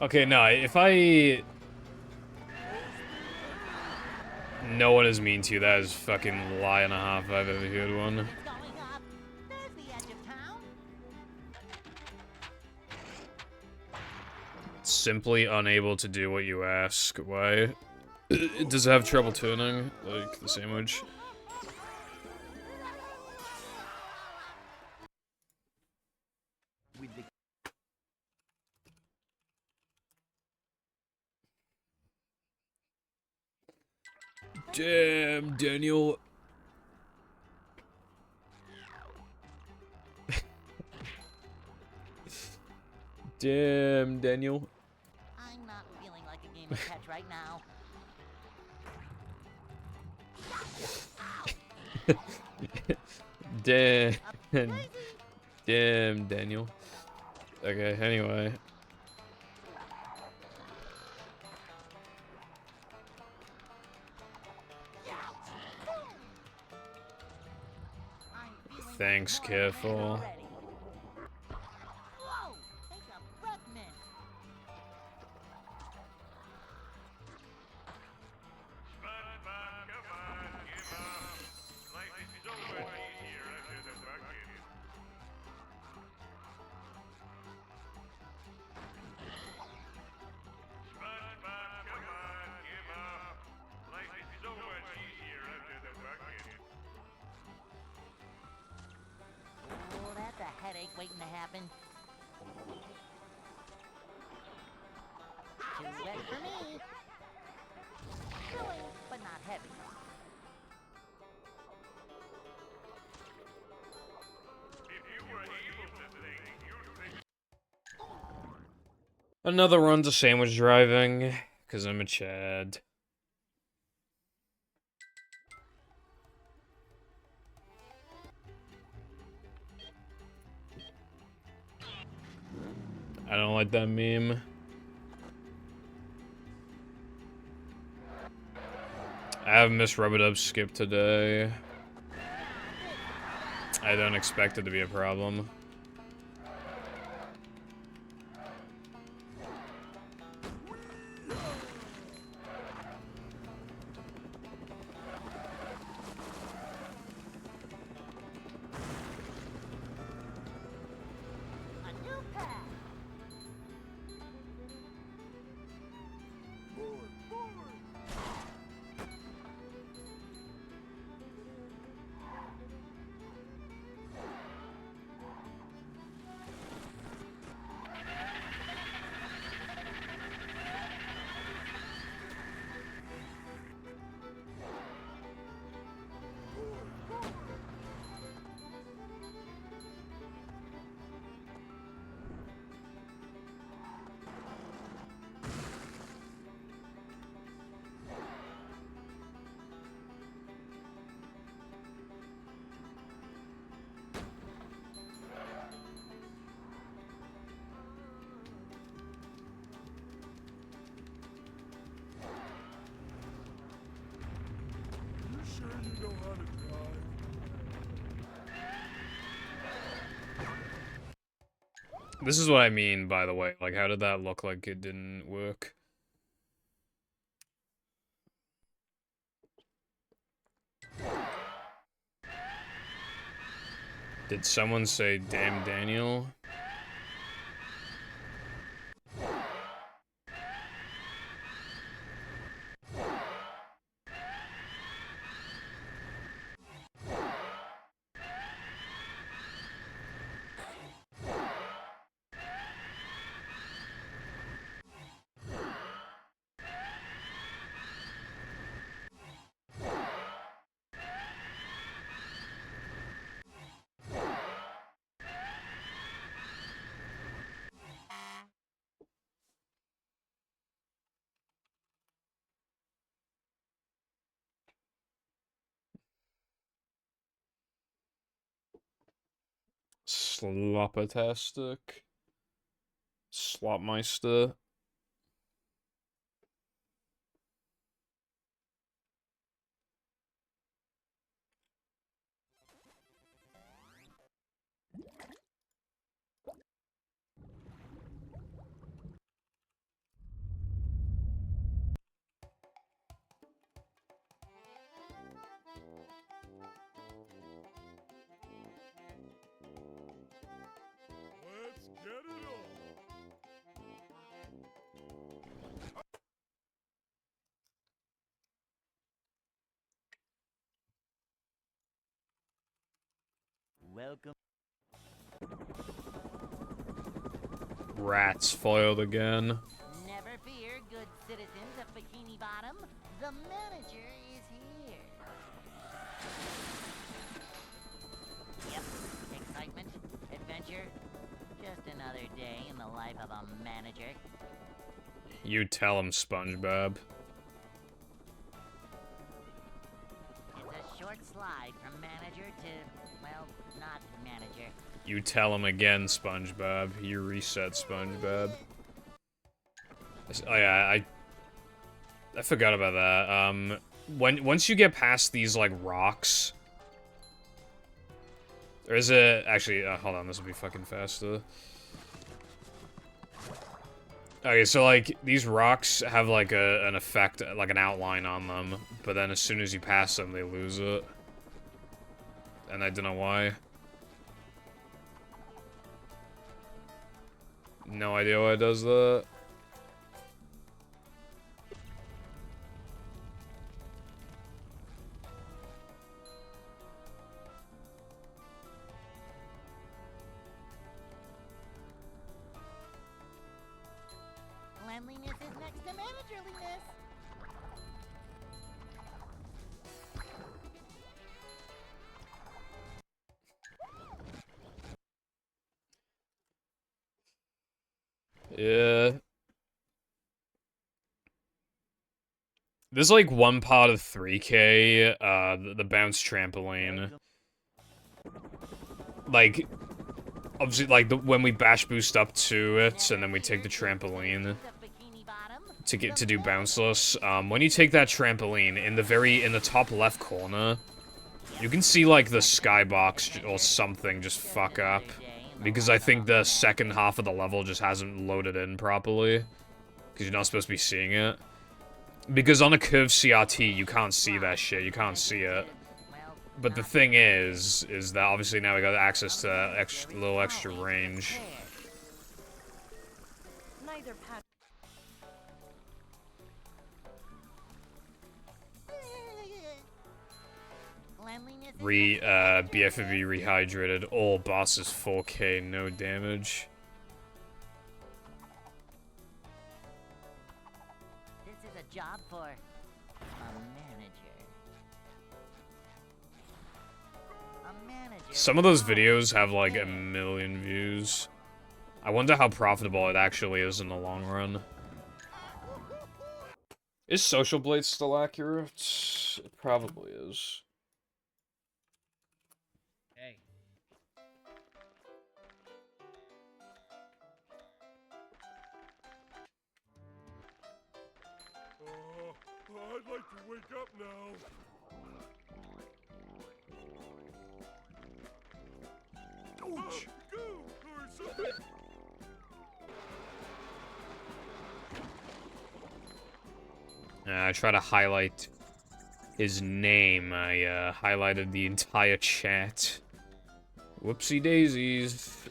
Okay, no, if I... No one is mean to you, that is fucking lie and a half if I've ever heard one. It's going up. There's the edge of town. Simply unable to do what you ask. Why? Does it have trouble turning? Like, the sandwich? Damn, Daniel. Damn, Daniel. I'm not feeling like a game of catch right now. Damn. Damn, Daniel. Okay, anyway. Thanks, careful. Whoa! Take a breath, man. waiting to happen. Too wet for me. Filling, but not heavy. Another run to sandwich driving, because I'm a Chad. I don't like that meme. I have Miss Rub-a-Dub skip today. I don't expect it to be a problem. A new path. You sure you know how to drive? This is what I mean, by the way. Like, how did that look like it didn't work? Did someone say, damn Daniel? Slopatastic. Slopmeister. Let's get it on. Welcome. Rats foiled again. Never fear, good citizens of Bikini Bottom. The manager is here. Yep, excitement, adventure. Just another day in the life of a manager. You tell him, SpongeBob. It's a short slide from manager to, well, not manager. You tell him again, SpongeBob. You reset, SpongeBob. Oh yeah, I forgot about that. Once you get past these like rocks, or is it actually? Hold on, this will be fucking faster. Okay, so like these rocks have like an effect, like an outline on them, but then as soon as you pass them, they lose it, and I don't know why. No idea why it does that. Cleanliness is next to managerliness. Yeah. There's like one part of 3K, the bounce trampoline. Like, obviously, like, when we bash boost up to it, and then we take the trampoline The bikini bottom. to do bounceless, when you take that trampoline, in the top left corner, you can see, like, the skybox or something just fuck up. Because I think the second half of the level just hasn't loaded in properly. Because you're not supposed to be seeing it. Because on a curved CRT, you can't see that shit, you can't see it. But the thing is that obviously now we got access to little extra range. Neither Pat. Cleanliness is BFB rehydrated, all bosses 4K, no damage. This is a job for a manager. A manager. Some of those videos have like 1 million views. I wonder how profitable it actually is in the long run. Is Social Blade still accurate? It probably is. Hey. I'd like to wake up now. Ouch! Go! Or something! I try to highlight his name. I highlighted the entire chat. Whoopsie daisies.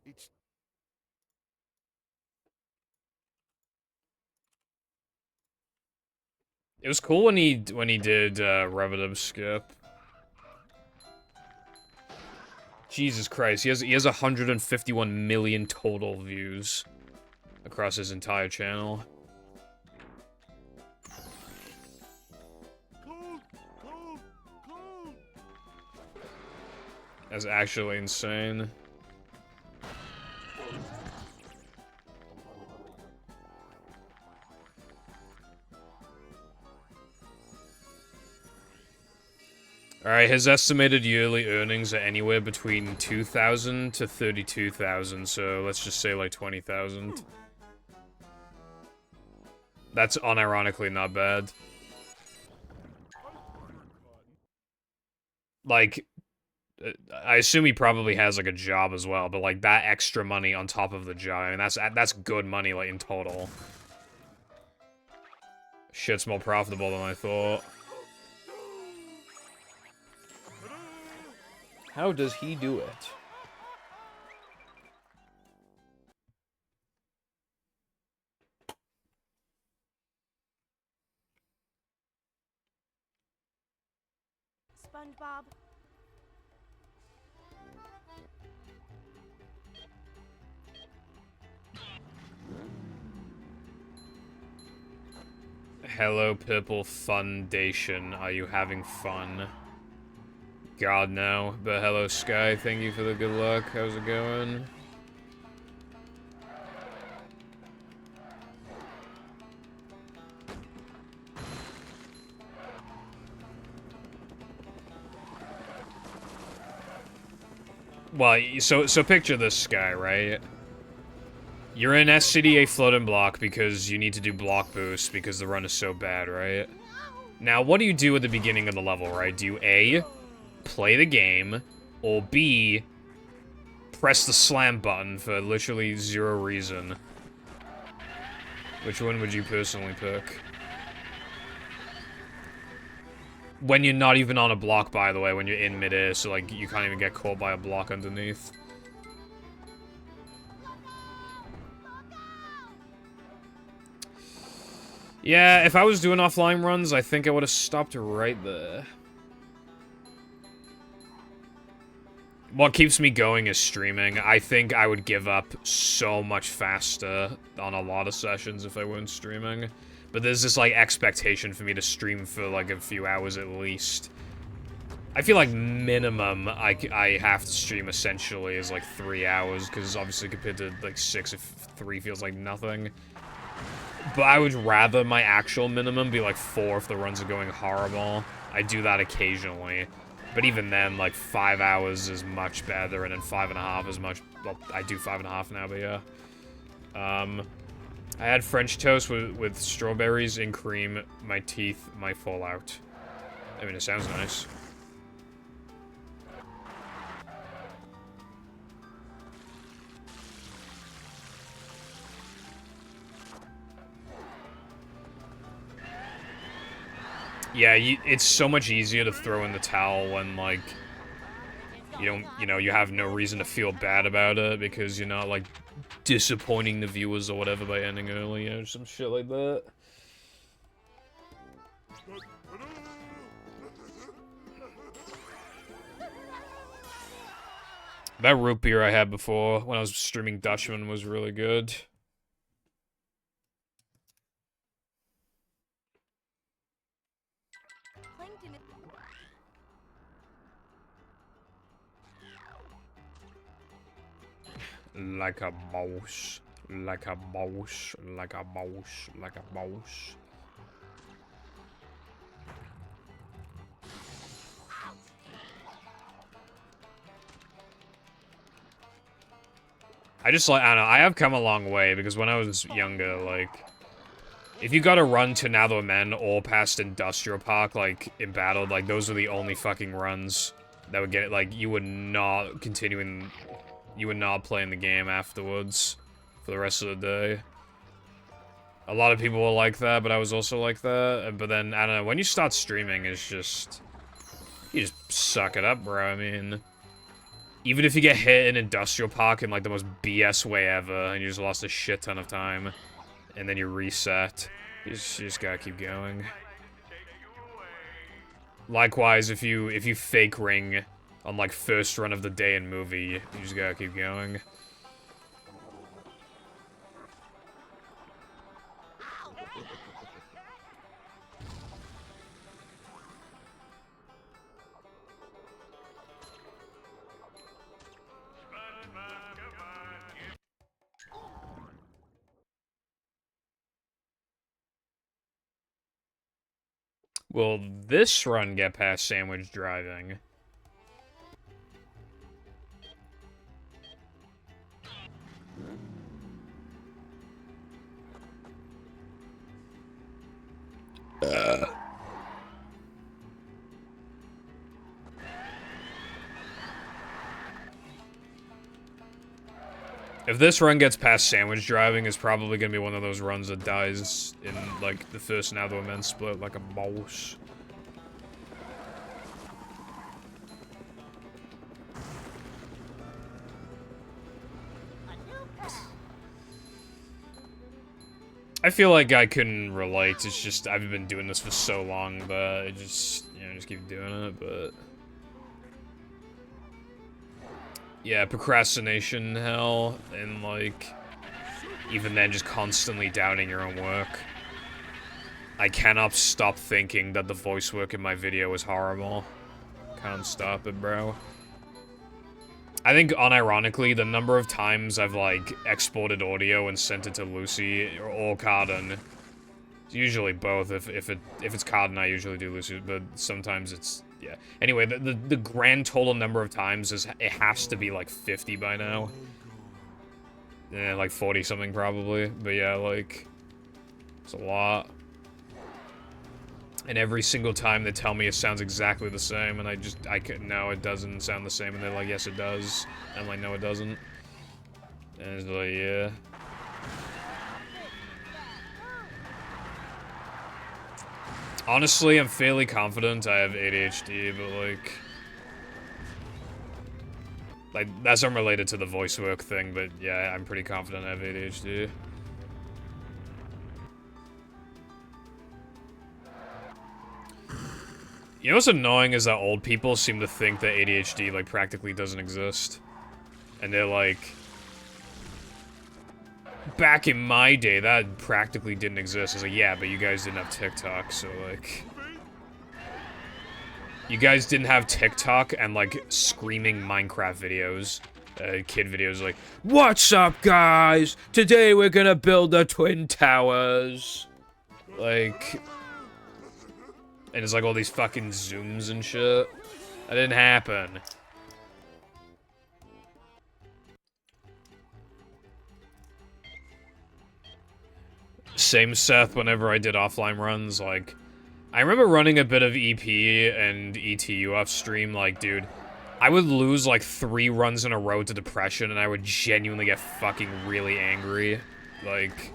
It's It was cool when he did Revenant skip. Jesus Christ, he has 151 million total views across his entire channel. cold, cold, cold. That's actually insane. Alright, his estimated yearly earnings are anywhere between 2,000 to 32,000, so let's just say like 20,000. That's unironically not bad. Like, I assume he probably has like a job as well, but like that extra money on top of the job, I mean that's good money like in total. Shit's more profitable than I thought. How does he do it? SpongeBob. Hello, Purple Foundation. Are you having fun? God, no. But hello, Sky. Thank you for the good luck. How's it going? Well, so picture this, Sky, right? You're in SCDA floating block because you need to do block boost because the run is so bad, right? Now, what do you do at the beginning of the level, right? Do you A, play the game, or B, press the slam button for literally zero reason? Which one would you personally pick? When you're not even on a block, by the way, when you're in midair, so like you can't even get caught by a block underneath. Yeah, if I was doing offline runs, I think I would have stopped right there. What keeps me going is streaming. I think I would give up so much faster on a lot of sessions if I weren't streaming. But there's this, like, expectation for me to stream for, like, a few hours at least. I feel like minimum I have to stream essentially is, like, 3 hours, because obviously compared to, like, 6, if 3 feels like nothing. But I would rather my actual minimum be, like, 4 if the runs are going horrible. I do that occasionally. But even then, like, 5 hours is much better, and then 5.5 is much... Well, I do 5.5 now, but yeah. I had French toast with strawberries and cream. My teeth might fall out. I mean, it sounds nice. Yeah, it's so much easier to throw in the towel when, like, you have no reason to feel bad about it because you're not, like, disappointing the viewers or whatever by ending early, some shit like that. That root beer I had before when I was streaming Dutchman was really good. Like a boss, like a boss, like a boss, like a boss. I don't know, I have come a long way, because when I was younger, like, if you gotta run to Now the Men or past Industrial Park, like, in battle, like, those are the only fucking runs that would get it, like, you would not play in the game afterwards for the rest of the day. A lot of people were like that, but I was also like that, but then, I don't know, when you start streaming, it's just, you just suck it up, bro, I mean... Even if you get hit in Industrial Park in, like, the most BS way ever, and you just lost a shit ton of time, and then you reset, you just gotta keep going. Likewise, if you fake ring on, like, first run of the day in movie, you just gotta keep going. Will this run get past sandwich driving? If this run gets past sandwich driving, it's probably gonna be one of those runs that dies in, like, the first Now the Men split like a mouse. I feel like I couldn't relate, it's just, I've been doing this for so long, but I just, just keep doing it, but... Yeah, procrastination, hell, and, like, even then just constantly doubting your own work. I cannot stop thinking that the voice work in my video is horrible. Can't stop it, bro. I think, unironically, the number of times I've, like, exported audio and sent it to Lucy, or Carden, it's usually both. If it's Carden, I usually do Lucy, but sometimes it's... Yeah. Anyway, the grand total number of times is, it has to be like 50 by now. Yeah, like 40 something probably. But yeah, like, it's a lot. And every single time they tell me it sounds exactly the same, and I couldn't, no, it doesn't sound the same, and they're like, yes, it does. I'm like, no, it doesn't. And it's like, yeah. Honestly, I'm fairly confident I have ADHD, but, like, that's unrelated to the voice work thing, but yeah, I'm pretty confident I have ADHD. You know what's annoying is that old people seem to think that ADHD, like, practically doesn't exist. And they're like... Back in my day, that practically didn't exist. I was like, yeah, but you guys didn't have TikTok, so, like... You guys didn't have TikTok and, like, screaming Minecraft videos. Kid videos like, "What's up, guys? Today we're gonna build the Twin Towers." Like... And it's like all these fucking zooms and shit. That didn't happen. Same Seth whenever I did offline runs, like... I remember running a bit of EP and ETU off stream, like, dude, I would lose, like, 3 runs in a row to depression, and I would genuinely get fucking really angry. Like...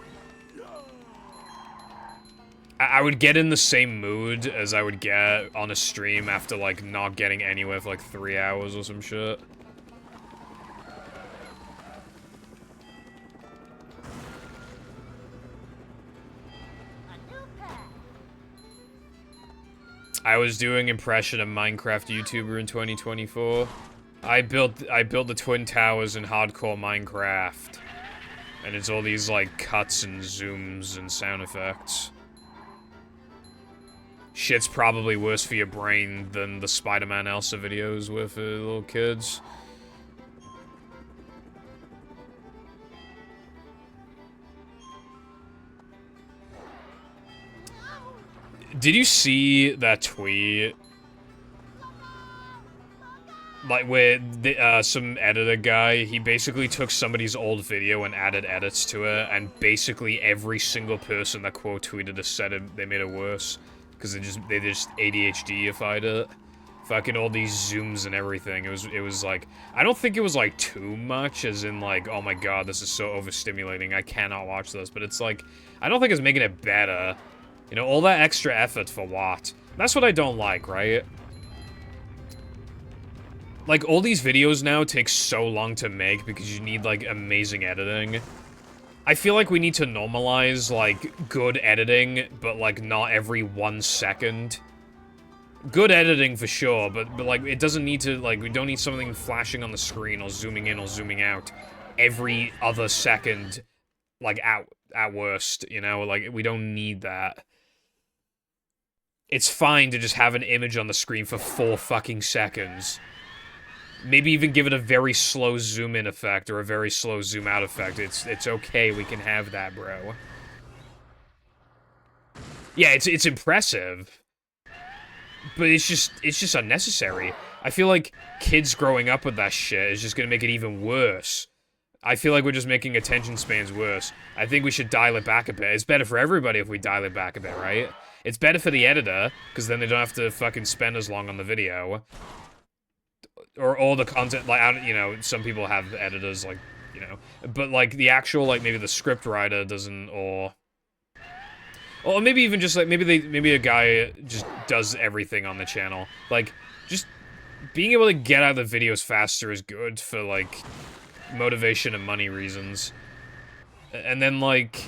I would get in the same mood as I would get on a stream after, like, not getting anywhere for, like, 3 hours or some shit. I was doing impression of Minecraft YouTuber in 2024. I built the Twin Towers in hardcore Minecraft. And it's all these, like, cuts and zooms and sound effects. Shit's probably worse for your brain than the Spider-Man Elsa videos with little kids. Did you see that tweet? Like, where some editor guy, he basically took somebody's old video and added edits to it, and basically every single person that quote tweeted it said they made it worse. Because they just ADHD-ified it. Fucking all these zooms and everything. It was like, I don't think it was like too much, as in like, oh my god, this is so overstimulating, I cannot watch this. But it's like, I don't think it's making it better. You know, all that extra effort for what? That's what I don't like, right? Like, all these videos now take so long to make because you need, like, amazing editing. I feel like we need to normalize, like, good editing, but, like, not every 1 second. Good editing for sure, but like, it doesn't need to, like, we don't need something flashing on the screen or zooming in or zooming out every other second, like, at worst, you know? Like, we don't need that. It's fine to just have an image on the screen for 4 fucking seconds. Maybe even give it a very slow zoom in effect or a very slow zoom out effect. It's okay, we can have that, bro. Yeah, it's impressive. But it's just unnecessary. I feel like kids growing up with that shit is just gonna make it even worse. I feel like we're just making attention spans worse. I think we should dial it back a bit. It's better for everybody if we dial it back a bit, right? It's better for the editor, because then they don't have to fucking spend as long on the video. Or all the content, like, you know, some people have editors, like, you know. But, like, the actual, like, maybe the script writer doesn't, or maybe even just, like, maybe a guy just does everything on the channel. Like, just being able to get out the videos faster is good for, like, motivation and money reasons. And then, like,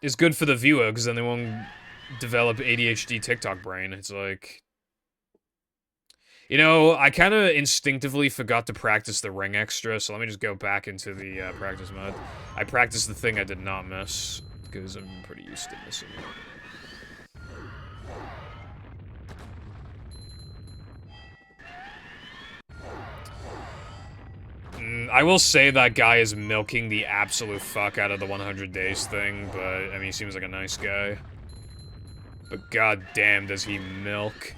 it's good for the viewer, because then they won't develop ADHD TikTok brain. It's like... You know, I kind of instinctively forgot to practice the ring extra, so let me just go back into the practice mode. I practiced the thing I did not miss, because I'm pretty used to missing it. I will say that guy is milking the absolute fuck out of the 100 days thing, but, I mean, he seems like a nice guy. But goddamn, does he milk.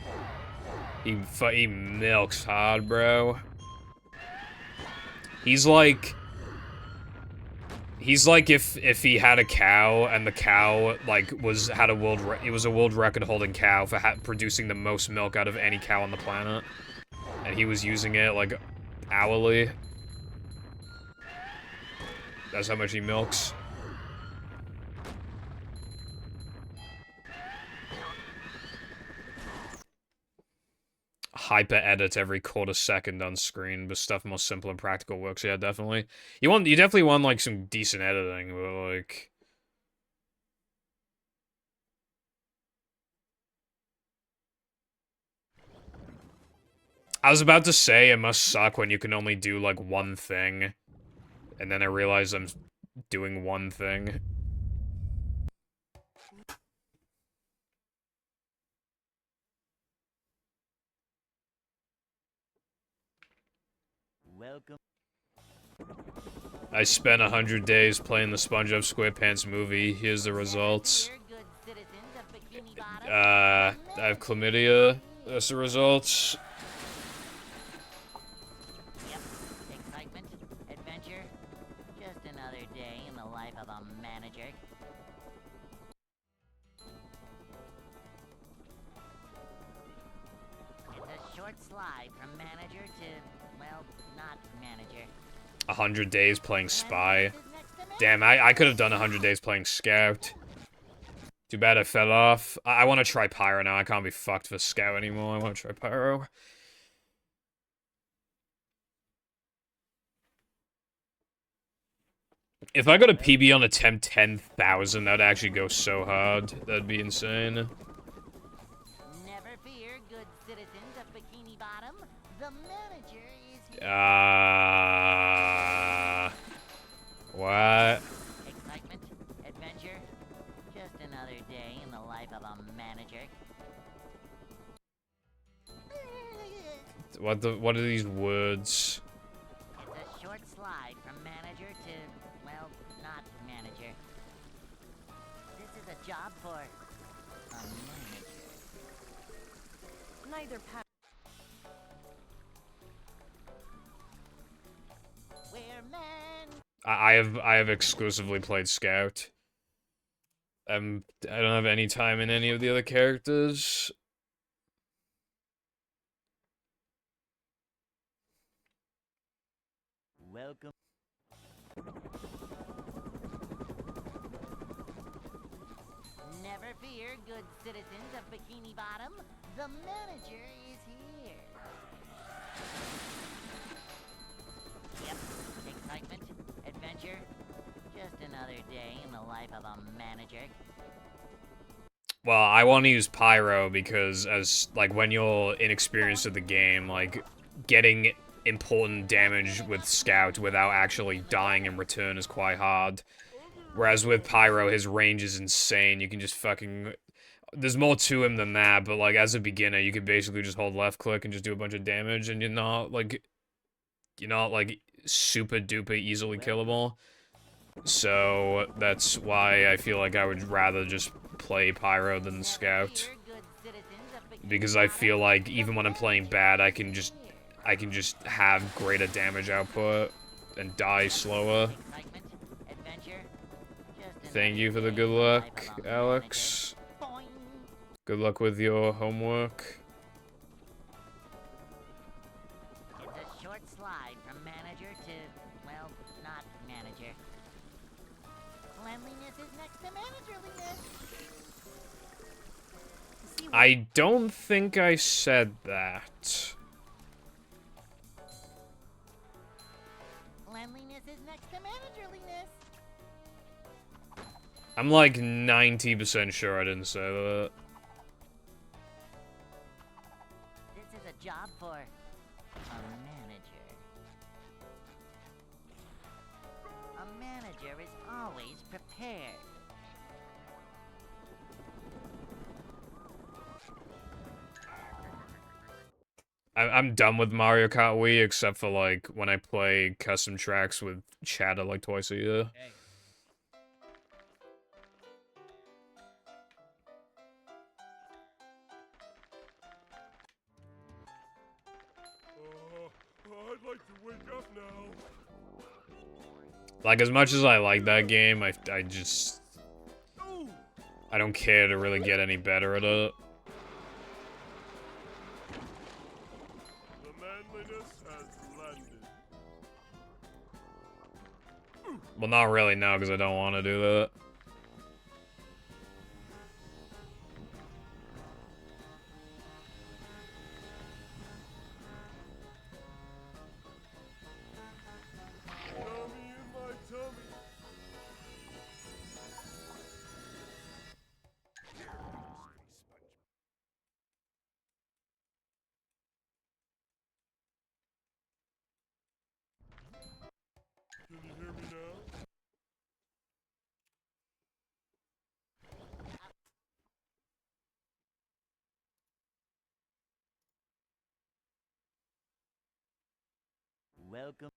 He milks hard, bro. He's like if he had a cow and the cow like had a world record holding cow for producing the most milk out of any cow on the planet, and he was using it like hourly. That's how much he milks. Hyper edit every quarter second on screen, but stuff more simple and practical works. Yeah, definitely. You definitely want like some decent editing, but like I was about to say it must suck when you can only do, like, one thing. And then I realized I'm doing one thing. Welcome. I spent 100 days playing the SpongeBob SquarePants movie. Here's the results. Here, good citizens of Bikini Bottom. I have chlamydia. That's the results. Yep. Excitement, adventure, just another day in the life of a manager. It's a short slide from manager to, well, not manager. 100 days playing Spy. Cleanliness is next to Damn, I could have done 100 days playing Scout. Too bad I fell off. I want to try Pyro now. I can't be fucked for Scout anymore. I want to try Pyro. If I got a PB on attempt 10,000, that'd actually go so hard. That'd be insane. Never fear, good citizens of Bikini Bottom. The manager is here. What? Excitement, adventure, just another day in the life of a manager. What are these words? It's a short slide from manager to, well, not manager. This is a job for a manager. Neither path. Where man I have exclusively played Scout. I don't have any time in any of the other characters. welcome. Never fear, good citizens of Bikini Bottom. The manager is here. Yep, excitement, adventure, just another day in the life of a manager. Well, I want to use Pyro because as, like, when you're inexperienced at the game, like, getting important damage with Scout without actually dying in return is quite hard. Whereas with Pyro, his range is insane. You can just fucking... There's more to him than that, but, like, as a beginner, you can basically just hold left click and just do a bunch of damage, and you're not, like, super duper easily killable. So, that's why I feel like I would rather just play Pyro than Scout. Because I feel like even when I'm playing bad, I can just have greater damage output and die slower. Thank you for the good luck, Alex. Good luck with your homework. It's a short slide from manager to, well, not manager. Cleanliness is next to managerliness. See what I don't think I said that. Cleanliness is next to managerliness. I'm like 90% sure I didn't say that. This is a job for a manager. A manager is always prepared. I'm done with Mario Kart Wii, except for, like, when I play custom tracks with Chatter, like, twice a year. I'd like to wake up now. Like, as much as I like that game, I don't care to really get any better at it. The manliness has landed. Well, not really now, because I don't want to do that. Welcome.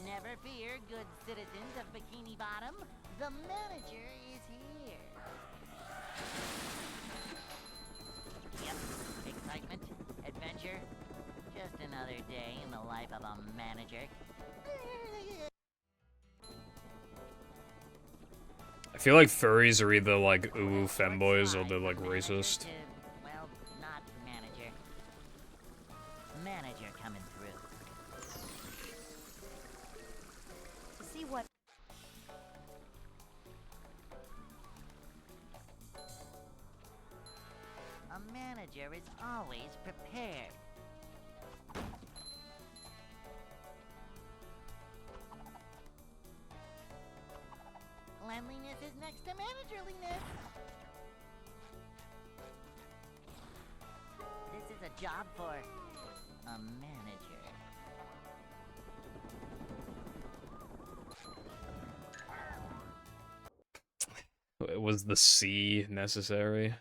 Never fear, good citizens of Bikini Bottom. The manager is here. Yep, excitement, adventure. Just another day in the life of a manager. I feel like furries are either like ooh femboys or they're like racist. Well, not manager. Manager coming through. To see what A manager is always prepared. Cleanliness is next to managerliness. This is a job for a manager. Was the C necessary?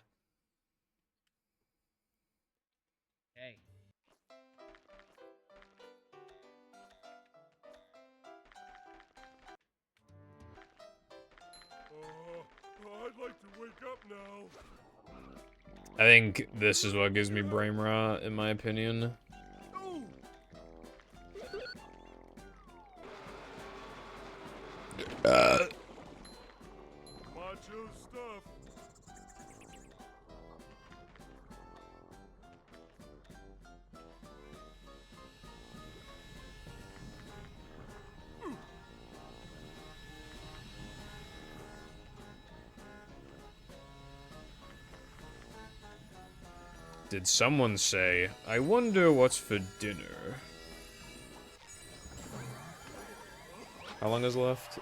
Hey. I'd like to wake up now. I think this is what gives me brain rot, in my opinion. Ooh. Macho stuff. Did someone say, I wonder what's for dinner? How long is left?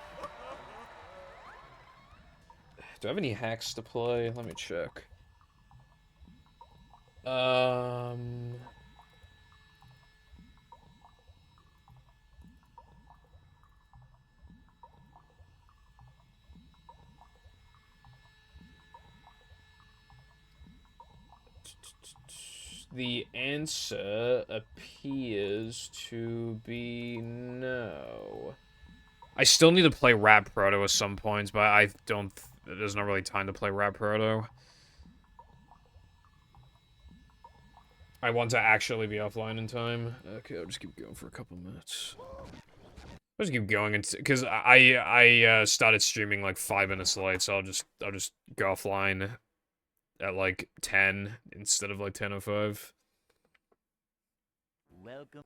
Do I have any hacks to play? Let me check. The answer appears to be no. I still need to play Rap Proto at some points, but I don't... There's not really time to play Rap Proto. I want to actually be offline in time. Okay, I'll just keep going for a couple minutes. I'll just keep going, because I started streaming like 5 minutes late, so I'll just go offline at like 10 instead of like 10:05. Welcome.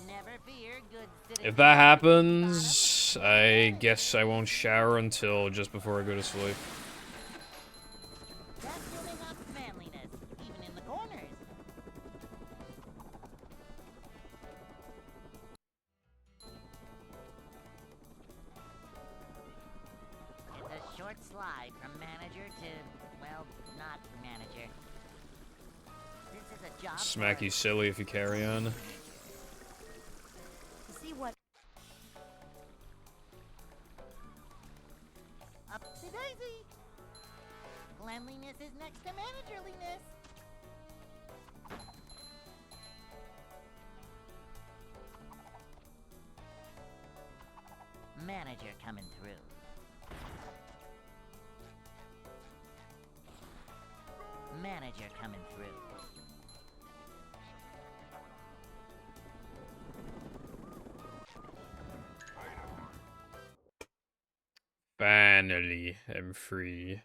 Never fear, good citizens. If that happens, I guess I won't shower until just before I go to sleep. That's building up manliness, even in the corners. It's a short slide from manager to, well, not manager. This is a job. Smack for you silly if you carry on. to see what Upsy daisy. Cleanliness is next to managerliness. Manager coming through. Manager coming through. Finally, I'm free.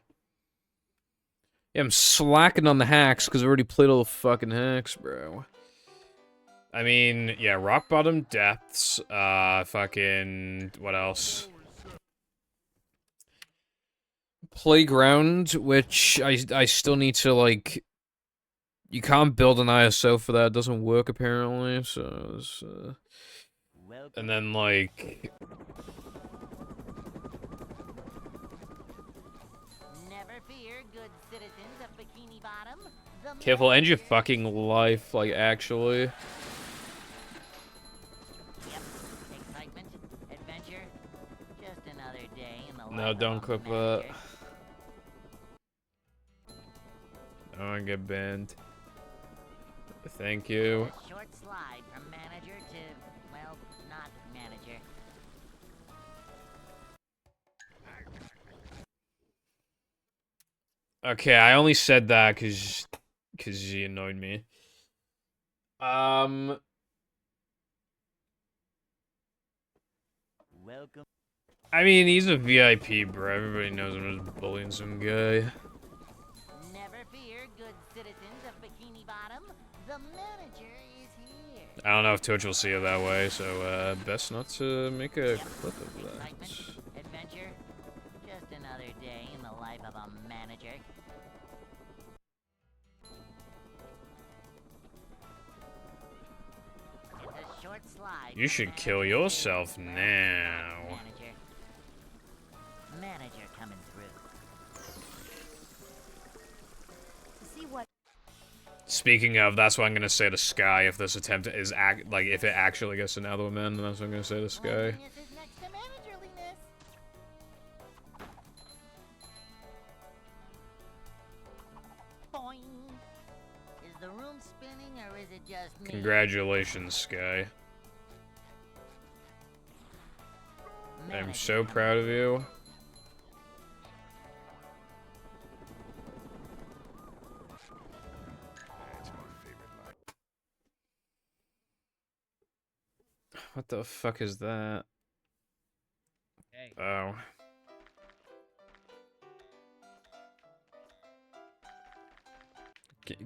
Yeah, I'm slacking on the hacks because I already played all the fucking hacks, bro. I mean, yeah, Rock Bottom Depths, fucking, what else? Playground, which I still need to, like, you can't build an ISO for that, it doesn't work apparently, so, it's, and then, like, Never fear, good citizens of Bikini Bottom. The careful, end your manager- fucking life, like, actually. Yep. Excitement, adventure. Just another day in the No, don't clip that. I don't wanna get banned. Thank you. A short slide from manager to, well, not manager. Okay, I only said that cause he annoyed me. Welcome. I mean, he's a VIP, bro. Everybody knows I'm just bullying some guy. Never fear, good citizens of Bikini Bottom. The manager is here. I don't know if Twitch will see it that way, so best not to make a clip of that. Excitement, adventure, just another day in the life of a manager. It's a short slide. You from should manager kill to, yourself well, now. Manager. Manager coming through. To see what Speaking of, that's what I'm gonna say to Sky if this attempt is if it actually gets to Nether Women, then that's what I'm gonna say to Sky. Loneliness is next to managerliness. Boing. Is the room spinning or is it just me? Congratulations, Sky. I'm Manager so coming proud of you. What the fuck is that? Hey. Oh.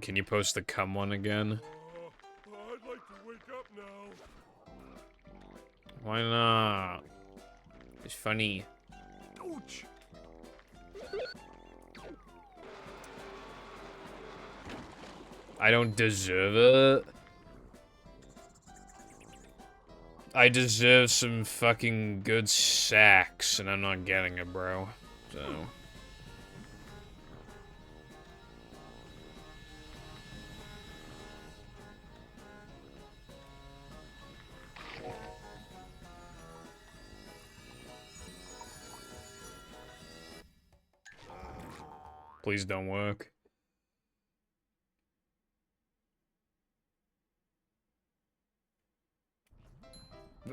Can you post the cum one again? I'd like to wake up now. Why not? It's funny. Ouch! I don't deserve it. I deserve some fucking good sex, and I'm not getting it, bro. So. Please don't work.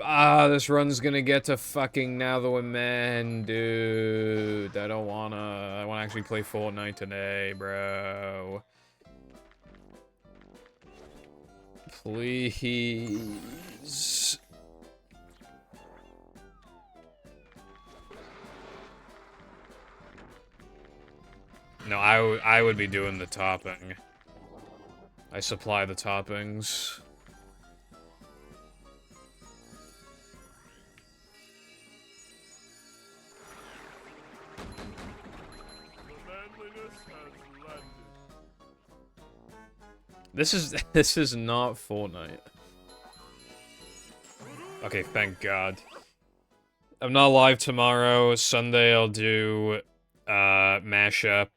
Ah, this run's gonna get to fucking Nether Man, dude. I don't wanna. I wanna actually play Fortnite today, bro. Please. No, I would be doing the topping. I supply the toppings. The manliness has landed. This is not Fortnite. Okay, thank God. I'm not live tomorrow. Sunday I'll do mashup,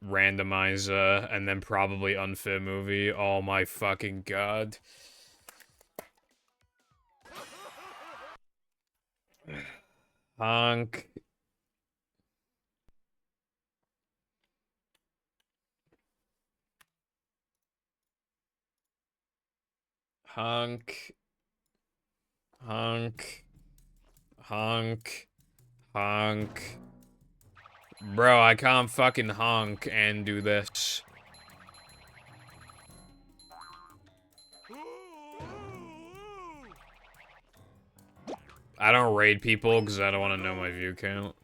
randomizer, and then probably unfair movie. Oh my fucking God. Honk. Honk. Honk. Honk. Honk. Bro, I can't fucking honk and do this. I don't raid people because I don't want to know my view count.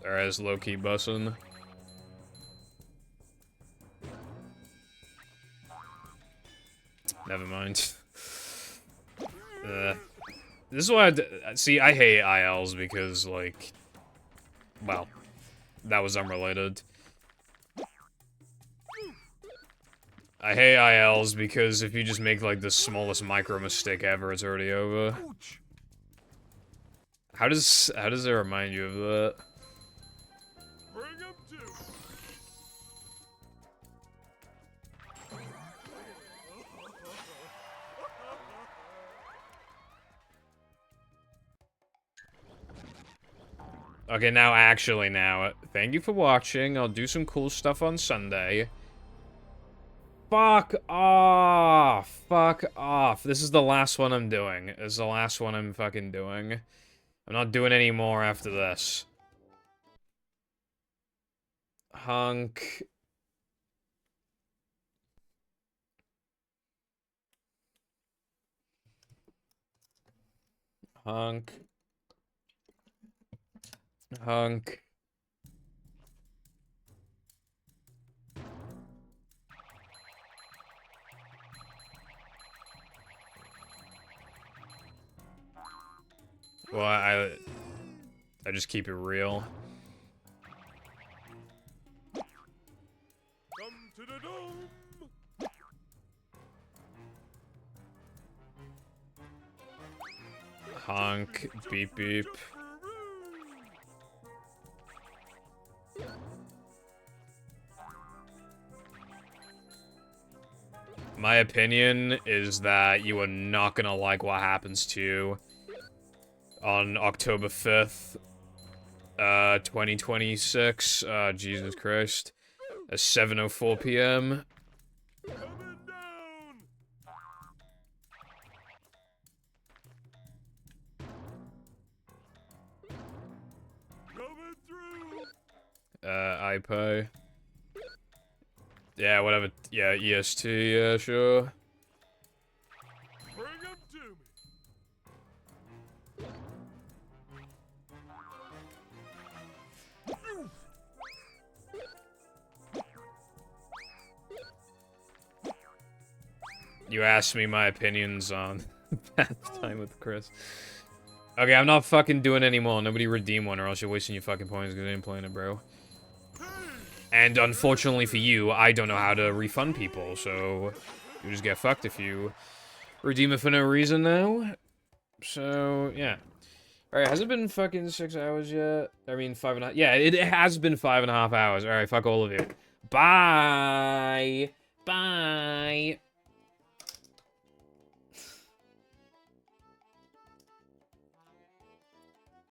There's low-key bussin'. Never mind. This is why see, I hate ILs because, like, well, that was unrelated. I hate ILs because if you just make like the smallest micro mistake ever, it's already over. Ouch. How does it remind you of that? Bring him to. Okay, now, thank you for watching. I'll do some cool stuff on Sunday. Fuck off! Fuck off. This is the last one I'm doing. This is the last one I'm fucking doing. I'm not doing any more after this. Hunk. Hunk. Hunk. Well, I just keep it real. Come to the dome. Honk. Beep beep. My opinion is that you are not gonna like what happens to you on October 5th, 2026, Jesus Christ, at 7:04 p.m. Coming down. Coming through. iPay. Yeah, whatever, yeah, EST, yeah, sure. Bring him to me. You asked me my opinions on Bath Time with Chris. Okay, I'm not fucking doing any more. Nobody redeem one or else you're wasting your fucking points because I ain't playing it, bro. And unfortunately for you, I don't know how to refund people, so you just get fucked if you redeem it for no reason now. So, yeah. Alright, has it been fucking 6 hours yet? I mean, 5.5. Yeah, it has been 5.5 hours. Alright, fuck all of you. Bye! Bye!